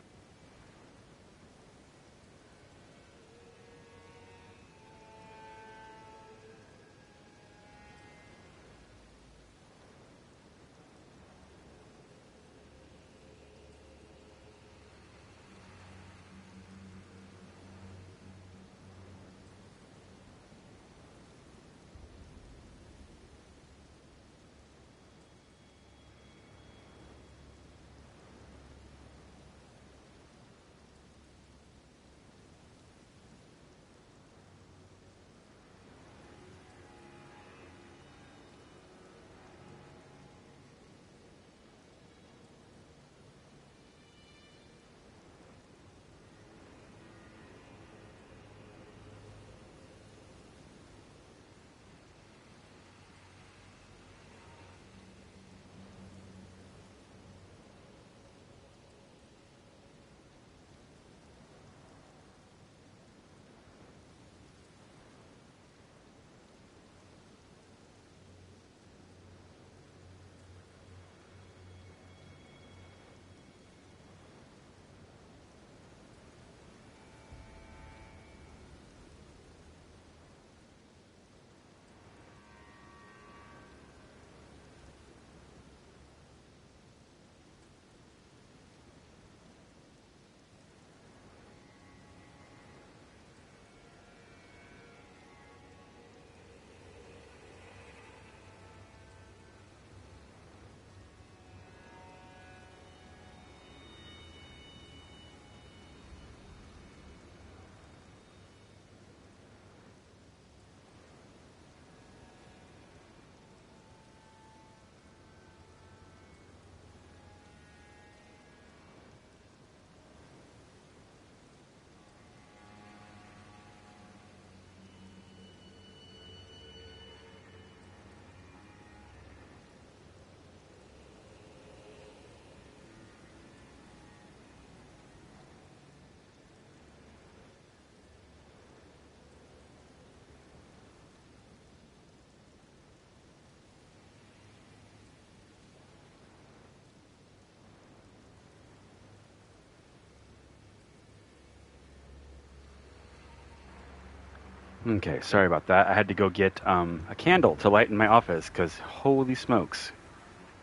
Okay, sorry about that. I had to go get a candle to light in my office because holy smokes,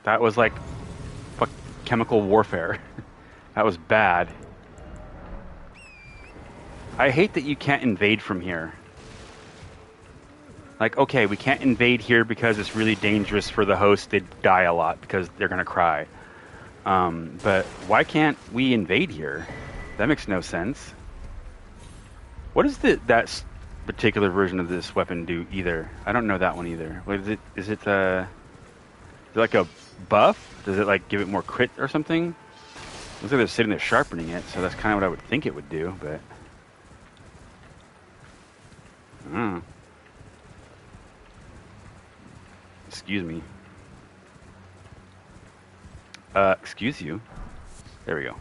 that was like chemical warfare. That was bad. I hate that you can't invade from here. Like, okay, we can't invade here because it's really dangerous for the host. They'd die a lot because they're gonna cry. But why can't we invade here? That makes no sense. What does that particular version of this weapon do either? I don't know that one either. What is it? Is it like a buff? Does it like give it more crit or something? Looks like they're sitting there sharpening it, so that's kind of what I would think it would do, but... Excuse me. Excuse you. There we go.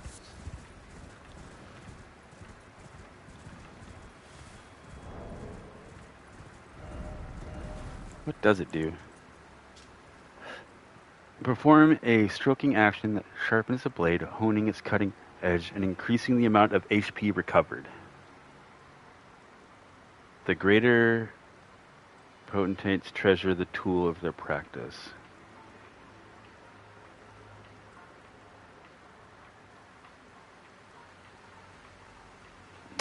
What does it do? Perform a stroking action that sharpens the blade, honing its cutting edge and increasing the amount of HP recovered. The greater potentates treasure the tool of their practice.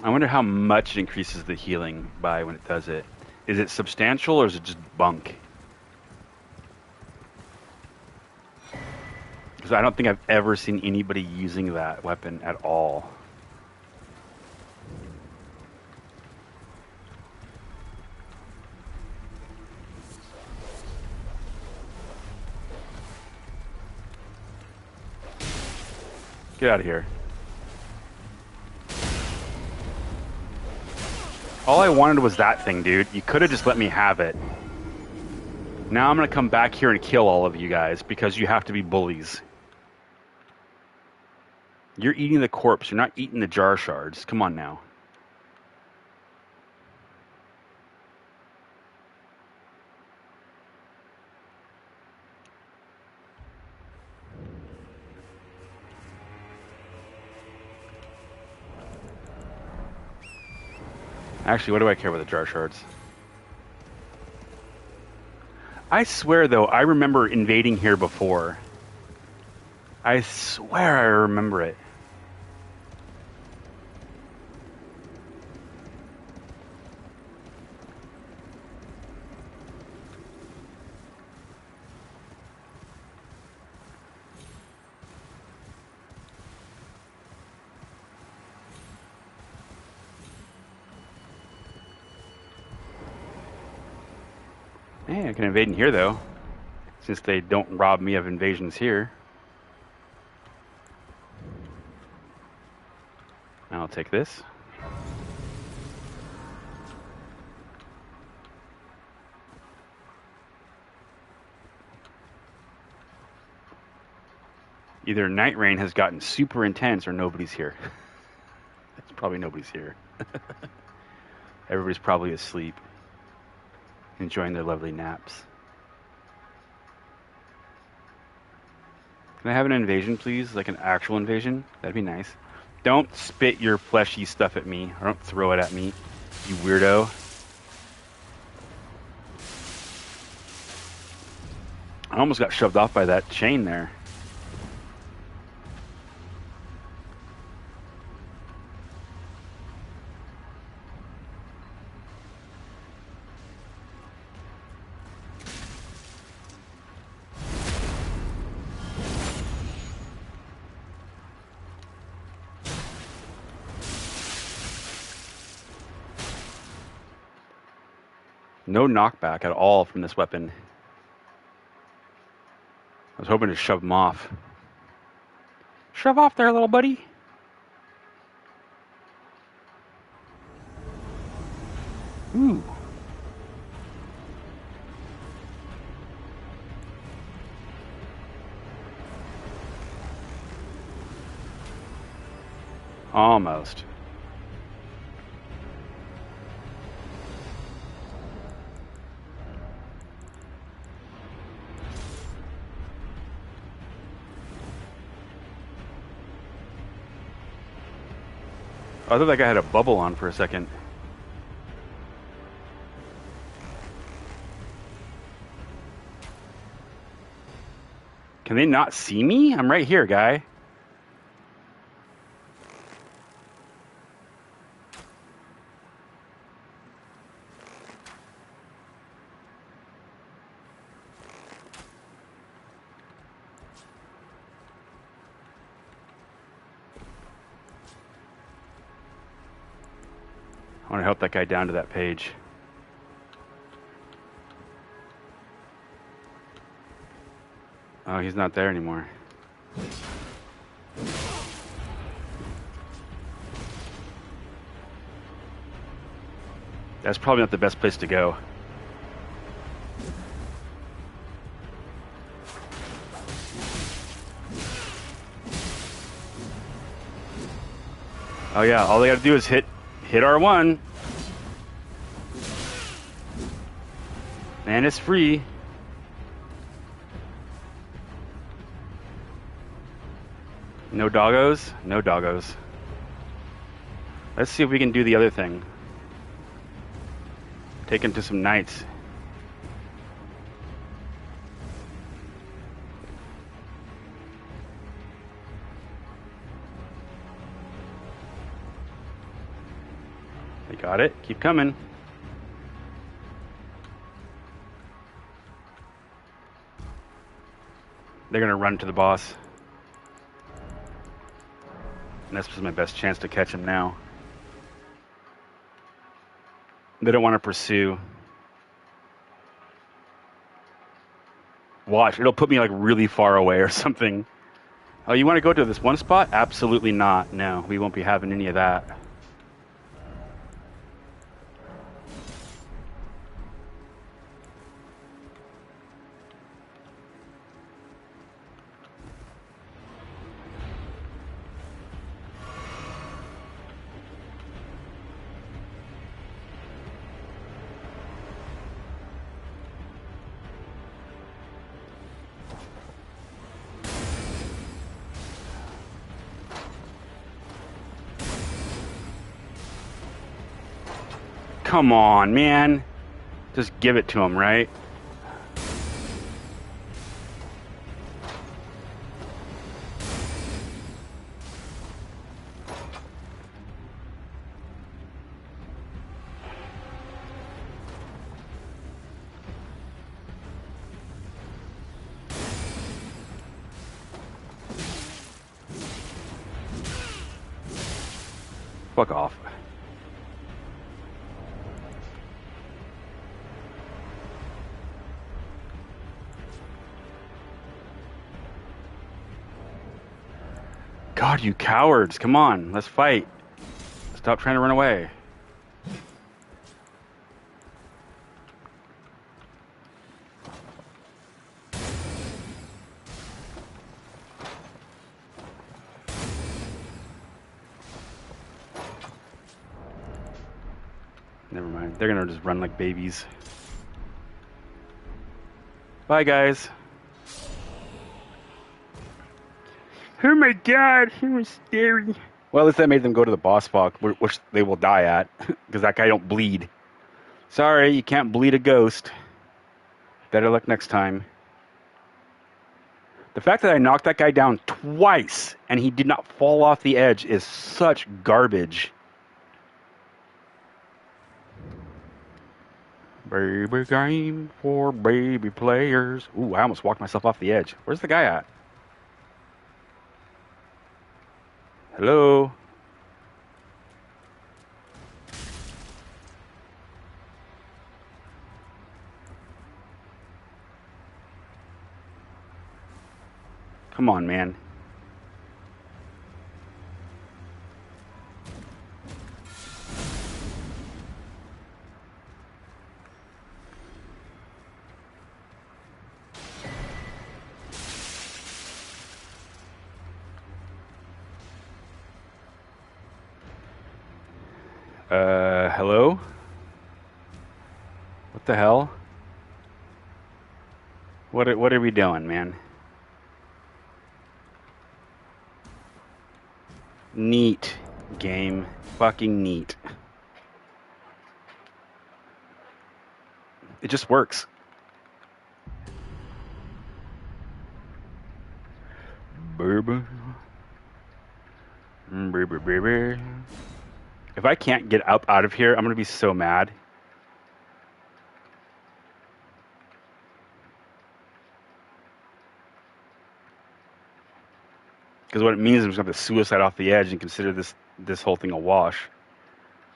I wonder how much it increases the healing by when it does it. Is it substantial or is it just bunk? Because I don't think I've ever seen anybody using that weapon at all. Get out of here. All I wanted was that thing, dude. You could have just let me have it. Now I'm going to come back here and kill all of you guys because you have to be bullies. You're eating the corpse. You're not eating the jar shards. Come on now. Actually, what do I care about the jar shards? I swear, though, I remember invading here before. I swear I remember it. Hey, I can invade in here, though, since they don't rob me of invasions here. I'll take this. Either Night Rain has gotten super intense or nobody's here. It's probably nobody's here. Everybody's probably asleep, enjoying their lovely naps. Can I have an invasion, please? Like an actual invasion? That'd be nice. Don't spit your fleshy stuff at me, or don't throw it at me, you weirdo. I almost got shoved off by that chain there. No knockback at all from this weapon. I was hoping to shove him off. Shove off there, little buddy. Ooh. Almost. I thought that guy had a bubble on for a second. Can they not see me? I'm right here, guy. I want to help that guy down to that page. Oh, he's not there anymore. That's probably not the best place to go. Oh yeah, all they gotta do is hit R1. And it's free. No doggos? No doggos. Let's see if we can do the other thing. Take him to some knights. They got it. Keep coming. They're gonna run to the boss. And this was my best chance to catch him now. They don't want to pursue. Watch, it'll put me like really far away or something. Oh, you want to go to this one spot? Absolutely not. No, we won't be having any of that. Come on, man. Just give it to him, right? Fuck off. God, you cowards. Come on, let's fight. Stop trying to run away. Never mind. They're gonna just run like babies. Bye, guys. Oh my god, he was scary. Well, at least that made them go to the boss fight, which they will die at, because that guy don't bleed. Sorry, you can't bleed a ghost. Better luck next time. The fact that I knocked that guy down twice and he did not fall off the edge is such garbage. Baby game for baby players. Ooh, I almost walked myself off the edge. Where's the guy at? Hello? Come on, man. Hello? What the hell? What are we doing, man? Neat game. Fucking neat. It just works. Baby. Baby, baby. If I can't get up out of here, I'm gonna be so mad. Because what it means is I'm just gonna have to suicide off the edge and consider this whole thing a wash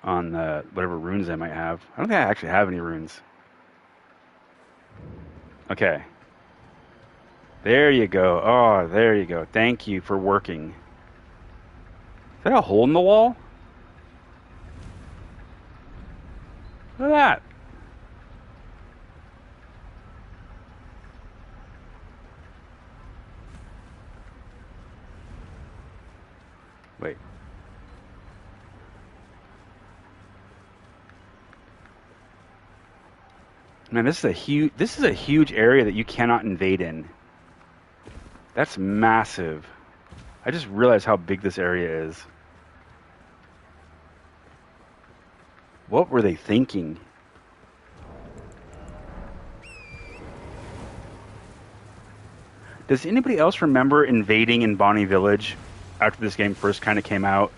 on whatever runes I might have. I don't think I actually have any runes. Okay. There you go. Oh, there you go. Thank you for working. Is that a hole in the wall? Look at that. Wait. Man, this is a huge area that you cannot invade in. That's massive. I just realized how big this area is. What were they thinking? Does anybody else remember invading in Bonnie Village after this game first kind of came out?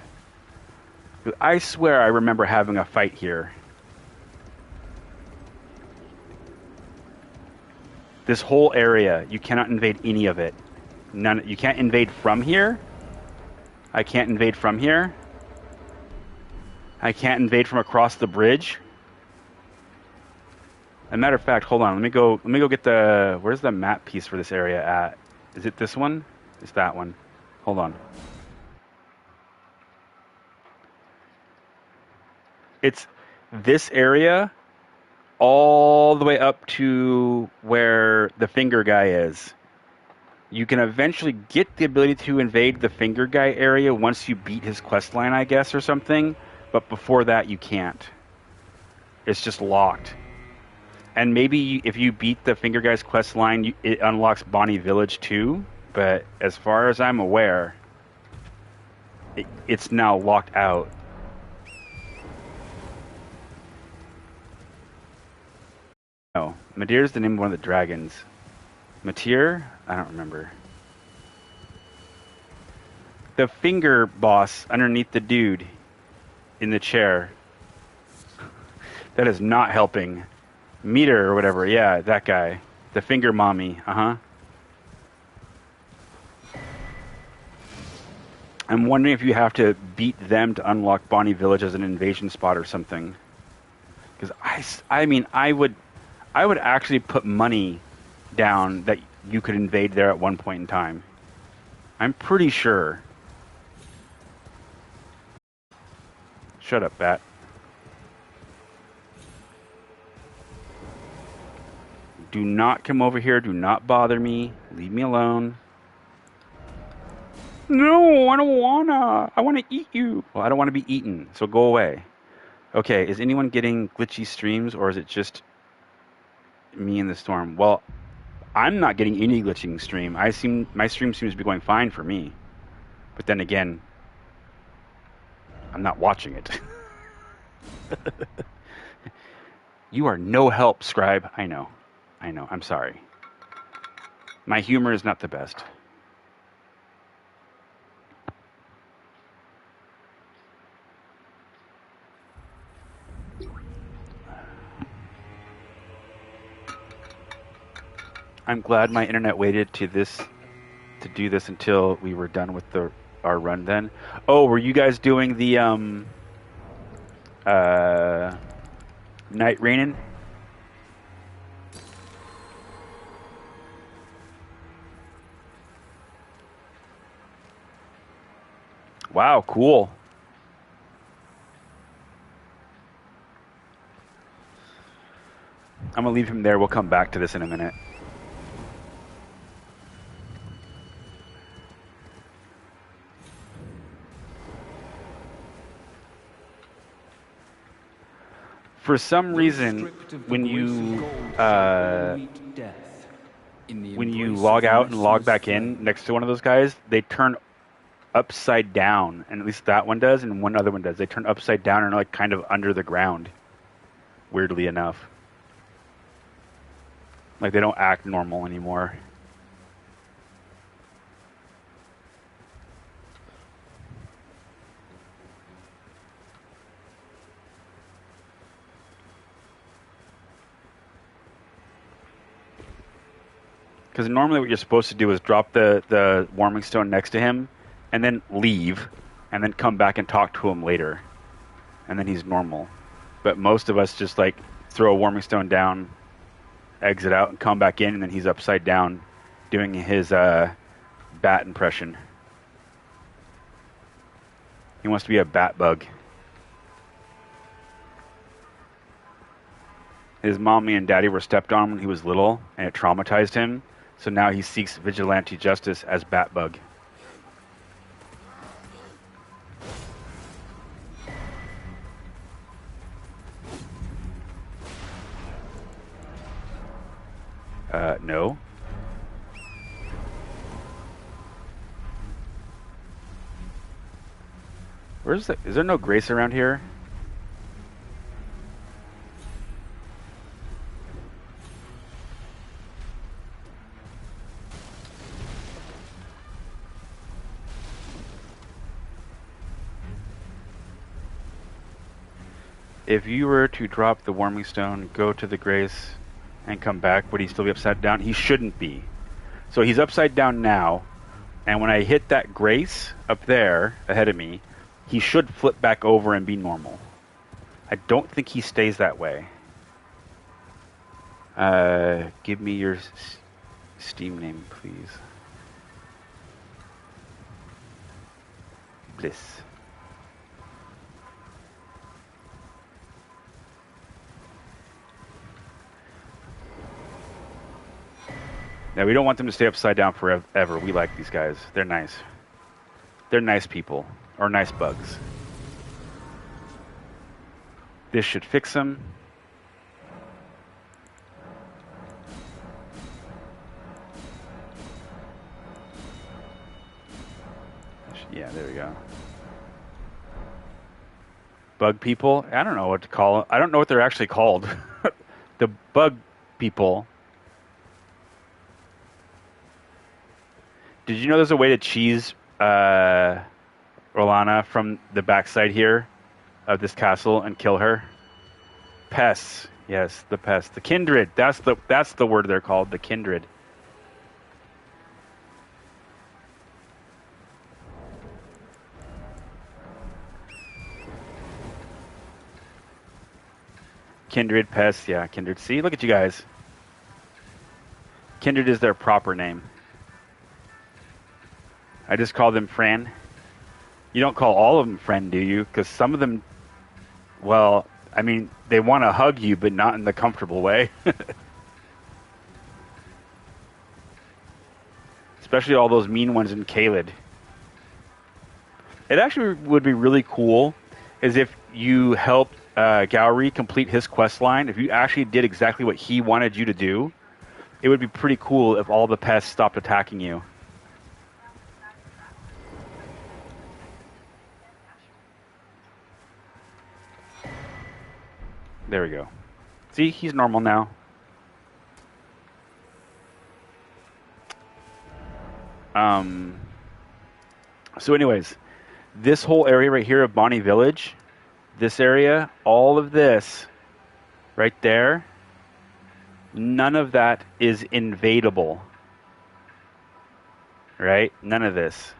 I swear I remember having a fight here. This whole area, you cannot invade any of it. None. You can't invade from here. I can't invade from here. I can't invade from across the bridge. As a matter of fact, hold on. Let me go get the. Where's the map piece for this area at? Is it this one? It's that one. Hold on. It's this area all the way up to where the finger guy is. You can eventually get the ability to invade the finger guy area once you beat his quest line, I guess, or something. But before that, you can't. It's just locked. And maybe if you beat the finger guy's quest line, it unlocks Bonnie Village too. But as far as I'm aware, it's now locked out. No, Madir is the name of one of the dragons. Matir? I don't remember. The finger boss underneath the dude in the chair. That is not helping. Meter or whatever. Yeah, that guy. The finger mommy. Uh-huh. I'm wondering if you have to beat them to unlock Bonnie Village as an invasion spot or something. Because I mean, I would actually put money down that you could invade there at one point in time. I'm pretty sure. Shut up, bat. Do not come over here. Do not bother me. Leave me alone. No, I don't wanna. I want to eat you. Well, I don't want to be eaten, so go away. Okay, is anyone getting glitchy streams, or is it just me in the storm? Well, I'm not getting any glitching stream. My stream seems to be going fine for me. But then again, I'm not watching it. You are no help, Scribe. I know. I'm sorry. My humor is not the best. I'm glad my internet waited to do this until we were done with our run then. Oh, were you guys doing the night raining? Wow, cool. I'm gonna leave him there. We'll come back to this in a minute. For some reason, when you log out and log back in next to one of those guys, they turn upside down, and at least that one does, and one other one does. They turn upside down and are like kind of under the ground, weirdly enough. Like they don't act normal anymore. Because normally what you're supposed to do is drop the warming stone next to him, and then leave, and then come back and talk to him later. And then he's normal. But most of us just like throw a warming stone down, exit out, and come back in, and then he's upside down doing his bat impression. He wants to be a bat bug. His mommy and daddy were stepped on when he was little, and it traumatized him. So now he seeks vigilante justice as Batbug. No. Where's the... Is there no Grace around here? If you were to drop the Warming Stone, go to the Grace, and come back, would he still be upside down? He shouldn't be. So he's upside down now, and when I hit that Grace up there ahead of me, he should flip back over and be normal. I don't think he stays that way. Give me your Steam name, please. Bliss. Now, we don't want them to stay upside down forever. We like these guys. They're nice. They're nice people. Or nice bugs. This should fix them. Yeah, there we go. Bug people? I don't know what to call them. I don't know what they're actually called. The bug people. Did you know there's a way to cheese Rolana from the backside here of this castle and kill her? Pests. Yes, the pests. The kindred. That's the word they're called, the kindred. Kindred, pests, yeah, kindred. See, look at you guys. Kindred is their proper name. I just call them Fran. You don't call all of them friend, do you? Because some of them, well, I mean, they want to hug you, but not in the comfortable way. Especially all those mean ones in Caelid. It actually would be really cool is if you helped Gowry complete his quest line. If you actually did exactly what he wanted you to do, it would be pretty cool if all the pests stopped attacking you. There we go. See, he's normal now. So anyways, this whole area right here of Bonnie Village, this area, all of this right there, none of that is invadable. Right? None of this.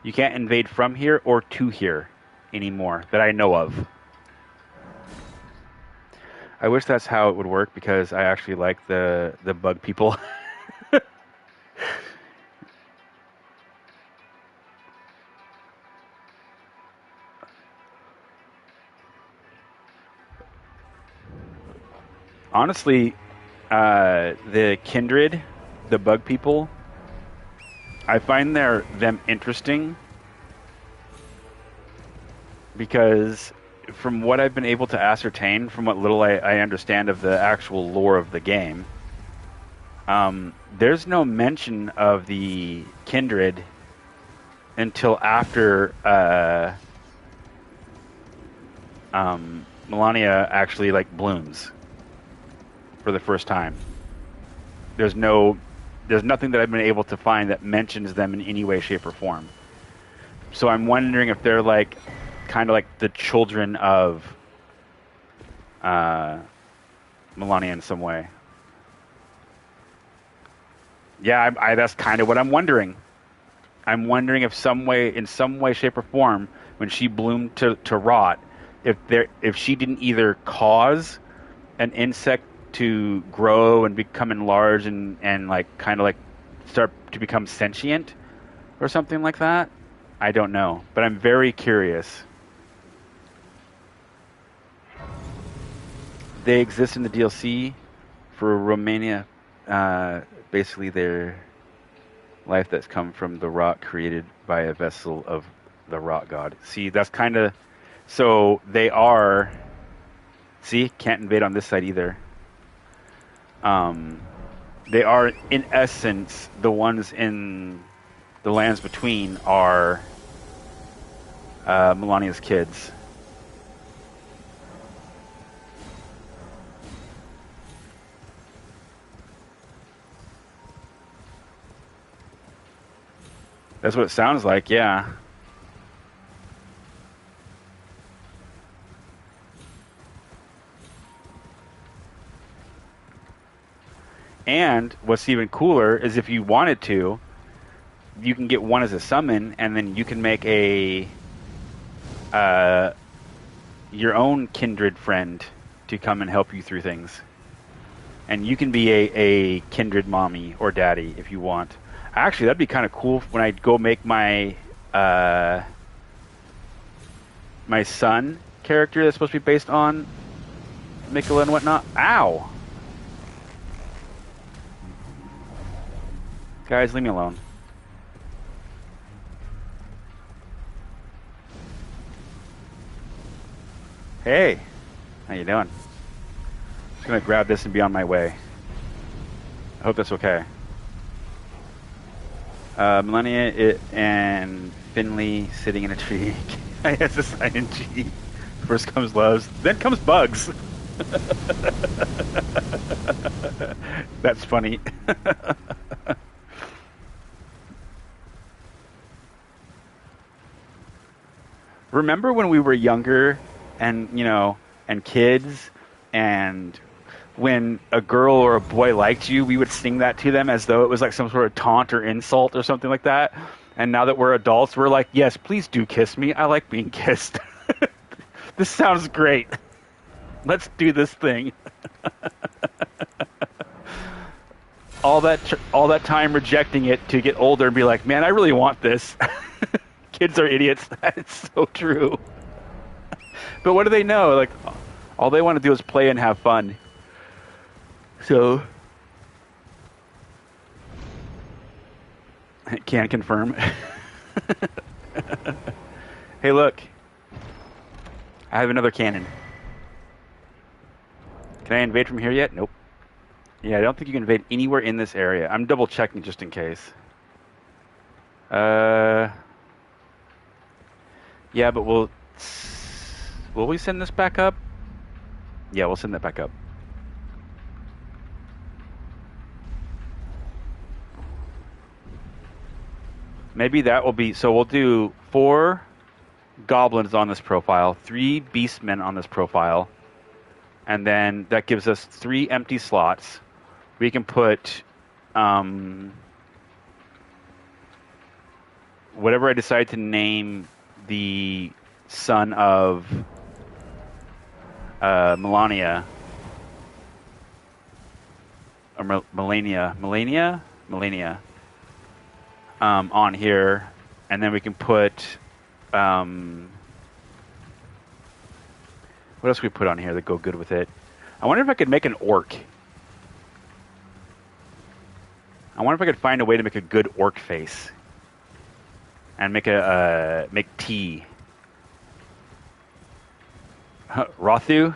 You can't invade from here or to here anymore that I know of. I wish that's how it would work because I actually like the bug people. Honestly, the kindred, the bug people, I find them interesting because from what I've been able to ascertain, from what little I understand of the actual lore of the game, there's no mention of the kindred until after Melania actually blooms for the first time. There's nothing that I've been able to find that mentions them in any way, shape, or form. So I'm wondering if they're kind of like the children of Melania in some way. Yeah, that's kind of what I'm wondering. I'm wondering if in some way, shape, or form, when she bloomed to rot, if she didn't either cause an insect to grow and become enlarged and kind of start to become sentient or something like that. I don't know, but I'm very curious. They exist in the DLC for Romania. Basically, their life that's come from the rock created by a vessel of the rock god. See, that's kind of... So they are... See, can't invade on this side either. They are, in essence, the ones in the lands between are Melania's kids. That's what it sounds like, yeah. And what's even cooler is if you wanted to, you can get one as a summon, and then you can make a your own kindred friend to come and help you through things. And you can be a kindred mommy or daddy if you want. Actually, that'd be kind of cool when I go make my my son character that's supposed to be based on Mikola and whatnot. Ow! Guys, leave me alone. Hey, how you doing? Just gonna grab this and be on my way. I hope that's okay. Melania and Finley sitting in a tree. ISSING. First comes loves, then comes bugs. That's funny. Remember when we were younger and, you know, and kids, and when a girl or a boy liked you, we would sing that to them as though it was like some sort of taunt or insult or something like that. And now that we're adults, we're like, yes, please do kiss me. I like being kissed. This sounds great. Let's do this thing. all that time rejecting it to get older and be like, man, I really want this. Kids are idiots. That's so true. But what do they know? Like, all they want to do is play and have fun. So, I can confirm. Hey, look. I have another cannon. Can I invade from here yet? Nope. Yeah, I don't think you can invade anywhere in this area. I'm double checking just in case. Yeah, but will we send this back up? Yeah, we'll send that back up. Maybe that will be... So we'll do 4 goblins on this profile, 3 beastmen on this profile, and then that gives us 3 empty slots. We can put whatever I decide to name the son of Melania, or Melania, on here, and then we can put what else can we put on here that go good with it? I wonder if I could make an orc. I wonder if I could find a way to make a good orc face and make tea. Rothu.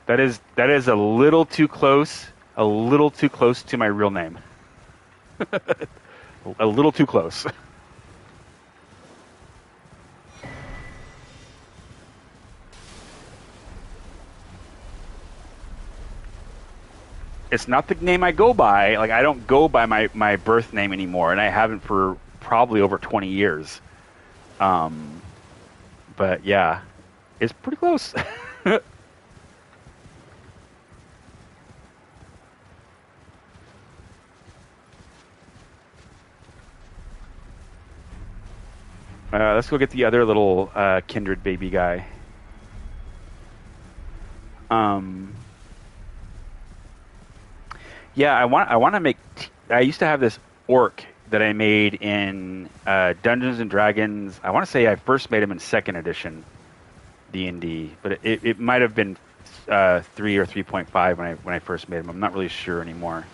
That is a little too close. A little too close to my real name. A little too close. It's not the name I go by. Like, I don't go by my birth name anymore, and I haven't for probably over 20 years. But yeah, it's pretty close. Let's go get the other little kindred baby guy. Yeah, I want to make I used to have this orc that I made in Dungeons and Dragons. I want to say I first made him in 2nd edition D&D, but it might have been 3 or 3.5 when I first made him. I'm not really sure anymore.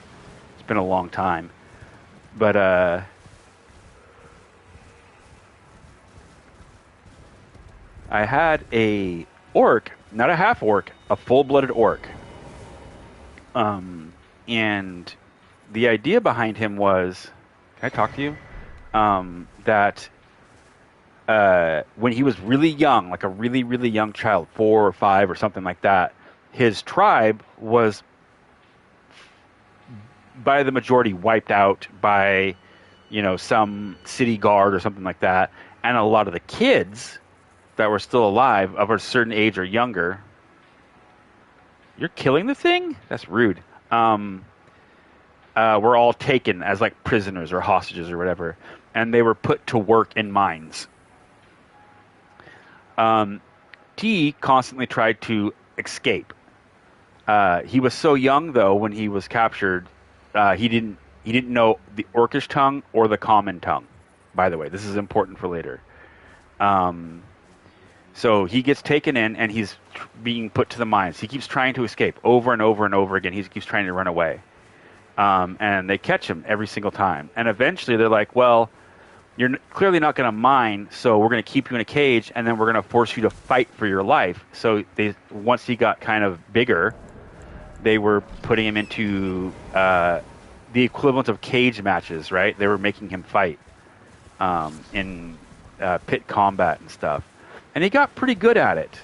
It's been a long time. But I had a orc, not a half orc, a full-blooded orc. And the idea behind him was, can I talk to you? That when he was really young, like a really, really young child, 4 or 5 or something like that, his tribe was by the majority wiped out by, some city guard or something like that. And a lot of the kids that were still alive of a certain age or younger. You're killing the thing? That's rude. Were all taken as like prisoners or hostages or whatever, and they were put to work in mines. T constantly tried to escape. He was so young though when he was captured, he didn't know the Orcish tongue or the common tongue. By the way, this is important for later. So he gets taken in, and he's being put to the mines. He keeps trying to escape over and over and over again. He keeps trying to run away. And they catch him every single time. And eventually they're like, well, you're clearly not going to mine, so we're going to keep you in a cage, and then we're going to force you to fight for your life. So once he got kind of bigger, they were putting him into the equivalent of cage matches, right? They were making him fight in pit combat and stuff. And he got pretty good at it.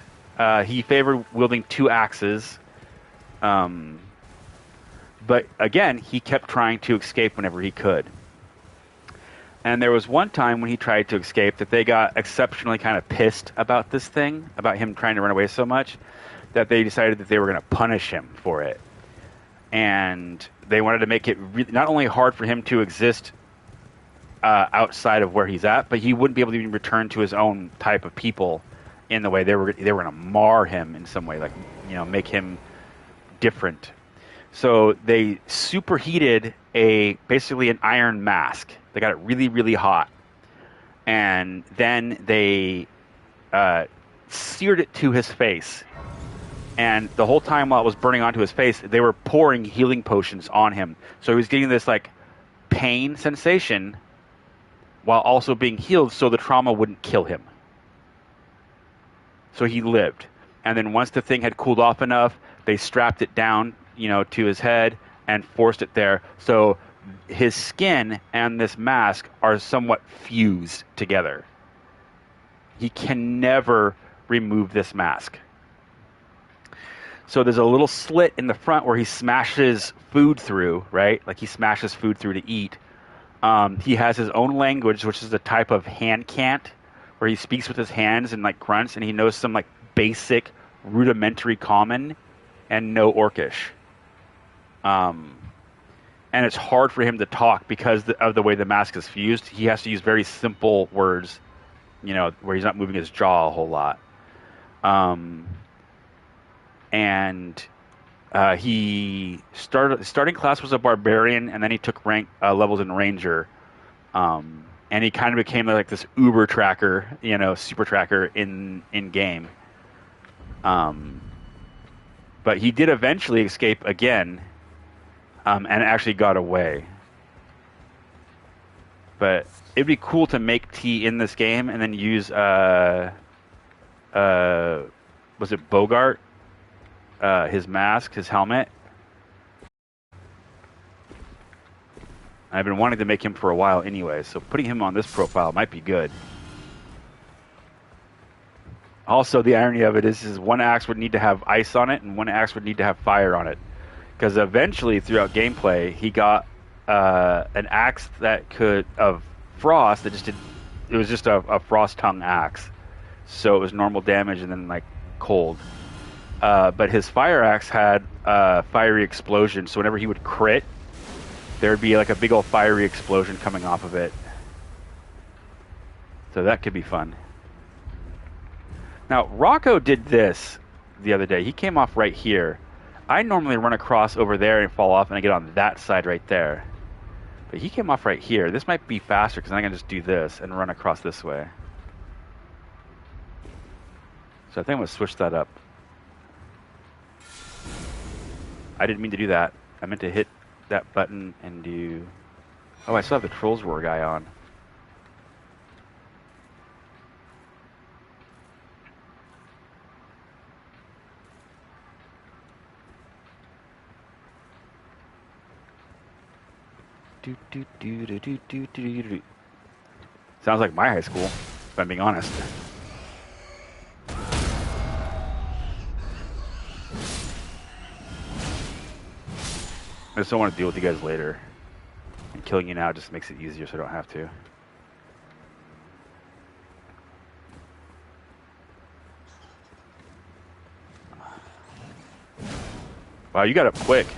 He favored wielding 2 axes. But again, he kept trying to escape whenever he could. And there was one time when he tried to escape that they got exceptionally kind of pissed about this thing, about him trying to run away so much, that they decided that they were going to punish him for it. And they wanted to make it not only hard for him to exist outside of where he's at, but he wouldn't be able to even return to his own type of people in the way they were going to mar him in some way, like, make him different. So they superheated basically an iron mask. They got it really, really hot. And then they seared it to his face. And the whole time while it was burning onto his face, they were pouring healing potions on him. So he was getting this like pain sensation while also being healed, so the trauma wouldn't kill him. So he lived. And then once the thing had cooled off enough, they strapped it down, to his head and forced it there. So his skin and this mask are somewhat fused together. He can never remove this mask. So there's a little slit in the front where he smashes food through, right? Like he smashes food through to eat. He has his own language, which is a type of hand cant, where he speaks with his hands and like grunts, and he knows some like basic, rudimentary common and no Orcish. And it's hard for him to talk because of the way the mask is fused. He has to use very simple words, where he's not moving his jaw a whole lot. He starting class was a barbarian, and then he took levels in ranger, and he kind of became like this uber tracker, super tracker in game. But he did eventually escape again, and actually got away. But it'd be cool to make T in this game and then use was it Bogart? His mask, his helmet. I've been wanting to make him for a while anyway, so putting him on this profile might be good. Also, the irony of it is one axe would need to have ice on it, and one axe would need to have fire on it. Because eventually, throughout gameplay, he got an axe of frost that just did. It was just a frost tongue axe, so it was normal damage and then like cold. But his fire axe had fiery explosion, so whenever he would crit, there would be like a big old fiery explosion coming off of it. So that could be fun. Now, Rocco did this the other day. He came off right here. I normally run across over there and fall off, and I get on that side right there. But he came off right here. This might be faster because I can just do this and run across this way. So I think I'm going to switch that up. I didn't mean to do that. I meant to hit that button and do... Oh, I still have the Trolls Roar guy on. Sounds like my high school, if I'm being honest. I just don't want to deal with you guys later. And killing you now just makes it easier so I don't have to. Wow, you got up quick.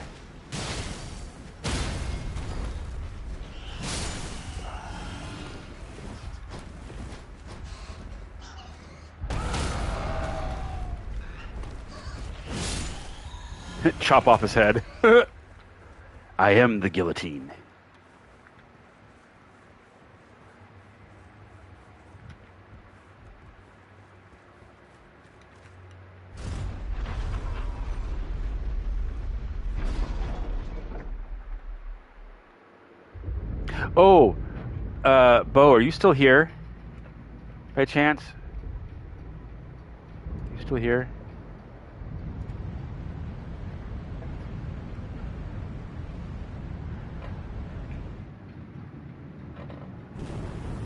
Chop off his head. I am the guillotine. Oh, Bo, are you still here? By chance? You still here?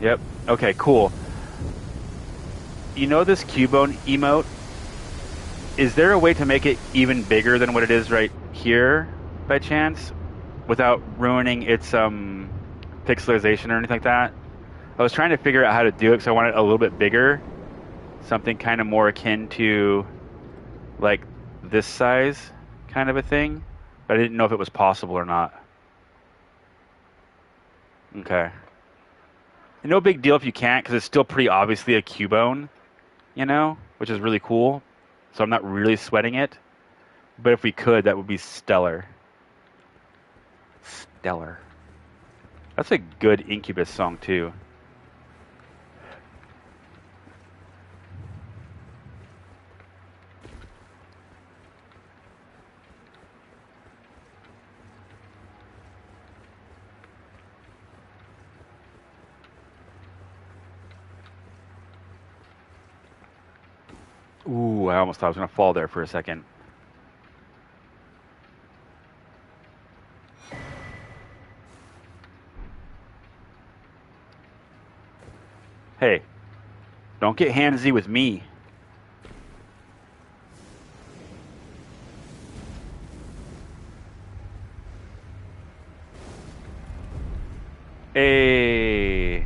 Yep. Okay, cool. You know this Cubone emote? Is there a way to make it even bigger than what it is right here, by chance? Without ruining its pixelization or anything like that? I was trying to figure out how to do it because I want it a little bit bigger. Something kind of more akin to like this size kind of a thing. But I didn't know if it was possible or not. Okay. And no big deal if you can't, because it's still pretty obviously a Cubone, you know, which is really cool. So I'm not really sweating it. But if we could, that would be stellar. Stellar. That's a good Incubus song, too. Ooh, I almost thought I was going to fall there for a second. Hey, don't get handsy with me. Hey.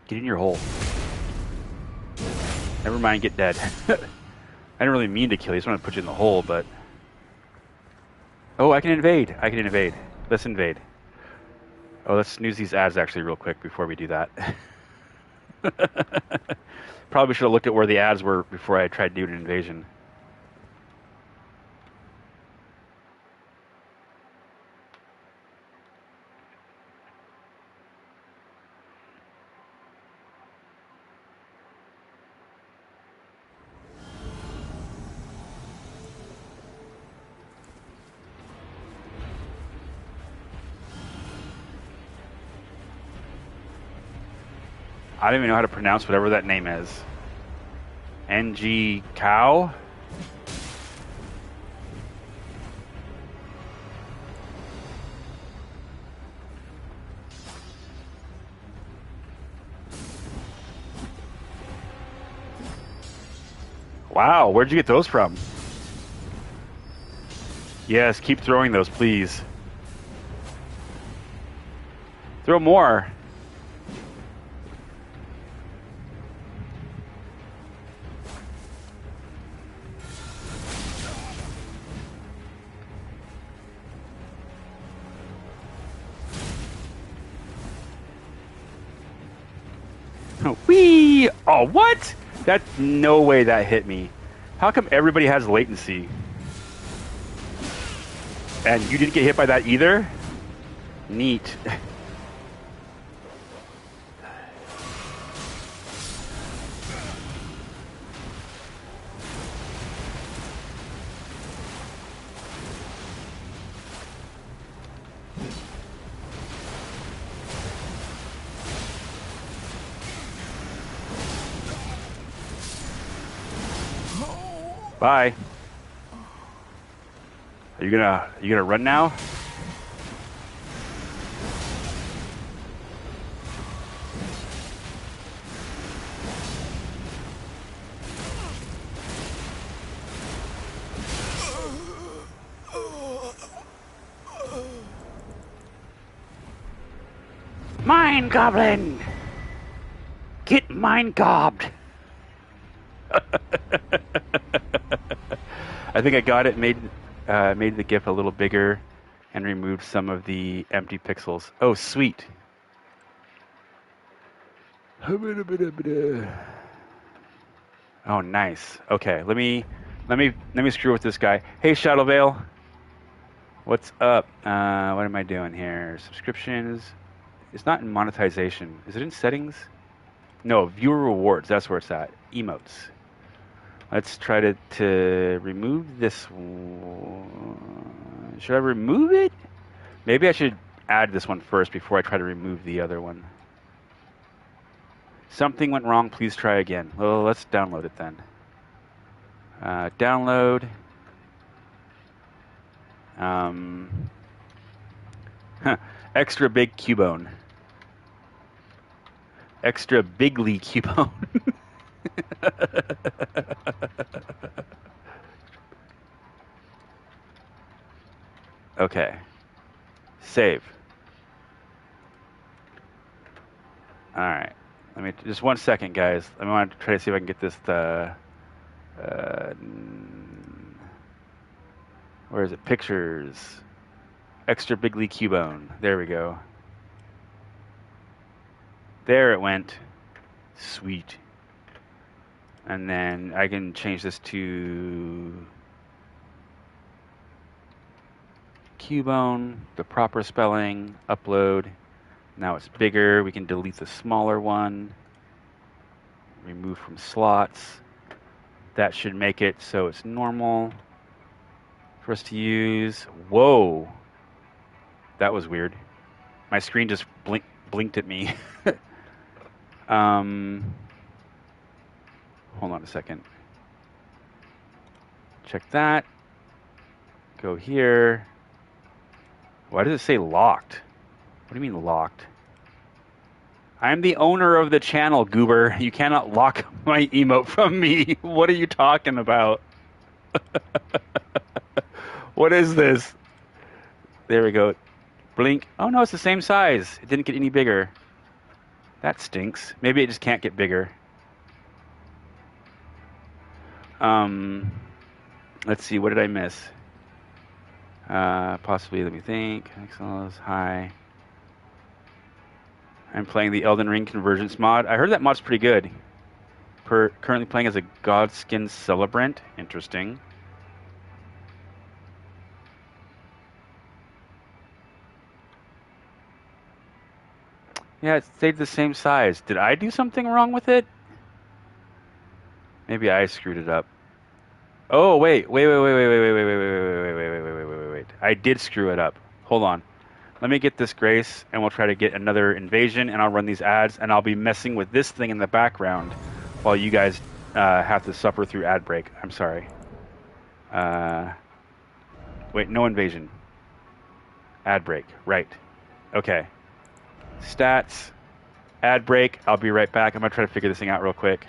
Get in your hole. Never mind, get dead. I didn't really mean to kill you, I just want to put you in the hole, but... Oh, I can invade. I can invade. Let's invade. Oh, let's snooze these ads actually real quick before we do that. Probably should have looked at where the ads were before I tried doing an invasion. I don't even know how to pronounce whatever that name is. NG Cow? Wow, where'd you get those from? Yes, keep throwing those, please. Throw more. Whee! Oh, what? That's no way that hit me. How come everybody has latency? And you didn't get hit by that either? Neat. Bye. Are you gonna run now? Mind Goblin! Get mind gobbed! I think I got it, made the GIF a little bigger and removed some of the empty pixels. Oh, sweet. Oh, nice. Okay, let me screw with this guy. Hey, Shadowvale. What's up? What am I doing here? Subscriptions. It's not in monetization. Is it in settings? No, viewer rewards. That's where it's at. Emotes. Let's try to remove this. Should I remove it? Maybe I should add this one first before I try to remove the other one. Something went wrong. Please try again. Well, let's download it then. Download. Extra big Cubone. Extra bigly Cubone. Okay. Save. All right. Let me just 1 second, guys. I want to try to see if I can get this. Where is it? Pictures. Extra bigly Cubone. There we go. There it went. Sweet. And then I can change this to Cubone, the proper spelling, upload. Now it's bigger. We can delete the smaller one. Remove from slots. That should make it so it's normal for us to use. Whoa. That was weird. My screen just blinked at me. Hold on a second. Check that. Go here. Why does it say locked? What do you mean locked? I'm the owner of the channel, goober. You cannot lock my emote from me. What are you talking about? What is this? There we go. Blink. Oh no, it's the same size. It didn't get any bigger. That stinks. Maybe it just can't get bigger. Let's see. What did I miss? Possibly. Let me think. Excellence. Hi. I'm playing the Elden Ring Convergence mod. I heard that mod's pretty good. Currently playing as a Godskin Celebrant. Interesting. Yeah, it stayed the same size. Did I do something wrong with it? Maybe I screwed it up. Oh, wait. I did screw it up. Hold on. Let me get this Grace, and we'll try to get another invasion, and I'll run these ads, and I'll be messing with this thing in the background while you guys have to suffer through ad break. I'm sorry. Wait, no invasion. Ad break. Right. Okay. Stats. Ad break. I'll be right back. I'm going to try to figure this thing out real quick.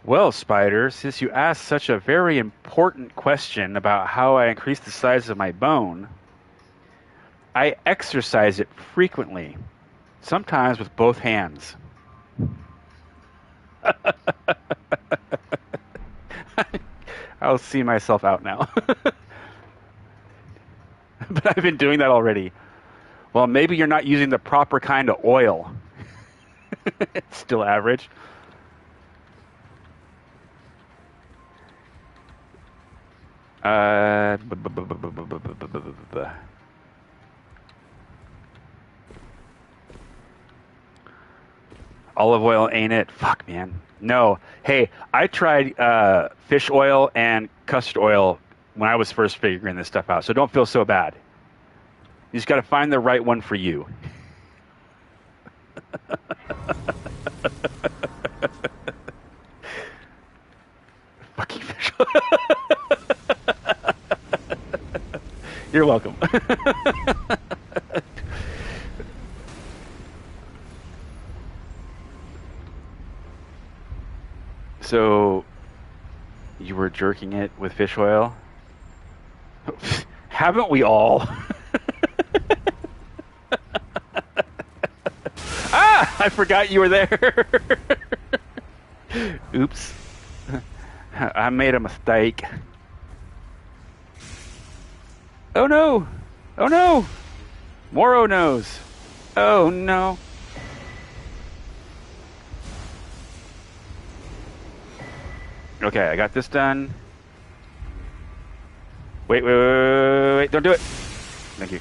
Well, Spider, since you asked such a very important question about how I increase the size of my bone, I exercise it frequently, sometimes with both hands. I'll see myself out now. But I've been doing that already. Well, maybe you're not using the proper kind of oil. It's still average. Olive oil ain't it. Fuck, man. No. Hey, I tried fish oil and custard oil when I was first figuring this stuff out, so don't feel so bad. You just got to find the right one for you. Fucking fish oil. You're welcome. So, you were jerking it with fish oil? Haven't we all? Ah! I forgot you were there. Oops. I made a mistake. Oh no! Oh no! More oh no's. Oh no. Okay, I got this done. Wait, don't do it. Thank you.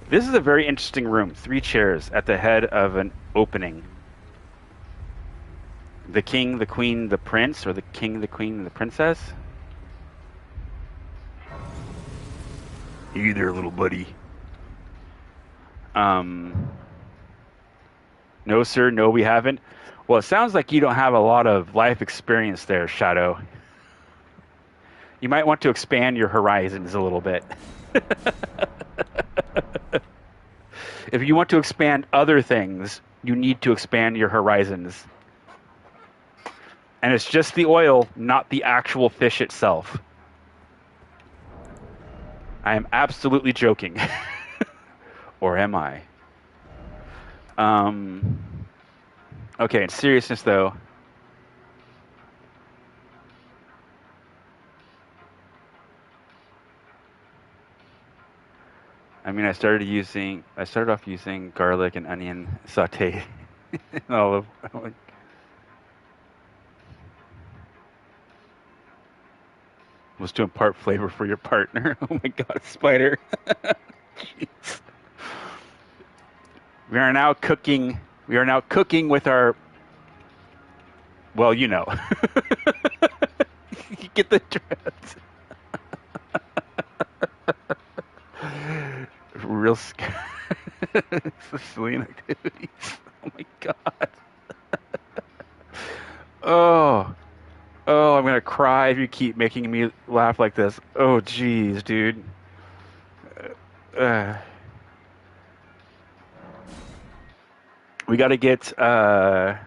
This is a very interesting room. 3 chairs at the head of an opening. The king, the queen, the prince, or the king, the queen, and the princess? You there, little buddy. No, sir. No, we haven't. Well, it sounds like you don't have a lot of life experience there, Shadow. You might want to expand your horizons a little bit. If you want to expand other things, you need to expand your horizons. And it's just the oil, not the actual fish itself. I am absolutely joking. Or am I? Okay, in seriousness though. I mean, I started off using garlic and onion sauteed and olive oil. Was to impart flavor for your partner. Oh my god, Spider. Jeez. We are now cooking with our, well, you know. You get the drift. Real Sicilian activities. Oh my god. Oh, I'm gonna cry if you keep making me laugh like this. Oh, jeez, dude. We gotta get, what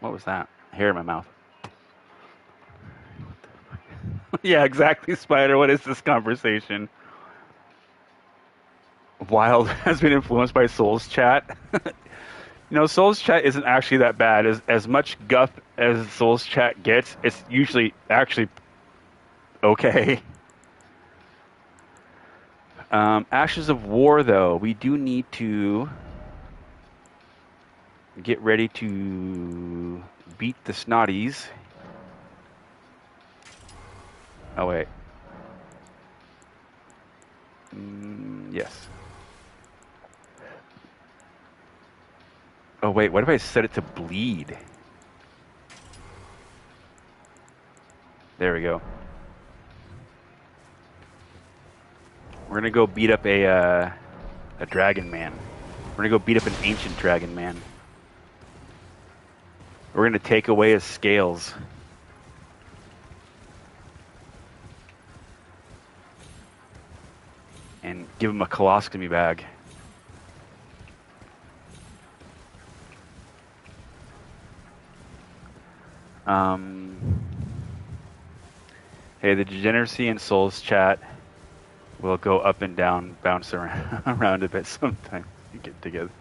was that? Hair in my mouth. Yeah, exactly, Spider. What is this conversation? Wild has been influenced by Souls Chat. You know, Souls Chat isn't actually that bad. As much guff as Souls Chat gets, it's usually actually okay. Ashes of War, though, we do need to get ready to beat the Snotties. Oh, wait. Yes. Oh, wait, what if I set it to bleed? There we go. We're gonna go beat up a dragon man. We're gonna go beat up an ancient dragon man. We're gonna take away his scales. and give him a colostomy bag. Hey, the Degeneracy and Souls chat will go up and down, bounce around a bit sometimes. We get together.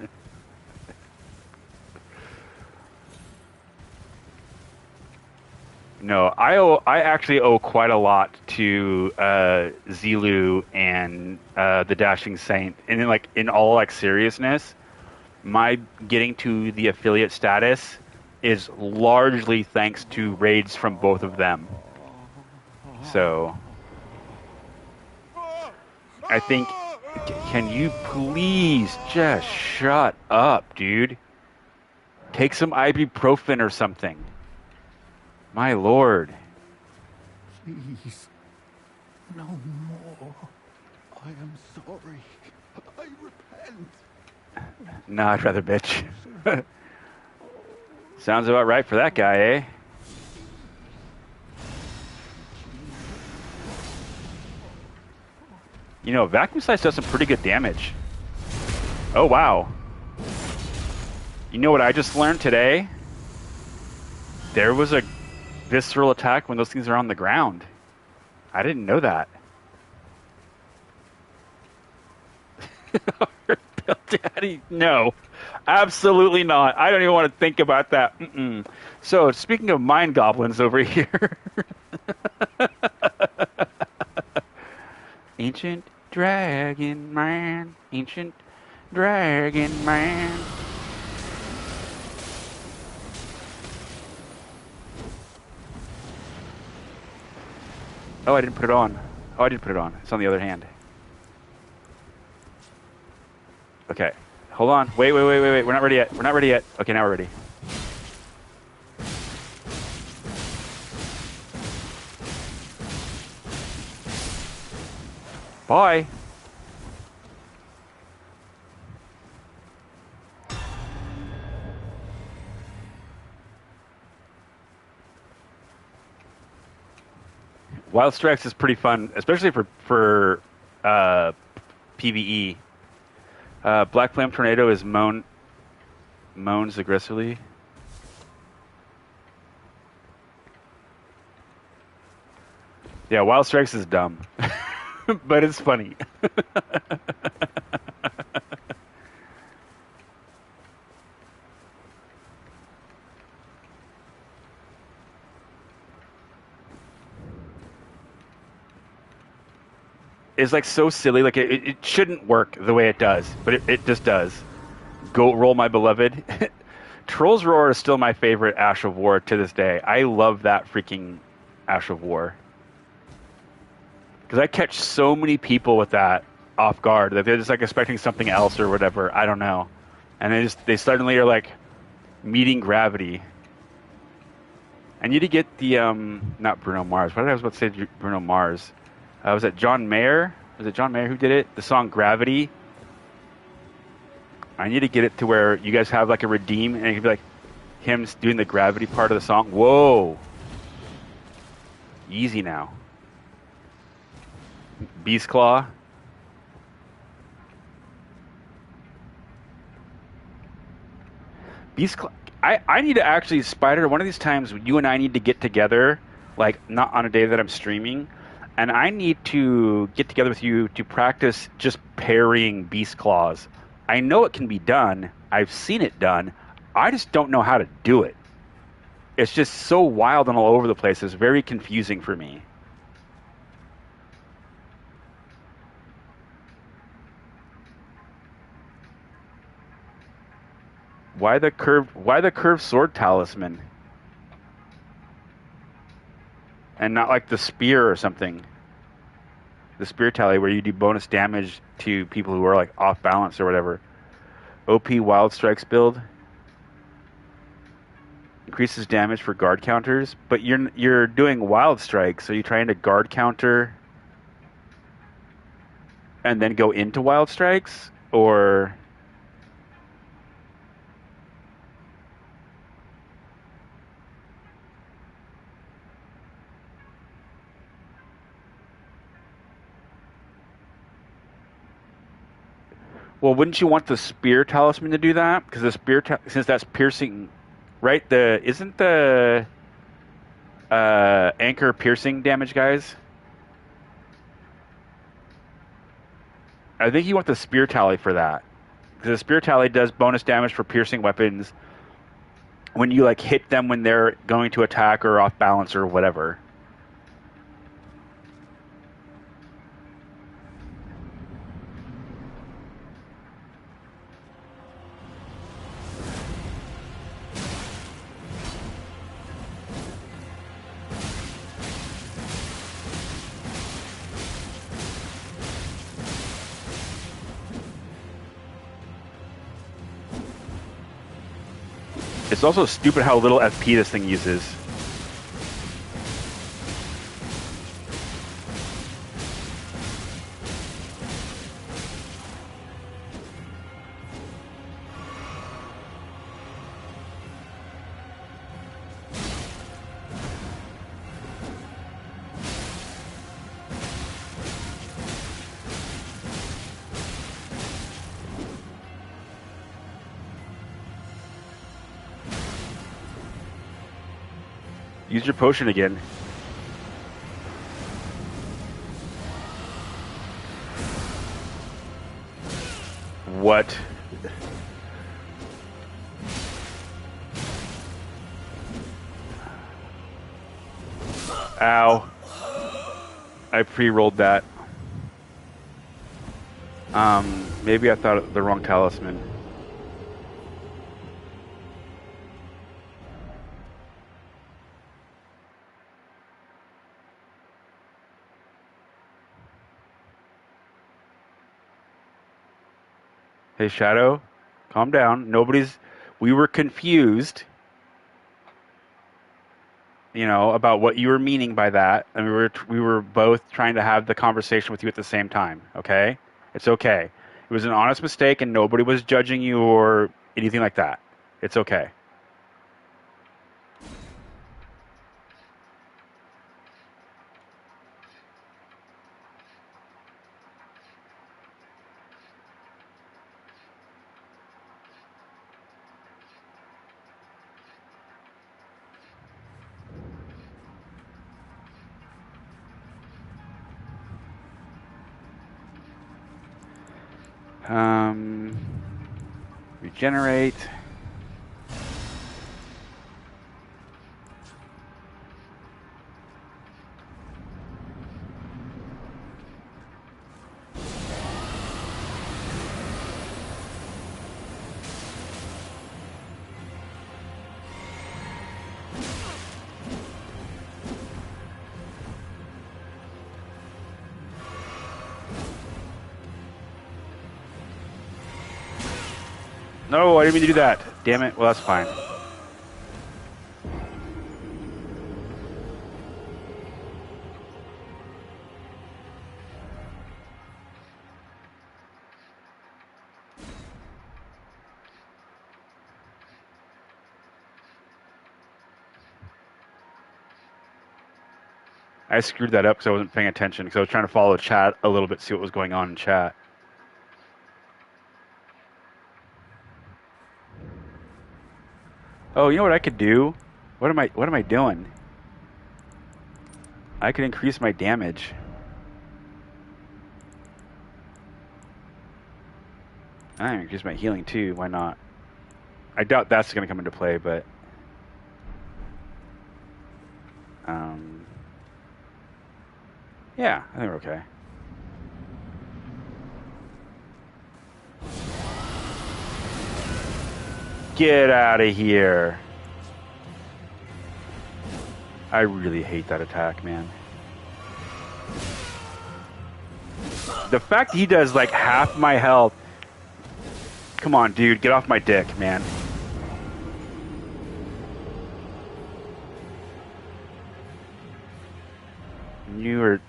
No, I actually owe quite a lot to Zilu and the Dashing Saint, and in all seriousness, my getting to the affiliate status is largely thanks to raids from both of them. So I think, can you please just shut up, dude? Take some ibuprofen or something. My lord. Please, no more. I am sorry. I repent. Nah, I'd rather bitch. Sounds about right for that guy, eh? You know, Vacuum Slice does some pretty good damage. Oh, wow. You know what I just learned today? There was a visceral attack when those things are on the ground. I didn't know that. Daddy, no. Absolutely not. I don't even want to think about that. Mm-mm. So, speaking of Mind Goblins over here. Ancient Dragon Man. Ancient Dragon Man. Oh, I didn't put it on. Oh, I did put it on. It's on the other hand. Okay. Hold on. Wait. We're not ready yet. Okay, now we're ready. Bye. Wild Strikes is pretty fun, especially for PvE. Black Flame Tornado is moans aggressively. Yeah, Wild Strikes is dumb, but it's funny. It's so silly. It shouldn't work the way it does, but it just does. Go roll, my beloved. Troll's Roar is still my favorite Ash of War to this day. I love that freaking Ash of War. Because I catch so many people with that off guard that they're just expecting something else or whatever. I don't know. And they suddenly are meeting gravity. I need to get the, not Bruno Mars. What did I was about to say Bruno Mars? Was it John Mayer? Was it John Mayer who did it? The song Gravity? I need to get it to where you guys have a redeem and it can be him doing the gravity part of the song. Whoa. Easy now. Beast Claw. Beast Claw. I need to actually, Spider, one of these times you and I need to get together, not on a day that I'm streaming, and I need to get together with you to practice just parrying Beast Claws. I know it can be done. I've seen it done. I just don't know how to do it. It's just so wild and all over the place. It's very confusing for me. Why the curved sword talisman? And not the spear or something. The spear tally where you do bonus damage to people who are off balance or whatever. OP Wild Strikes build. Increases damage for guard counters, but you're doing Wild Strikes, so you're trying to guard counter and then go into Wild Strikes, or Well, wouldn't you want the spear talisman to do that? Because the spear, since that's piercing, right? Isn't the anchor piercing damage, guys? I think you want the spear tally for that, because the spear tally does bonus damage for piercing weapons when you like hit them when they're going to attack or off balance or whatever. It's also stupid how little FP this thing uses. Use your potion again. What? Ow. I pre-rolled that. Maybe I thought the wrong talisman. Hey, Shadow, calm down. We were confused, about what you were meaning by that, and we were both trying to have the conversation with you at the same time. Okay, it's okay. It was an honest mistake, and nobody was judging you or anything like that. It's okay. Regenerate. No, I didn't mean to do that. Damn it. Well, that's fine. I screwed that up because I wasn't paying attention, because I was trying to follow chat a little bit, see what was going on in chat. Oh, you know what I could do? What am I doing? I could increase my damage. I can increase my healing too. Why not? I doubt that's going to come into play, but yeah, I think we're okay. Get out of here. I really hate that attack, man. The fact he does like half my health. Come on, dude, get off my dick, man. You are...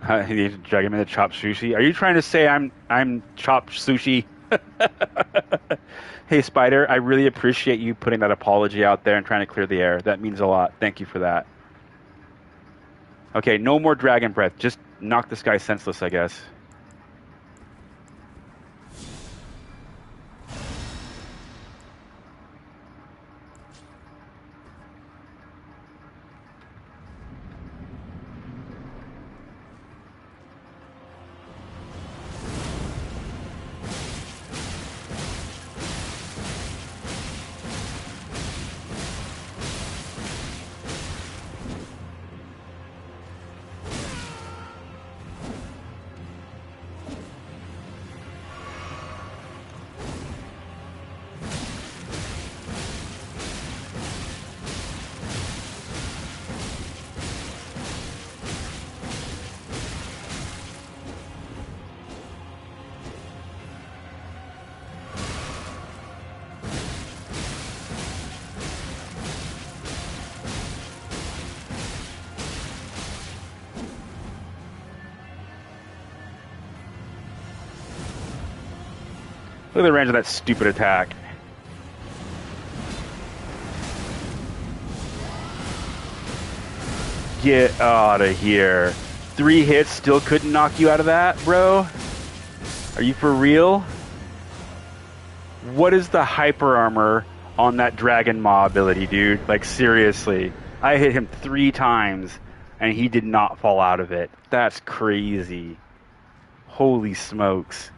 You drag him into chop sushi. Are you trying to say I'm chop sushi? Hey, Spider, I really appreciate you putting that apology out there and trying to clear the air. That means a lot. Thank you for that. Okay, no more dragon breath. Just knock this guy senseless, I guess. Look at the range of that stupid attack. Get out of here. 3 hits still couldn't knock you out of that, bro? Are you for real? What is the hyper armor on that Dragon Maw ability, dude? Like, seriously. I hit him 3 times, and he did not fall out of it. That's crazy. Holy smokes.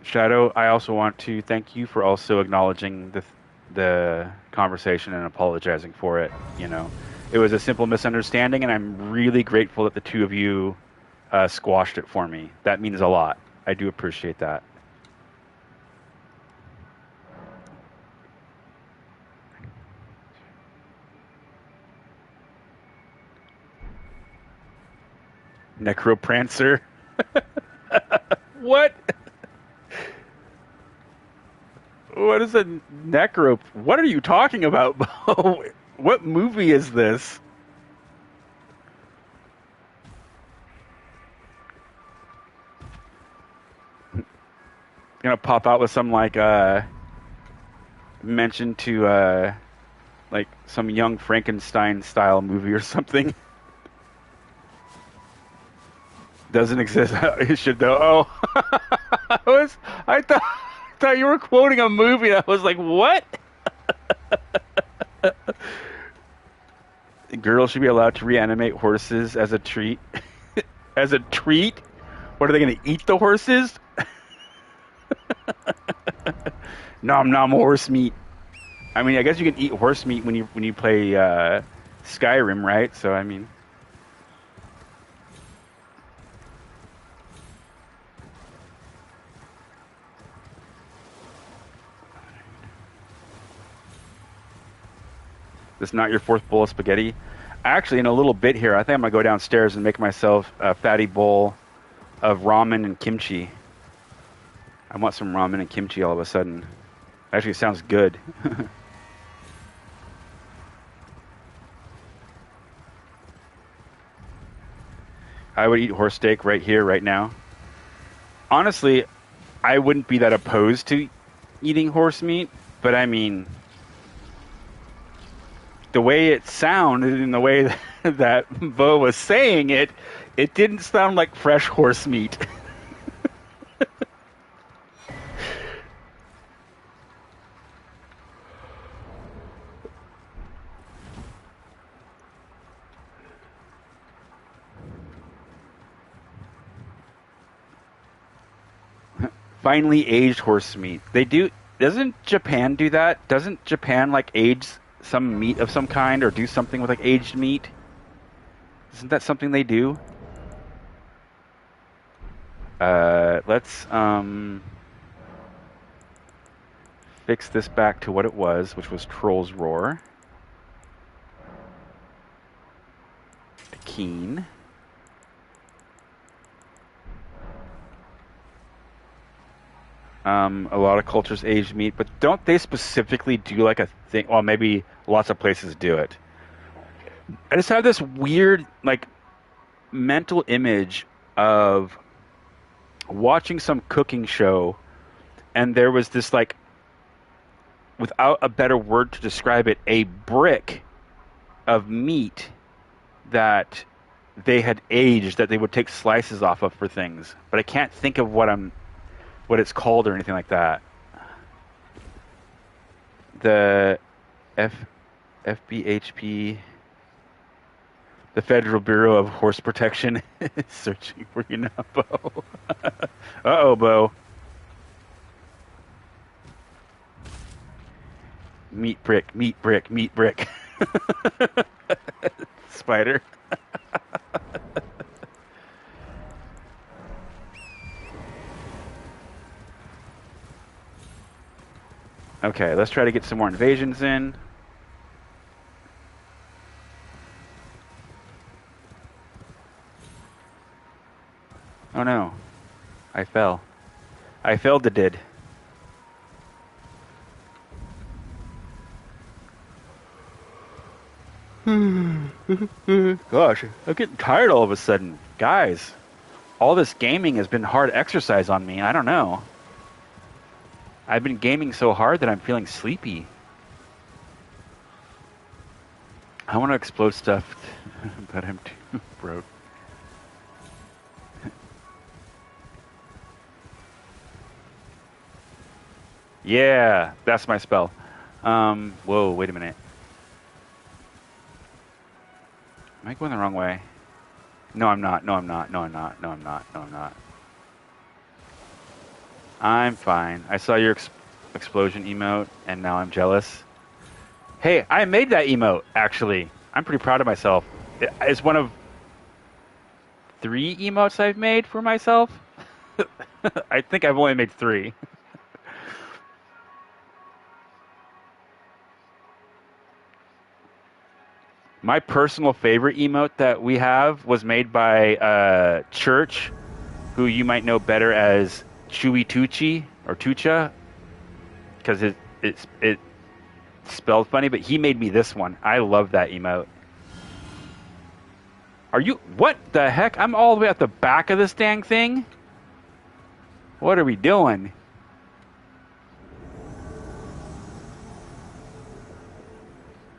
Shadow, I also want to thank you for also acknowledging the conversation and apologizing for it. You know, it was a simple misunderstanding, and I'm really grateful that the two of you squashed it for me. That means a lot. I do appreciate that. Necroprancer. What? What is a necro? What are you talking about, Bo? What movie is this? Gonna pop out with some like mention to like some Young Frankenstein style movie or something. Doesn't exist. It should though. Oh, I thought you were quoting a movie. I was like, what? Girls should be allowed to reanimate horses as a treat. As a treat? What are they going to eat the horses? Nom nom horse meat. I mean, I guess you can eat horse meat when you play Skyrim, right? So I mean. This is not your 4th bowl of spaghetti. Actually, in a little bit here, I think I'm going to go downstairs and make myself a fatty bowl of ramen and kimchi. I want some ramen and kimchi all of a sudden. Actually, it sounds good. I would eat horse steak right here, right now. Honestly, I wouldn't be that opposed to eating horse meat, but I mean, the way it sounded and the way that Bo was saying it, it didn't sound like fresh horse meat. Finely aged horse meat. They do. Doesn't Japan do that? Doesn't Japan like age some meat of some kind or do something with like aged meat? Isn't that something they do? Let's fix this back to what it was, which was Troll's Roar. The Keen. A lot of cultures age meat, but don't they specifically do like a thing? Well, maybe lots of places do it. I just have this weird, like, mental image of watching some cooking show, and there was this, like, without a better word to describe it, a brick of meat that they had aged that they would take slices off of for things. But I can't think of what it's called or anything like that. The FBHP, the Federal Bureau of Horse Protection, is searching for you now, Bo. Uh-oh, Bo. Meat brick, meat brick, meat brick. Spider. Okay, let's try to get some more invasions in. Oh no. I fell. I failed the did. Gosh, I'm getting tired all of a sudden. Guys, all this gaming has been hard exercise on me. I don't know. I've been gaming so hard that I'm feeling sleepy. I want to explode stuff, but I'm too broke. Yeah, that's my spell. Whoa, wait a minute. Am I going the wrong way? No, I'm not. No, I'm not. No, I'm not. No, I'm not. No, I'm not. I'm fine. I saw your explosion emote, and now I'm jealous. Hey, I made that emote, actually. I'm pretty proud of myself. It's one of 3 emotes I've made for myself. I think I've only made 3. My personal favorite emote that we have was made by Church, who you might know better as Chewy Tucci or Tucha, because it's spelled funny, but he made me this one. I love that emote. Are you... What the heck? I'm all the way at the back of this dang thing? What are we doing?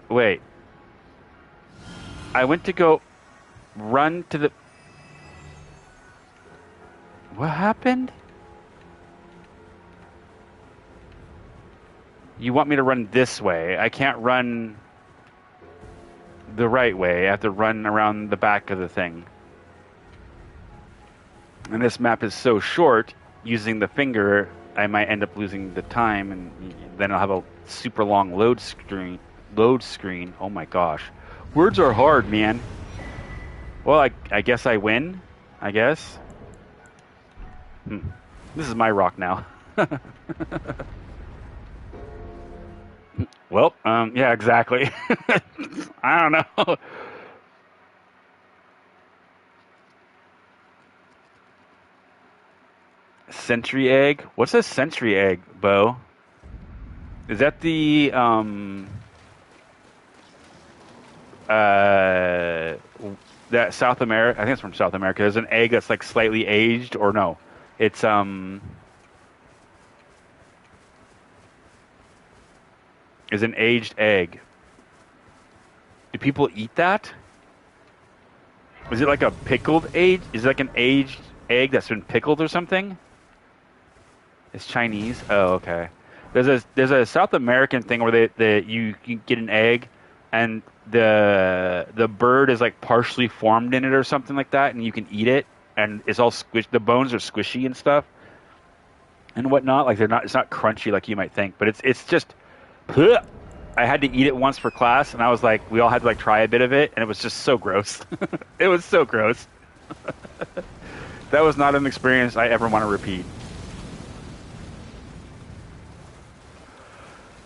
Wait. I went to go run to the... What happened? You want me to run this way. I can't run the right way. I have to run around the back of the thing. And this map is so short, using the finger, I might end up losing the time, and then I'll have a super long load screen. Oh my gosh. Words are hard, man. Well, I guess I win. I guess. This is my rock now. Well, yeah, exactly. I don't know. Sentry egg? What's a sentry egg, Bo? Is that the that South America? I think it's from South America. There's an egg that's like slightly aged, or no? It's is an aged egg. Do people eat that? Is it like a pickled egg? Is it like an aged egg that's been pickled or something? It's Chinese. Oh, okay. There's a South American thing where you get an egg, and the bird is like partially formed in it or something like that, and you can eat it, and it's all squish. The bones are squishy and stuff. and whatnot. Like it's not crunchy like you might think, but it's just. Ugh. I had to eat it once for class, and I was like, we all had to like try a bit of it, and it was just so gross. It was so gross. That was not an experience I ever want to repeat.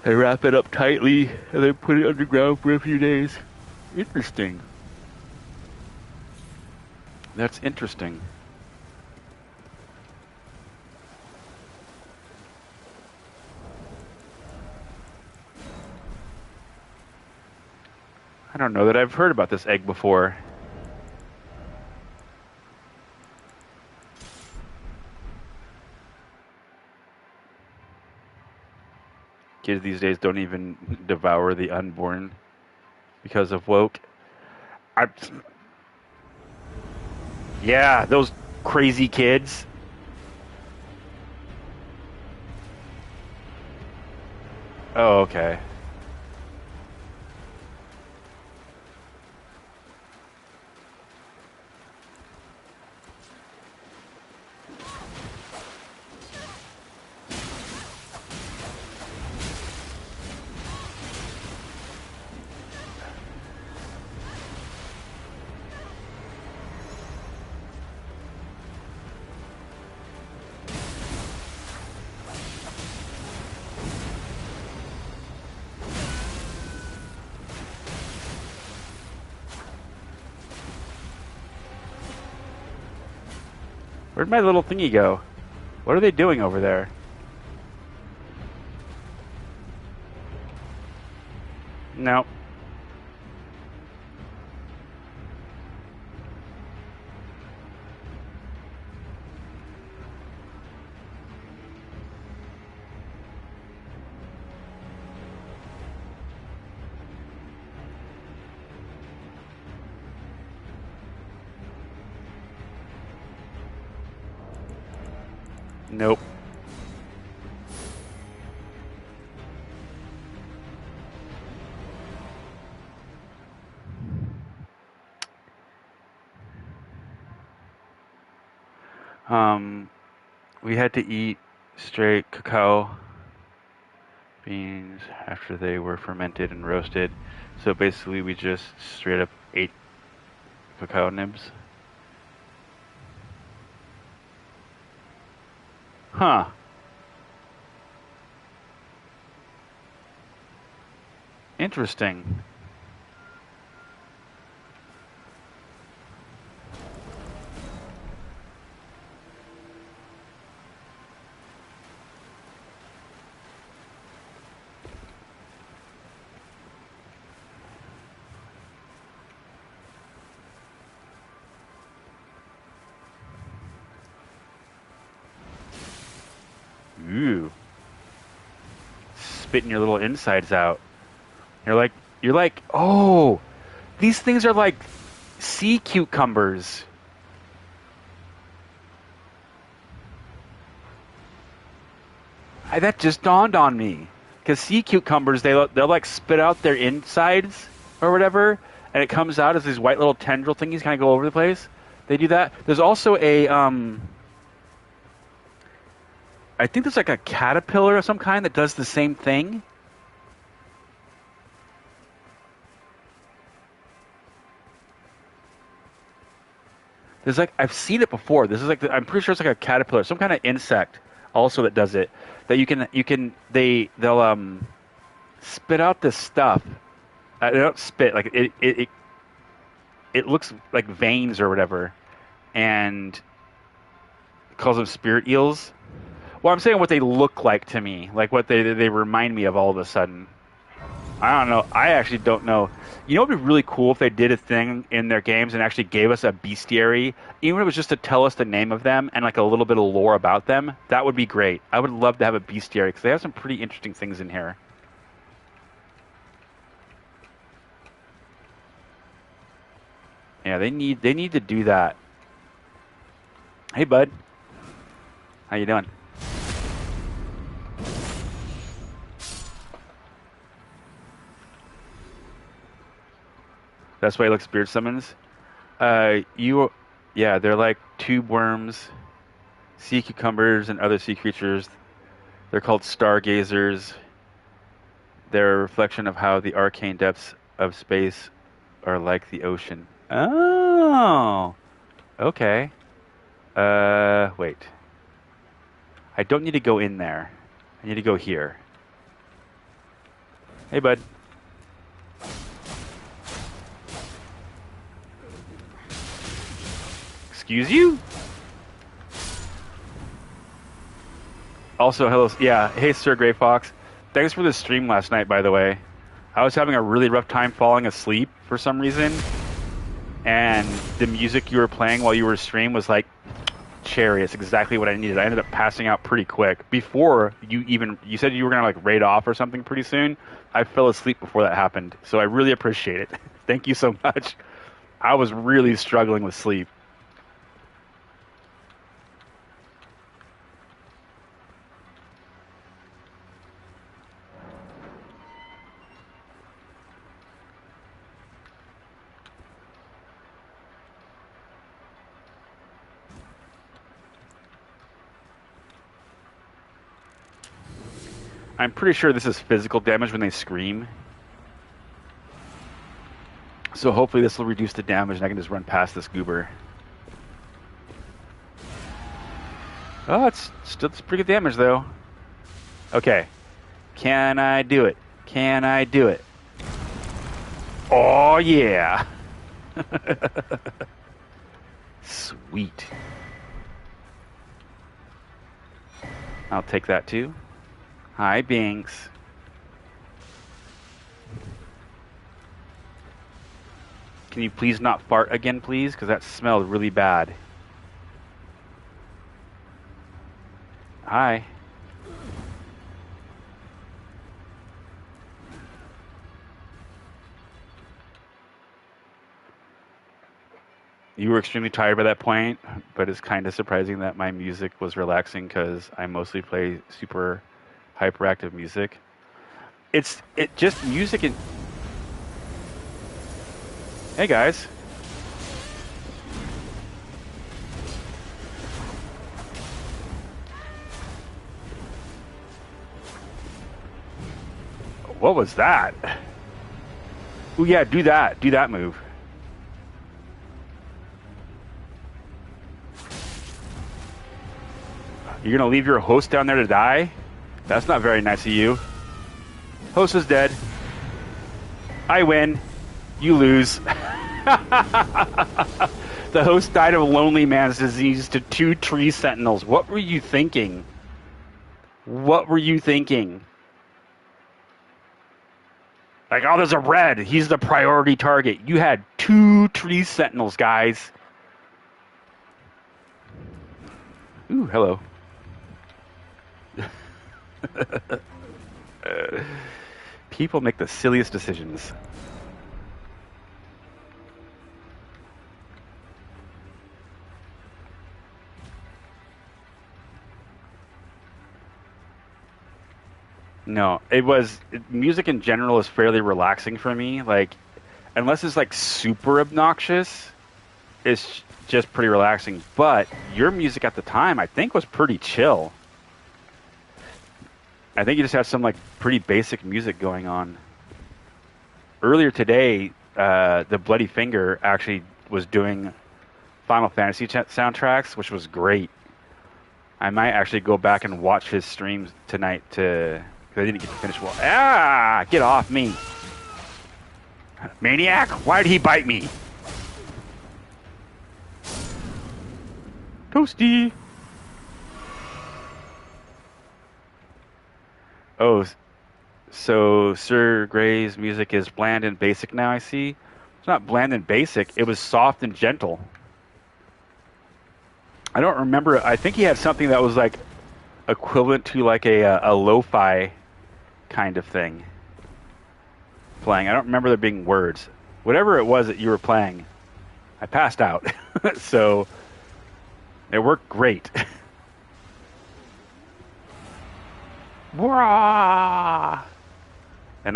They wrap it up tightly, and then put it underground for a few days. Interesting. That's interesting. I don't know that I've heard about this egg before. Kids these days don't even devour the unborn because of woke. Yeah, those crazy kids. Oh, okay. Where'd my little thingy go? What are they doing over there? No. Nope. We had to eat straight cacao beans after they were fermented and roasted. So basically we just straight up ate cacao nibs. Huh. Interesting. Ooh. Spitting your little insides out. You're like, oh, these things are like sea cucumbers. That just dawned on me. Because sea cucumbers, they'll like spit out their insides or whatever, and it comes out as these white little tendril thingies kind of go over the place. They do that. There's also I think there's like a caterpillar of some kind that does the same thing. There's like, I've seen it before. This is like, I'm pretty sure it's like a caterpillar, some kind of insect also that does it. That they'll spit out this stuff. They don't spit, like it looks like veins or whatever, and it calls them spirit eels. Well, I'm saying what they look like to me, like what they remind me of all of a sudden. I don't know. I actually don't know. You know, it'd be really cool if they did a thing in their games and actually gave us a bestiary, even if it was just to tell us the name of them and like a little bit of lore about them. That would be great. I would love to have a bestiary because they have some pretty interesting things in here. Yeah, they need to do that. Hey, bud. How you doing? That's why he looks spirit summons. Yeah, they're like tube worms Sea cucumbers and other sea creatures. They're called stargazers. They're a reflection of how the arcane depths of space are like the ocean. Oh, okay. Wait. I don't need to go in there. I need to go here. Hey, bud. Excuse you? Also, hello. Yeah, hey, Sir Grey Fox. Thanks for the stream last night, by the way. I was having a really rough time falling asleep for some reason. And the music you were playing while you were streaming was like cherry. It's exactly what I needed. I ended up passing out pretty quick. Before you said you were going to like raid off or something pretty soon. I fell asleep before that happened. So I really appreciate it. Thank you so much. I was really struggling with sleep. I'm pretty sure this is physical damage when they scream. So hopefully this will reduce the damage and I can just run past this goober. Oh, it's pretty good damage though. Okay. Can I do it? Can I do it? Oh yeah. Sweet. I'll take that too. Hi, Binks. Can you please not fart again, please? Because that smelled really bad. Hi. You were extremely tired by that point, but it's kind of surprising that my music was relaxing because I mostly play super hyperactive music. It just music and... Hey guys. What was that? Oh yeah, do that. Do that move. You're gonna leave your host down there to die? That's not very nice of you. Host is dead. I win. You lose. The host died of lonely man's disease to 2 tree sentinels. What were you thinking? What were you thinking? Like, oh, there's a red. He's the priority target. You had 2 tree sentinels, guys. Ooh, hello. People make the silliest decisions. No, music in general is fairly relaxing for me. Like, unless it's like super obnoxious, it's just pretty relaxing. But your music at the time, I think, was pretty chill. I think you just have some like pretty basic music going on. Earlier today, the Bloody Finger actually was doing Final Fantasy soundtracks, which was great. I might actually go back and watch his streams tonight because I didn't get to finish well. Ah! Get off me! Maniac! Why did he bite me? Toasty! Oh, so Sir Gray's music is bland and basic now, I see. It's not bland and basic. It was soft and gentle. I don't remember. I think he had something that was like equivalent to like a lo-fi kind of thing playing. I don't remember there being words. Whatever it was that you were playing, I passed out. So it worked great. And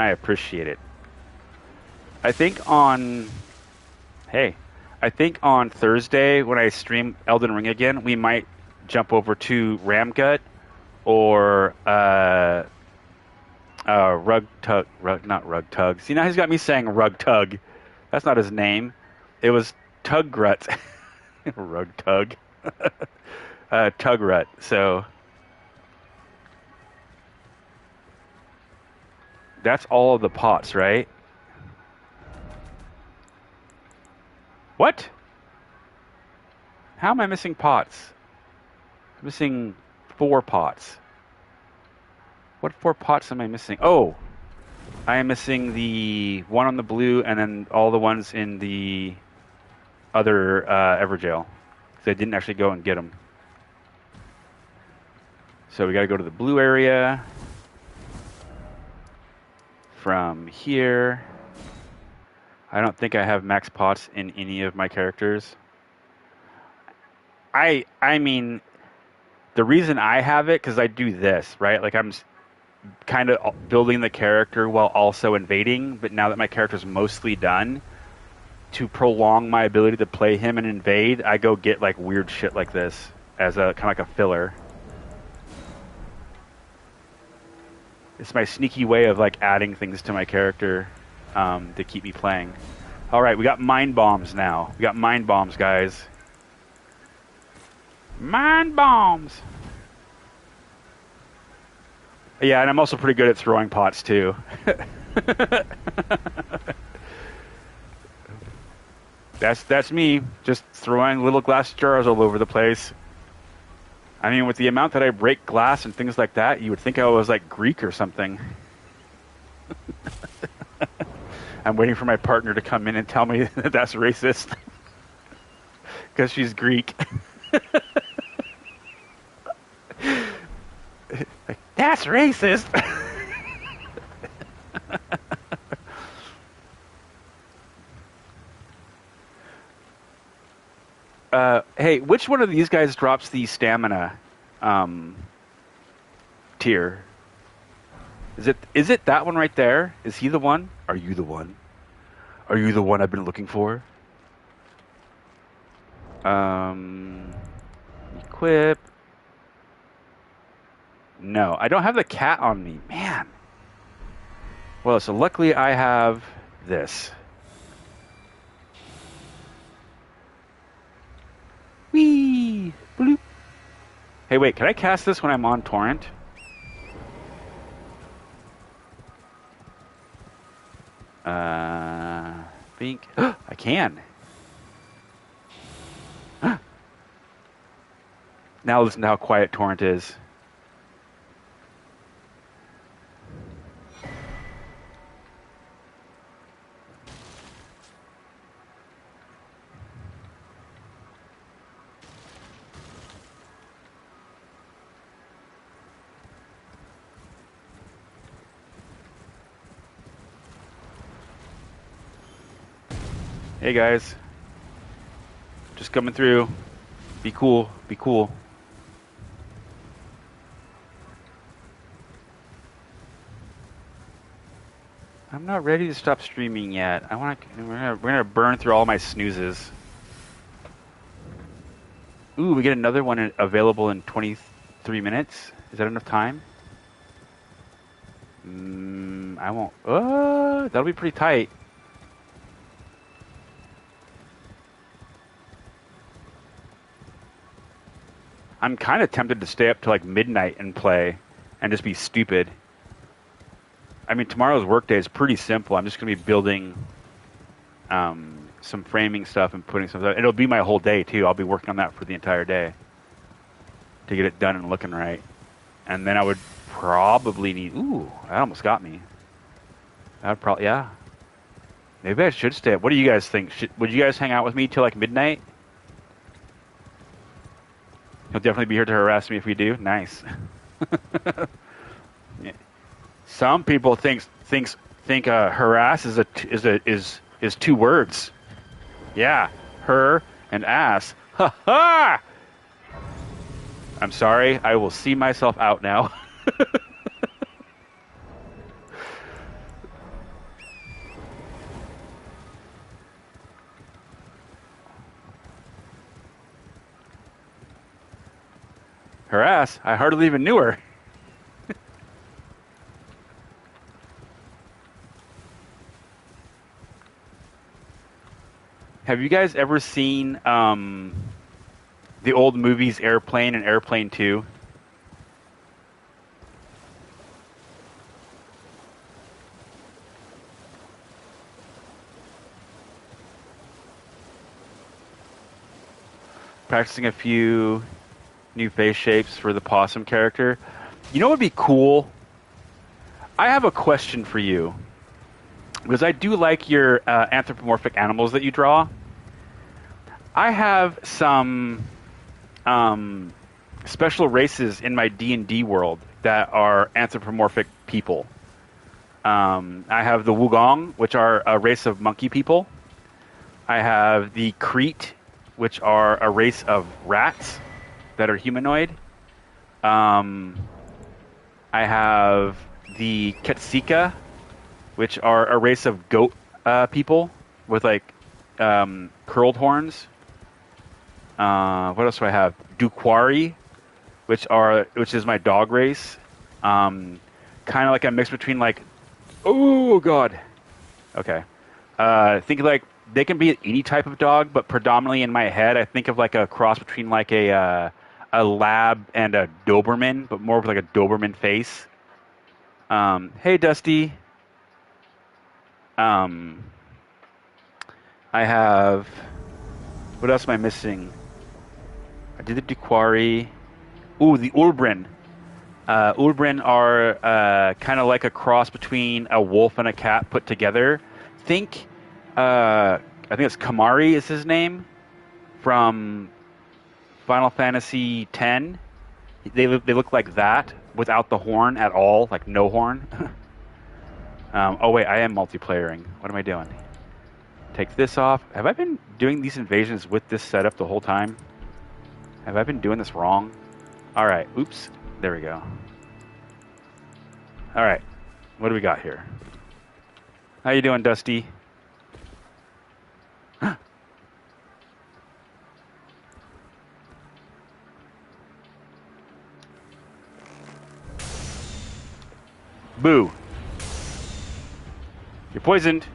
I appreciate it. I think on Thursday when I stream Elden Ring again, we might jump over to Ramgut or not Rug Tug. See, now he's got me saying Rug Tug. That's not his name. It was Tugrut. Rug Tug. Tugrut. So that's all of the pots, right? What? How am I missing pots? I'm missing 4 pots. What 4 pots am I missing? Oh, I am missing the one on the blue and then all the ones in the other Everjail. Because I didn't actually go and get them. So we got to go to the blue area. From here. I don't think I have max pots in any of my characters. I mean, the reason I have it, because I do this, right? Like I'm kind of building the character while also invading, but now that my character's mostly done, to prolong my ability to play him and invade, I go get like weird shit like this as a kind of like a filler. It's my sneaky way of like adding things to my character to keep me playing. All right, we got mind bombs now. We got mind bombs, guys. Mind bombs. Yeah, and I'm also pretty good at throwing pots too. That's me, just throwing little glass jars all over the place. I mean, with the amount that I break glass and things like that, you would think I was like Greek or something. I'm waiting for my partner to come in and tell me that that's racist. Because she's Greek. Like, that's racist! Hey, which one of these guys drops the stamina tier? Is it that one right there? Is he the one? Are you the one? Are you the one I've been looking for? Equip. No, I don't have the cat on me. Man. Well, so luckily I have this. Whee! Bloop. Hey, wait, can I cast this when I'm on torrent? Think I can. Now listen to how quiet torrent is. Hey guys, just coming through. Be cool, be cool. I'm not ready to stop streaming yet. We're gonna burn through all my snoozes. Ooh, we get another one available in 23 minutes. Is that enough time? I won't. That'll be pretty tight. I'm kind of tempted to stay up to like midnight and play and just be stupid. I mean, tomorrow's workday is pretty simple. I'm just going to be building some framing stuff and putting some stuff. It'll be my whole day, too. I'll be working on that for the entire day to get it done and looking right. And then I would probably need... Ooh, that almost got me. That would probably... Yeah. Maybe I should stay up. What do you guys think? Would you guys hang out with me till like midnight? He'll definitely be here to harass me if we do. Nice. Yeah. Some people think harass is 2 words. Yeah, her and ass. Ha ha! I'm sorry. I will see myself out now. Her ass? I hardly even knew her. Have you guys ever seen the old movies Airplane and Airplane 2? Practicing a few new face shapes for the possum character. You know what would be cool? I have a question for you. Because I do like your anthropomorphic animals that you draw. I have some special races in my D&D world that are anthropomorphic people. I have the Wugong, which are a race of monkey people. I have the Crete, which are a race of rats that are humanoid. I have the Ketsika, which are a race of goat people with like curled horns. What else do I have? Duquari, which is my dog race. Kind of like a mix between like, oh god, okay. Think like they can be any type of dog, but predominantly in my head, I think of like a cross between like a lab and a Doberman, but more of like a Doberman face. Hey, Dusty. I have. What else am I missing? I did the Duquari. Ooh, the Ulbrin. Ulbrin are kind of like a cross between a wolf and a cat put together. I think it's Kamari is his name from Final Fantasy X. They look like that without the horn at all, like no horn. Oh wait, I am multiplayering. What am I doing? Take this off. Have I been doing these invasions with this setup the whole time? Have I been doing this wrong? Alright, oops. There we go. Alright, what do we got here? How you doing, Dusty? Boo. You're poisoned.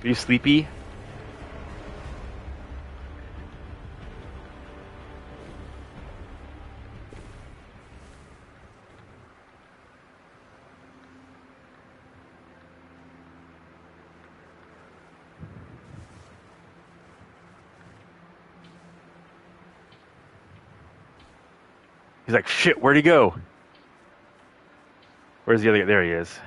Are you sleepy? He's like, shit, where'd he go? Where's the other guy? There he is.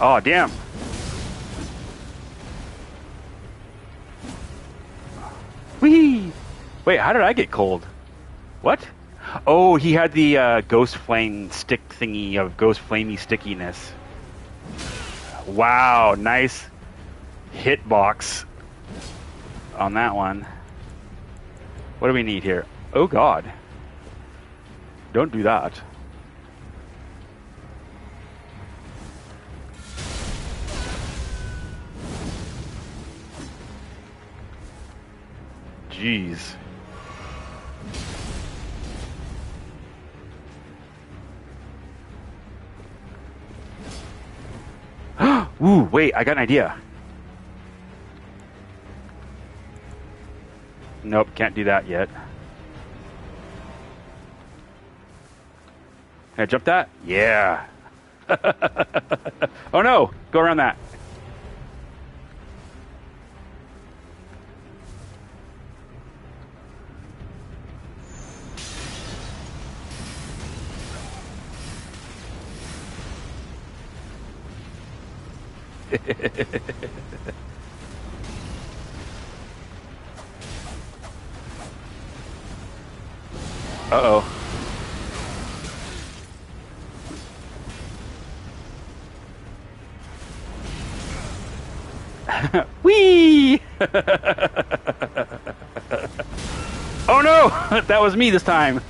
Oh, damn. Whee! Wait, how did I get cold? What? Oh, he had the ghost flame stick thingy of ghost flamey stickiness. Wow, nice hitbox on that one. What do we need here? Oh god. Don't do that. Jeez. Ooh, wait, I got an idea. Nope, can't do that yet. Can I jump that? Yeah. Oh no, go around that. Uh-oh. Whee! Oh no! That was me this time.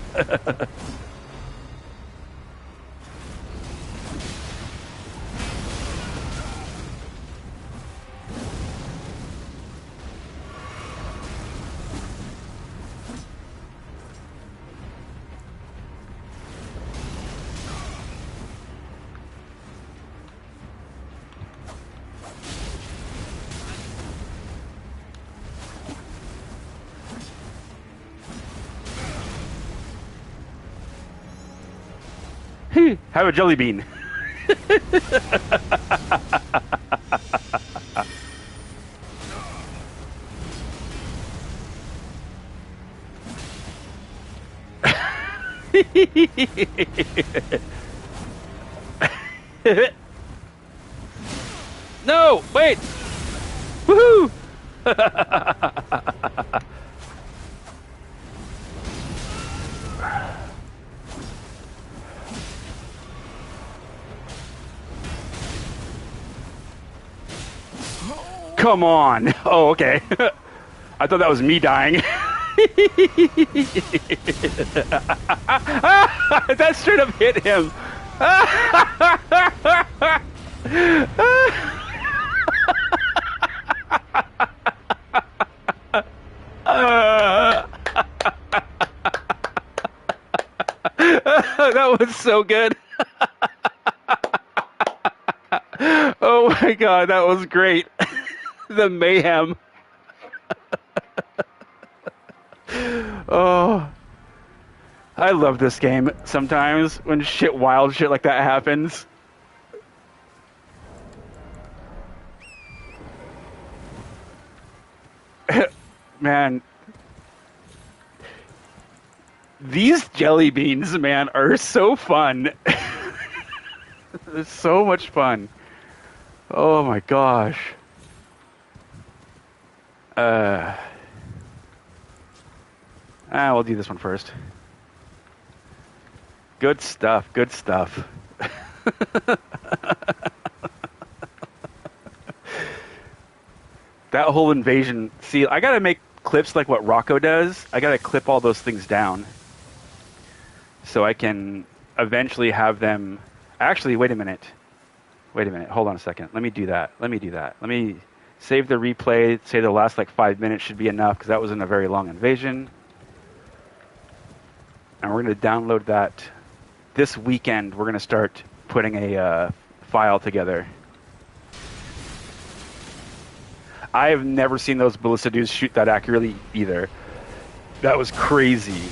Have a jelly bean. No, wait. Woohoo! Come on. Oh, okay. I thought that was me dying. That straight up hit him. That was so good. Oh my god, that was great. The mayhem. Oh, I love this game sometimes when wild shit like that happens. Man, these jelly beans, man, are so fun. It's so much fun. Oh my gosh. We'll do this one first. Good stuff, good stuff. That whole invasion. See, I gotta make clips like what Rocco does. I gotta clip all those things down so I can eventually have them. Actually, wait a minute. Hold on a second. Let me do that. Let me save the replay. Say the last like 5 minutes should be enough because that wasn't a very long invasion. And we're going to download that this weekend. We're going to start putting a file together. I have never seen those ballista dudes shoot that accurately either. That was crazy.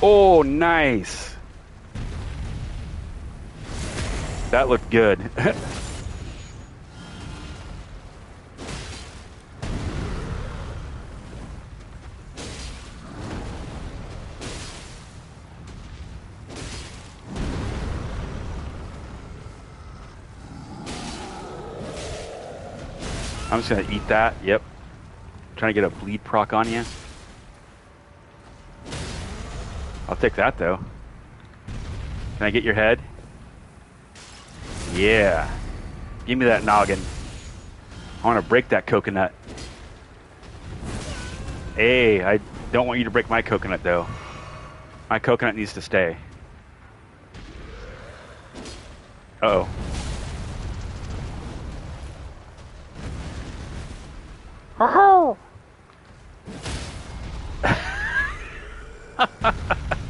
Oh, nice. That looked good. I'm just gonna eat that. Yep. Trying to get a bleed proc on you. I'll take that though. Can I get your head? Yeah. Give me that noggin. I want to break that coconut. Hey, I don't want you to break my coconut though. My coconut needs to stay. Uh-oh.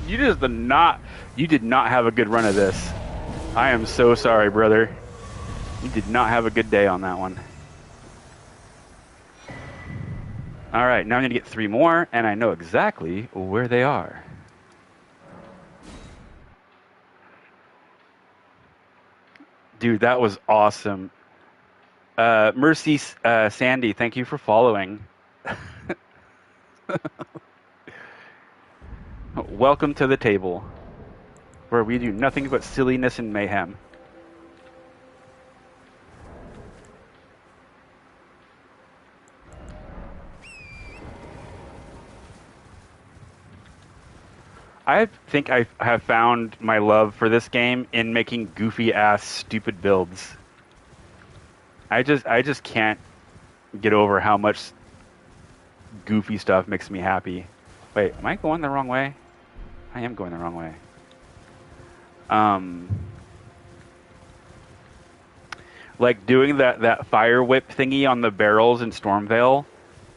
You did not have a good run of this. I am so sorry, brother. You did not have a good day on that one. All right, now I need to get 3 more, and I know exactly where they are. Dude, that was awesome. Mercy Sandy, thank you for following. Welcome to the table, where we do nothing but silliness and mayhem. I think I have found my love for this game in making goofy ass stupid builds. I just can't get over how much goofy stuff makes me happy. Wait, am I going the wrong way? I am going the wrong way. Like doing that fire whip thingy on the barrels in Stormvale.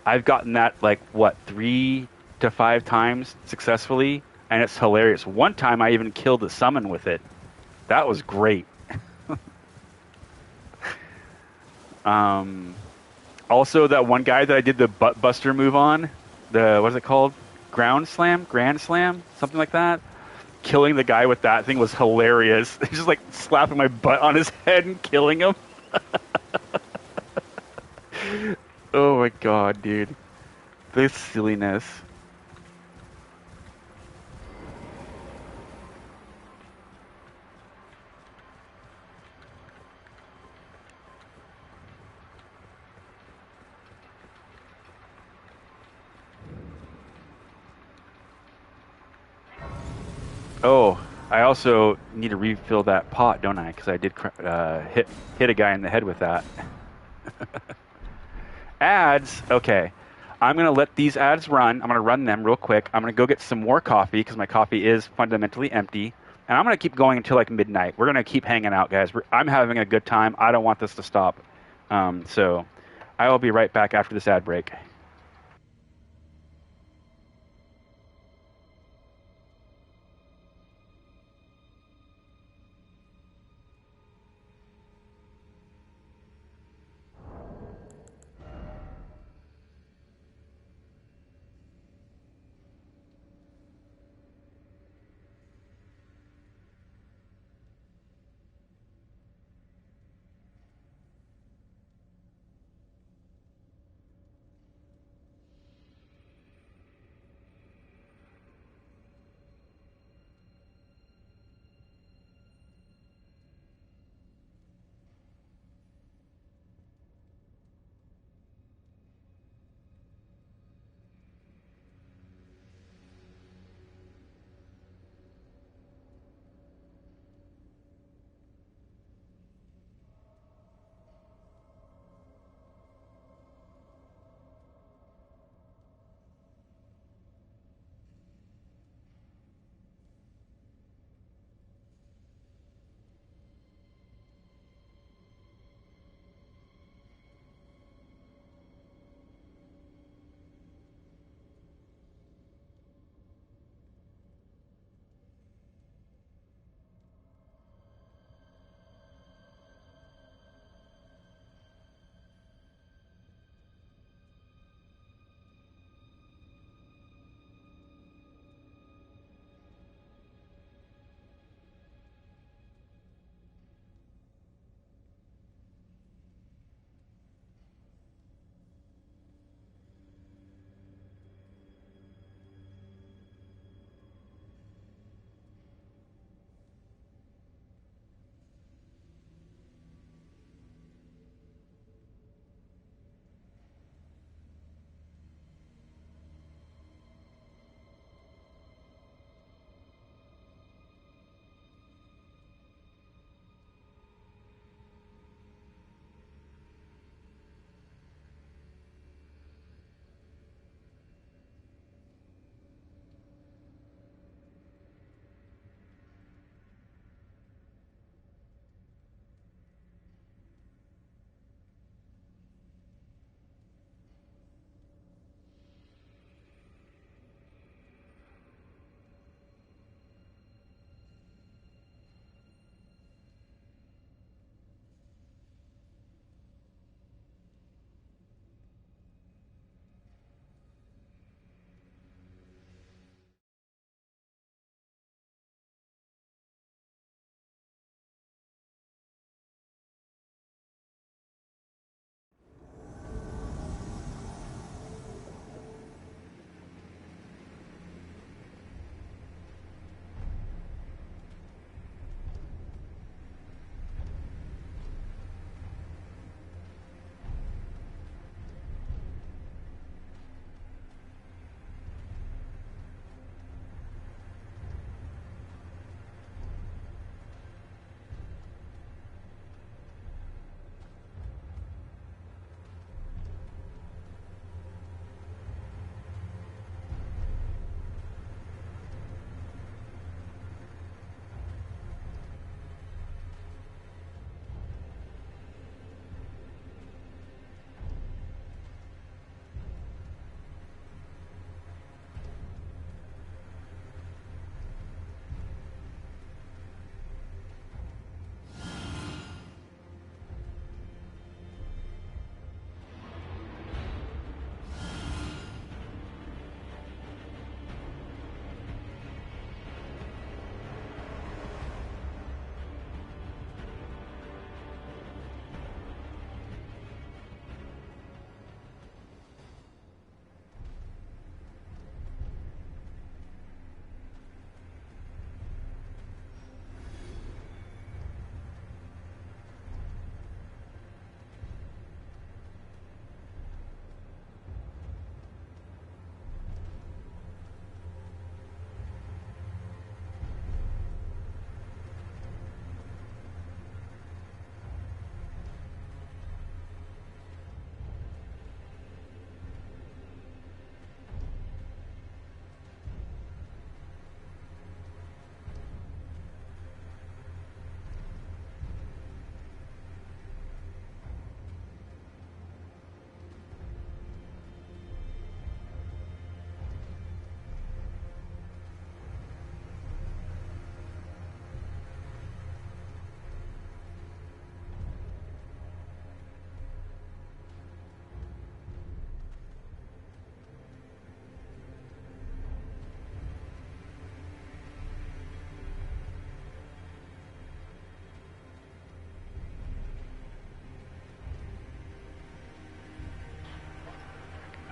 I've gotten that like what 3 to 5 times successfully, and it's hilarious. One time I even killed a summon with it. That was great. Also, that one guy that I did the butt buster move on, the what is it called? Grand slam, something like that. Killing the guy with that thing was hilarious. Just like slapping my butt on his head and killing him. Oh my god, dude. This silliness. Oh, I also need to refill that pot, don't I? Because I did hit a guy in the head with that. Ads. Okay. I'm going to let these ads run. I'm going to run them real quick. I'm going to go get some more coffee because my coffee is fundamentally empty. And I'm going to keep going until like midnight. We're going to keep hanging out, guys. I'm having a good time. I don't want this to stop. So I will be right back after this ad break.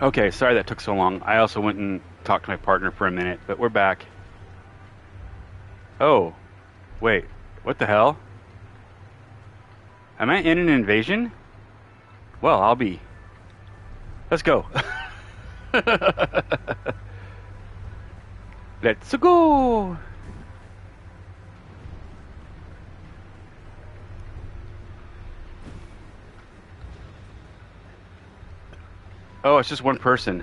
Okay, sorry that took so long. I also went and talked to my partner for a minute, but we're back. Oh, wait. What the hell? Am I in an invasion? Well, I'll be. Let's go. Let's go. Oh, it's just one person.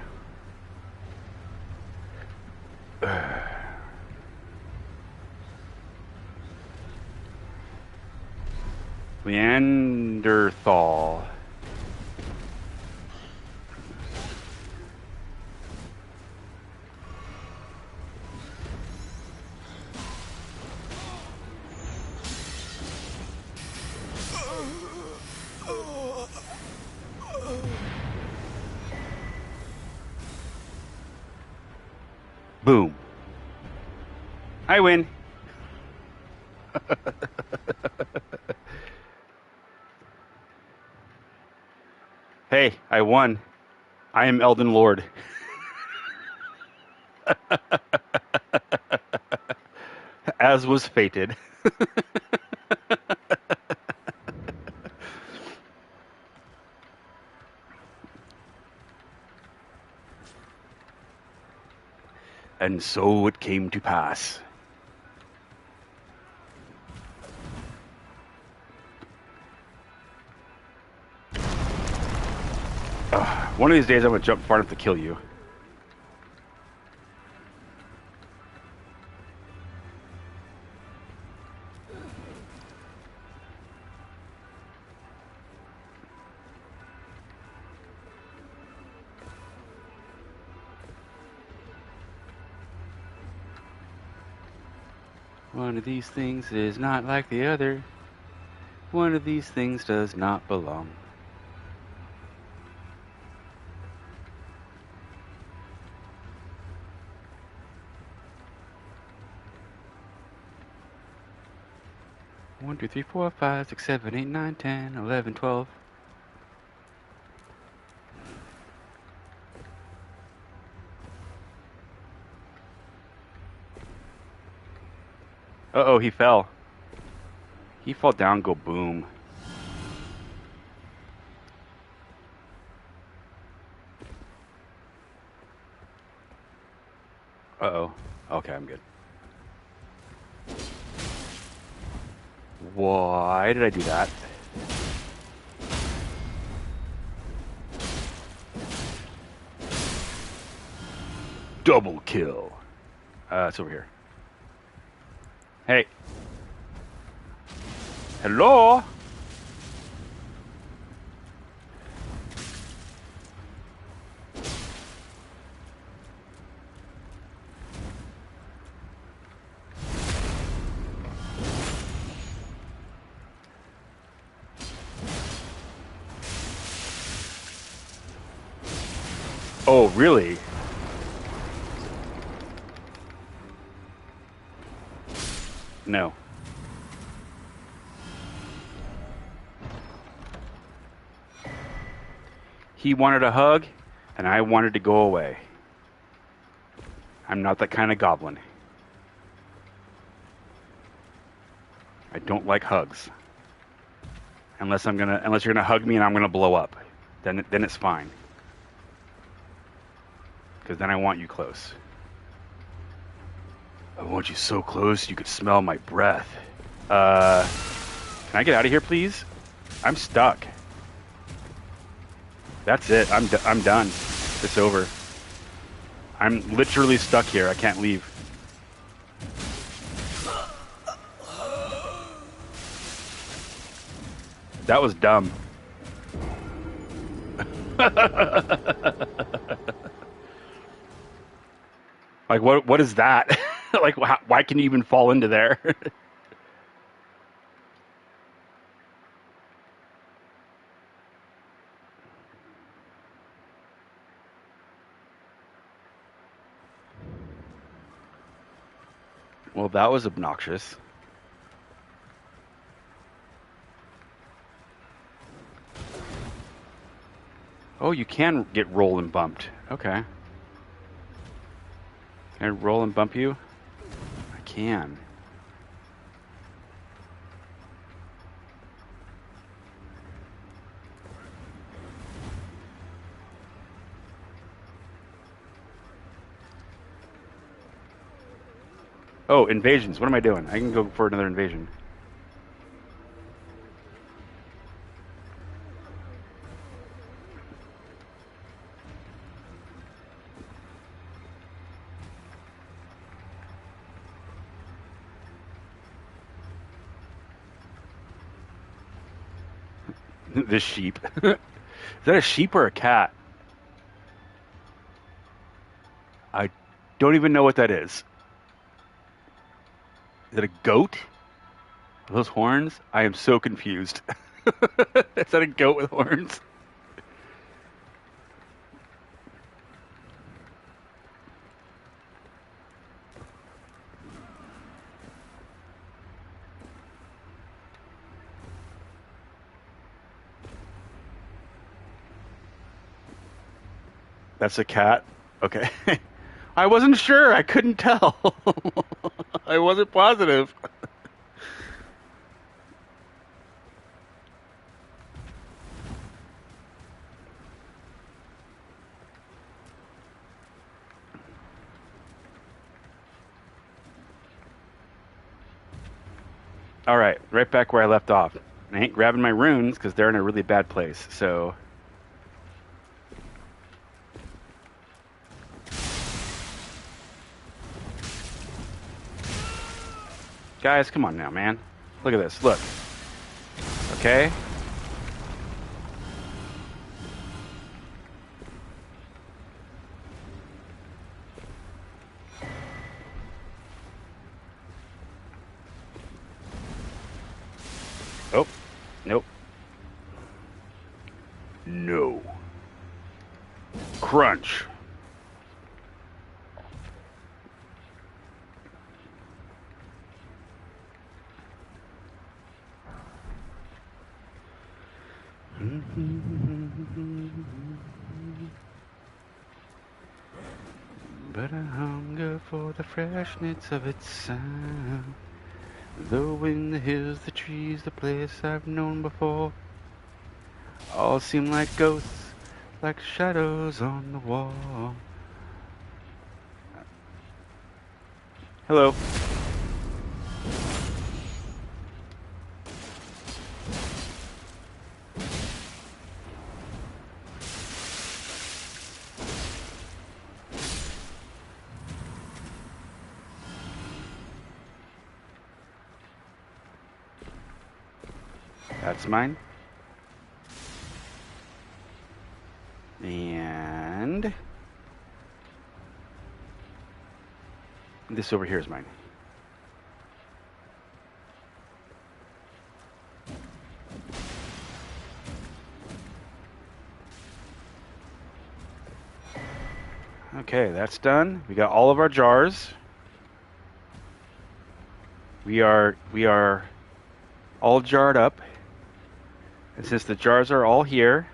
Neanderthal. Boom. I win. Hey, I won. I am Elden Lord. As was fated. And so it came to pass. One of these days I'm going to jump far enough to kill you. One of these things is not like the other. One of these things does not belong. One, 2, 3, 4, 5, 6, 7, 8, 9, 10, 11, 12. Uh-oh, he fell. He fell down, go boom. Uh-oh. Okay, I'm good. Why did I do that? Double kill. It's over here. Hey. Hello? Oh, really? No. He wanted a hug, and I wanted to go away. I'm not that kind of goblin. I don't like hugs. Unless you're gonna hug me and I'm gonna blow up. Then it's fine. Because then I want you close. I want you so close you could smell my breath. Can I get out of here, please? I'm stuck. That's it. I'm done. It's over. I'm literally stuck here. I can't leave. That was dumb. Like, what is that? Like, why can you even fall into there? Well, that was obnoxious. Oh, Oh, you can get roll and bumped. Okay. Can I roll and bump you? I can. Oh, invasions. What am I doing? I can go for another invasion. This sheep. Is that a sheep or a cat? I don't even know what that is. Is it a goat? Are those horns? I am so confused. Is that a goat with horns? That's a cat? Okay. I wasn't sure. I couldn't tell. I wasn't positive. All right back where I left off. I ain't grabbing my runes because they're in a really bad place. So, guys, come on now, man. Look at this. Look. Okay. Oh, nope. No. Crunch. But I hunger for the freshness of its sound. Though in the hills, the trees, the place I've known before, all seem like ghosts, like shadows on the wall. Hello. That's mine. And this over here is mine. Okay, that's done. We got all of our jars. We are all jarred up. And since the jars are all here...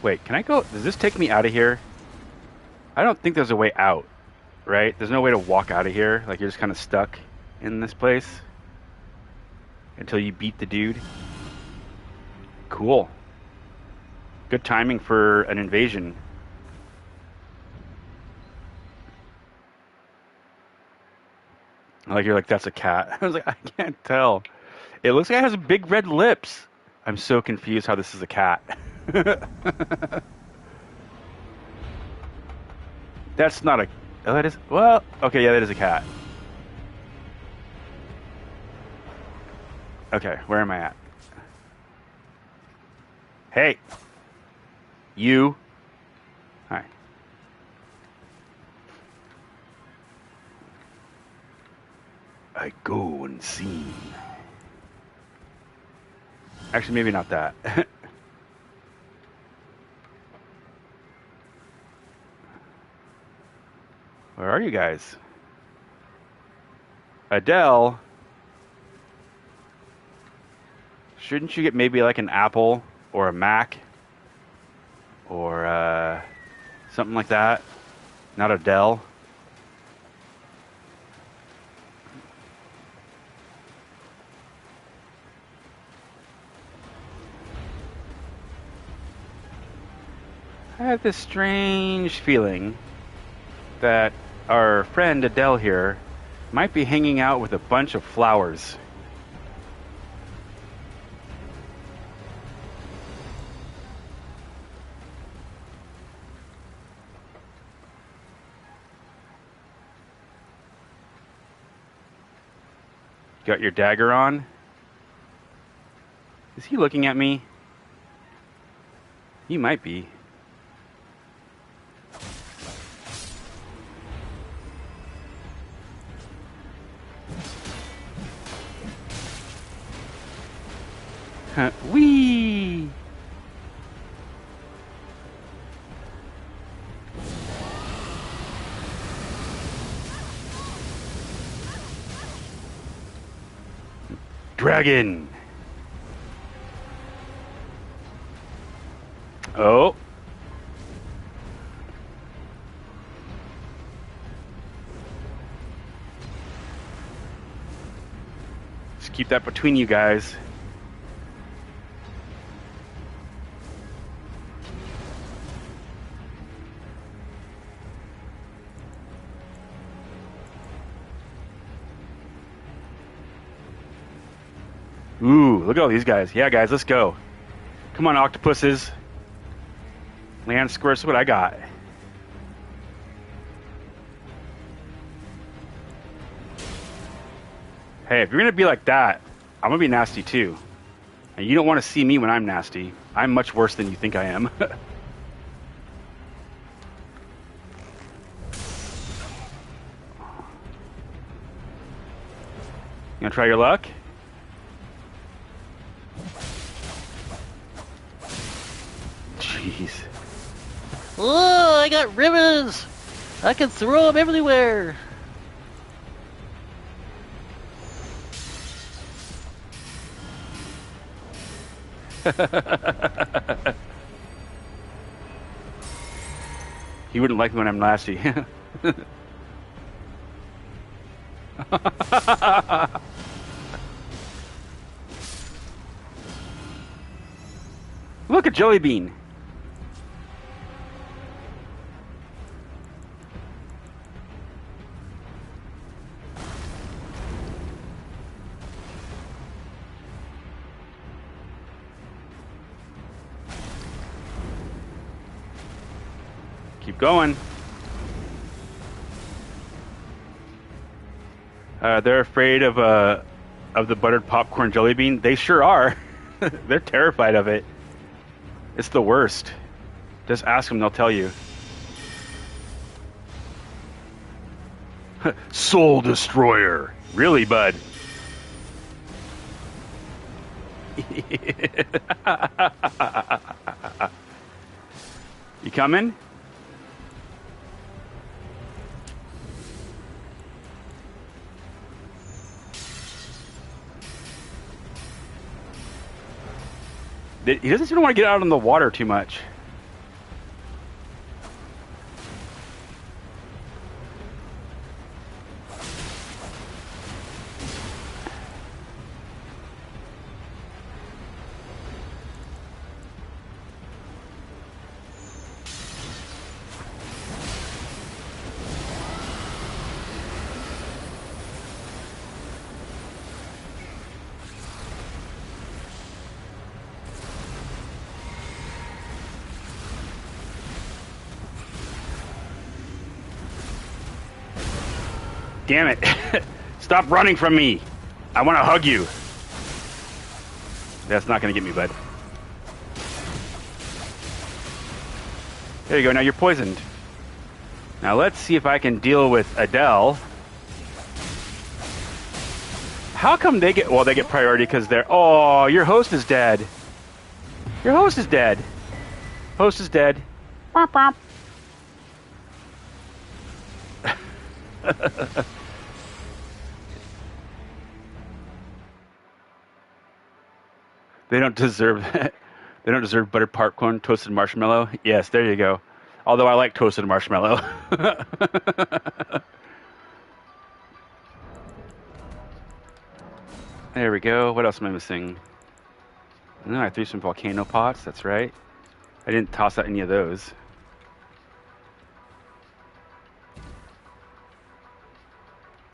Wait, can I go... Does this take me out of here? I don't think there's a way out, right? There's no way to walk out of here. Like, you're just kind of stuck in this place until you beat the dude. Cool. Good timing for an invasion. Like, you're like, that's a cat. I was like, I can't tell. It looks like it has big red lips. I'm so confused how this is a cat. That's not a... Oh, that is... Well, okay, yeah, that is a cat. Okay, where am I at? Hey! You. Hi. I go unseen. Actually, maybe not that. Where are you guys? Adele? Shouldn't you get maybe like an Apple or a Mac or something like that. Not Adele. I have this strange feeling that our friend Adele here might be hanging out with a bunch of flowers. Got your dagger on? Is he looking at me? He might be. Whee! Dragon! Oh. Just keep that between you guys. Ooh, look at all these guys. Yeah, guys, let's go. Come on, octopuses. Land squirts, what I got. Hey, if you're going to be like that, I'm going to be nasty too. And you don't want to see me when I'm nasty. I'm much worse than you think I am. You going to try your luck? Jeez. Oh, I got ribbons! I can throw them everywhere! He wouldn't like me when I'm nasty. Look at Jelly Bean. Keep going. They're afraid of the buttered popcorn jelly bean. They sure are. They're terrified of it. It's the worst. Just ask them; they'll tell you. Soul Destroyer. Really, bud? You coming? He doesn't seem to want to get out on the water too much. Damn it. Stop running from me. I want to hug you. That's not going to get me, bud. There you go. Now you're poisoned. Now let's see if I can deal with Adele. How come they get... Well, they get priority because they're... Oh, your host is dead. Your host is dead. Host is dead. Womp womp. They don't deserve that. They don't deserve buttered popcorn, toasted marshmallow. Yes, there you go. Although I like toasted marshmallow. There we go. What else am I missing? No, I threw some volcano pots. That's right. I didn't toss out any of those.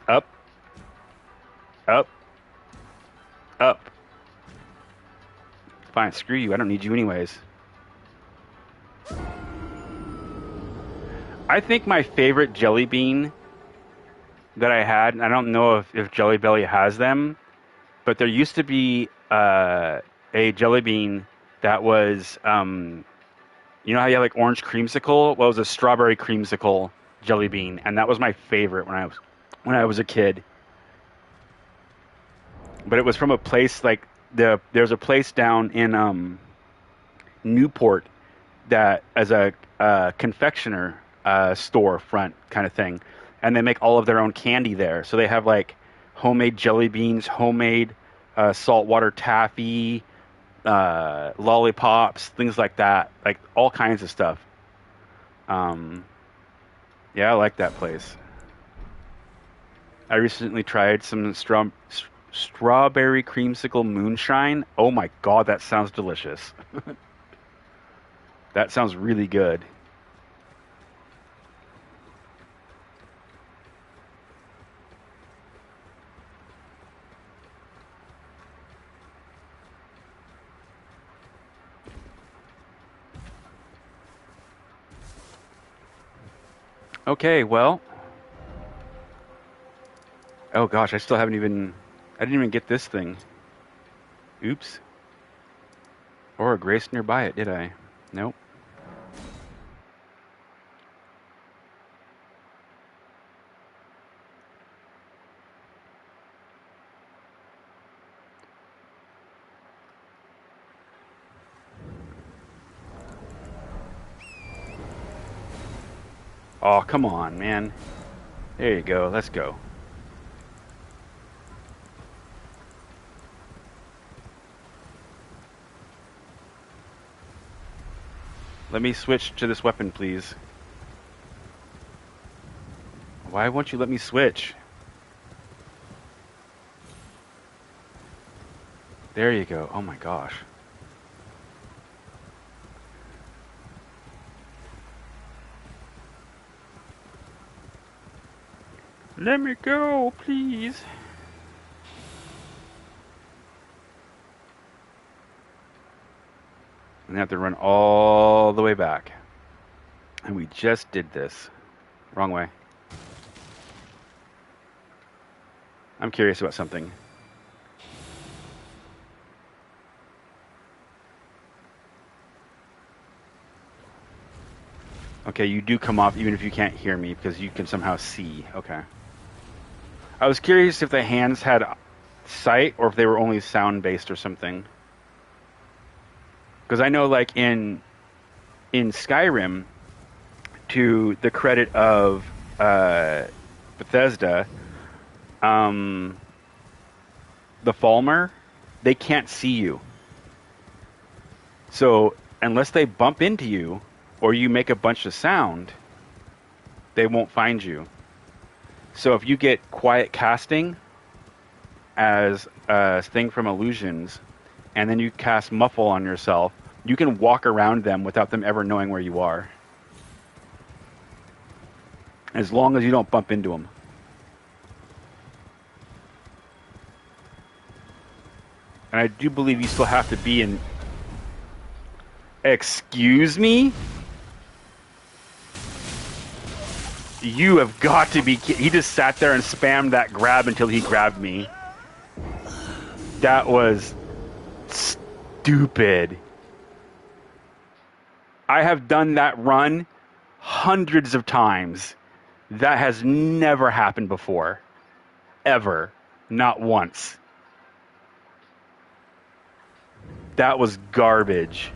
Up. Up. Up. Fine, screw you. I don't need you anyways. I think my favorite jelly bean that I had, and I don't know if Jelly Belly has them, but there used to be a jelly bean that was, you know how you have like orange creamsicle? Well, it was a strawberry creamsicle jelly bean, and that was my favorite when I was a kid. But it was from a place like there's a place down in Newport that as a confectioner store front kind of thing, and they make all of their own candy there. So they have like homemade jelly beans, homemade saltwater taffy, lollipops, things like that, like all kinds of stuff. Yeah, I like that place. I recently tried some strawberry creamsicle moonshine. Oh my god, that sounds delicious. That sounds really good. Okay, well. Oh gosh, I didn't even get this thing. Oops. Or a grace nearby it, did I? Nope. Oh, come on, man. There you go. Let's go. Let me switch to this weapon, please. Why won't you let me switch? There you go. Oh my gosh. Let me go, please. And I have to run all the way back. And we just did this. Wrong way. I'm curious about something. Okay, you do come off even if you can't hear me because you can somehow see. Okay. I was curious if the hands had sight or if they were only sound-based or something. Because I know, like, in Skyrim, to the credit of Bethesda, the Falmer, they can't see you. So, unless they bump into you, or you make a bunch of sound, they won't find you. So if you get quiet casting as a thing from Illusions, and then you cast Muffle on yourself, you can walk around them without them ever knowing where you are. As long as you don't bump into them. And I do believe you still have to be in... Excuse me? You have got to be kidding. He just sat there and spammed that grab until he grabbed me. That was stupid. I have done that run hundreds of times. That has never happened before. Ever. Not once. That was garbage.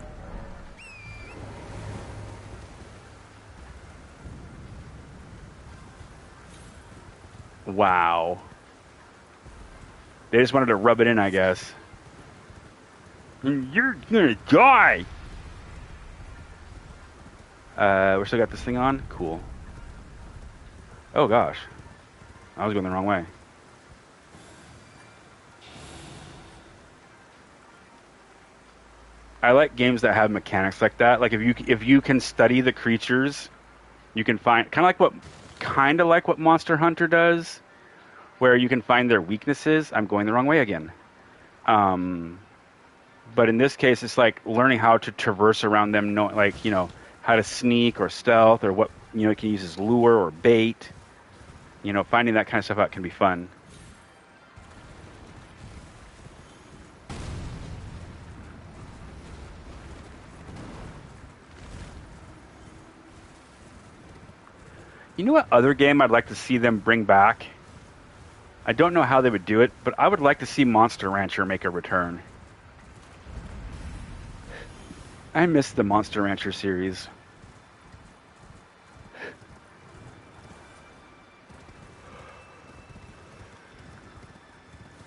Wow. They just wanted to rub it in, I guess. You're gonna die! We still got this thing on? Cool. Oh gosh. I was going the wrong way. I like games that have mechanics like that. Like if you can study the creatures, you can find kind of like what Monster Hunter does, where you can find their weaknesses. I'm going the wrong way again. But in this case, it's like learning how to traverse around them, how to sneak or stealth or what you can use as lure or bait. Finding that kind of stuff out can be fun. You know what other game I'd like to see them bring back? I don't know how they would do it, but I would like to see Monster Rancher make a return. I miss the Monster Rancher series.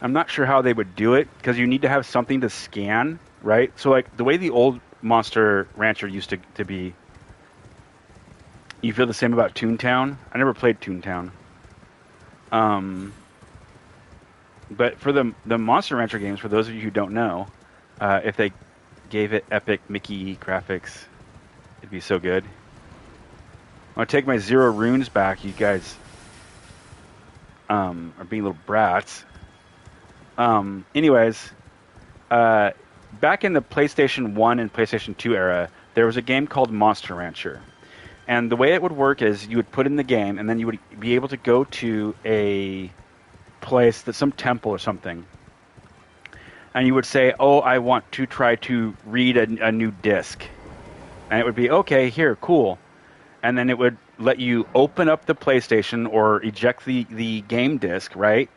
I'm not sure how they would do it, because you need to have something to scan, right? So, like, the way the old Monster Rancher used to be, you feel the same about Toontown? I never played Toontown. But for the Monster Rancher games, for those of you who don't know, if they gave it epic Mickey graphics, it'd be so good. I want to take my 0 runes back. You guys are being little brats. Anyways, back in the PlayStation 1 and PlayStation 2 era, there was a game called Monster Rancher. And the way it would work is you would put in the game, and then you would be able to go to a place, that's some temple or something. And you would say, oh, I want to try to read a new disc. And it would be, okay, here, cool. And then it would let you open up the PlayStation or eject the game disc, right?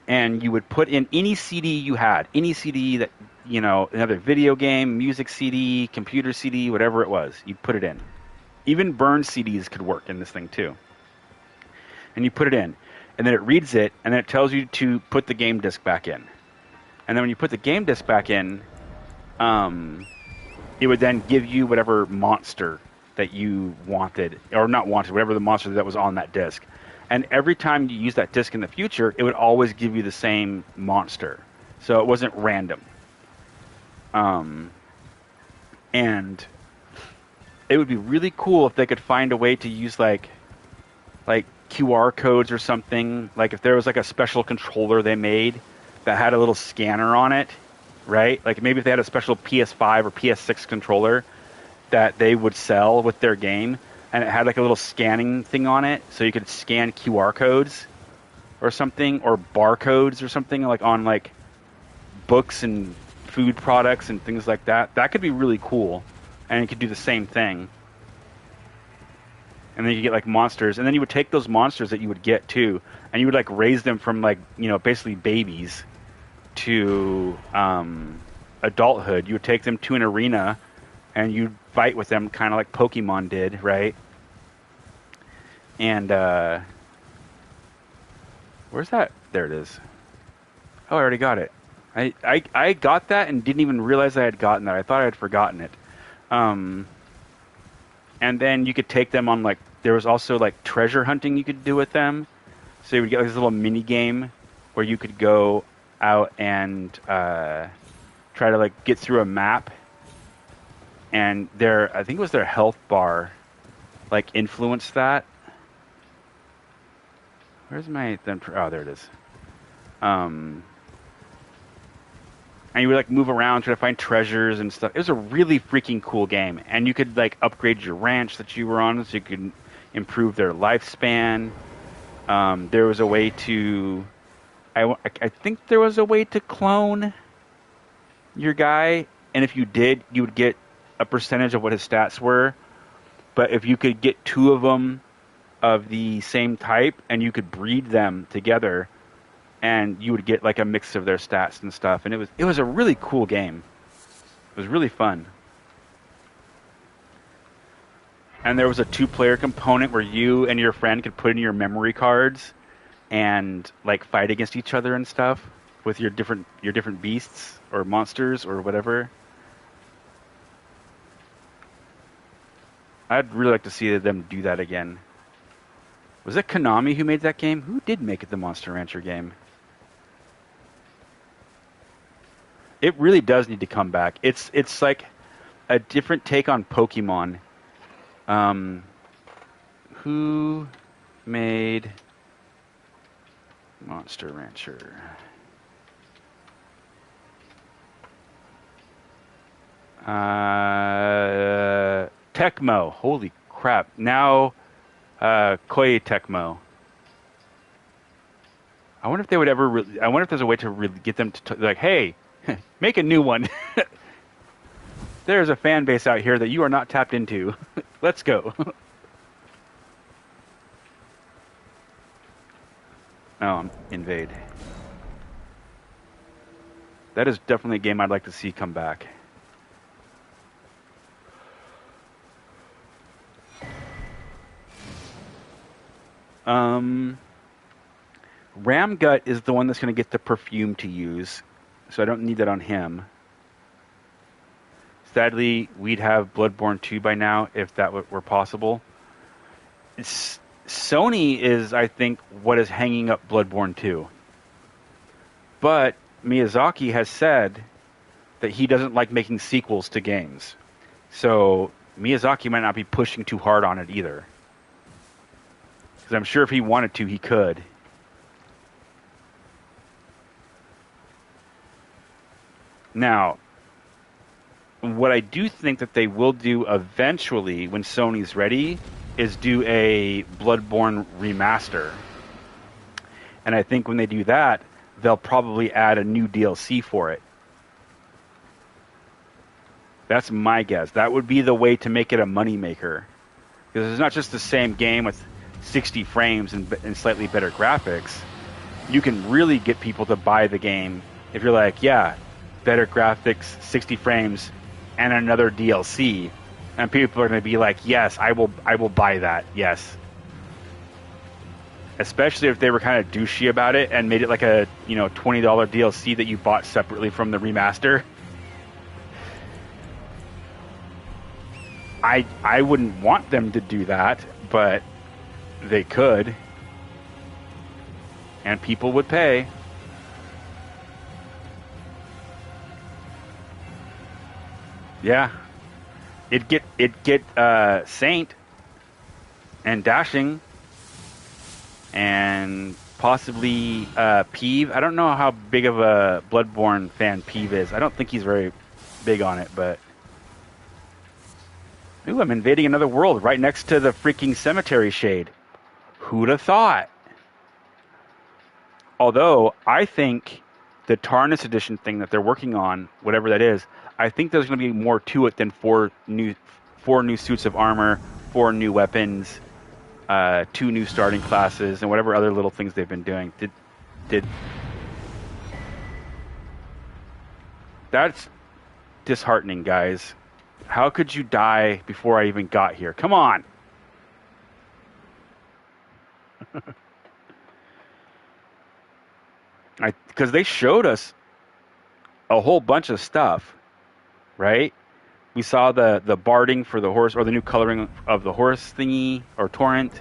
And you would put in any CD you had, any CD that, another video game, music CD, computer CD, whatever it was, you'd put it in. Even burned CDs could work in this thing too. And you put it in, and then it reads it, and then it tells you to put the game disc back in. And then when you put the game disc back in, it would then give you whatever monster that you wanted, or not wanted, whatever the monster that was on that disc. And every time you use that disc in the future, it would always give you the same monster. So it wasn't random. And it would be really cool if they could find a way to use like QR codes or something. Like if there was like a special controller they made that had a little scanner on it, right? Like maybe if they had a special PS5 or PS6 controller that they would sell with their game, and it had like a little scanning thing on it, so you could scan QR codes or something, or barcodes or something, like on like books and food products and things like that. That could be really cool, and you could do the same thing. And then you get like monsters, and then you would take those monsters that you would get too, and you would like raise them from like basically babies to adulthood. You would take them to an arena, and you'd fight with them, kind of like Pokemon did, right? And where's that? There it is. Oh, I already got it. I got that and didn't even realize I had gotten that. I thought I had forgotten it. And then you could take them on, like, there was also like treasure hunting you could do with them. So you would get like this little mini game where you could go out and try to like get through a map. And I think it was their health bar, like influenced that. Where's my? Oh, there it is. And you would like move around, try to find treasures and stuff. It was a really freaking cool game, and you could like upgrade your ranch that you were on, so you could improve their lifespan. There was a way to, I think there was a way to clone your guy, and if you did, you would get a percentage of what his stats were. But if you could get 2 of them of the same type, and you could breed them together, and you would get like a mix of their stats and stuff. And it was a really cool game. It was really fun. And there was a 2-player component where you and your friend could put in your memory cards and like fight against each other and stuff. with your different beasts or monsters or whatever. I'd really like to see them do that again. Was it Konami who made that game? Who did make it the Monster Rancher game? It really does need to come back. It's like a different take on Pokemon. Who made Monster Rancher? Tecmo. Holy crap. Now, Koei Tecmo. I wonder if they would ever... I wonder if there's a way to get them to... like, hey, make a new one. There's a fan base out here that you are not tapped into. Let's go. Invade. That is definitely a game I'd like to see come back. Ramgut is the one that's going to get the perfume to use, so I don't need that on him. Sadly, we'd have Bloodborne 2 by now if that were possible. Sony is, I think, what is hanging up Bloodborne 2. But Miyazaki has said that he doesn't like making sequels to games. So Miyazaki might not be pushing too hard on it either. Because I'm sure if he wanted to, he could. Now, what I do think that they will do eventually when Sony's ready is do a Bloodborne remaster. And I think when they do that, they'll probably add a new DLC for it. That's my guess. That would be the way to make it a moneymaker. Because it's not just the same game with 60 frames and slightly better graphics. You can really get people to buy the game if you're like, yeah, better graphics, 60 frames, and another DLC. And people are going to be like, yes, I will buy that, yes. Especially if they were kind of douchey about it and made it like a $20 DLC that you bought separately from the remaster. I wouldn't want them to do that, but they could. And people would pay. Yeah. It'd get Saint and Dashing and possibly Peeve. I don't know how big of a Bloodborne fan Peeve is. I don't think he's very big on it, but... Ooh, I'm invading another world right next to the freaking cemetery shade. Who'd have thought? Although, I think the Tarnished Edition thing that they're working on, whatever that is, I think there's going to be more to it than four new suits of armor, 4 new weapons, 2 new starting classes, and whatever other little things they've been doing. That's disheartening, guys. How could you die before I even got here? Come on! Because they showed us a whole bunch of stuff, right? We saw the barding for the horse, or the new coloring of the horse thingy, or torrent.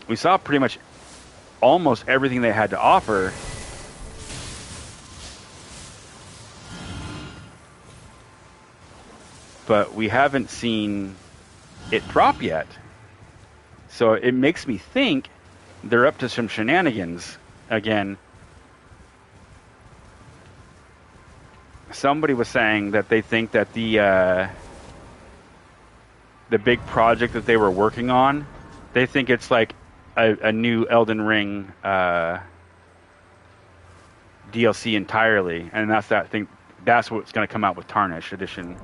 We saw pretty much almost everything they had to offer. But we haven't seen it drop yet. So it makes me think they're up to some shenanigans again. Somebody was saying that they think that the big project that they were working on, they think it's like a new Elden Ring DLC entirely, and that's that thing. That's what's going to come out with Tarnished Edition.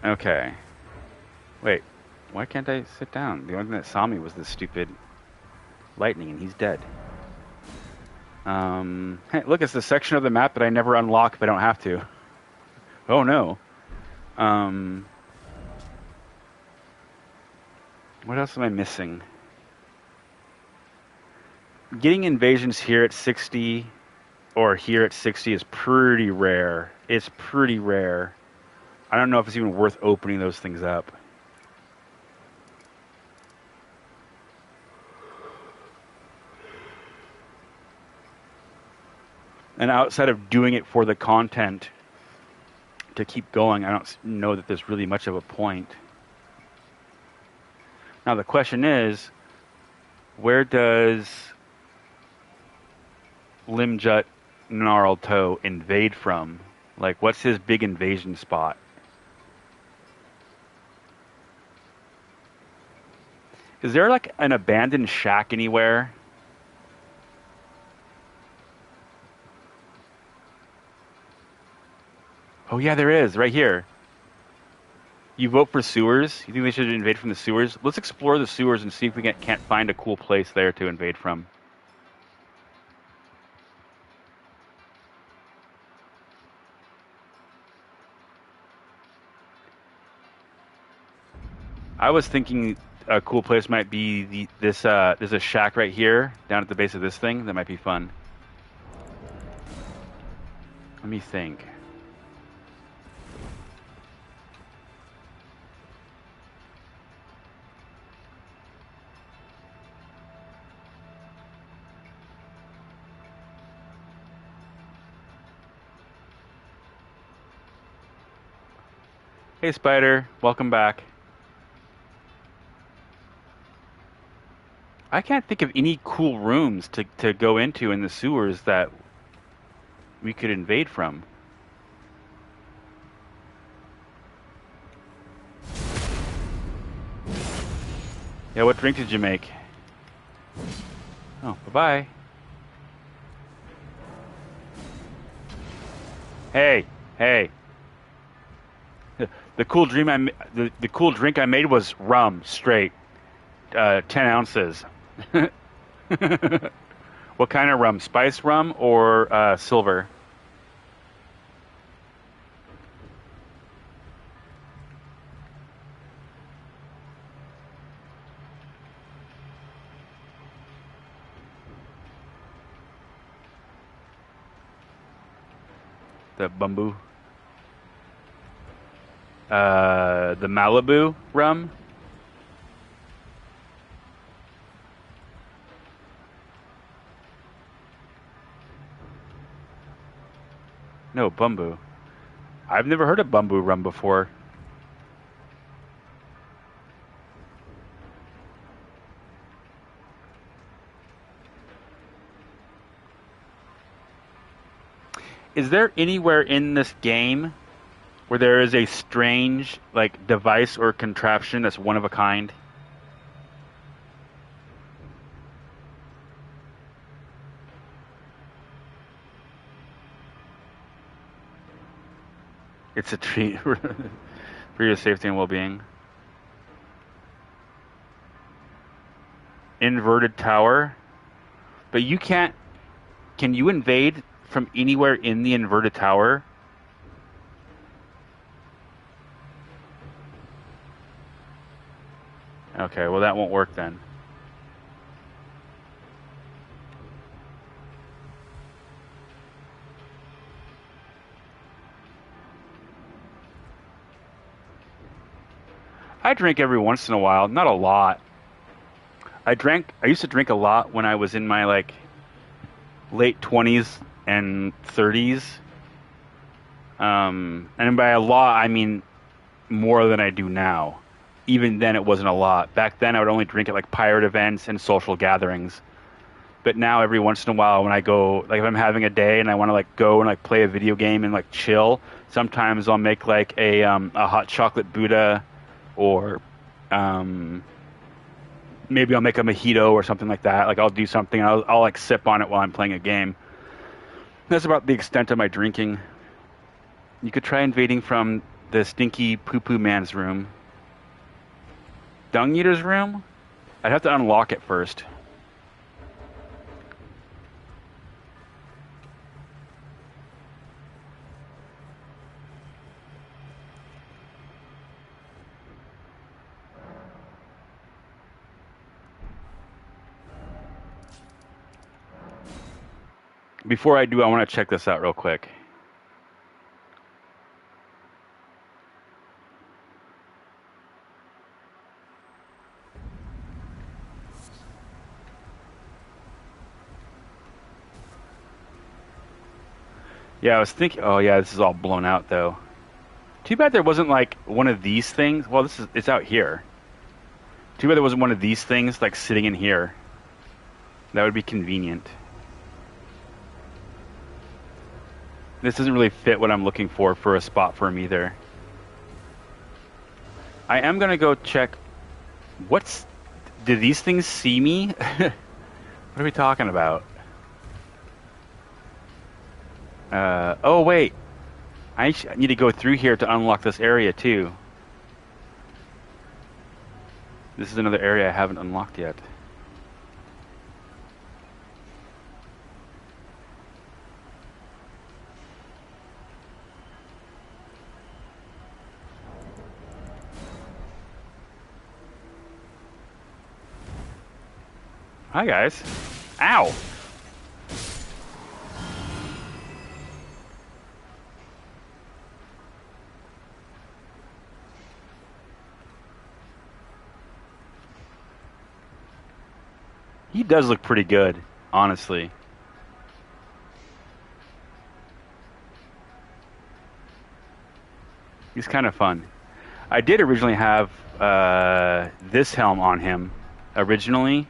Okay. Wait. Why can't I sit down? The only thing that saw me was this stupid lightning, and he's dead. Hey, look, it's the section of the map that I never unlock if I don't have to. Oh, no. What else am I missing? Getting invasions here at 60 or here at 60 is pretty rare. It's pretty rare. I don't know if it's even worth opening those things up. And outside of doing it for the content to keep going, I don't know that there's really much of a point. Now the question is, where does Limjut Gnarled Toe invade from? Like, what's his big invasion spot? Is there like an abandoned shack anywhere? Oh yeah, there is, right here. You vote for sewers? You think they should invade from the sewers? Let's explore the sewers and see if we can't find a cool place there to invade from. I was thinking a cool place might be there's a shack right here down at the base of this thing that might be fun. Let me think. Hey Spider, welcome back. I can't think of any cool rooms to go into in the sewers that we could invade from. Yeah, what drink did you make? Oh, bye-bye. Hey, hey. The cool drink I made was rum, straight. 10 ounces. What kind of rum? Spice rum or silver? The bamboo. The Malibu rum. No, bamboo. I've never heard of bamboo rum before. Is there anywhere in this game where there is a strange, like, device or contraption that's one of a kind? It's a treat for your safety and well-being. Inverted tower? But you can't... Can you invade from anywhere in the inverted tower? Okay, well that won't work then. I drink every once in a while, not a lot. I used to drink a lot when I was in my like late 20s and 30s. And by a lot, I mean more than I do now. Even then, it wasn't a lot. Back then, I would only drink at like pirate events and social gatherings. But now, every once in a while, when I go, like if I'm having a day and I want to like go and like play a video game and like chill, sometimes I'll make like a hot chocolate Buddha, or maybe I'll make a mojito or something like that. Like I'll do something and I'll like sip on it while I'm playing a game. That's about the extent of my drinking. You could try invading from the stinky poo-poo man's room. Dung Eater's room? I'd have to unlock it first. Before I do, I want to check this out real quick. Yeah, I was thinking. Oh yeah, this is all blown out though. Too bad there wasn't like one of these things. Well, it's out here. Too bad there wasn't one of these things like sitting in here. That would be convenient. This doesn't really fit what I'm looking for a spot for him either. I am gonna go check. Do these things see me? What are we talking about? Oh wait. I need to go through here to unlock this area too. This is another area I haven't unlocked yet. Hi guys. Ow! He does look pretty good, honestly. He's kind of fun. I did originally have this helm on him, originally.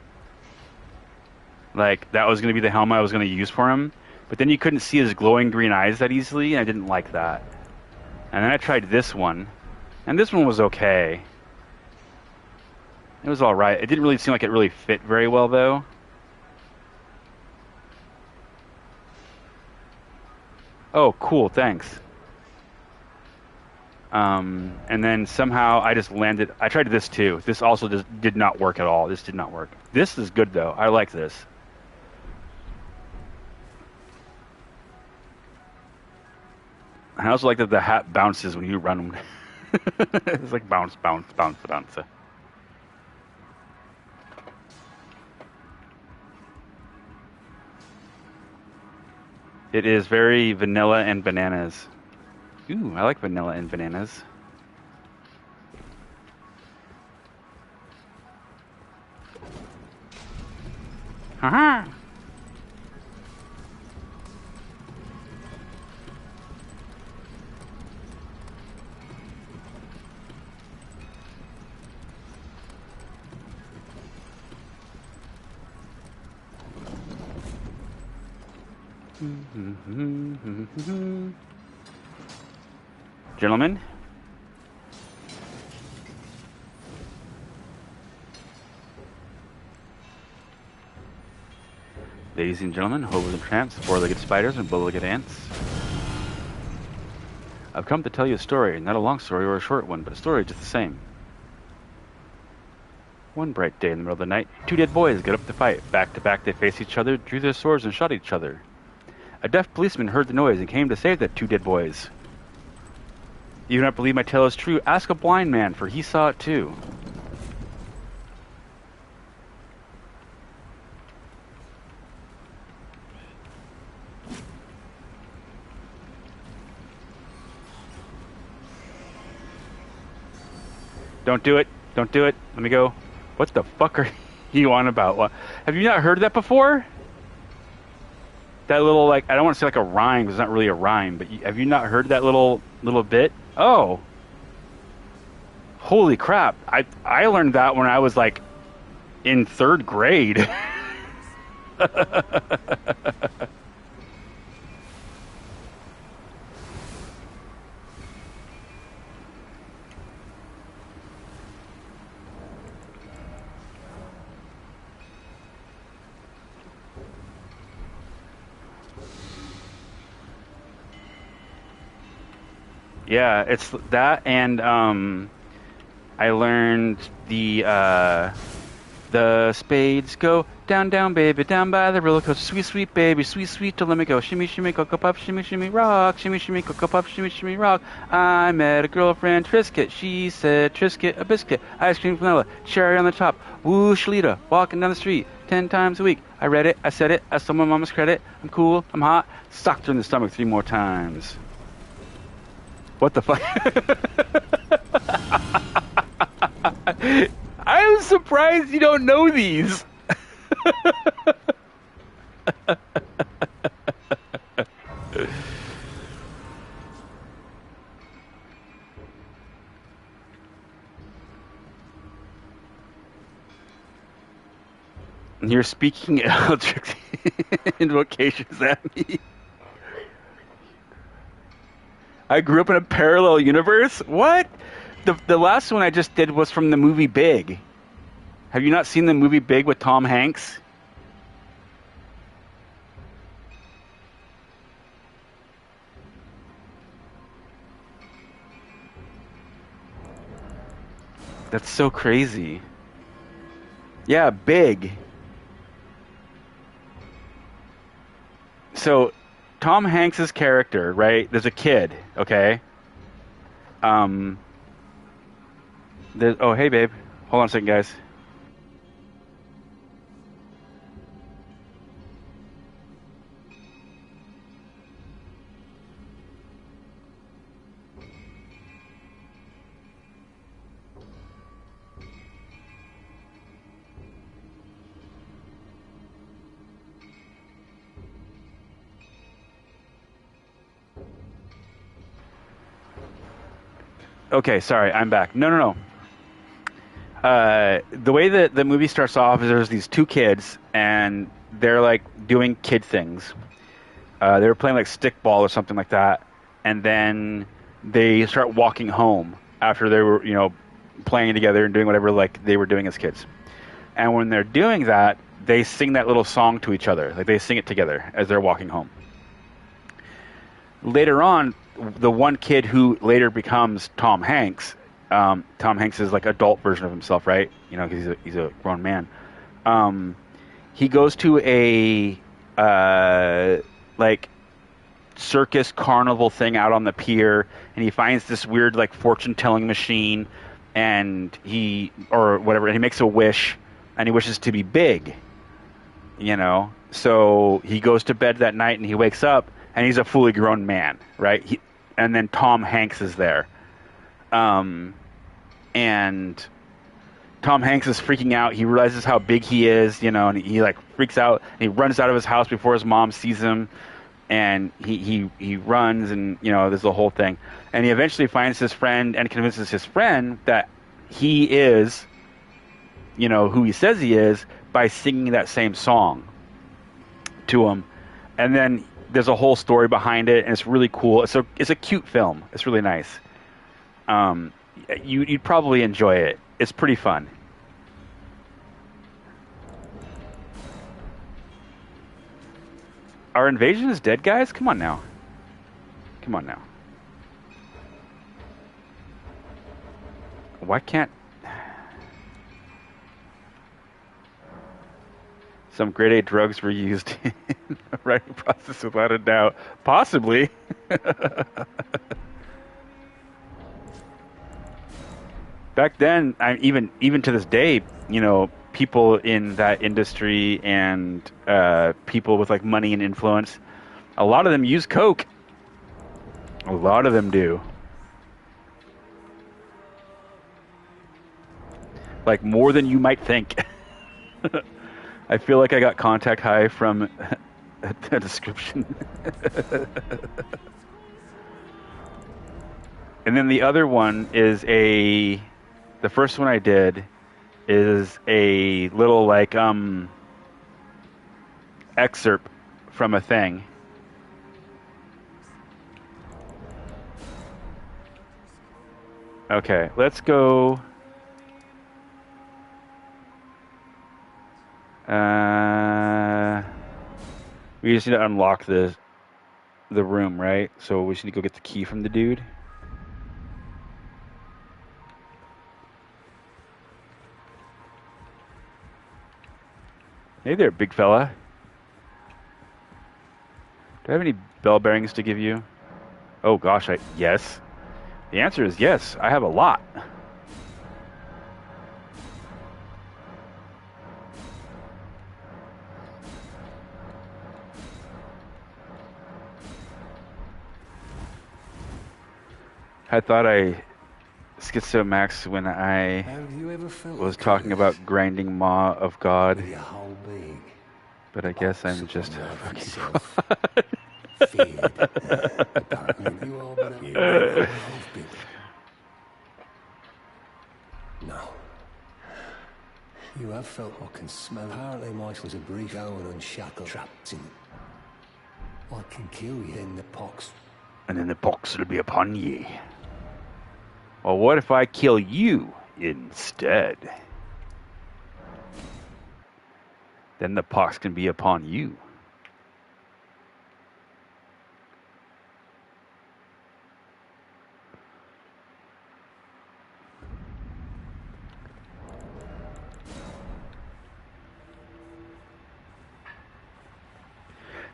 Like, that was going to be the helm I was going to use for him. But then you couldn't see his glowing green eyes that easily, and I didn't like that. And then I tried this one. And this one was okay. It was alright. It didn't really seem like it really fit very well, though. Oh, cool, thanks. And then somehow I just landed... I tried this too. This also just did not work at all. This did not work. This is good, though. I like this. I also like that the hat bounces when you run. It's like bounce, bounce, bounce, bounce. It is very vanilla and bananas. Ooh, I like vanilla and bananas. Haha! Gentlemen, ladies and gentlemen, hobos and tramps, four-legged spiders and bow-legged ants, I've come to tell you a story, not a long story or a short one, but a story just the same. One bright day in the middle of the night, two dead boys get up to fight. Back to back they faced each other, drew their swords and shot each other. A deaf policeman heard the noise and came to save the two dead boys. You do not believe my tale is true? Ask a blind man, for he saw it too. Don't do it. Don't do it. Let me go. What the fuck are you on about? What? Have you not heard that before? That little, like, I don't want to say like a rhyme, because it's not really a rhyme, but have you not heard that little bit? Oh. Holy crap. I learned that when I was, like, in 3rd grade. Yeah, it's that, and I learned the spades go down, down, baby, down by the roller coaster, sweet, sweet, baby, sweet, sweet, to let me go, shimmy, shimmy, cocoa puff, shimmy, shimmy, rock, shimmy, shimmy, cocoa puff, shimmy, shimmy, rock. I met a girlfriend, Trisket, she said, Trisket, a biscuit, ice cream, vanilla, cherry on the top, whoosh, Lita, walking down the street, 10 times a week. I read it. I said it. I stole my mama's credit. I'm cool. I'm hot. Socked her in the stomach 3 more times. What the fuck? I'm surprised you don't know these. You're speaking eldritch invocations at me. I grew up in a parallel universe? What? The last one I just did was from the movie Big. Have you not seen the movie Big with Tom Hanks? That's so crazy. Yeah, Big. So, Tom Hanks's character, right? There's a kid, okay? Oh, hey, babe. Hold on a second, guys. Okay, sorry, I'm back. No. The way that the movie starts off is there's these 2 kids, and they're like doing kid things. They were playing like stickball or something like that, and then they start walking home after they were, playing together and doing whatever like they were doing as kids. And when they're doing that, they sing that little song to each other. Like they sing it together as they're walking home. Later on, the one kid who later becomes Tom Hanks, Tom Hanks is like adult version of himself, right? Because he's a grown man. He goes to a like circus carnival thing out on the pier, and he finds this weird like fortune telling machine, and he makes a wish, and he wishes to be big. So he goes to bed that night, and he wakes up, and he's a fully grown man, right? And then Tom Hanks is there. And Tom Hanks is freaking out. He realizes how big he is, and he like freaks out. And he runs out of his house before his mom sees him. And he runs, and, there's the whole thing. And he eventually finds his friend and convinces his friend that he is, who he says he is, by singing that same song to him. And then there's a whole story behind it, and it's really cool. It's a cute film. It's really nice. You'd probably enjoy it. It's pretty fun. Our invasion is dead, guys? Come on now. Why can't... Some grade A drugs were used in the writing process without a doubt. Possibly. Back then, even to this day, people in that industry and people with like money and influence, a lot of them use coke. A lot of them do. Like more than you might think. I feel like I got contact high from the description. And then the other one is the first one I did is a little like excerpt from a thing. Okay, let's go. We just need to unlock the room, right? So we just need to go get the key from the dude. Hey there, big fella. Do I have any bell bearings to give you? Oh gosh, yes. The answer is yes. I have a lot. I thought I schizomax when I Have you ever felt was like talking this? about grinding maw of God, With your whole being. but I guess I'm Box just upon a life fucking itself. Feared. Apparently you are, but you may not well have been. No. You have felt I can smell. Apparently mine was a brief going unshackled, trapped in. I can kill you in the pox. And then the pox will be upon ye. Well, what if I kill you instead? Then the pox can be upon you.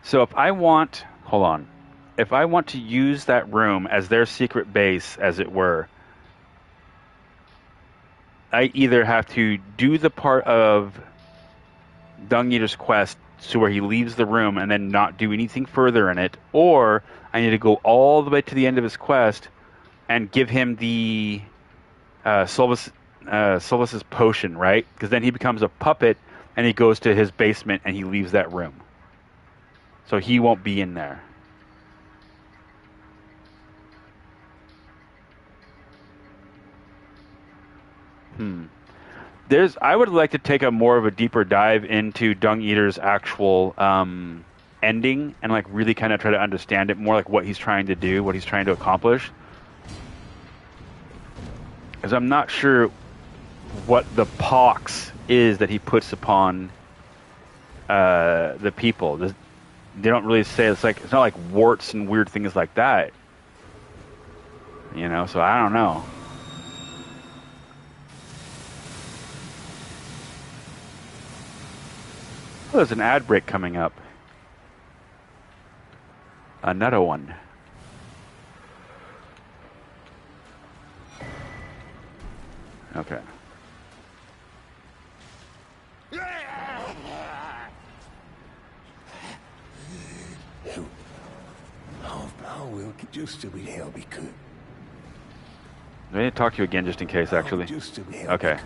So if I want, hold on, if I want to use that room as their secret base, as it were, I either have to do the part of Dung Eater's quest to where he leaves the room and then not do anything further in it, or I need to go all the way to the end of his quest and give him the Solvus's potion, right? Because then he becomes a puppet and he goes to his basement and he leaves that room. So he won't be in there. I would like to take a more of a deeper dive into Dung Eater's actual ending and like really kind of try to understand it more, like what he's trying to do, what he's trying to accomplish. Because I'm not sure what the pox is that he puts upon the people. They don't really say. It's not like warts and weird things like that. You know, so I don't know. Oh, there's an ad break coming up. Another one. Okay. I will just to be held because. I need to talk to you again just in case, actually. Just to be held Okay. because.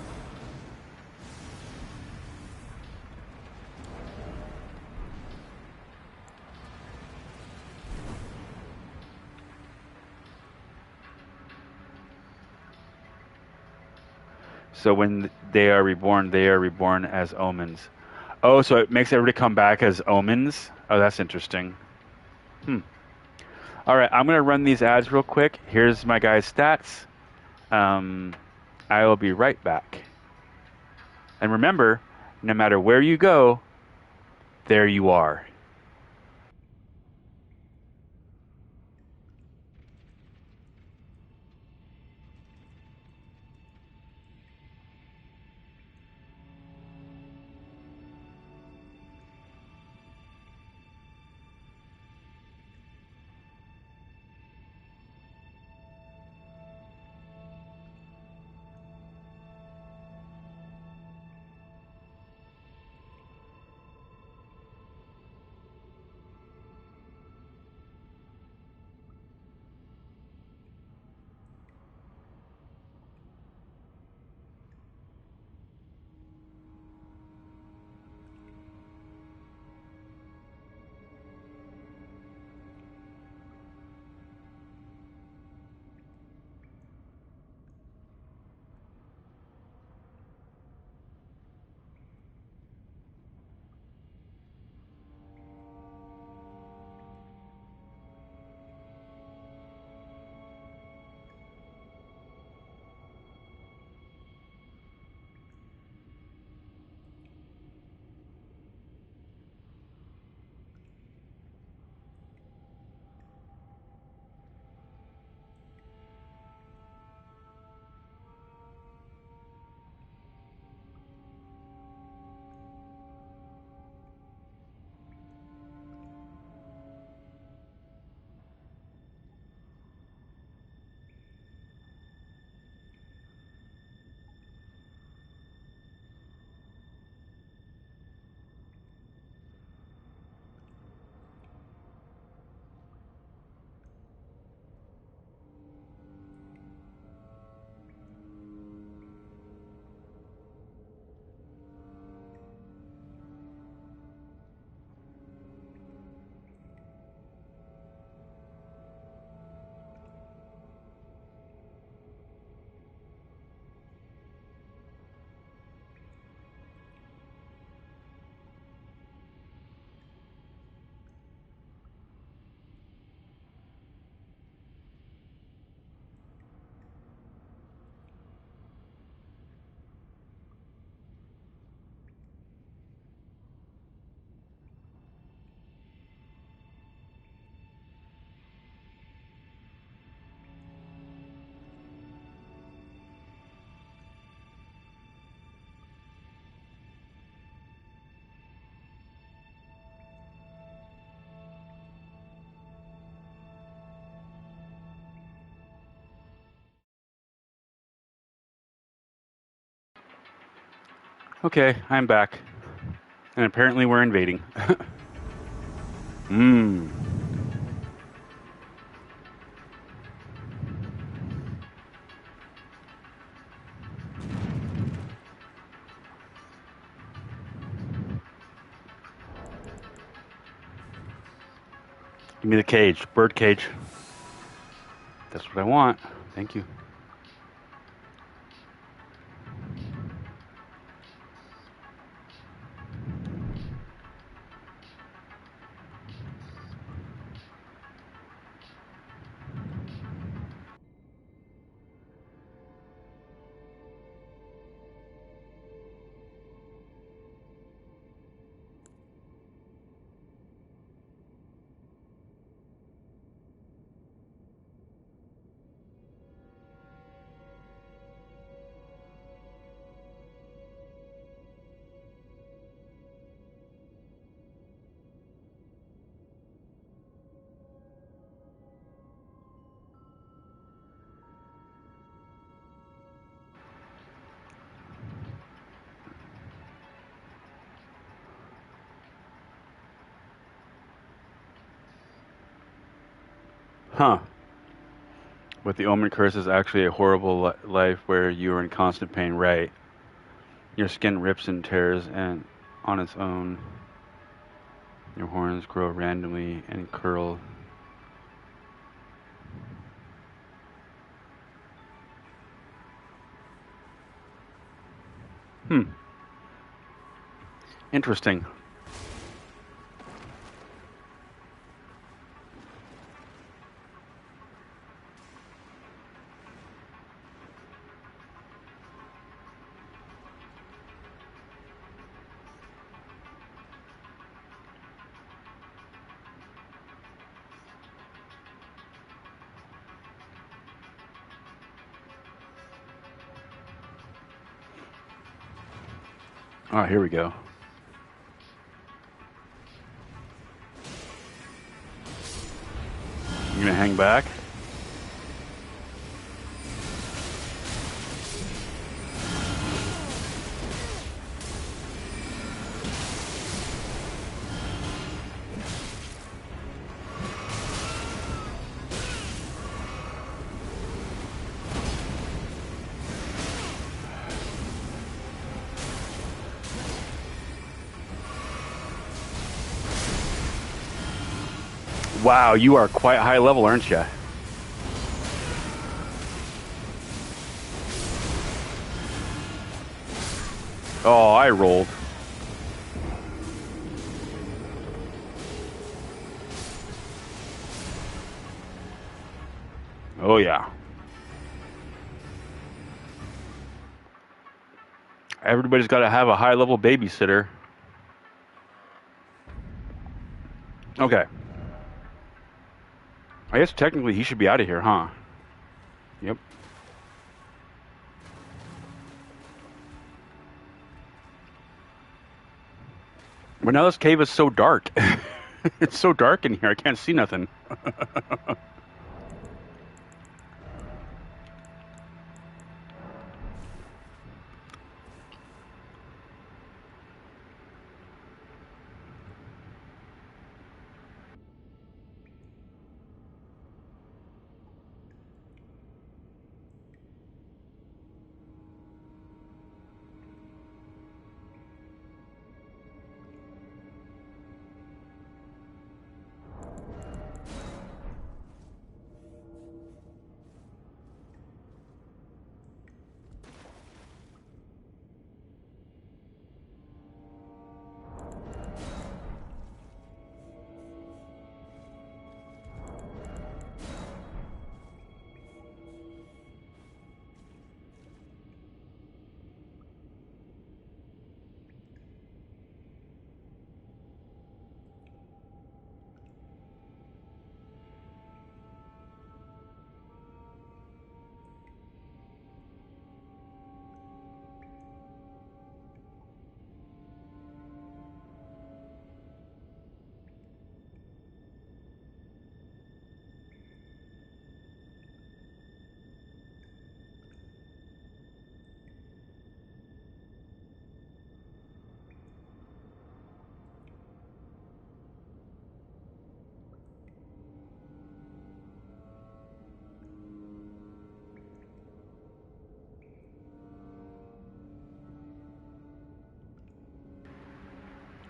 So when they are reborn as omens. Oh, so it makes everybody come back as omens? Oh, that's interesting. All right, I'm going to run these ads real quick. Here's my guy's stats. I will be right back. And remember, no matter where you go, there you are. Okay, I'm back. And apparently we're invading. Mmm. Give me the cage. Bird cage. That's what I want. Thank you. Huh. But the Omen Curse is actually a horrible life where you are in constant pain, right? Your skin rips and tears and on its own. Your horns grow randomly and curl. Interesting. Oh, here we go. You gonna hang back? Wow, you are quite high level, aren't you? Oh, I rolled. Oh, yeah. Everybody's got to have a high level babysitter. Okay. I guess technically he should be out of here, huh? Yep. But now this cave is so dark. It's so dark in here, I can't see nothing.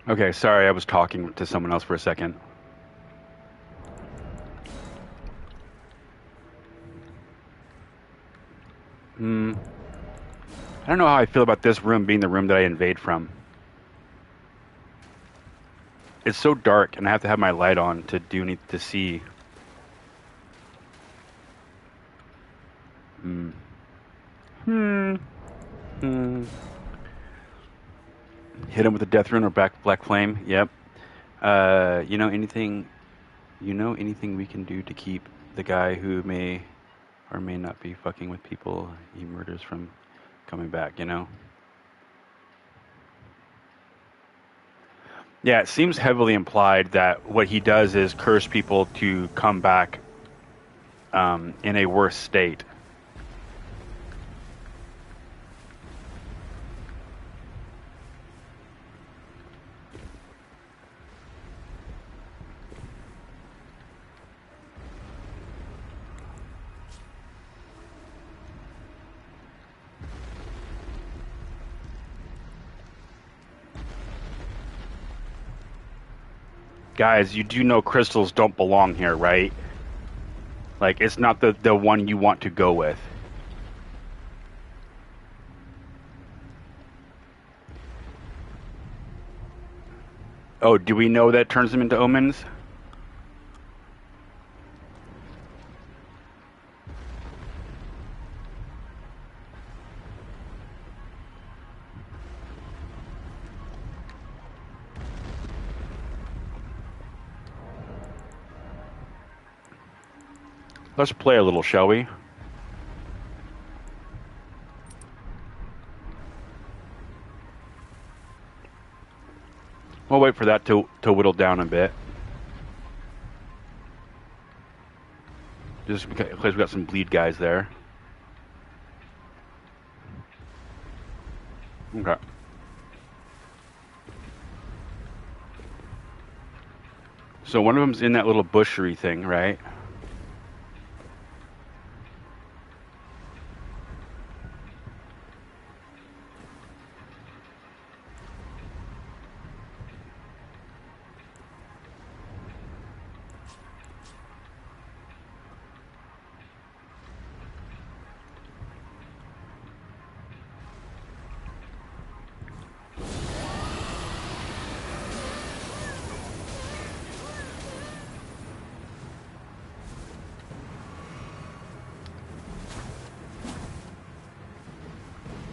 Okay, sorry, I was talking to someone else for a second. I don't know how I feel about this room being the room that I invade from. It's so dark, and I have to have my light on to see. Hit him with a death rune or black flame. Yep. You know anything we can do to keep the guy who may or may not be fucking with people he murders from coming back, you know? Yeah, it seems heavily implied that what he does is curse people to come back in a worse state. Guys, you do know crystals don't belong here, right? Like, it's not the one you want to go with. Oh, do we know that turns them into omens? Let's play a little, shall we? We'll wait for that to whittle down a bit. Just because we got some bleed guys there. Okay. So one of them's in that little bushery thing, right?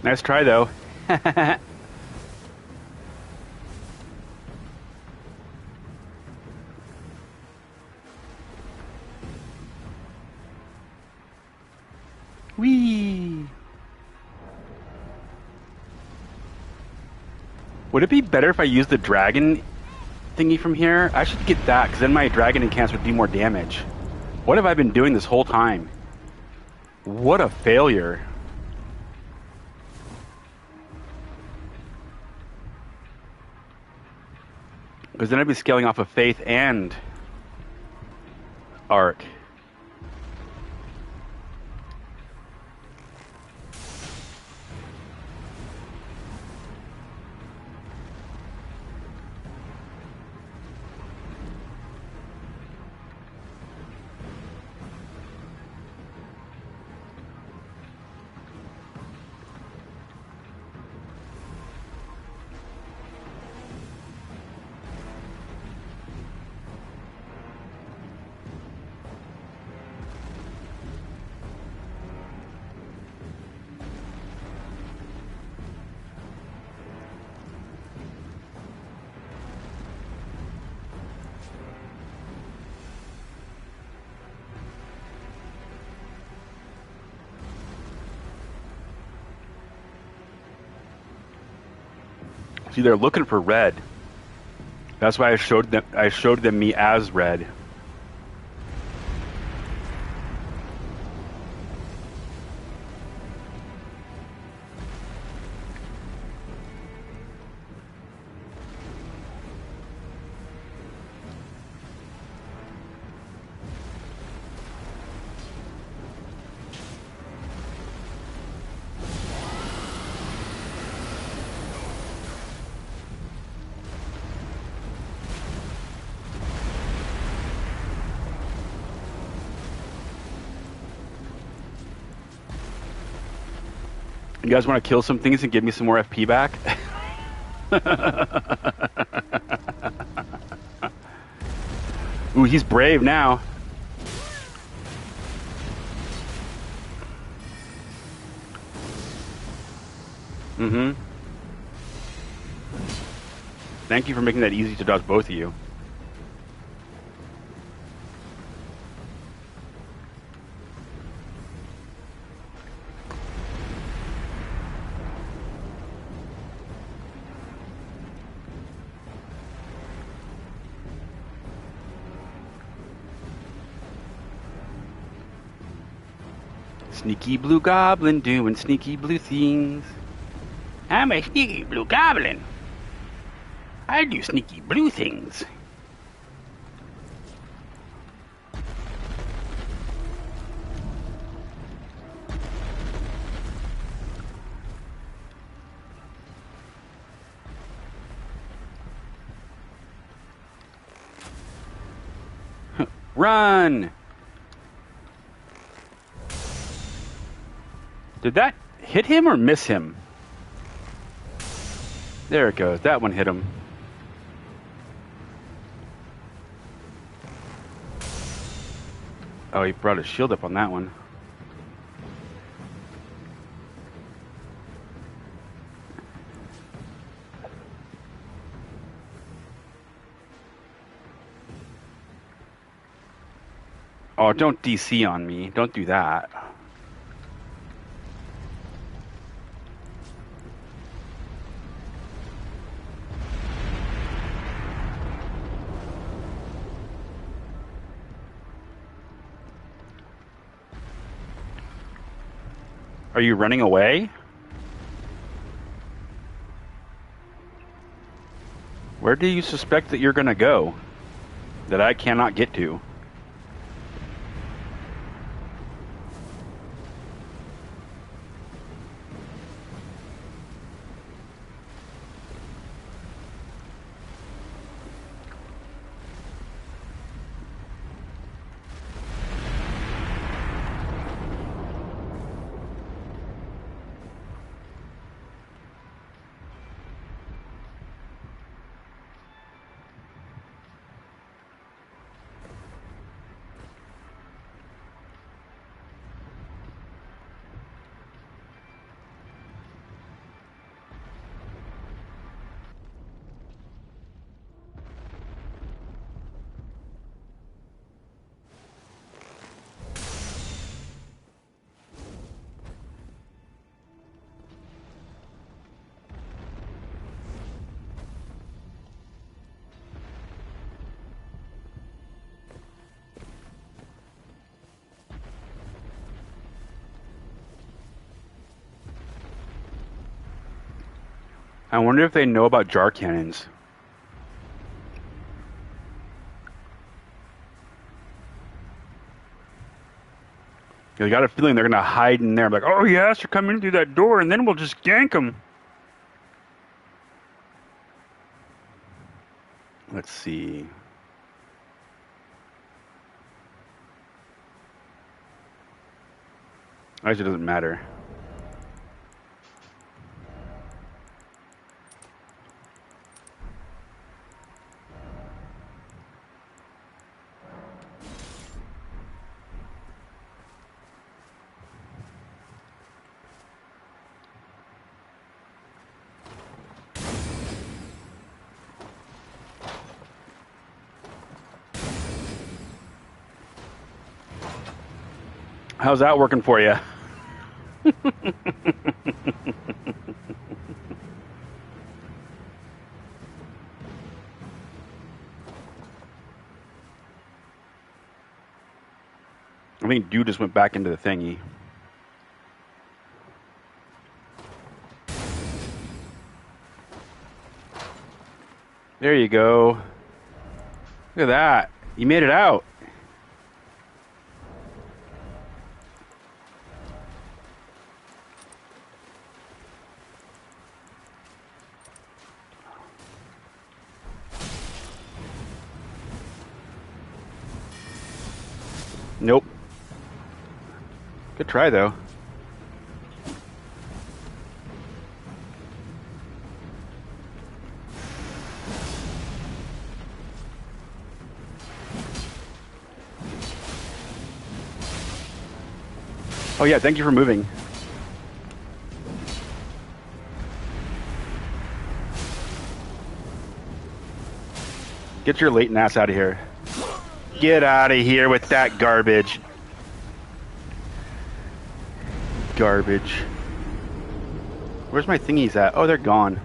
Nice try, though. Whee! Would it be better if I used the dragon thingy from here? I should get that, because then my dragon incants would do more damage. What have I been doing this whole time? What a failure. Because then I'd be scaling off of faith and art. See, they're looking for red. That's why I showed them me as red. guys want to kill some things and give me some more FP back? Ooh, he's brave now. Mm-hmm. Thank you for making that easy to dodge both of you. Sneaky blue goblin doing sneaky blue things. I'm a sneaky blue goblin. I do sneaky blue things. Run! Did that hit him or miss him? There it goes. That one hit him. Oh, he brought his shield up on that one. Oh, don't DC on me. Don't do that. Are you running away? Where do you suspect that you're gonna go? That I cannot get to? I wonder if they know about jar cannons. I got a feeling they're gonna hide in there. I'm like, oh yes, they're coming through that door, and then we'll just gank them. Let's see. Actually, it doesn't matter. How's that working for you? I think dude just went back into the thingy. There you go. Look at that. You made it out. Nope. Good try, though. Oh yeah, thank you for moving. Get your latent ass out of here. Get out of here with that garbage. Garbage. Where's my thingies at? Oh, they're gone.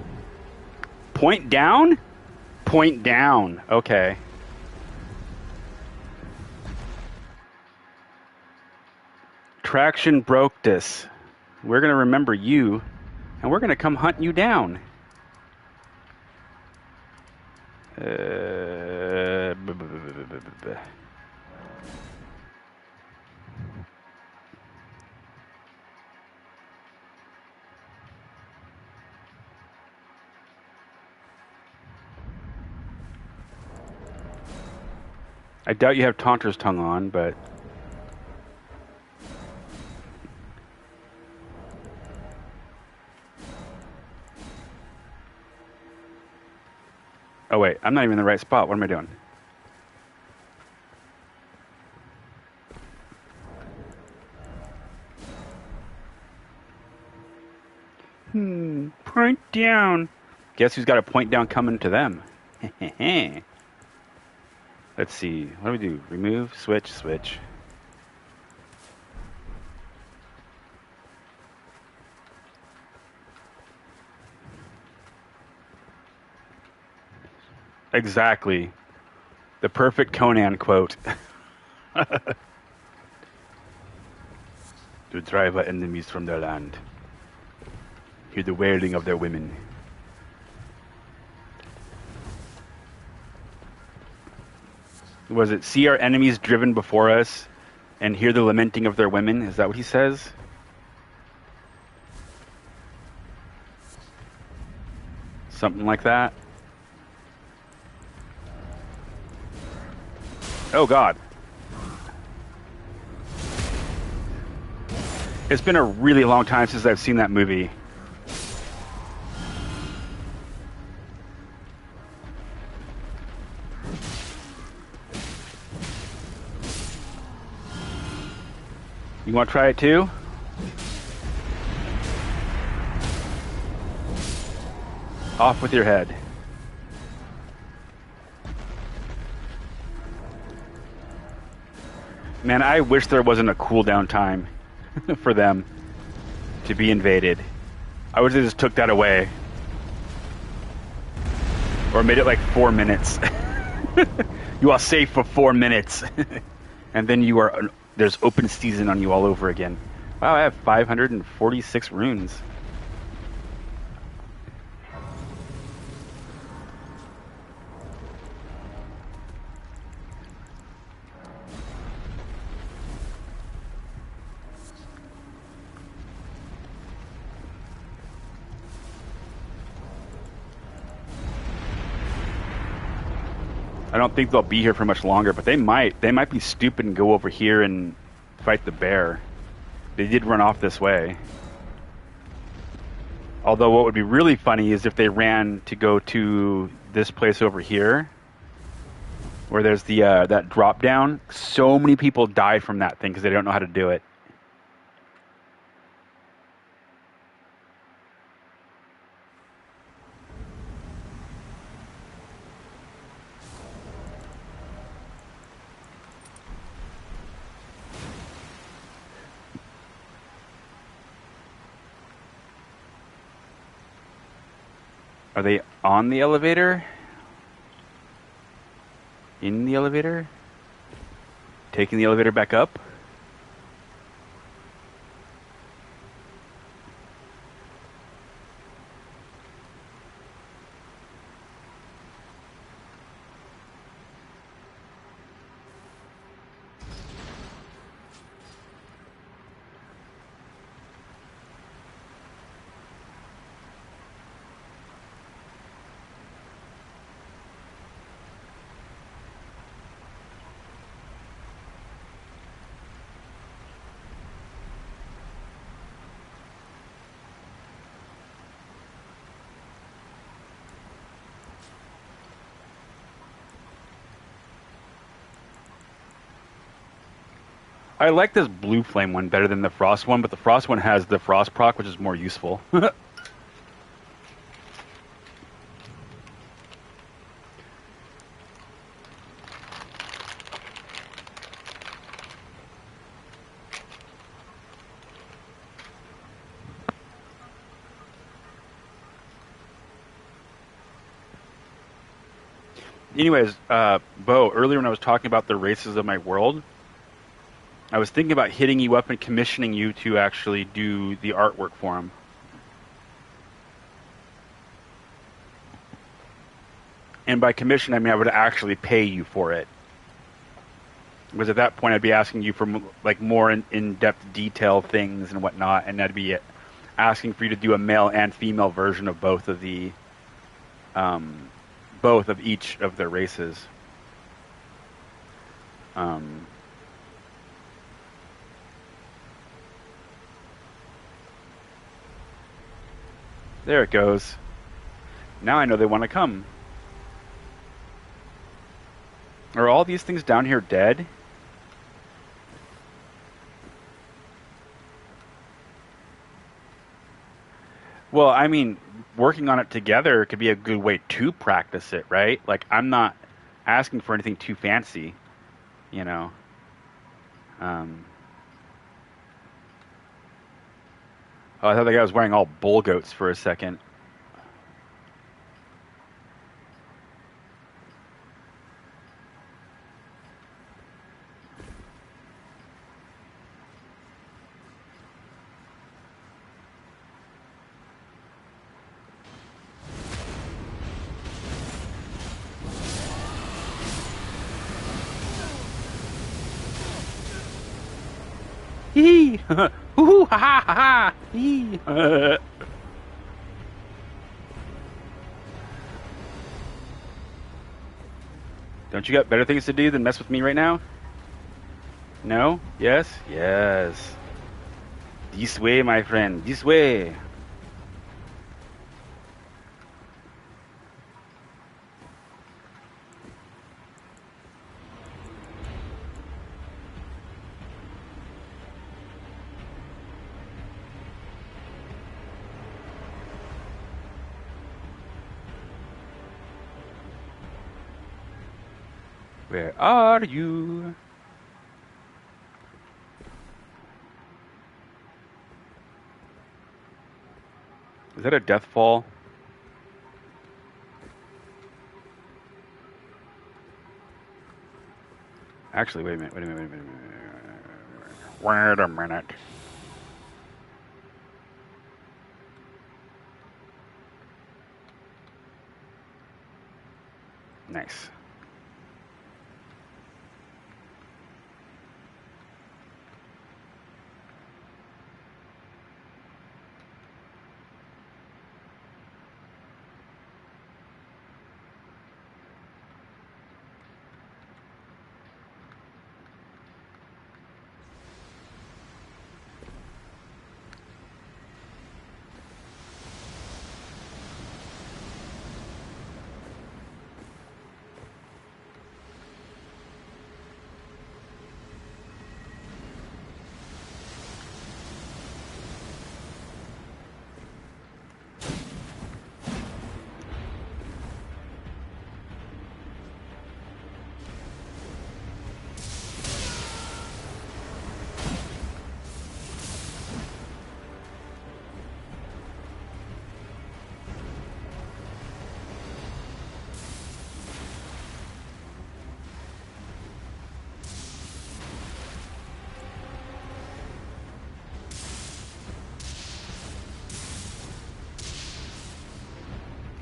Point down? Point down. Okay. Traction broke this. We're going to remember you, and we're going to come hunt you down. I doubt you have Taunter's Tongue on, but... Oh wait, I'm not even in the right spot. What am I doing? Point down. Guess who's got a point down coming to them? Let's see. What do we do? Remove, switch, switch. Exactly. The perfect Conan quote. To drive our enemies from their land. Hear the wailing of their women. Was it see our enemies driven before us and hear the lamenting of their women? Is that what he says? Something like that. Oh God. It's been a really long time since I've seen that movie. You want to try it too? Off with your head. Man, I wish there wasn't a cooldown time for them to be invaded. I wish they just took that away. Or made it like 4 minutes. You are safe for 4 minutes. And then you are... There's open season on you all over again. Wow, I have 546 runes. I don't think they'll be here for much longer, but they might. They might be stupid and go over here and fight the bear. They did run off this way. Although what would be really funny is if they ran to go to this place over here, where there's the that drop down. So many people die from that thing because they don't know how to do it. Are they on the elevator? In the elevator? Taking the elevator back up? I like this blue flame one better than the frost one, but the frost one has the frost proc, which is more useful. Anyways, Bo, earlier when I was talking about the races of my world, I was thinking about hitting you up and commissioning you to actually do the artwork for them. And by commission, I mean I would actually pay you for it. Because at that point, I'd be asking you for like more in-depth detail things and whatnot, and I'd be asking for you to do a male and female version of both of the, both of each of their races. There it goes. Now I know they want to come. Are all these things down here dead? Well, I mean, working on it together could be a good way to practice it, right? Like, I'm not asking for anything too fancy, you know. Oh, I thought the guy was wearing all bull goats for a second. Hee hoo ha ha ha hee. Don't you got better things to do than mess with me right now? No? Yes? Yes. This way, my friend. This way. Where are you? Is that a death fall? Actually, wait a minute. Wait a minute. Nice.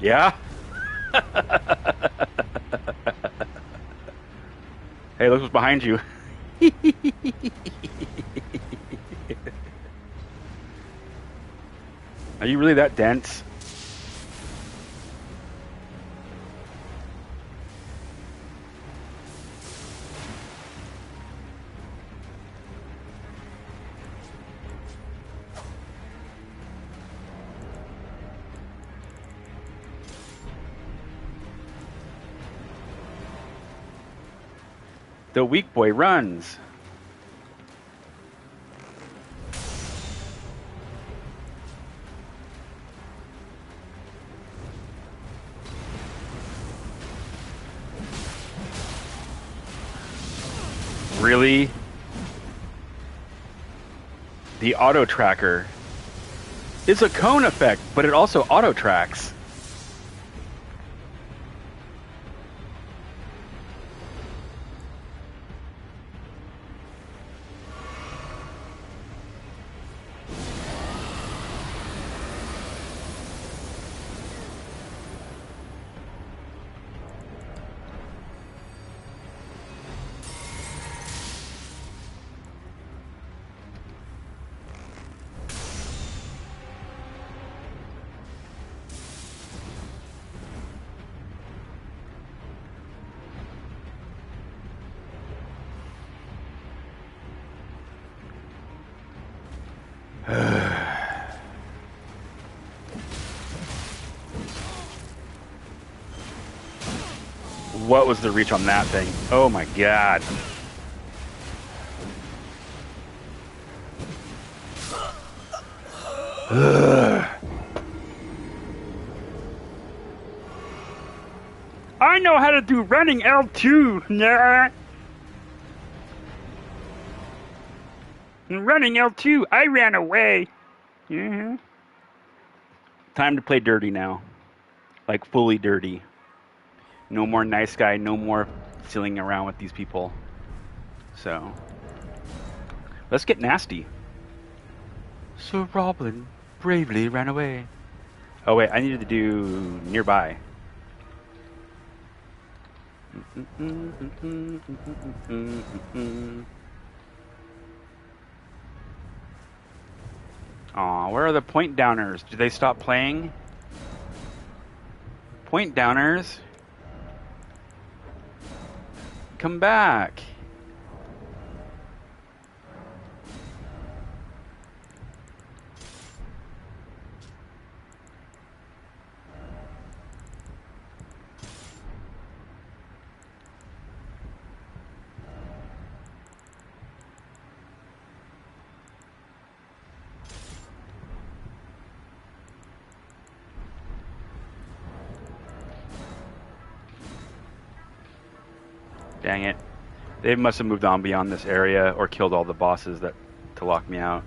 Yeah? Hey, look what's behind you. Are you really that dense? The weak boy runs. Really? The auto tracker is a cone effect, but it also auto tracks. What was the reach on that thing? Oh my god. I know how to do running L2. Nah. Running L2, I ran away. Mm-hmm. Time to play dirty now. Like fully dirty. No more nice guy, no more silling around with these people. So, let's get nasty. Sir Robin bravely ran away. Oh wait, I needed to do nearby. Aw, where are the point downers? Did they stop playing? Point downers? Come back. Dang it. They must have moved on beyond this area or killed all the bosses that to lock me out.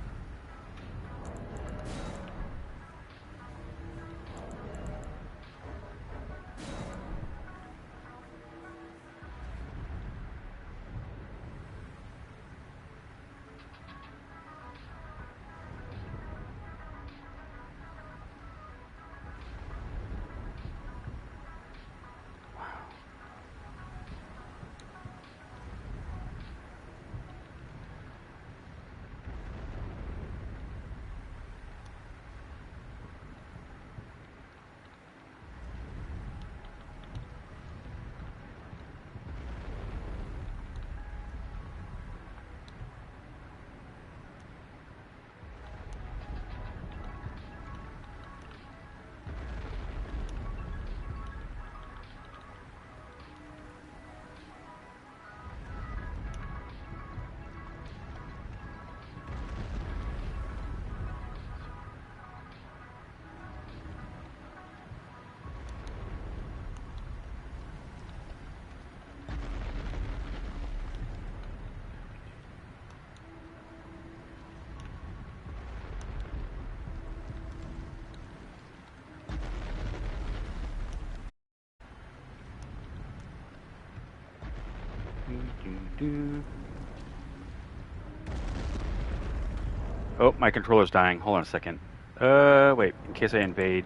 Oh, my controller's dying. Hold on a second. Wait. In case I invade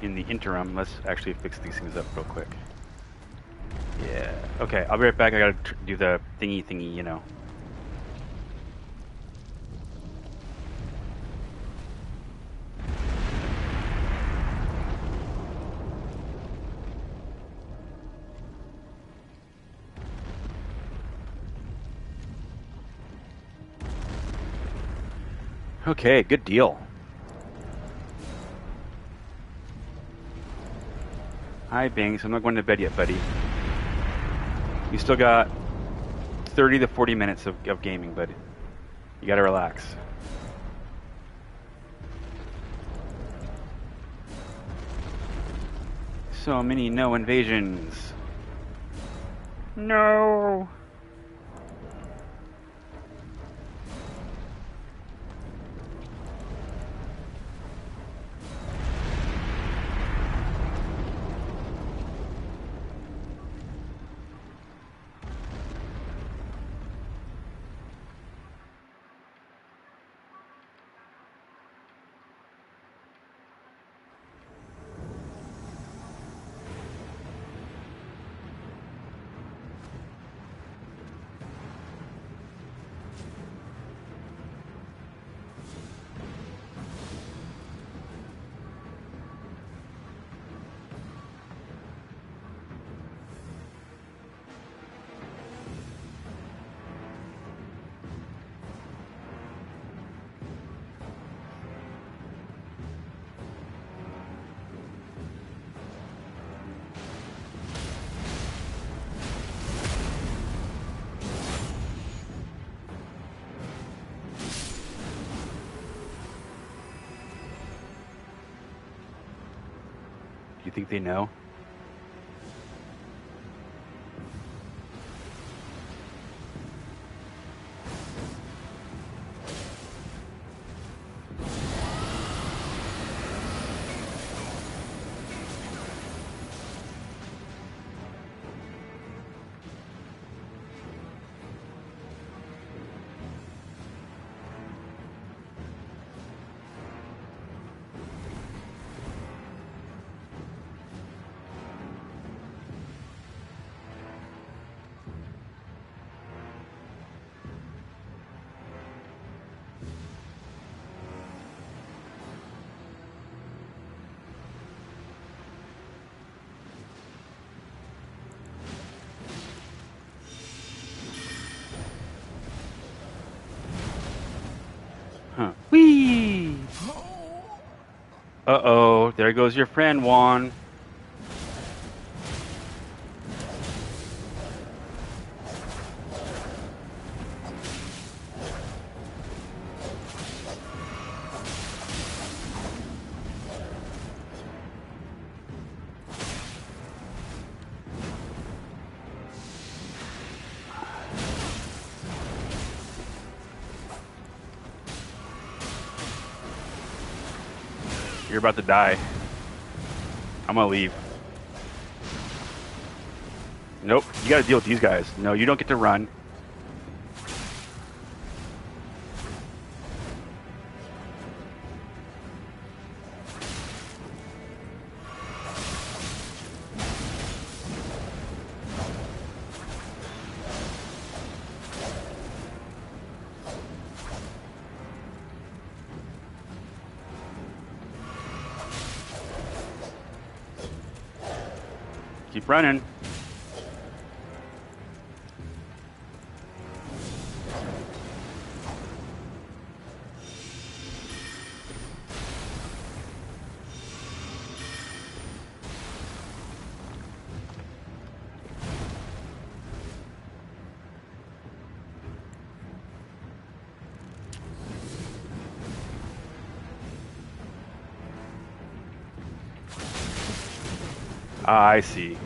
in the interim, let's actually fix these things up real quick. Yeah. Okay, I'll be right back. I gotta do the thingy, you know. Okay, good deal. Hi, Banks. I'm not going to bed yet, buddy. You still got 30 to 40 minutes of gaming, bud. You gotta relax. So many no invasions. No. You think they know? Huh. Whee! Uh-oh, there goes your friend, Juan. You're about to die. I'm gonna leave. Nope, you gotta deal with these guys. No, you don't get to run. Keep running. Ah, I see.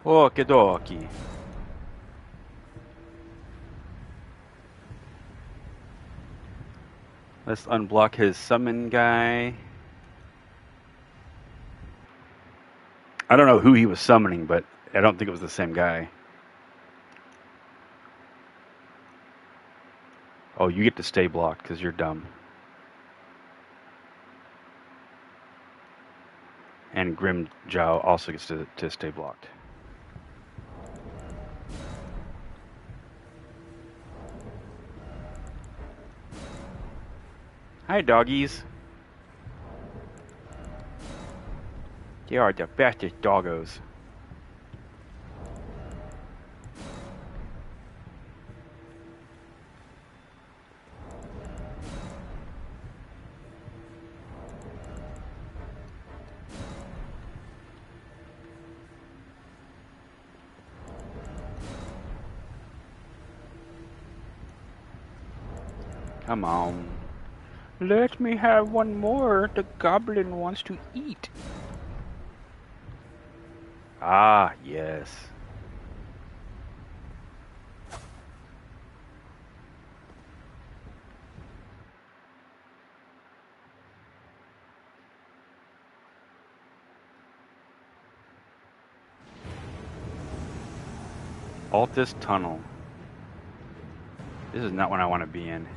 Okie dokie. Let's unblock his summon guy. I don't know who he was summoning, but I don't think it was the same guy. Oh, you get to stay blocked because you're dumb. And Grim Jow also gets to stay blocked. Hi, doggies. They are the bestest doggos. Come on. Let me have one more. The goblin wants to eat. Ah, yes. Altus Tunnel. This is not what I want to be in.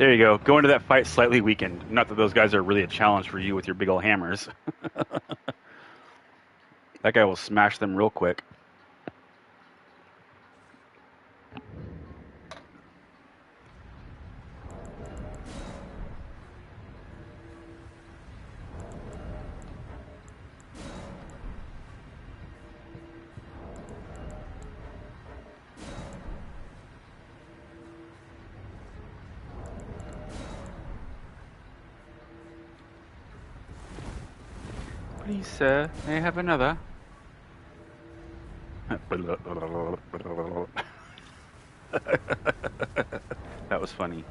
There you go. Go into that fight slightly weakened. Not that those guys are really a challenge for you with your big old hammers. That guy will smash them real quick. Please, sir, may I have another? That was funny.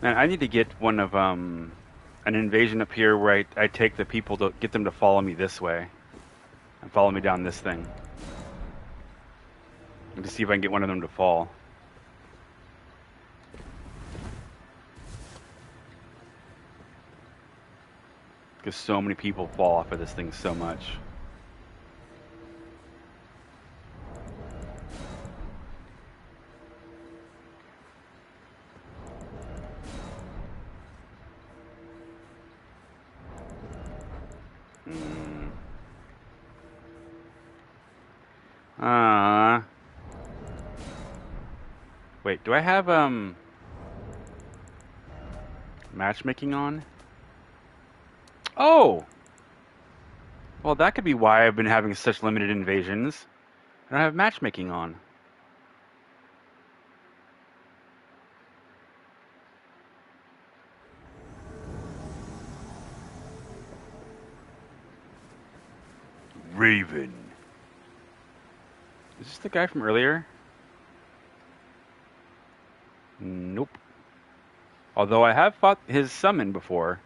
Man, I need to get one of an invasion up here where I take the people to get them to follow me this way and follow me down this thing. And to see if I can get one of them to fall. Because so many people fall off of this thing so much. Wait, do I have matchmaking on? Oh! Well, that could be why I've been having such limited invasions. I don't have matchmaking on. Raven. Is this the guy from earlier? Nope. Although I have fought his summon before.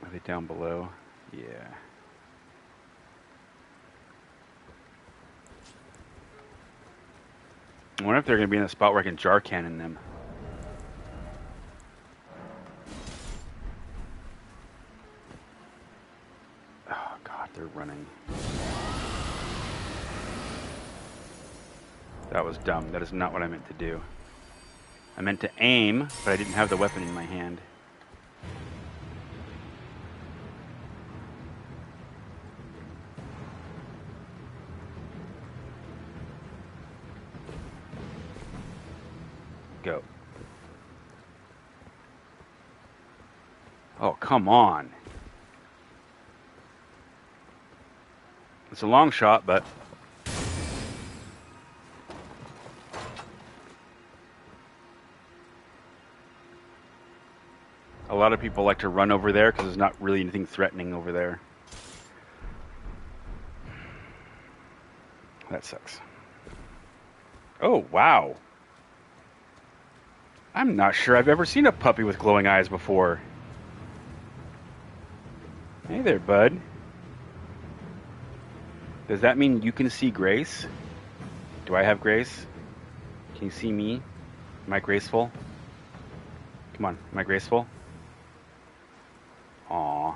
Are they down below? Yeah. I wonder if they're going to be in a spot where I can jar cannon them. Oh god, they're running. That was dumb. That is not what I meant to do. I meant to aim, but I didn't have the weapon in my hand. Go. Oh, come on. It's a long shot, but... a lot of people like to run over there because there's not really anything threatening over there. That sucks. Oh, wow. I'm not sure I've ever seen a puppy with glowing eyes before. Hey there, bud. Does that mean you can see Grace? Do I have Grace? Can you see me? Am I graceful? Come on, am I graceful? Aw.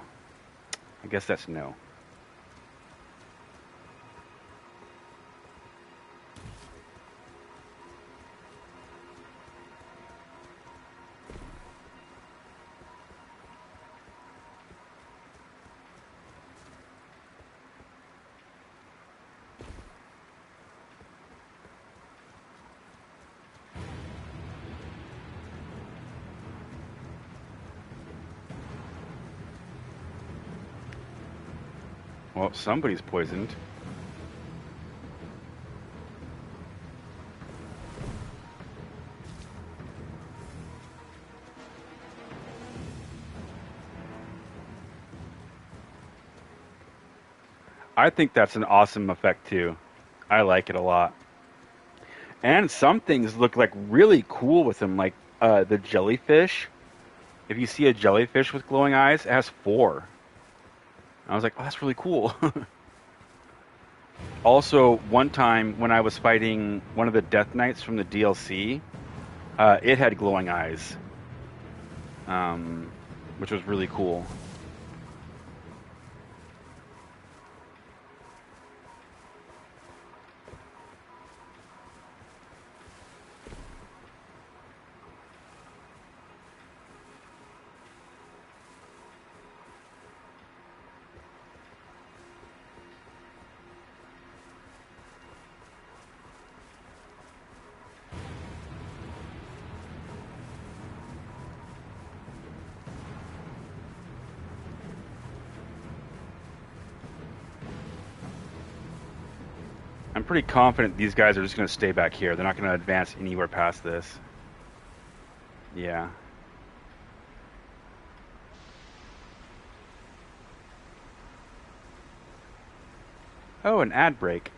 I guess that's no. Well, somebody's poisoned. I think that's an awesome effect too. I like it a lot. And some things look like really cool with them, like the jellyfish. If you see a jellyfish with glowing eyes, it has 4. I was like, oh, that's really cool. Also, one time when I was fighting one of the Death Knights from the DLC, it had glowing eyes, which was really cool. I'm pretty confident these guys are just going to stay back here. They're not going to advance anywhere past this. Yeah. Oh, an ad break.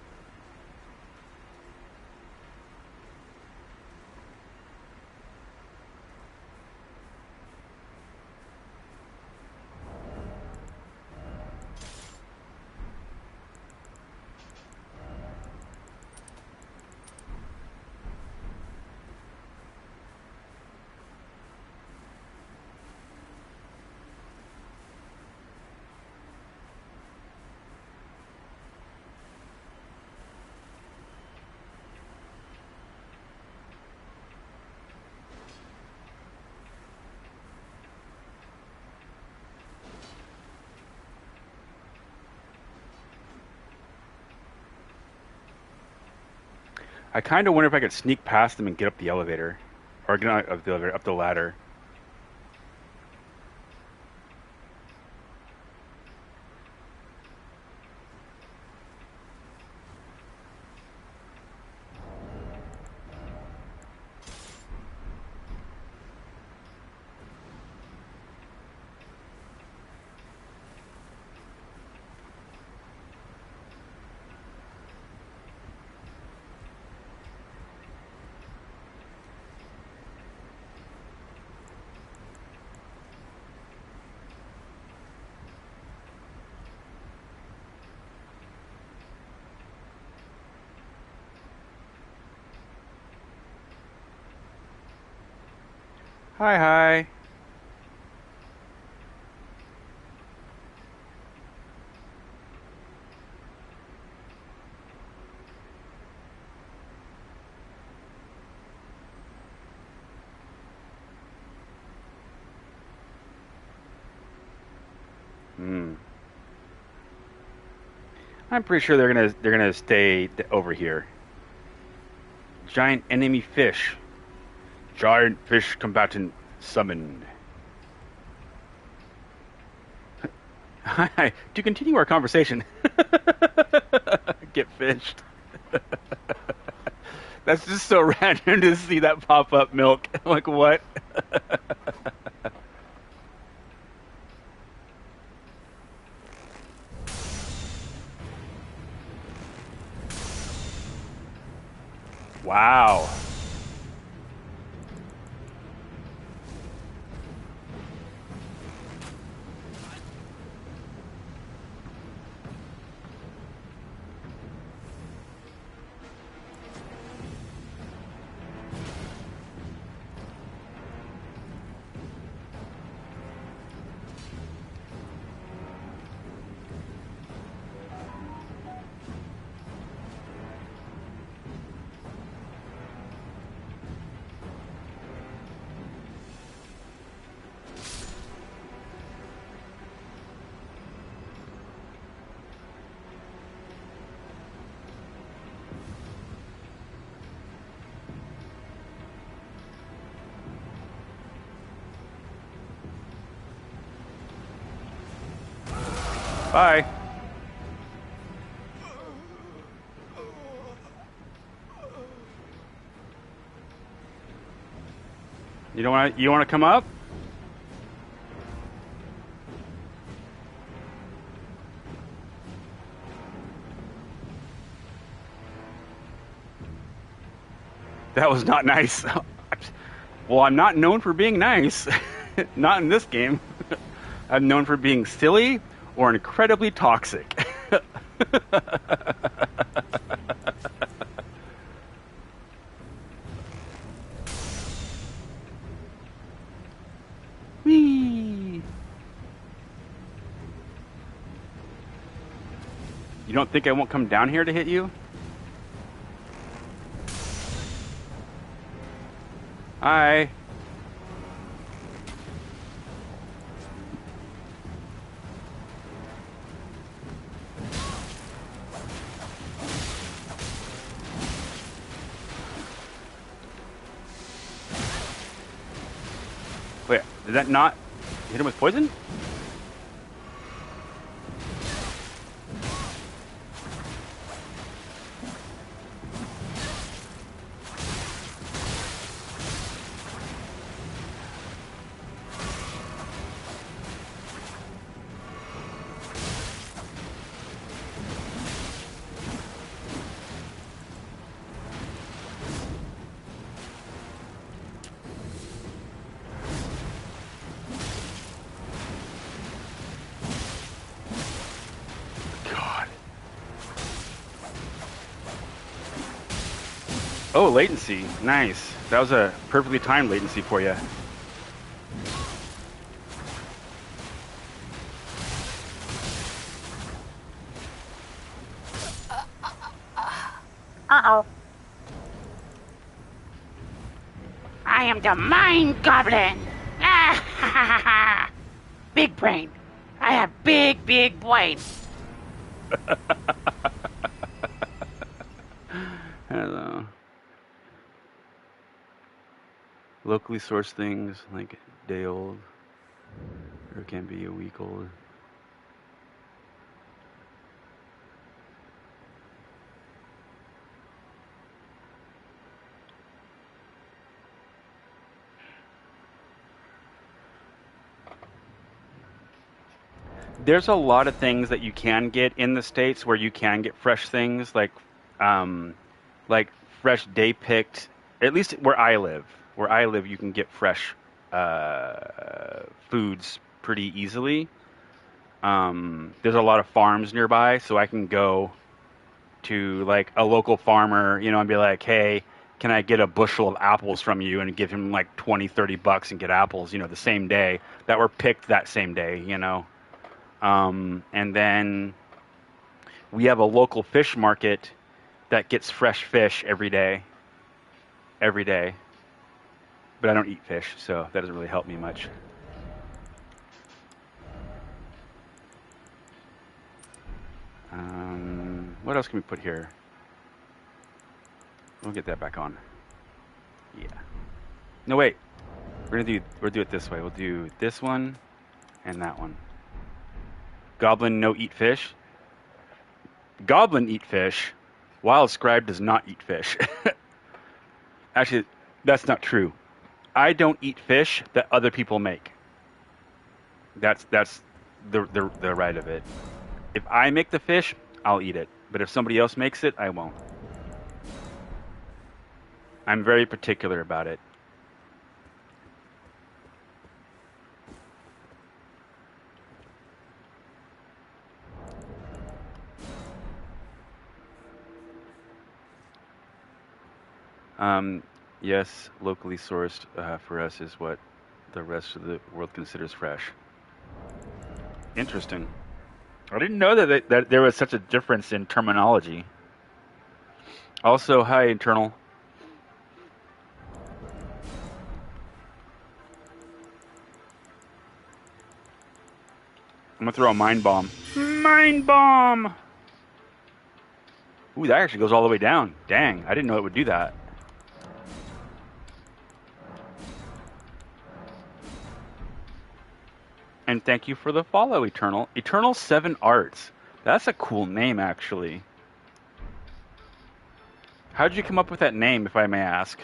I kind of wonder if I could sneak past them and get up the elevator. Or get not up the elevator, up the ladder. Hi, hi. I'm pretty sure they're gonna stay over here. Giant enemy fish. Giant fish combatant summoned. Hi. To continue our conversation. Get fished. That's just so random to see that pop up, Milk. Like, what? Wow. Bye. You want to come up? That was not nice. Well, I'm not known for being nice. Not in this game. I'm known for being silly or incredibly toxic. don't think I won't come down here to hit you? Hi. Wait, did that not hit him with poison? Oh, latency. Nice. That was a perfectly timed latency for you. Uh-oh. I am the Mind Goblin. Big brain. I have big, big brain. Hello. Locally sourced things like a day old, or it can be a week old. There's a lot of things that you can get in the States where you can get fresh things, like fresh day picked. At least where I live. Where I live, you can get fresh foods pretty easily. There's a lot of farms nearby, so I can go to like a local farmer, and be like, hey, can I get a bushel of apples from you, and give him like $20-$30 and get apples, the same day that were picked that same day, and then we have a local fish market that gets fresh fish every day. But I don't eat fish, so that doesn't really help me much. What else can we put here? We'll get that back on. Yeah. No, wait. We'll do it this way. We'll do this one and that one. Goblin no eat fish. Goblin eat fish. Wild Scribe does not eat fish. Actually, that's not true. I don't eat fish that other people make. That's the right of it. If I make the fish, I'll eat it. But if somebody else makes it, I won't. I'm very particular about it. Yes, locally sourced for us is what the rest of the world considers fresh. Interesting. I didn't know that there was such a difference in terminology. Also, hi, Internal. I'm gonna throw a Mind Bomb. Mind Bomb! Ooh, that actually goes all the way down. Dang, I didn't know it would do that. And thank you for the follow, Eternal. Eternal 7 Arts. That's a cool name, actually. How did you come up with that name, if I may ask?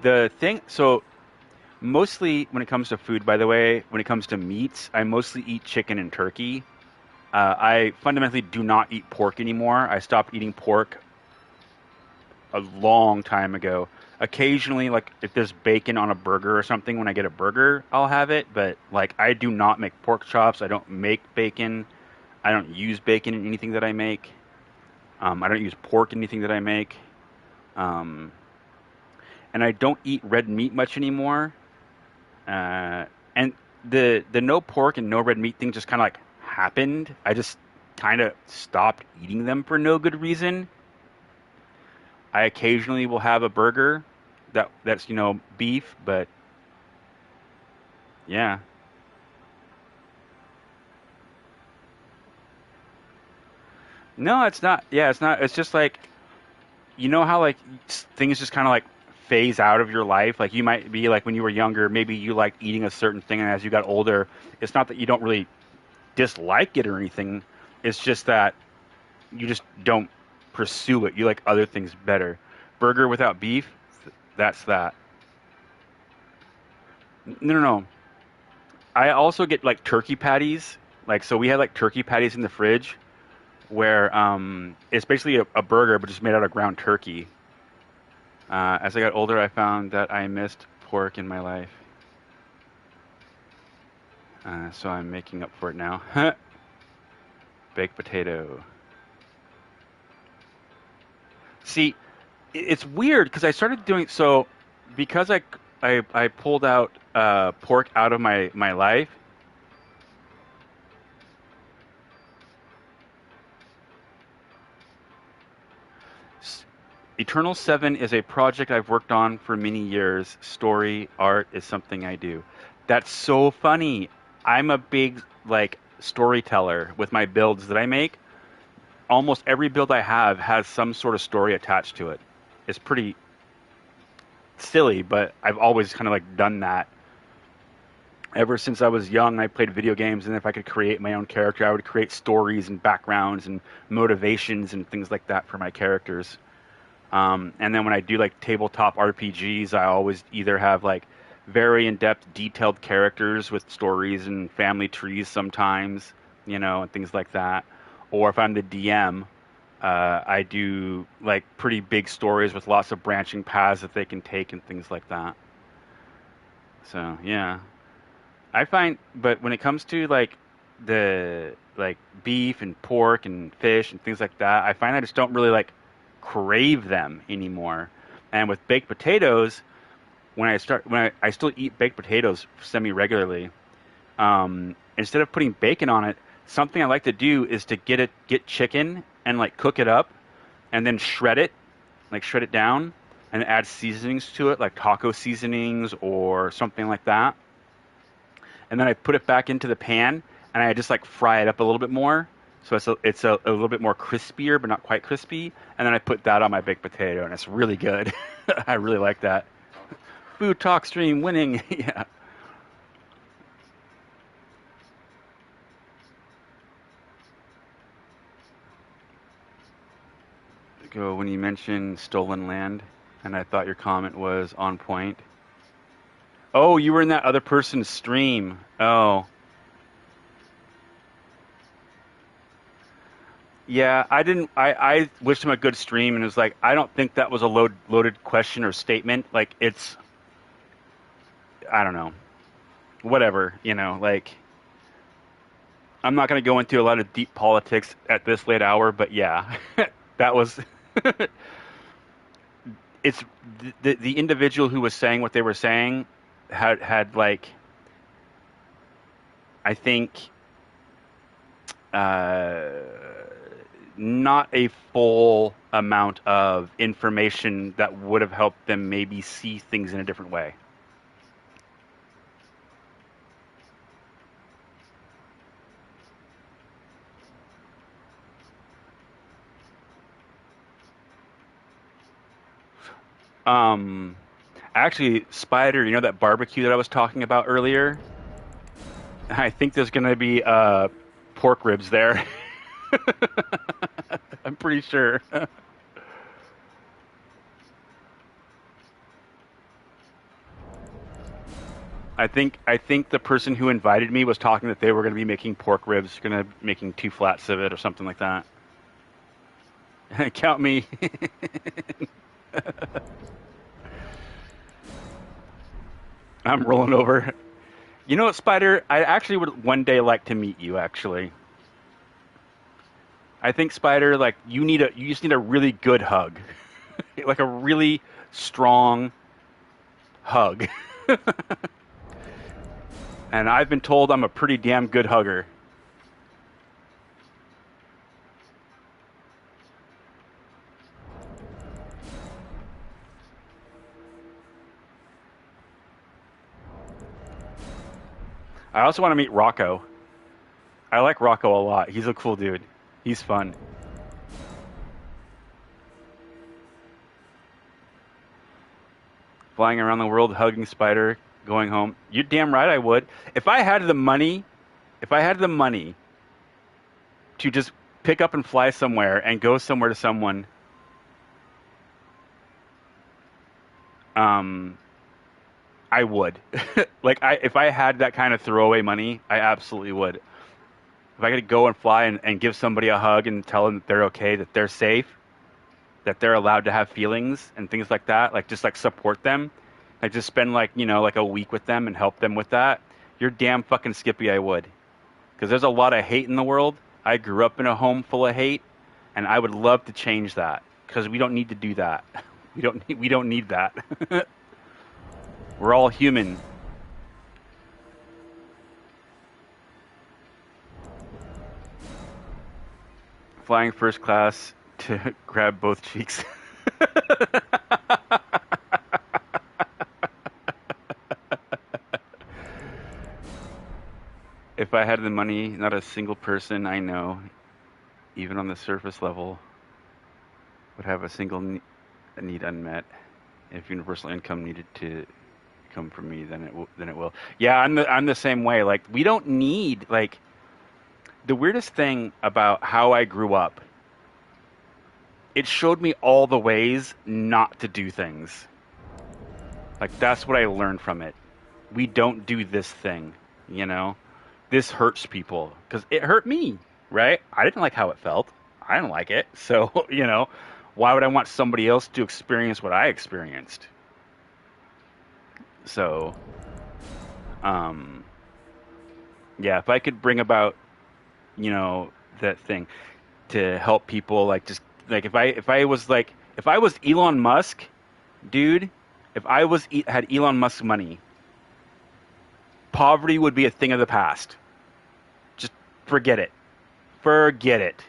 The thing, so mostly when it comes to food, by the way, when it comes to meats, I mostly eat chicken and turkey. I fundamentally do not eat pork anymore. I stopped eating pork a long time ago. Occasionally, like if there's bacon on a burger or something, when I get a burger, I'll have it. But like, I do not make pork chops. I don't make bacon. I don't use bacon in anything that I make. I don't use pork in anything that I make. And I don't eat red meat much anymore. And the no pork and no red meat thing just kind of like happened. I just kind of stopped eating them for no good reason. I occasionally will have a burger that's beef, but yeah. No, it's not. Yeah, it's not. It's just like, how like things just kind of like phase out of your life. Like you might be like when you were younger, maybe you liked eating a certain thing, and as you got older, it's not that you don't really dislike it or anything. It's just that you just don't pursue it. You like other things better. Burger without beef, that's that. No. I also get like turkey patties. Like, so we had like turkey patties in the fridge where it's basically a burger but just made out of ground turkey. As I got older, I found that I missed pork in my life. So I'm making up for it now. Baked potato. See, it's weird because I started doing so because I pulled out pork out of my life. Eternal 7 is a project I've worked on for many years. Story, art is something I do. That's so funny. I'm a big like storyteller with my builds that I make. Almost every build I have has some sort of story attached to it. It's pretty silly, but I've always kind of like done that. Ever since I was young, I played video games, and if I could create my own character, I would create stories and backgrounds and motivations and things like that for my characters. And then when I do like tabletop RPGs, I always either have like very in-depth, detailed characters with stories and family trees sometimes, and things like that. Or if I'm the DM, I do like pretty big stories with lots of branching paths that they can take and things like that. So yeah, I find, but when it comes to like the like beef and pork and fish and things like that, I find I just don't really like crave them anymore. And with baked potatoes, when I still eat baked potatoes semi regularly, instead of putting bacon on it, something I like to do is to get chicken and like cook it up and then shred it down and add seasonings to it, like taco seasonings or something like that. And then I put it back into the pan and I just like fry it up a little bit more. So it's a little bit more crispier, but not quite crispy. And then I put that on my baked potato, and it's really good. I really like that. Food Talk stream winning. Yeah. Go when you mentioned stolen land, and I thought your comment was on point. Oh, you were in that other person's stream. Oh. Yeah, I wished him a good stream, and it was like, I don't think that was a loaded question or statement. Like, it's, I don't know, whatever, like, I'm not going to go into a lot of deep politics at this late hour, but yeah, that was, it's, the individual who was saying what they were saying had like, I think, not a full amount of information that would have helped them maybe see things in a different way. Actually, Spider, that barbecue that I was talking about earlier? I think there's going to be pork ribs there. I'm pretty sure. I think the person who invited me was talking that they were going to be making pork ribs, going to be making 2 flats of it or something like that. Count me. I'm rolling over. You know what, Spider? I actually would one day like to meet you, actually. I think, Spider, like, you just need a really good hug. Like a really strong hug. And I've been told I'm a pretty damn good hugger. I also want to meet Rocco. I like Rocco a lot. He's a cool dude. He's fun. Flying around the world, hugging Spider, going home. You're damn right I would. If I had the money to just pick up and fly somewhere and go somewhere to someone, I would. Like, if I had that kind of throwaway money, I absolutely would. If I could go and fly and give somebody a hug and tell them that they're okay, that they're safe, that they're allowed to have feelings and things like that, like just like support them, like just spend like, like a week with them and help them with that, you're damn fucking Skippy, I would. Because there's a lot of hate in the world. I grew up in a home full of hate, and I would love to change that because we don't need to do that. We don't need that. We're all human. Flying first class to grab both cheeks. If I had the money, not a single person I know, even on the surface level, would have a single need unmet. If universal income needed to come from me, then it will. Yeah, I'm the same way. Like, we don't need, like, the weirdest thing about how I grew up, it showed me all the ways not to do things. Like, that's what I learned from it. We don't do this thing, This hurts people because it hurt me, right? I didn't like how it felt. I didn't like it. So, why would I want somebody else to experience what I experienced? So, yeah, if I could bring about, that thing to help people, like, just like if I was Elon Musk, dude, if I had Elon Musk money, poverty would be a thing of the past. Just forget it. Forget it.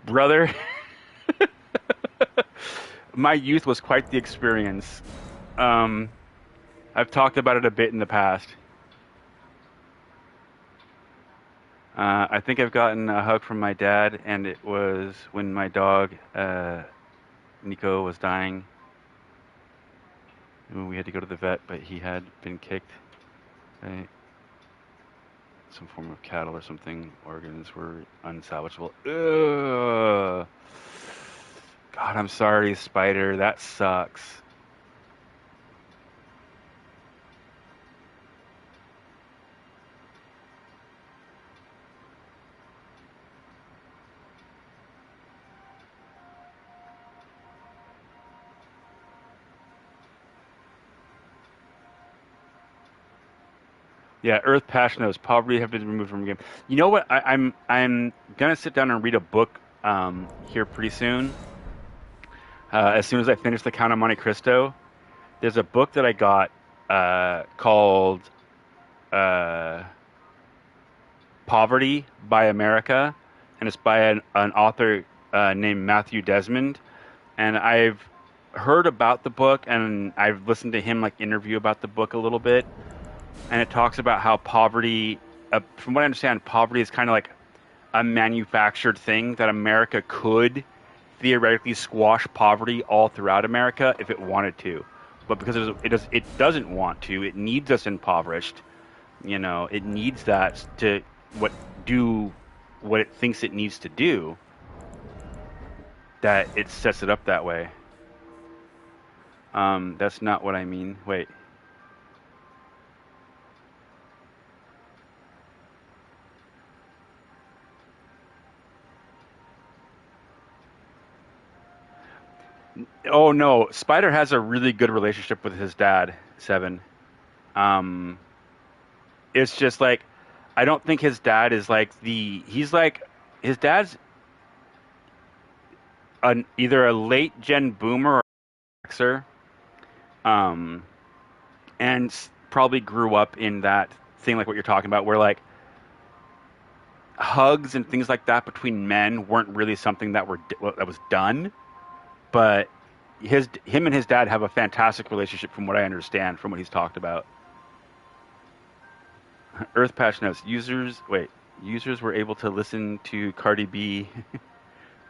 Brother, my youth was quite the experience. I've talked about it a bit in the past. I think I've gotten a hug from my dad, and it was when my dog, Nico, was dying. We had to go to the vet, but he had been kicked by some form of cattle or something. Organs were unsalvageable. Ugh. God, I'm sorry, Spider. That sucks. Yeah, Earth Passion knows poverty have been removed from the game. You know what? I'm gonna sit down and read a book here pretty soon. As soon as I finish the Count of Monte Cristo, there's a book that I got called Poverty by America, and it's by an author named Matthew Desmond. And I've heard about the book, and I've listened to him like interview about the book a little bit. And it talks about how poverty, from what I understand, poverty is kind of like a manufactured thing that America could theoretically squash poverty all throughout America if it wanted to. But because it doesn't want to, it needs us impoverished. It needs that to do what it thinks it needs to do, that it sets it up that way. That's not what I mean. Wait. Oh no, Spider has a really good relationship with his dad, Seven. Um, it's just like I don't think his dad is like he's like his dad's either a late gen boomer or an Xer, um, and probably grew up in that thing like what you're talking about, where like hugs and things like that between men weren't really something that was done, but him and his dad have a fantastic relationship from what I understand from what he's talked about. Earth patch notes. Users were able to listen to Cardi B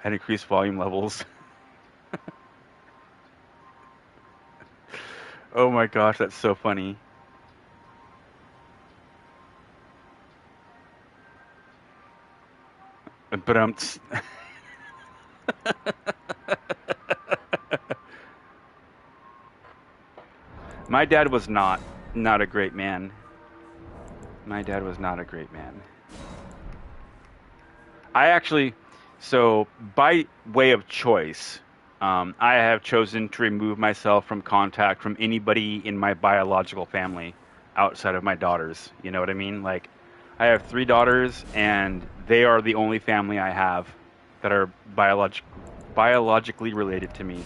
at increased volume levels. Oh my gosh, that's so funny. But my dad was not a great man. My dad was not a great man. I actually, so by way of choice, I have chosen to remove myself from contact from anybody in my biological family outside of my daughters. You know what I mean? Like, I have 3 daughters, and they are the only family I have that are biologically related to me.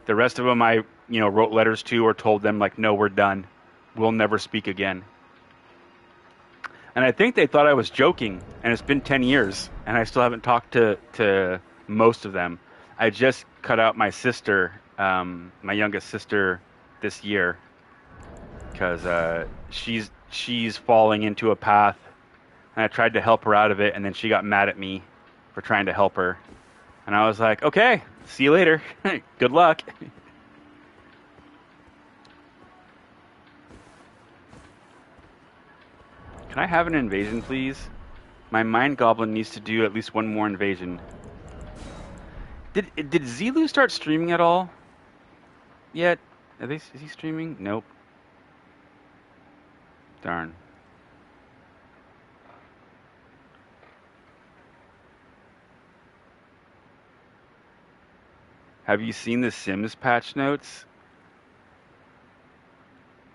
The rest of them I, wrote letters to or told them, like, no, we're done. We'll never speak again. And I think they thought I was joking, and it's been 10 years, and I still haven't talked to most of them. I just cut out my sister, my youngest sister, this year, because she's falling into a path, and I tried to help her out of it, and then she got mad at me for trying to help her. And I was like, okay, see you later. Good luck. Can I have an invasion, please? My Mind Goblin needs to do at least one more invasion. Did Zelu start streaming at all? Yet? Is he streaming? Nope. Darn. Have you seen the Sims patch notes?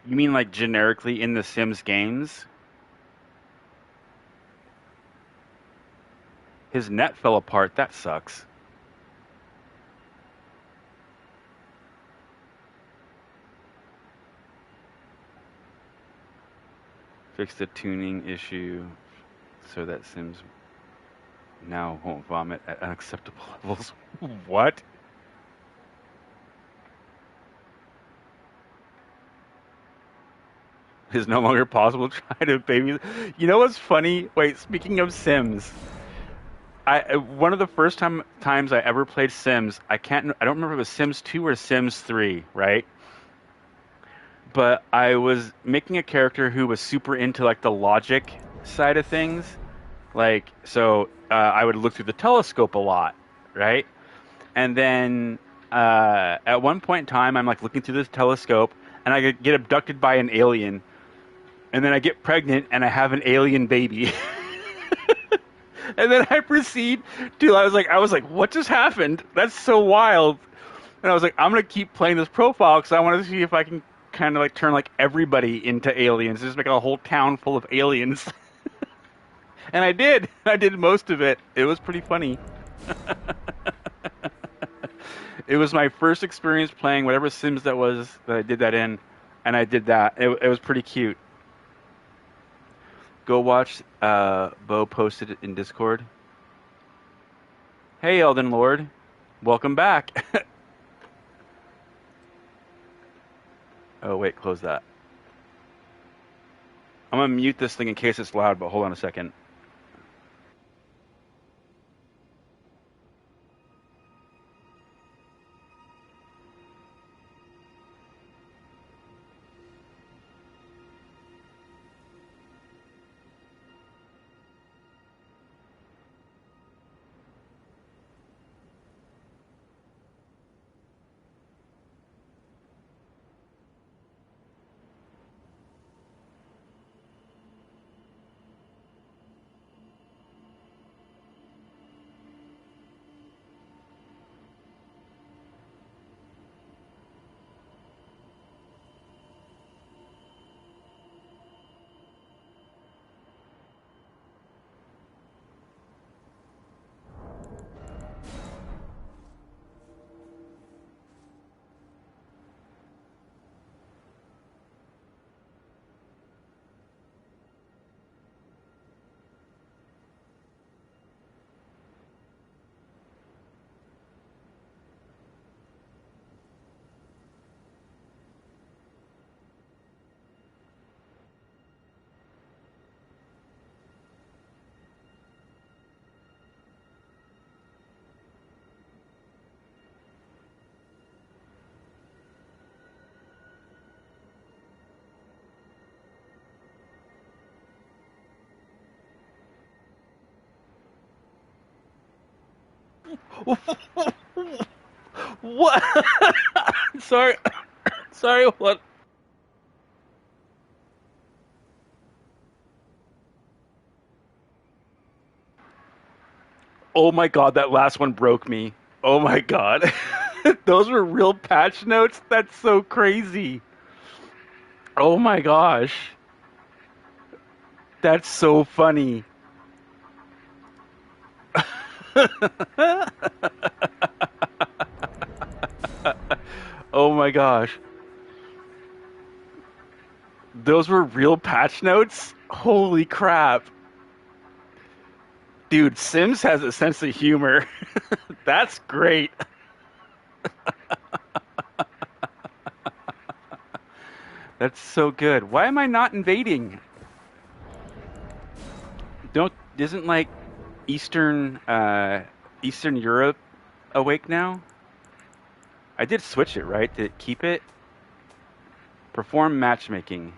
You mean like generically in the Sims games? His net fell apart. That sucks. Fix the tuning issue so that Sims now won't vomit at unacceptable levels. What? Is no longer possible to try to baby. You know what's funny? Wait, speaking of Sims, one of the first times I ever played Sims, I don't remember if it was Sims 2 or Sims 3, right? But I was making a character who was super into like the logic side of things. Like, so I would look through the telescope a lot, right? And then at one point in time, I'm like looking through this telescope, and I get abducted by an alien, and then I get pregnant, and I have an alien baby. And then I proceed to, I was like, what just happened? That's so wild. And I was like, I'm going to keep playing this profile because I want to see if I can kind of like turn like everybody into aliens. Just make a whole town full of aliens. And I did. I did most of it. It was pretty funny. It was my first experience playing whatever Sims that was that I did that in. And I did that. It was pretty cute. Go watch Bo posted it in Discord. Hey, Elden Lord. Welcome back. Oh, wait, close that. I'm going to mute this thing in case it's loud, but hold on a second. What? Sorry. Sorry, what? Oh my god, that last one broke me. Oh my god. Those were real patch notes? That's so crazy. Oh my gosh. That's so funny. Oh my gosh. Those were real patch notes? Holy crap. Dude, Sims has a sense of humor. That's great. That's so good. Why am I not invading? Isn't like Eastern Europe awake now? I did switch it, right? Did it keep it? Perform matchmaking.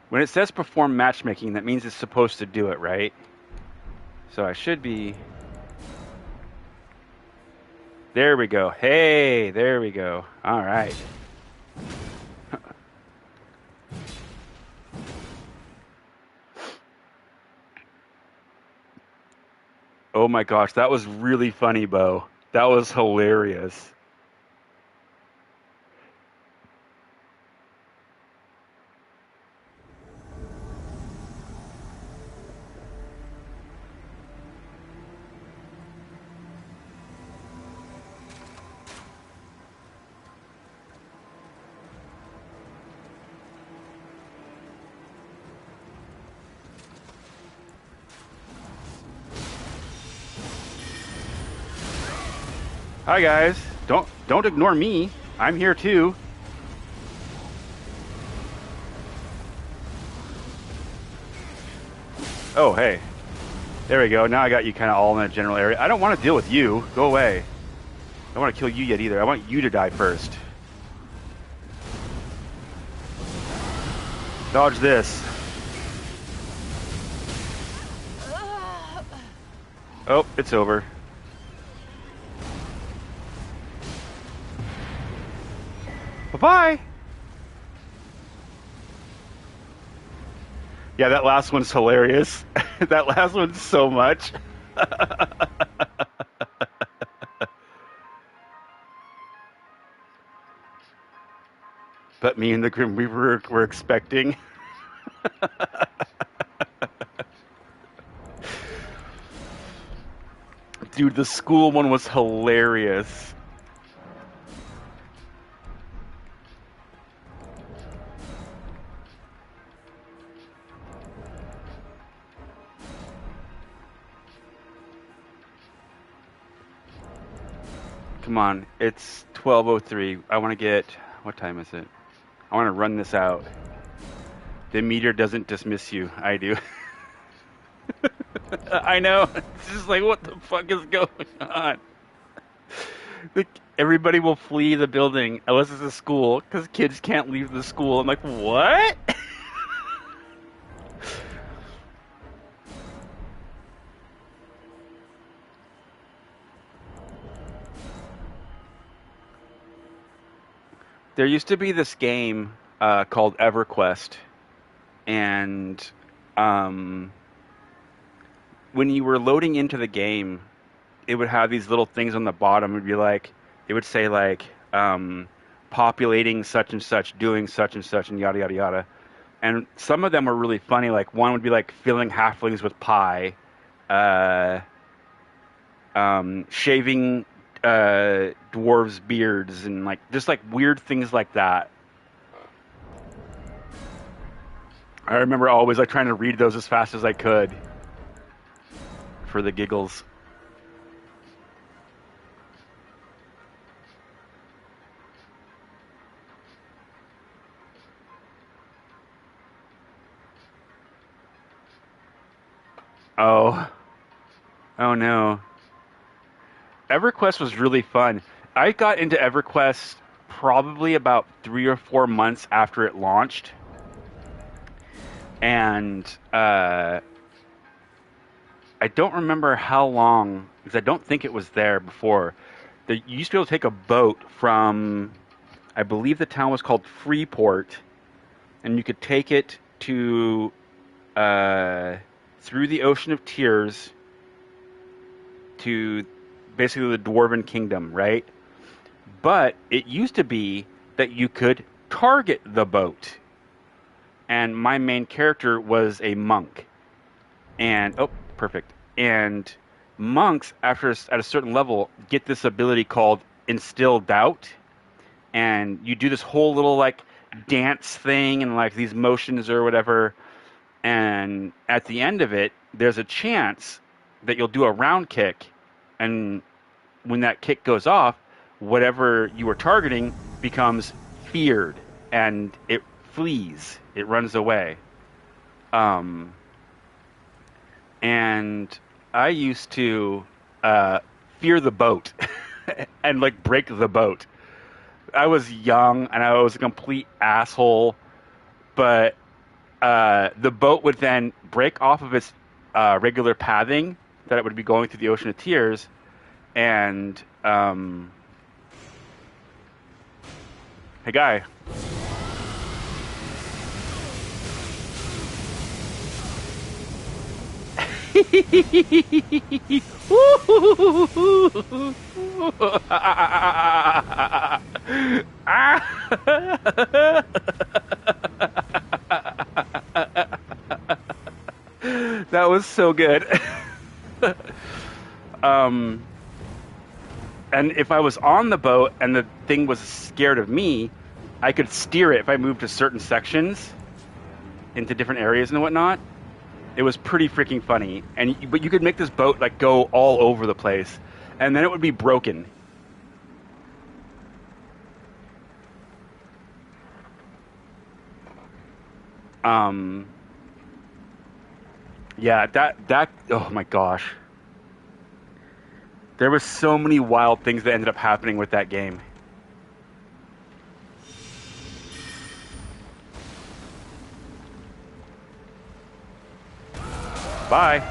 When it says perform matchmaking, that means it's supposed to do it, right? So I should be... There we go. Hey, there we go. All right. Oh my gosh, that was really funny, Bo. That was hilarious. Hi guys. Don't ignore me. I'm here too. Oh, hey. There we go. Now I got you kind of all in a general area. I don't want to deal with you. Go away. I don't want to kill you yet either. I want you to die first. Dodge this. Oh, it's over. Bye-bye. Yeah, that last one's hilarious. That last one's so much. But me and the Grim Reaper were expecting. Dude, the school one was hilarious. Come on, it's 12:03. I want to get... What time is it? I want to run this out. The meter doesn't dismiss you. I do. I know. It's just like, what the fuck is going on? Everybody will flee the building unless it's a school because kids can't leave the school. I'm like, what? There used to be this game called EverQuest, and when you were loading into the game, it would have these little things on the bottom. It would be like, it would say like, populating such and such, doing such and such, and yada yada yada. And some of them were really funny. Like one would be like filling halflings with pie, shaving dwarves' beards, and like just like weird things like that. I remember always like trying to read those as fast as I could for the giggles. Oh no. EverQuest was really fun. I got into EverQuest probably about 3 or 4 months after it launched. And I don't remember how long, because I don't think it was there before. You used to be able to take a boat from, I believe the town was called Freeport, and you could take it to through the Ocean of Tears to basically the Dwarven Kingdom, right? But it used to be that you could target the boat. And my main character was a monk. And, oh, perfect. And monks, at a certain level, get this ability called Instill Doubt. And you do this whole little, like, dance thing and, like, these motions or whatever. And at the end of it, there's a chance that you'll do a round kick. And when that kick goes off, whatever you were targeting becomes feared. And it flees. It runs away. And I used to fear the boat and like break the boat. I was young and I was a complete asshole, but the boat would then break off of its regular pathing that it would be going through the Ocean of Tears, and hey guy. That was so good. And if I was on the boat and the thing was scared of me, I could steer it if I moved to certain sections into different areas and whatnot. It was pretty freaking funny, but you could make this boat like go all over the place, and then it would be broken. Yeah, that oh my gosh, there was so many wild things that ended up happening with that game. Bye.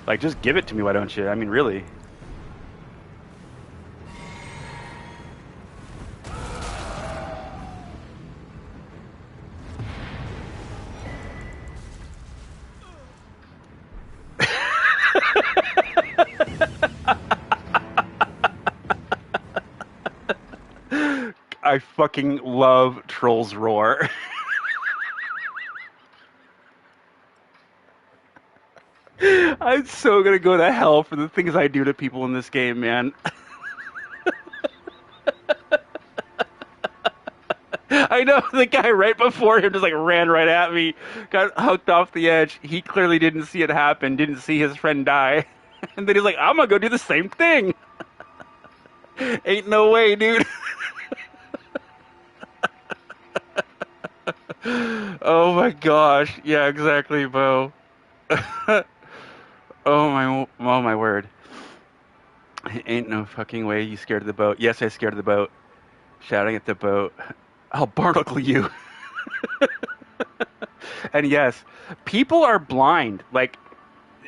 Like, just give it to me, why don't you? I mean, really. I fucking love Troll's Roar. I'm so gonna go to hell for the things I do to people in this game, man. I know, the guy right before him just like ran right at me, got hooked off the edge. He clearly didn't see it happen, didn't see his friend die. And then he's like, I'm gonna go do the same thing. Ain't no way, dude. Oh my gosh. Yeah, exactly, Bo. Oh my word. Ain't no fucking way you scared of the boat. Yes, I scared of the boat. Shouting at the boat. I'll barnacle you. And yes, people are blind. Like,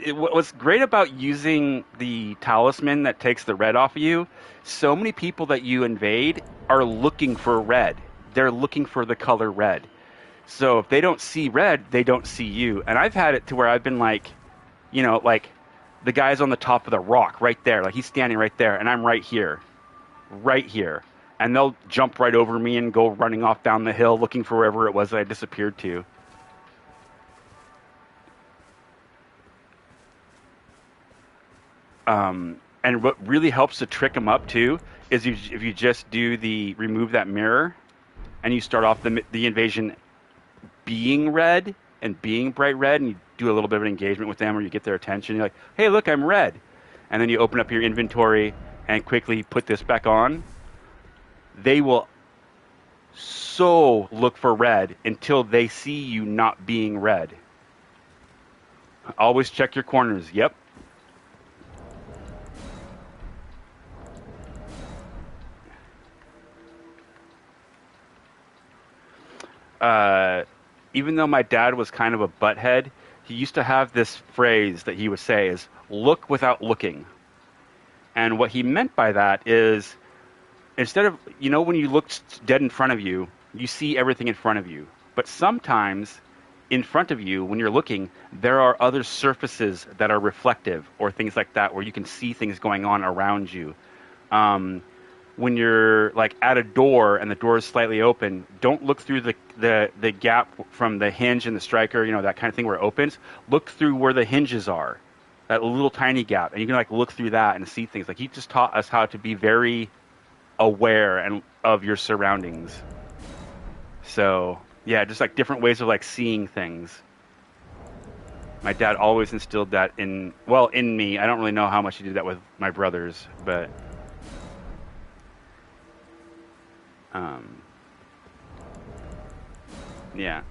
what's great about using the talisman that takes the red off of you, so many people that you invade are looking for red. They're looking for the color red. So if they don't see red, they don't see you. And I've had it to where I've been like, you know, like the guy's on the top of the rock right there. Like, he's standing right there, and I'm right here. Right here. And they'll jump right over me and go running off down the hill looking for wherever it was that I disappeared to. And what really helps to trick them up too is if you just do the remove that mirror, and you start off the invasion being red and being bright red, and you do a little bit of an engagement with them, or you get their attention. You're like, hey, look, I'm red. And then you open up your inventory and quickly put this back on. They will so look for red until they see you not being red. Always check your corners. Yep. Even though my dad was kind of a butthead, he used to have this phrase that he would say is, look without looking. And what he meant by that is, instead of, when you look dead in front of you, you see everything in front of you. But sometimes in front of you, when you're looking, there are other surfaces that are reflective or things like that where you can see things going on around you. When you're like at a door and the door is slightly open, don't look through the gap from the hinge and the striker, that kind of thing where it opens. Look through where the hinges are, that little tiny gap, and you can like look through that and see things. Like he just taught us how to be very aware of your surroundings. So yeah, just like different ways of like seeing things. My dad always instilled that in me. I don't really know how much he did that with my brothers, but yeah.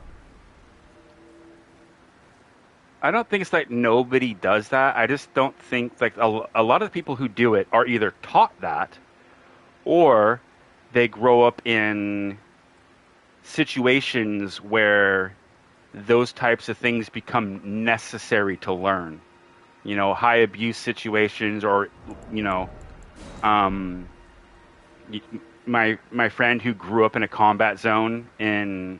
I don't think it's like nobody does that. I just don't think like a lot of the people who do it are either taught that or they grow up in situations where those types of things become necessary to learn. High abuse situations or, my friend who grew up in a combat zone in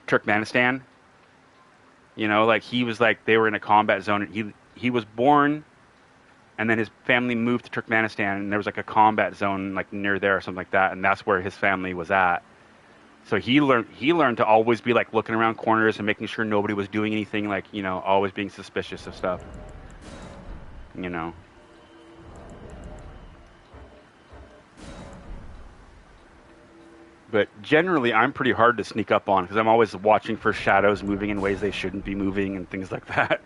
Turkmenistan, like he was like, they were in a combat zone and he was born and then his family moved to Turkmenistan and there was like a combat zone like near there or something like that, and that's where his family was at. So he learned to always be like looking around corners and making sure nobody was doing anything, like, always being suspicious of stuff. But generally, I'm pretty hard to sneak up on because I'm always watching for shadows moving in ways they shouldn't be moving and things like that.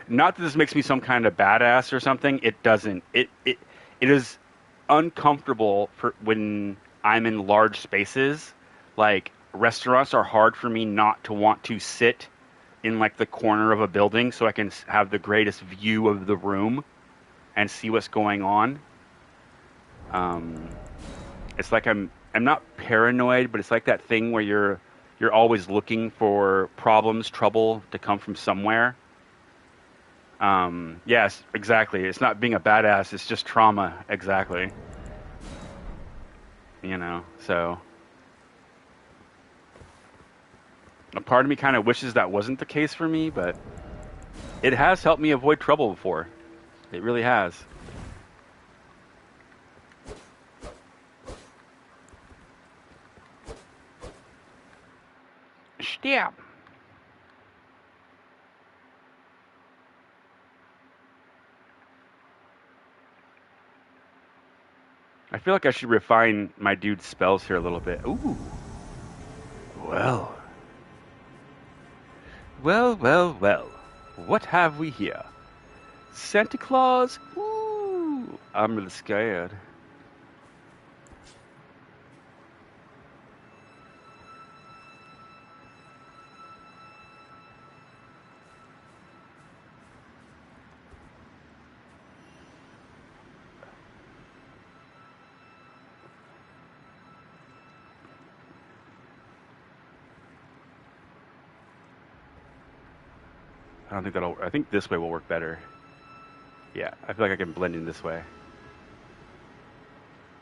Not that this makes me some kind of badass or something. It doesn't. It is uncomfortable for when I'm in large spaces. Like restaurants are hard for me not to want to sit in like the corner of a building so I can have the greatest view of the room and see what's going on. It's like I'm not paranoid, but it's like that thing where you're always looking for problems, trouble to come from somewhere. Yes, exactly. It's not being a badass, it's just trauma, exactly. So a part of me kind of wishes that wasn't the case for me, but it has helped me avoid trouble before. It really has. Stab. I feel like I should refine my dude's spells here a little bit. Ooh. Well. What have we here? Santa Claus? Ooh. I'm really scared. I think this way will work better. Yeah, I feel like I can blend in this way.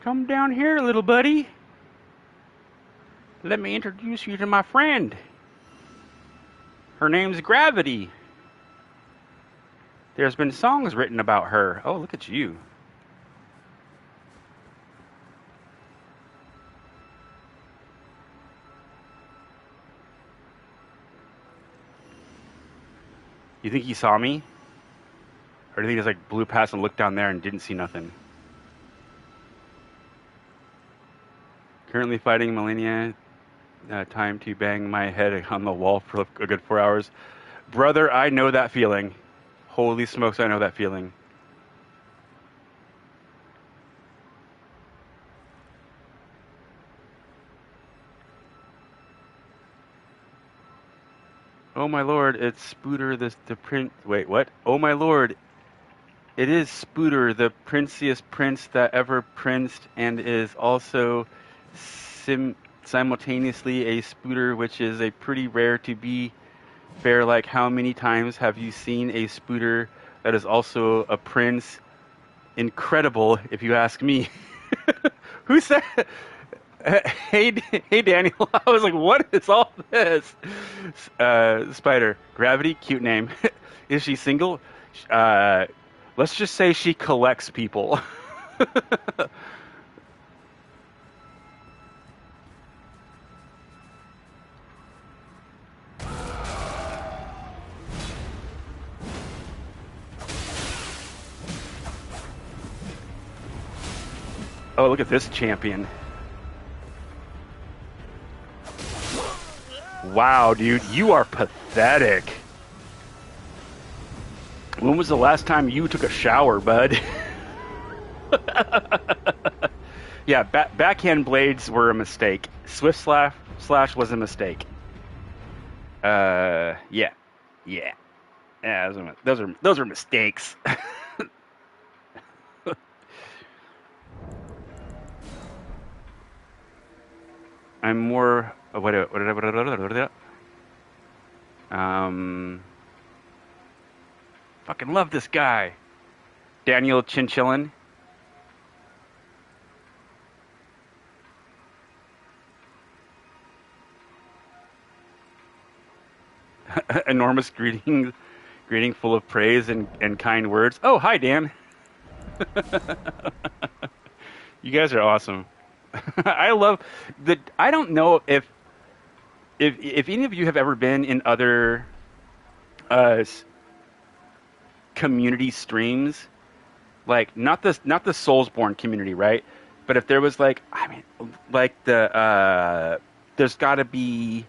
Come down here, little buddy. Let me introduce you to my friend. Her name's Gravity. There's been songs written about her. Oh, look at you. You think he saw me? Or do you think he just like blew past and looked down there and didn't see nothing? Currently fighting Millennia. Time to bang my head on the wall for a good 4 hours. Brother, I know that feeling. Holy smokes, I know that feeling. Oh my lord, it's Spooter the prince. Wait, what? Oh my lord, it is Spooter, the princiest prince that ever princed, and is also simultaneously a Spooter, which is a pretty rare to be Fair, like, how many times have you seen a spooter that is also a prince? Incredible, if you ask me. Who said? Hey, hey, Daniel. I was like, what is all this? Spider. Gravity, cute name. Is she single? Uh, let's just say she collects people. Oh, look at this champion. Wow, dude, you are pathetic. When was the last time you took a shower, bud? Yeah, backhand blades were a mistake. Swift slash was a mistake. Yeah. Those are mistakes. I'm more. What did I? Fucking love this guy, Daniel Chinchillin. Enormous greeting full of praise and kind words. Oh, hi, Dan. You guys are awesome. I love the. I don't know if any of you have ever been in other community streams, like not the Soulsborne community, right? But if there was like, I mean, like there's got to be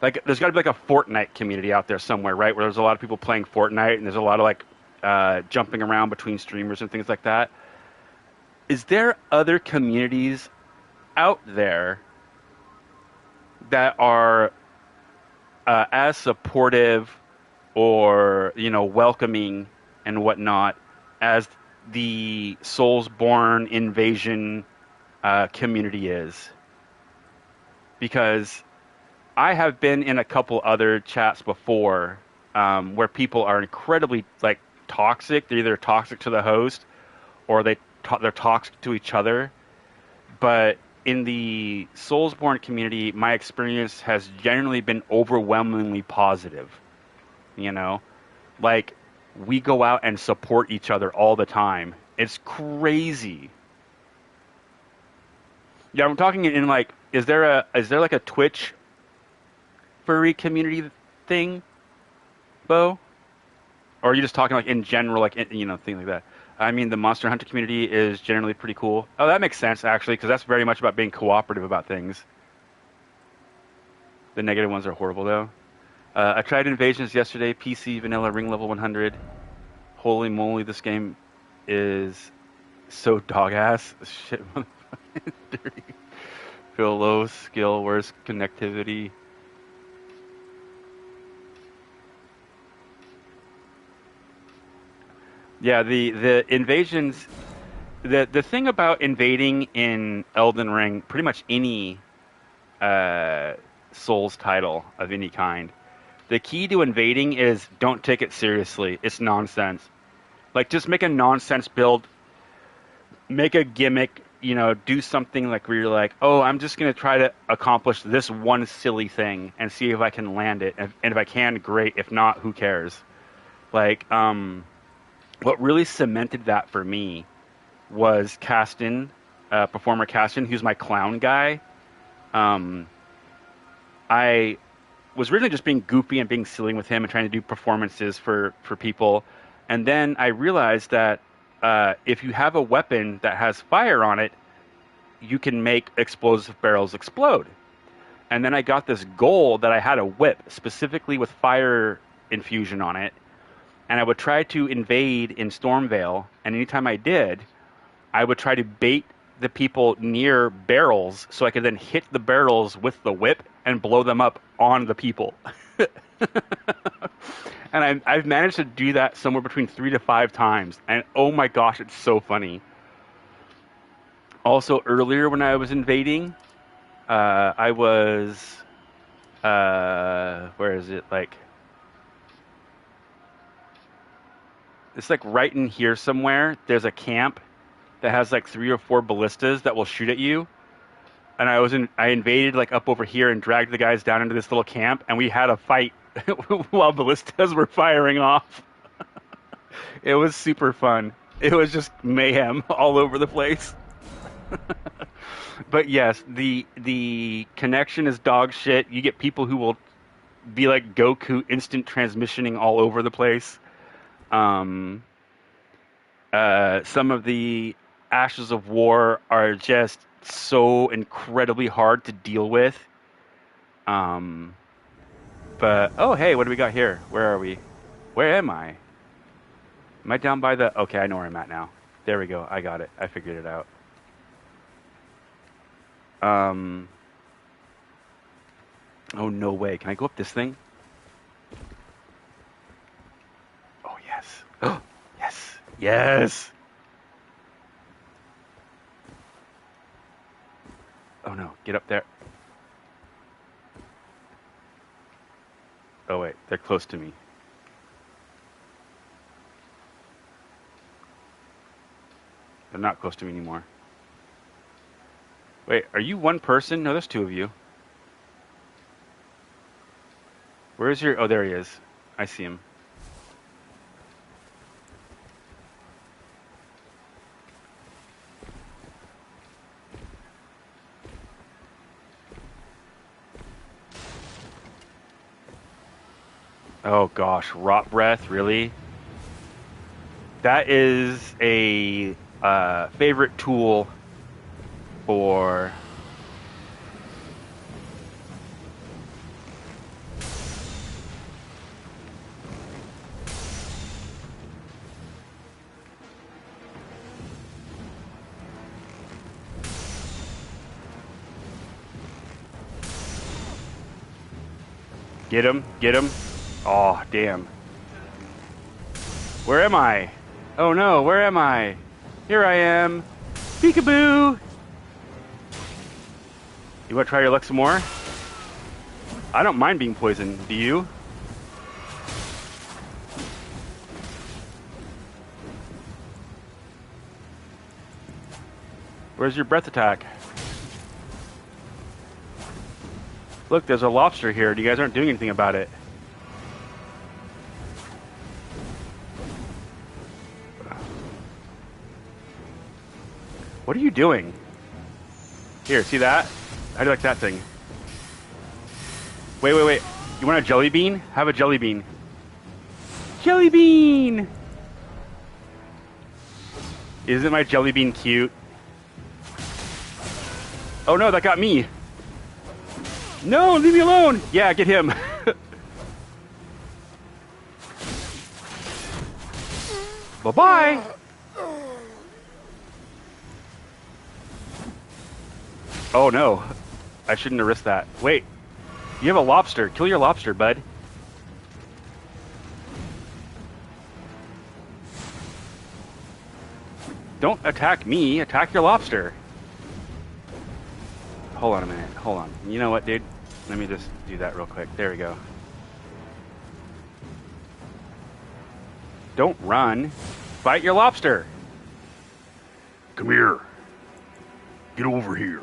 like a Fortnite community out there somewhere, right? Where there's a lot of people playing Fortnite and there's a lot of like jumping around between streamers and things like that. Is there other communities out there that are as supportive or, you know, welcoming and whatnot as the Soulsborne invasion community is? Because I have been in a couple other chats before where people are incredibly like toxic. They're either toxic to the host or they're toxic to each other. But in the Soulsborne community, my experience has generally been overwhelmingly positive. You know, like we go out and support each other all the time. It's crazy. Yeah, I'm talking in like, is there like a Twitch furry community thing, Bo? Or are you just talking like in general, like, you know, things like that? I mean, the Monster Hunter community is generally pretty cool. Oh, that makes sense, actually, because that's very much about being cooperative about things. The negative ones are horrible, though. I tried Invasions yesterday, PC, vanilla, ring level 100. Holy moly, this game is so dog-ass. Shit, motherfucking dirty. Feel low, skill, worse connectivity. Yeah, the invasions, the thing about invading in Elden Ring, pretty much any Souls title of any kind, the key to invading is don't take it seriously. It's nonsense. Like, just make a nonsense build, make a gimmick, you know, do something like where you're like, oh, I'm just going to try to accomplish this one silly thing and see if I can land it. And if I can, great. If not, who cares? Like, what really cemented that for me was Caston, performer Caston, who's my clown guy. I was originally just being goofy and being silly with him and trying to do performances for people. And then I realized that if you have a weapon that has fire on it, you can make explosive barrels explode. And then I got this goal that I had a whip specifically with fire infusion on it. And I would try to invade in Stormvale, and anytime I did, I would try to bait the people near barrels so I could then hit the barrels with the whip and blow them up on the people. And I've managed to do that somewhere between 3 to 5 times, and oh my gosh, it's so funny. Also, earlier when I was invading, I was Where is it? Like, it's like right in here somewhere. There's a camp that has like 3 or 4 ballistas that will shoot at you. And I invaded like up over here and dragged the guys down into this little camp, and we had a fight while ballistas were firing off. It was super fun. It was just mayhem all over the place. But yes, the connection is dog shit. You get people who will be like Goku instant transmissioning all over the place. Some of the Ashes of War are just so incredibly hard to deal with. But oh hey, what do we got here? Where are we? Where am I? Am I down by the... Okay, I know where I'm at now. There we go. I got it. I figured it out. Oh, no way. Can I go up this thing? Oh, yes. Oh, yes. Yes! Oh, no. Get up there. Oh, wait. They're close to me. They're not close to me anymore. Wait, are you one person? No, there's 2 of you. Where's your... Oh, there he is. I see him. Oh, gosh. Rot breath? Really? That is a favorite tool for... Get him, get him. Oh, damn. Where am I? Oh no, where am I? Here I am. Peekaboo! You want to try your luck some more? I don't mind being poisoned. Do you? Where's your breath attack? Look, there's a lobster here. You guys aren't doing anything about it. What are you doing? Here, see that? How do you like that thing? Wait, wait, wait. You want a jelly bean? Have a jelly bean. Jelly bean! Isn't my jelly bean cute? Oh no, that got me. No, leave me alone. Yeah, get him. Bye-bye. Oh no, I shouldn't have risked that. Wait, you have a lobster. Kill your lobster, bud. Don't attack me, attack your lobster. Hold on a minute, hold on. You know what, dude? Let me just do that real quick. There we go. Don't run. Fight your lobster. Come here. Get over here.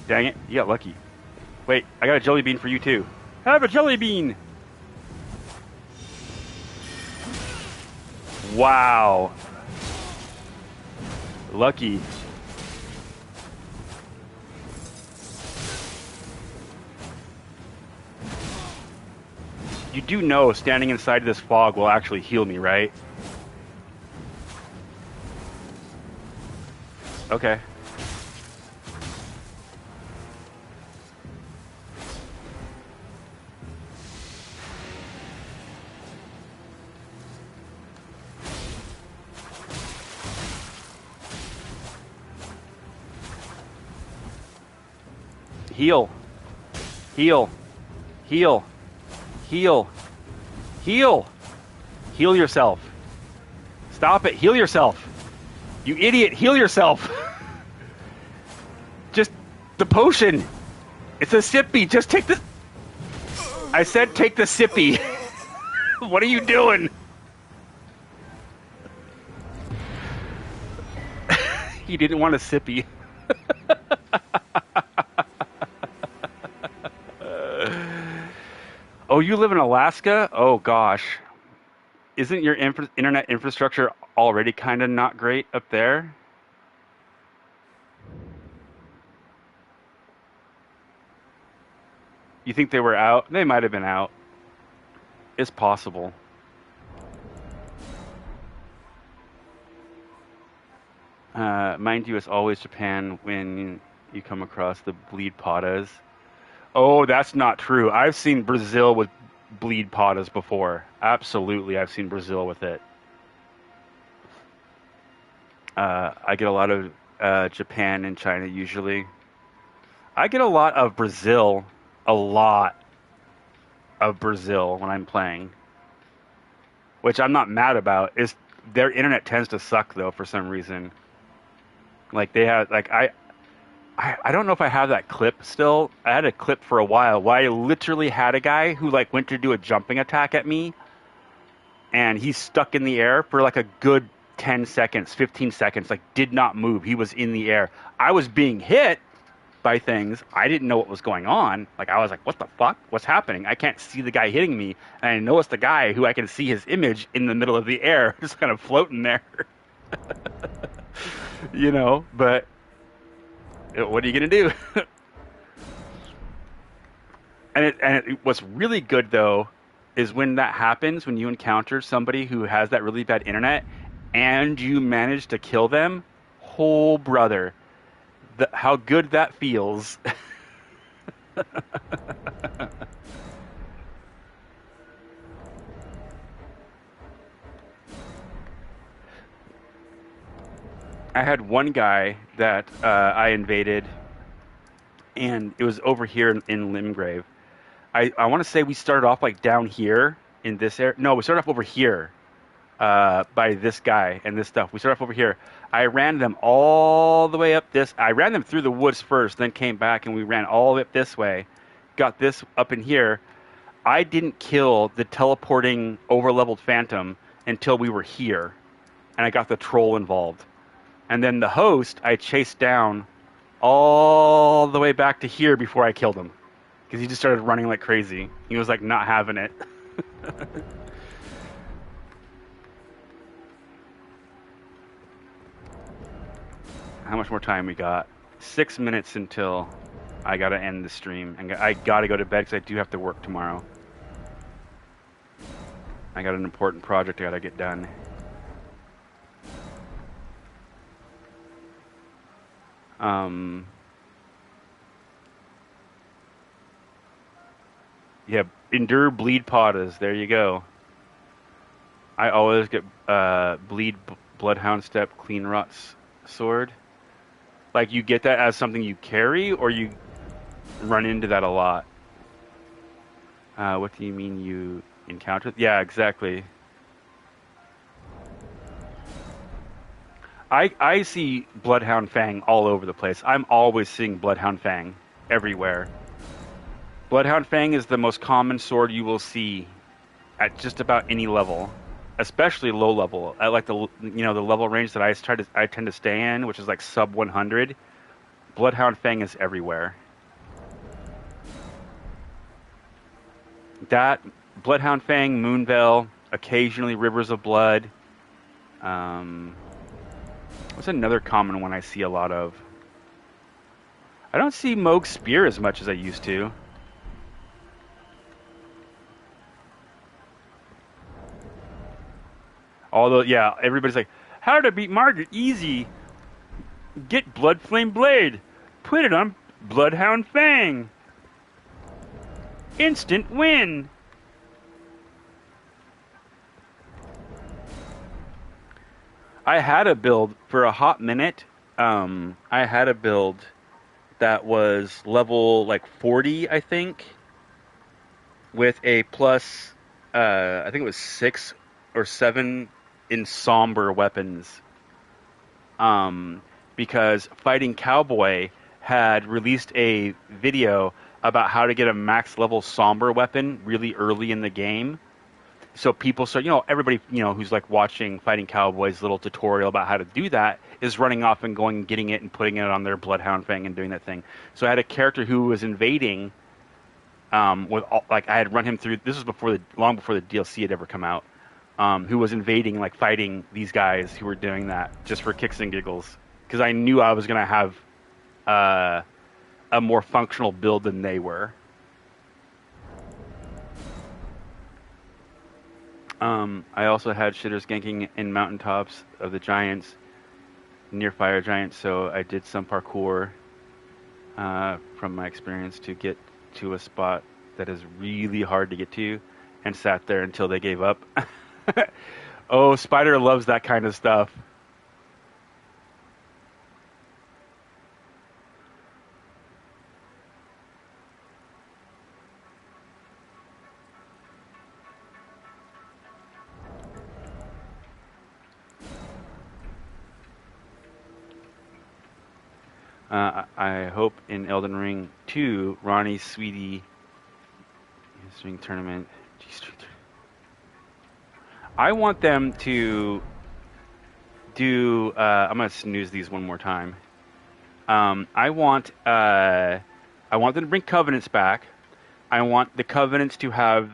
Dang it, you got lucky. Wait, I got a jelly bean for you too. Have a jelly bean! Wow. Lucky. You do know standing inside this fog will actually heal me, right? Okay. Heal. Heal. Heal. Heal. Heal. Heal yourself. Stop it. Heal yourself. You idiot! Heal yourself. Just the potion. It's a sippy. Just take the. I said take the sippy. What are you doing? He didn't want a sippy. Oh, you live in Alaska? Oh, gosh. Isn't your internet infrastructure already kind of not great up there? You think they were out? They might have been out. It's possible. Mind you, it's always Japan when you come across the bleed patas. Oh, that's not true. I've seen Brazil with bleed patas before. Absolutely, I've seen Brazil with it. I get a lot of Japan and China usually. I get a lot of Brazil. A lot of Brazil when I'm playing. Which I'm not mad about. Is their internet tends to suck though for some reason. Like they have like I don't know if I have that clip still. I had a clip for a while where I literally had a guy who like went to do a jumping attack at me and he's stuck in the air for like a good 10 seconds, 15 seconds, like did not move. He was in the air. I was being hit by things. I didn't know what was going on. Like I was like, what the fuck? What's happening? I can't see the guy hitting me. And I know it's the guy who I can see his image in the middle of the air, just kind of floating there. You know, but what are you going to do? What's really good, though, is when that happens, when you encounter somebody who has that really bad internet and you manage to kill them, oh, brother, how good that feels. I had one guy that I invaded, and it was over here in Limgrave. I want to say we started off like down here in this area. No, we started off over here by this guy and this stuff. We started off over here. I ran them all the way up this. I ran them through the woods first, then came back, and we ran all the way up this way. Got this up in here. I didn't kill the teleporting over-leveled phantom until we were here, and I got the troll involved. And then the host, I chased down all the way back to here before I killed him. Because he just started running like crazy. He was like not having it. How much more time we got? 6 minutes until I got to end the stream. And I got to go to bed because I do have to work tomorrow. I got an important project I got to get done. Yeah, endure bleed patas. There you go. I always get bleed bloodhound step clean rots sword. Like you get that as something you carry, or you run into that a lot. What do you mean you encounter? Yeah, exactly. I see Bloodhound Fang all over the place. I'm always seeing Bloodhound Fang everywhere. Bloodhound Fang is the most common sword you will see at just about any level, especially low level. At like the level range that I tend to stay in, which is like sub 100. Bloodhound Fang is everywhere. That Bloodhound Fang, Moonveil, occasionally Rivers of Blood. What's another common one I see a lot of? I don't see Moog Spear as much as I used to. Although, yeah, everybody's like, how to beat Margaret? Easy. Get Bloodflame Blade. Put it on Bloodhound Fang. Instant win. I had a build for a hot minute. I had a build that was level like 40, I think, with a plus, I think it was 6 or 7 in somber weapons. because Fighting Cowboy had released a video about how to get a max level somber weapon really early in the game. So people start, everybody, who's like watching Fighting Cowboy's little tutorial about how to do that is running off and going and getting it and putting it on their Bloodhound Fang and doing that thing. So I had a character who was invading, I had run him through, this was long before the DLC had ever come out, who was invading, like fighting these guys who were doing that just for kicks and giggles. Because I knew I was going to have a more functional build than they were. I also had shitters ganking in mountaintops of the giants, near fire giants, so I did some parkour from my experience to get to a spot that is really hard to get to, and sat there until they gave up. Oh, Spider loves that kind of stuff. I hope in Elden Ring 2, Ronnie's Sweetie String Tournament. I want them to do. I'm gonna snooze these one more time. I want them to bring Covenants back. I want the Covenants to have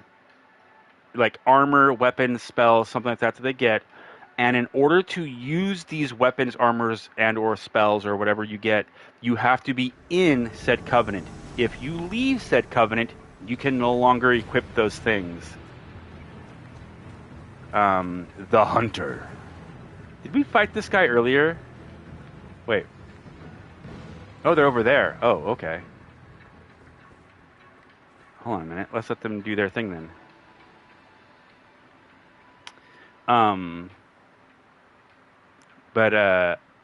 like armor, weapons, spells, something like that they get. And in order to use these weapons, armors, and or spells or whatever you get, you have to be in said covenant. If you leave said covenant, you can no longer equip those things. The Hunter. Did we fight this guy earlier? Wait. Oh, they're over there. Oh, okay. Hold on a minute. Let's let them do their thing then.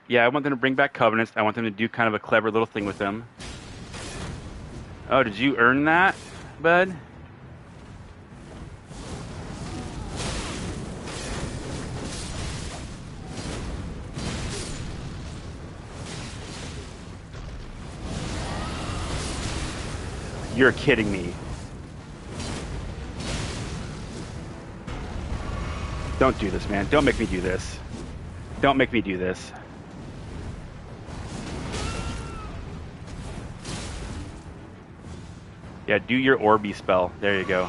Yeah, I want them to bring back Covenants. I want them to do kind of a clever little thing with them. Oh, did you earn that, bud? You're kidding me. Don't do this, man. Don't make me do this. Don't make me do this. Yeah, do your Orby spell. There you go.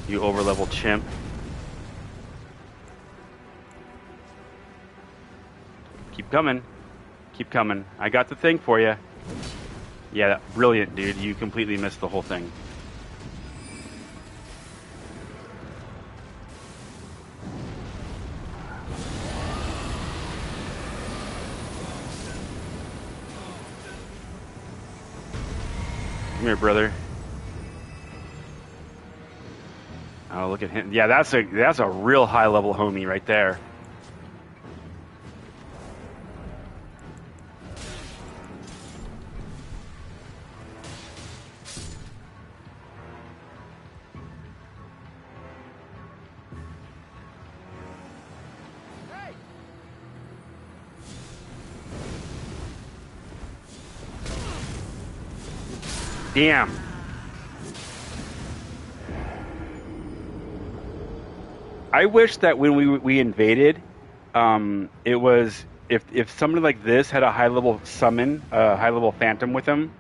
You overlevel chimp. Keep coming. Keep coming. I got the thing for you. Yeah, brilliant, dude. You completely missed the whole thing. Come here, brother. Oh, look at him. Yeah, that's a real high level homie right there. Damn. I wish that when we invaded, it was if somebody like this had a high level summon, a high level phantom with them,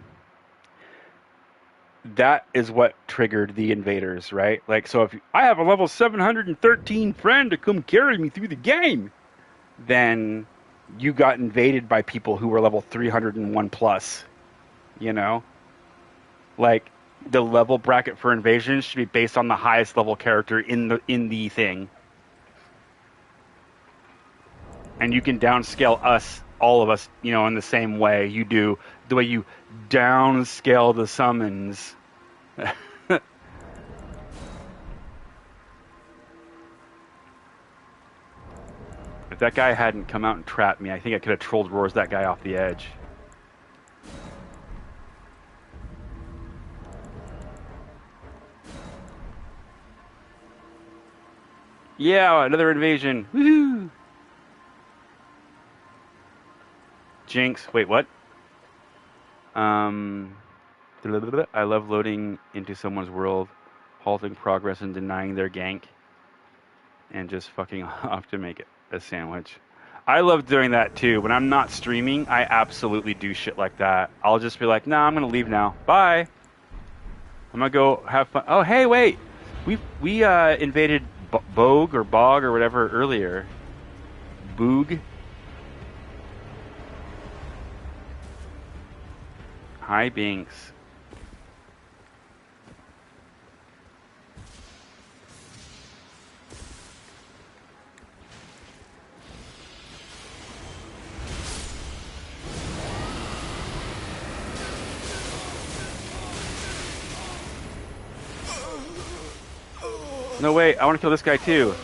that is what triggered the invaders, right? Like, so if I have a level 713 friend to come carry me through the game, then you got invaded by people who were level 301 plus, you know? Like, the level bracket for invasions should be based on the highest level character in the thing. And you can downscale us, all of us, in the same way you do, the way you downscale the summons. If that guy hadn't come out and trapped me, I think I could have trolled roars that guy off the edge. Yeah, another invasion. Woohoo! Jinx. Wait, what? I love loading into someone's world, halting progress and denying their gank, and just fucking off to make it a sandwich. I love doing that too. When I'm not streaming, I absolutely do shit like that. I'll just be like, nah, I'm gonna leave now. Bye. I'm gonna go have fun. Oh, hey, wait. We invaded Bogue or Bog or whatever earlier. Boog. Hi, Binks. No, wait, I want to kill this guy too.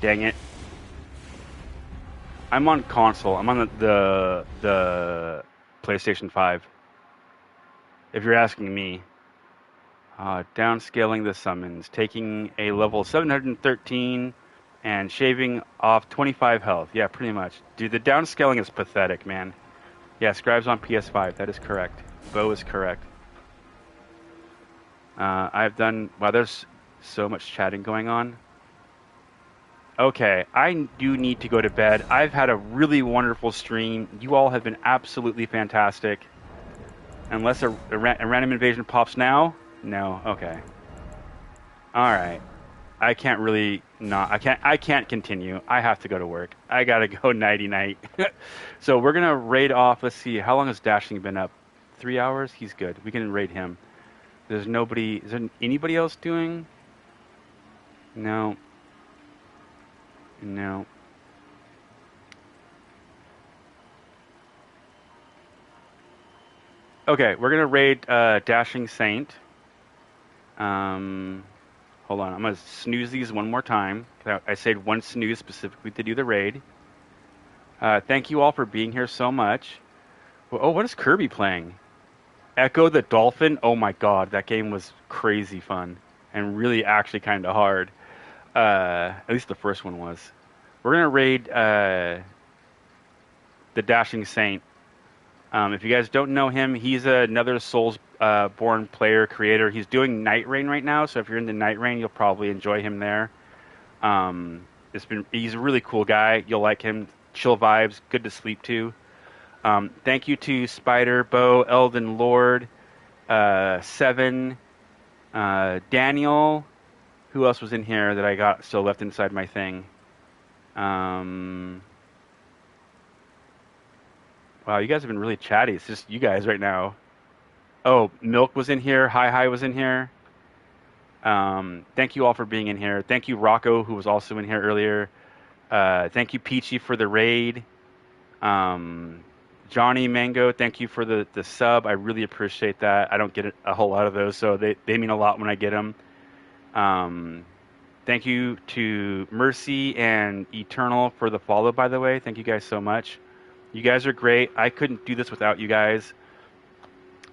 Dang it. I'm on console. I'm on the PlayStation 5. If you're asking me. Downscaling the summons. Taking a level 713 and shaving off 25 health. Yeah, pretty much. Dude, the downscaling is pathetic, man. Yeah, Scribe's on PS5. That is correct. Bo is correct. I've done... Wow, there's so much chatting going on. Okay, I do need to go to bed. I've had a really wonderful stream. You all have been absolutely fantastic. Unless a random invasion pops now? No, okay. Alright. I can't really not... I can't continue. I have to go to work. I gotta go nighty-night. So we're gonna raid off... Let's see, how long has Dashing been up? 3 hours? He's good. We can raid him. There's nobody... Is there anybody else doing? No. No. Okay, we're gonna raid Dashing Saint. Hold on, I'm gonna snooze these one more time. I said one snooze specifically to do the raid. Thank you all for being here so much. Oh, what is Kirby playing? Echo the Dolphin? Oh my god, that game was crazy fun. And really actually kind of hard. At least the first one was. We're going to raid the Dashing Saint. If you guys don't know him, he's another Souls-born player, creator. He's doing Night Rain right now, so if you're into Night Rain, you'll probably enjoy him there. He's a really cool guy. You'll like him. Chill vibes, good to sleep to. Thank you to Spider, Bo, Elden, Lord, Seven, Daniel. Who else was in here that I got still left inside my thing? Wow, you guys have been really chatty. It's just you guys right now. Oh, Milk was in here. Hi was in here. Thank you all for being in here. Thank you, Rocco, who was also in here earlier. Thank you, Peachy, for the raid. Johnny Mango, thank you for the sub. I really appreciate that. I don't get a whole lot of those, so they mean a lot when I get them. Thank you to Mercy and Eternal for the follow, by the way. Thank you guys so much. You guys are great. I couldn't do this without you guys.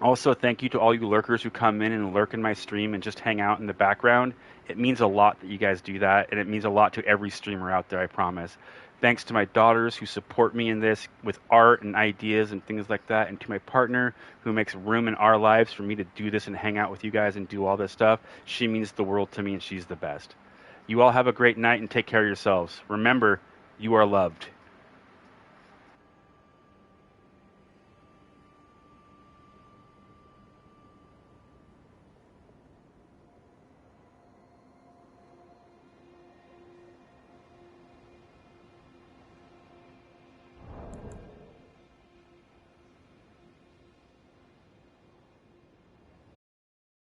Also, thank you to all you lurkers who come in and lurk in my stream and just hang out in the background. It means a lot that you guys do that, and it means a lot to every streamer out there, I promise. Thanks to my daughters who support me in this with art and ideas and things like that, and to my partner who makes room in our lives for me to do this and hang out with you guys and do all this stuff. She means the world to me, and she's the best. You all have a great night and take care of yourselves. Remember, you are loved.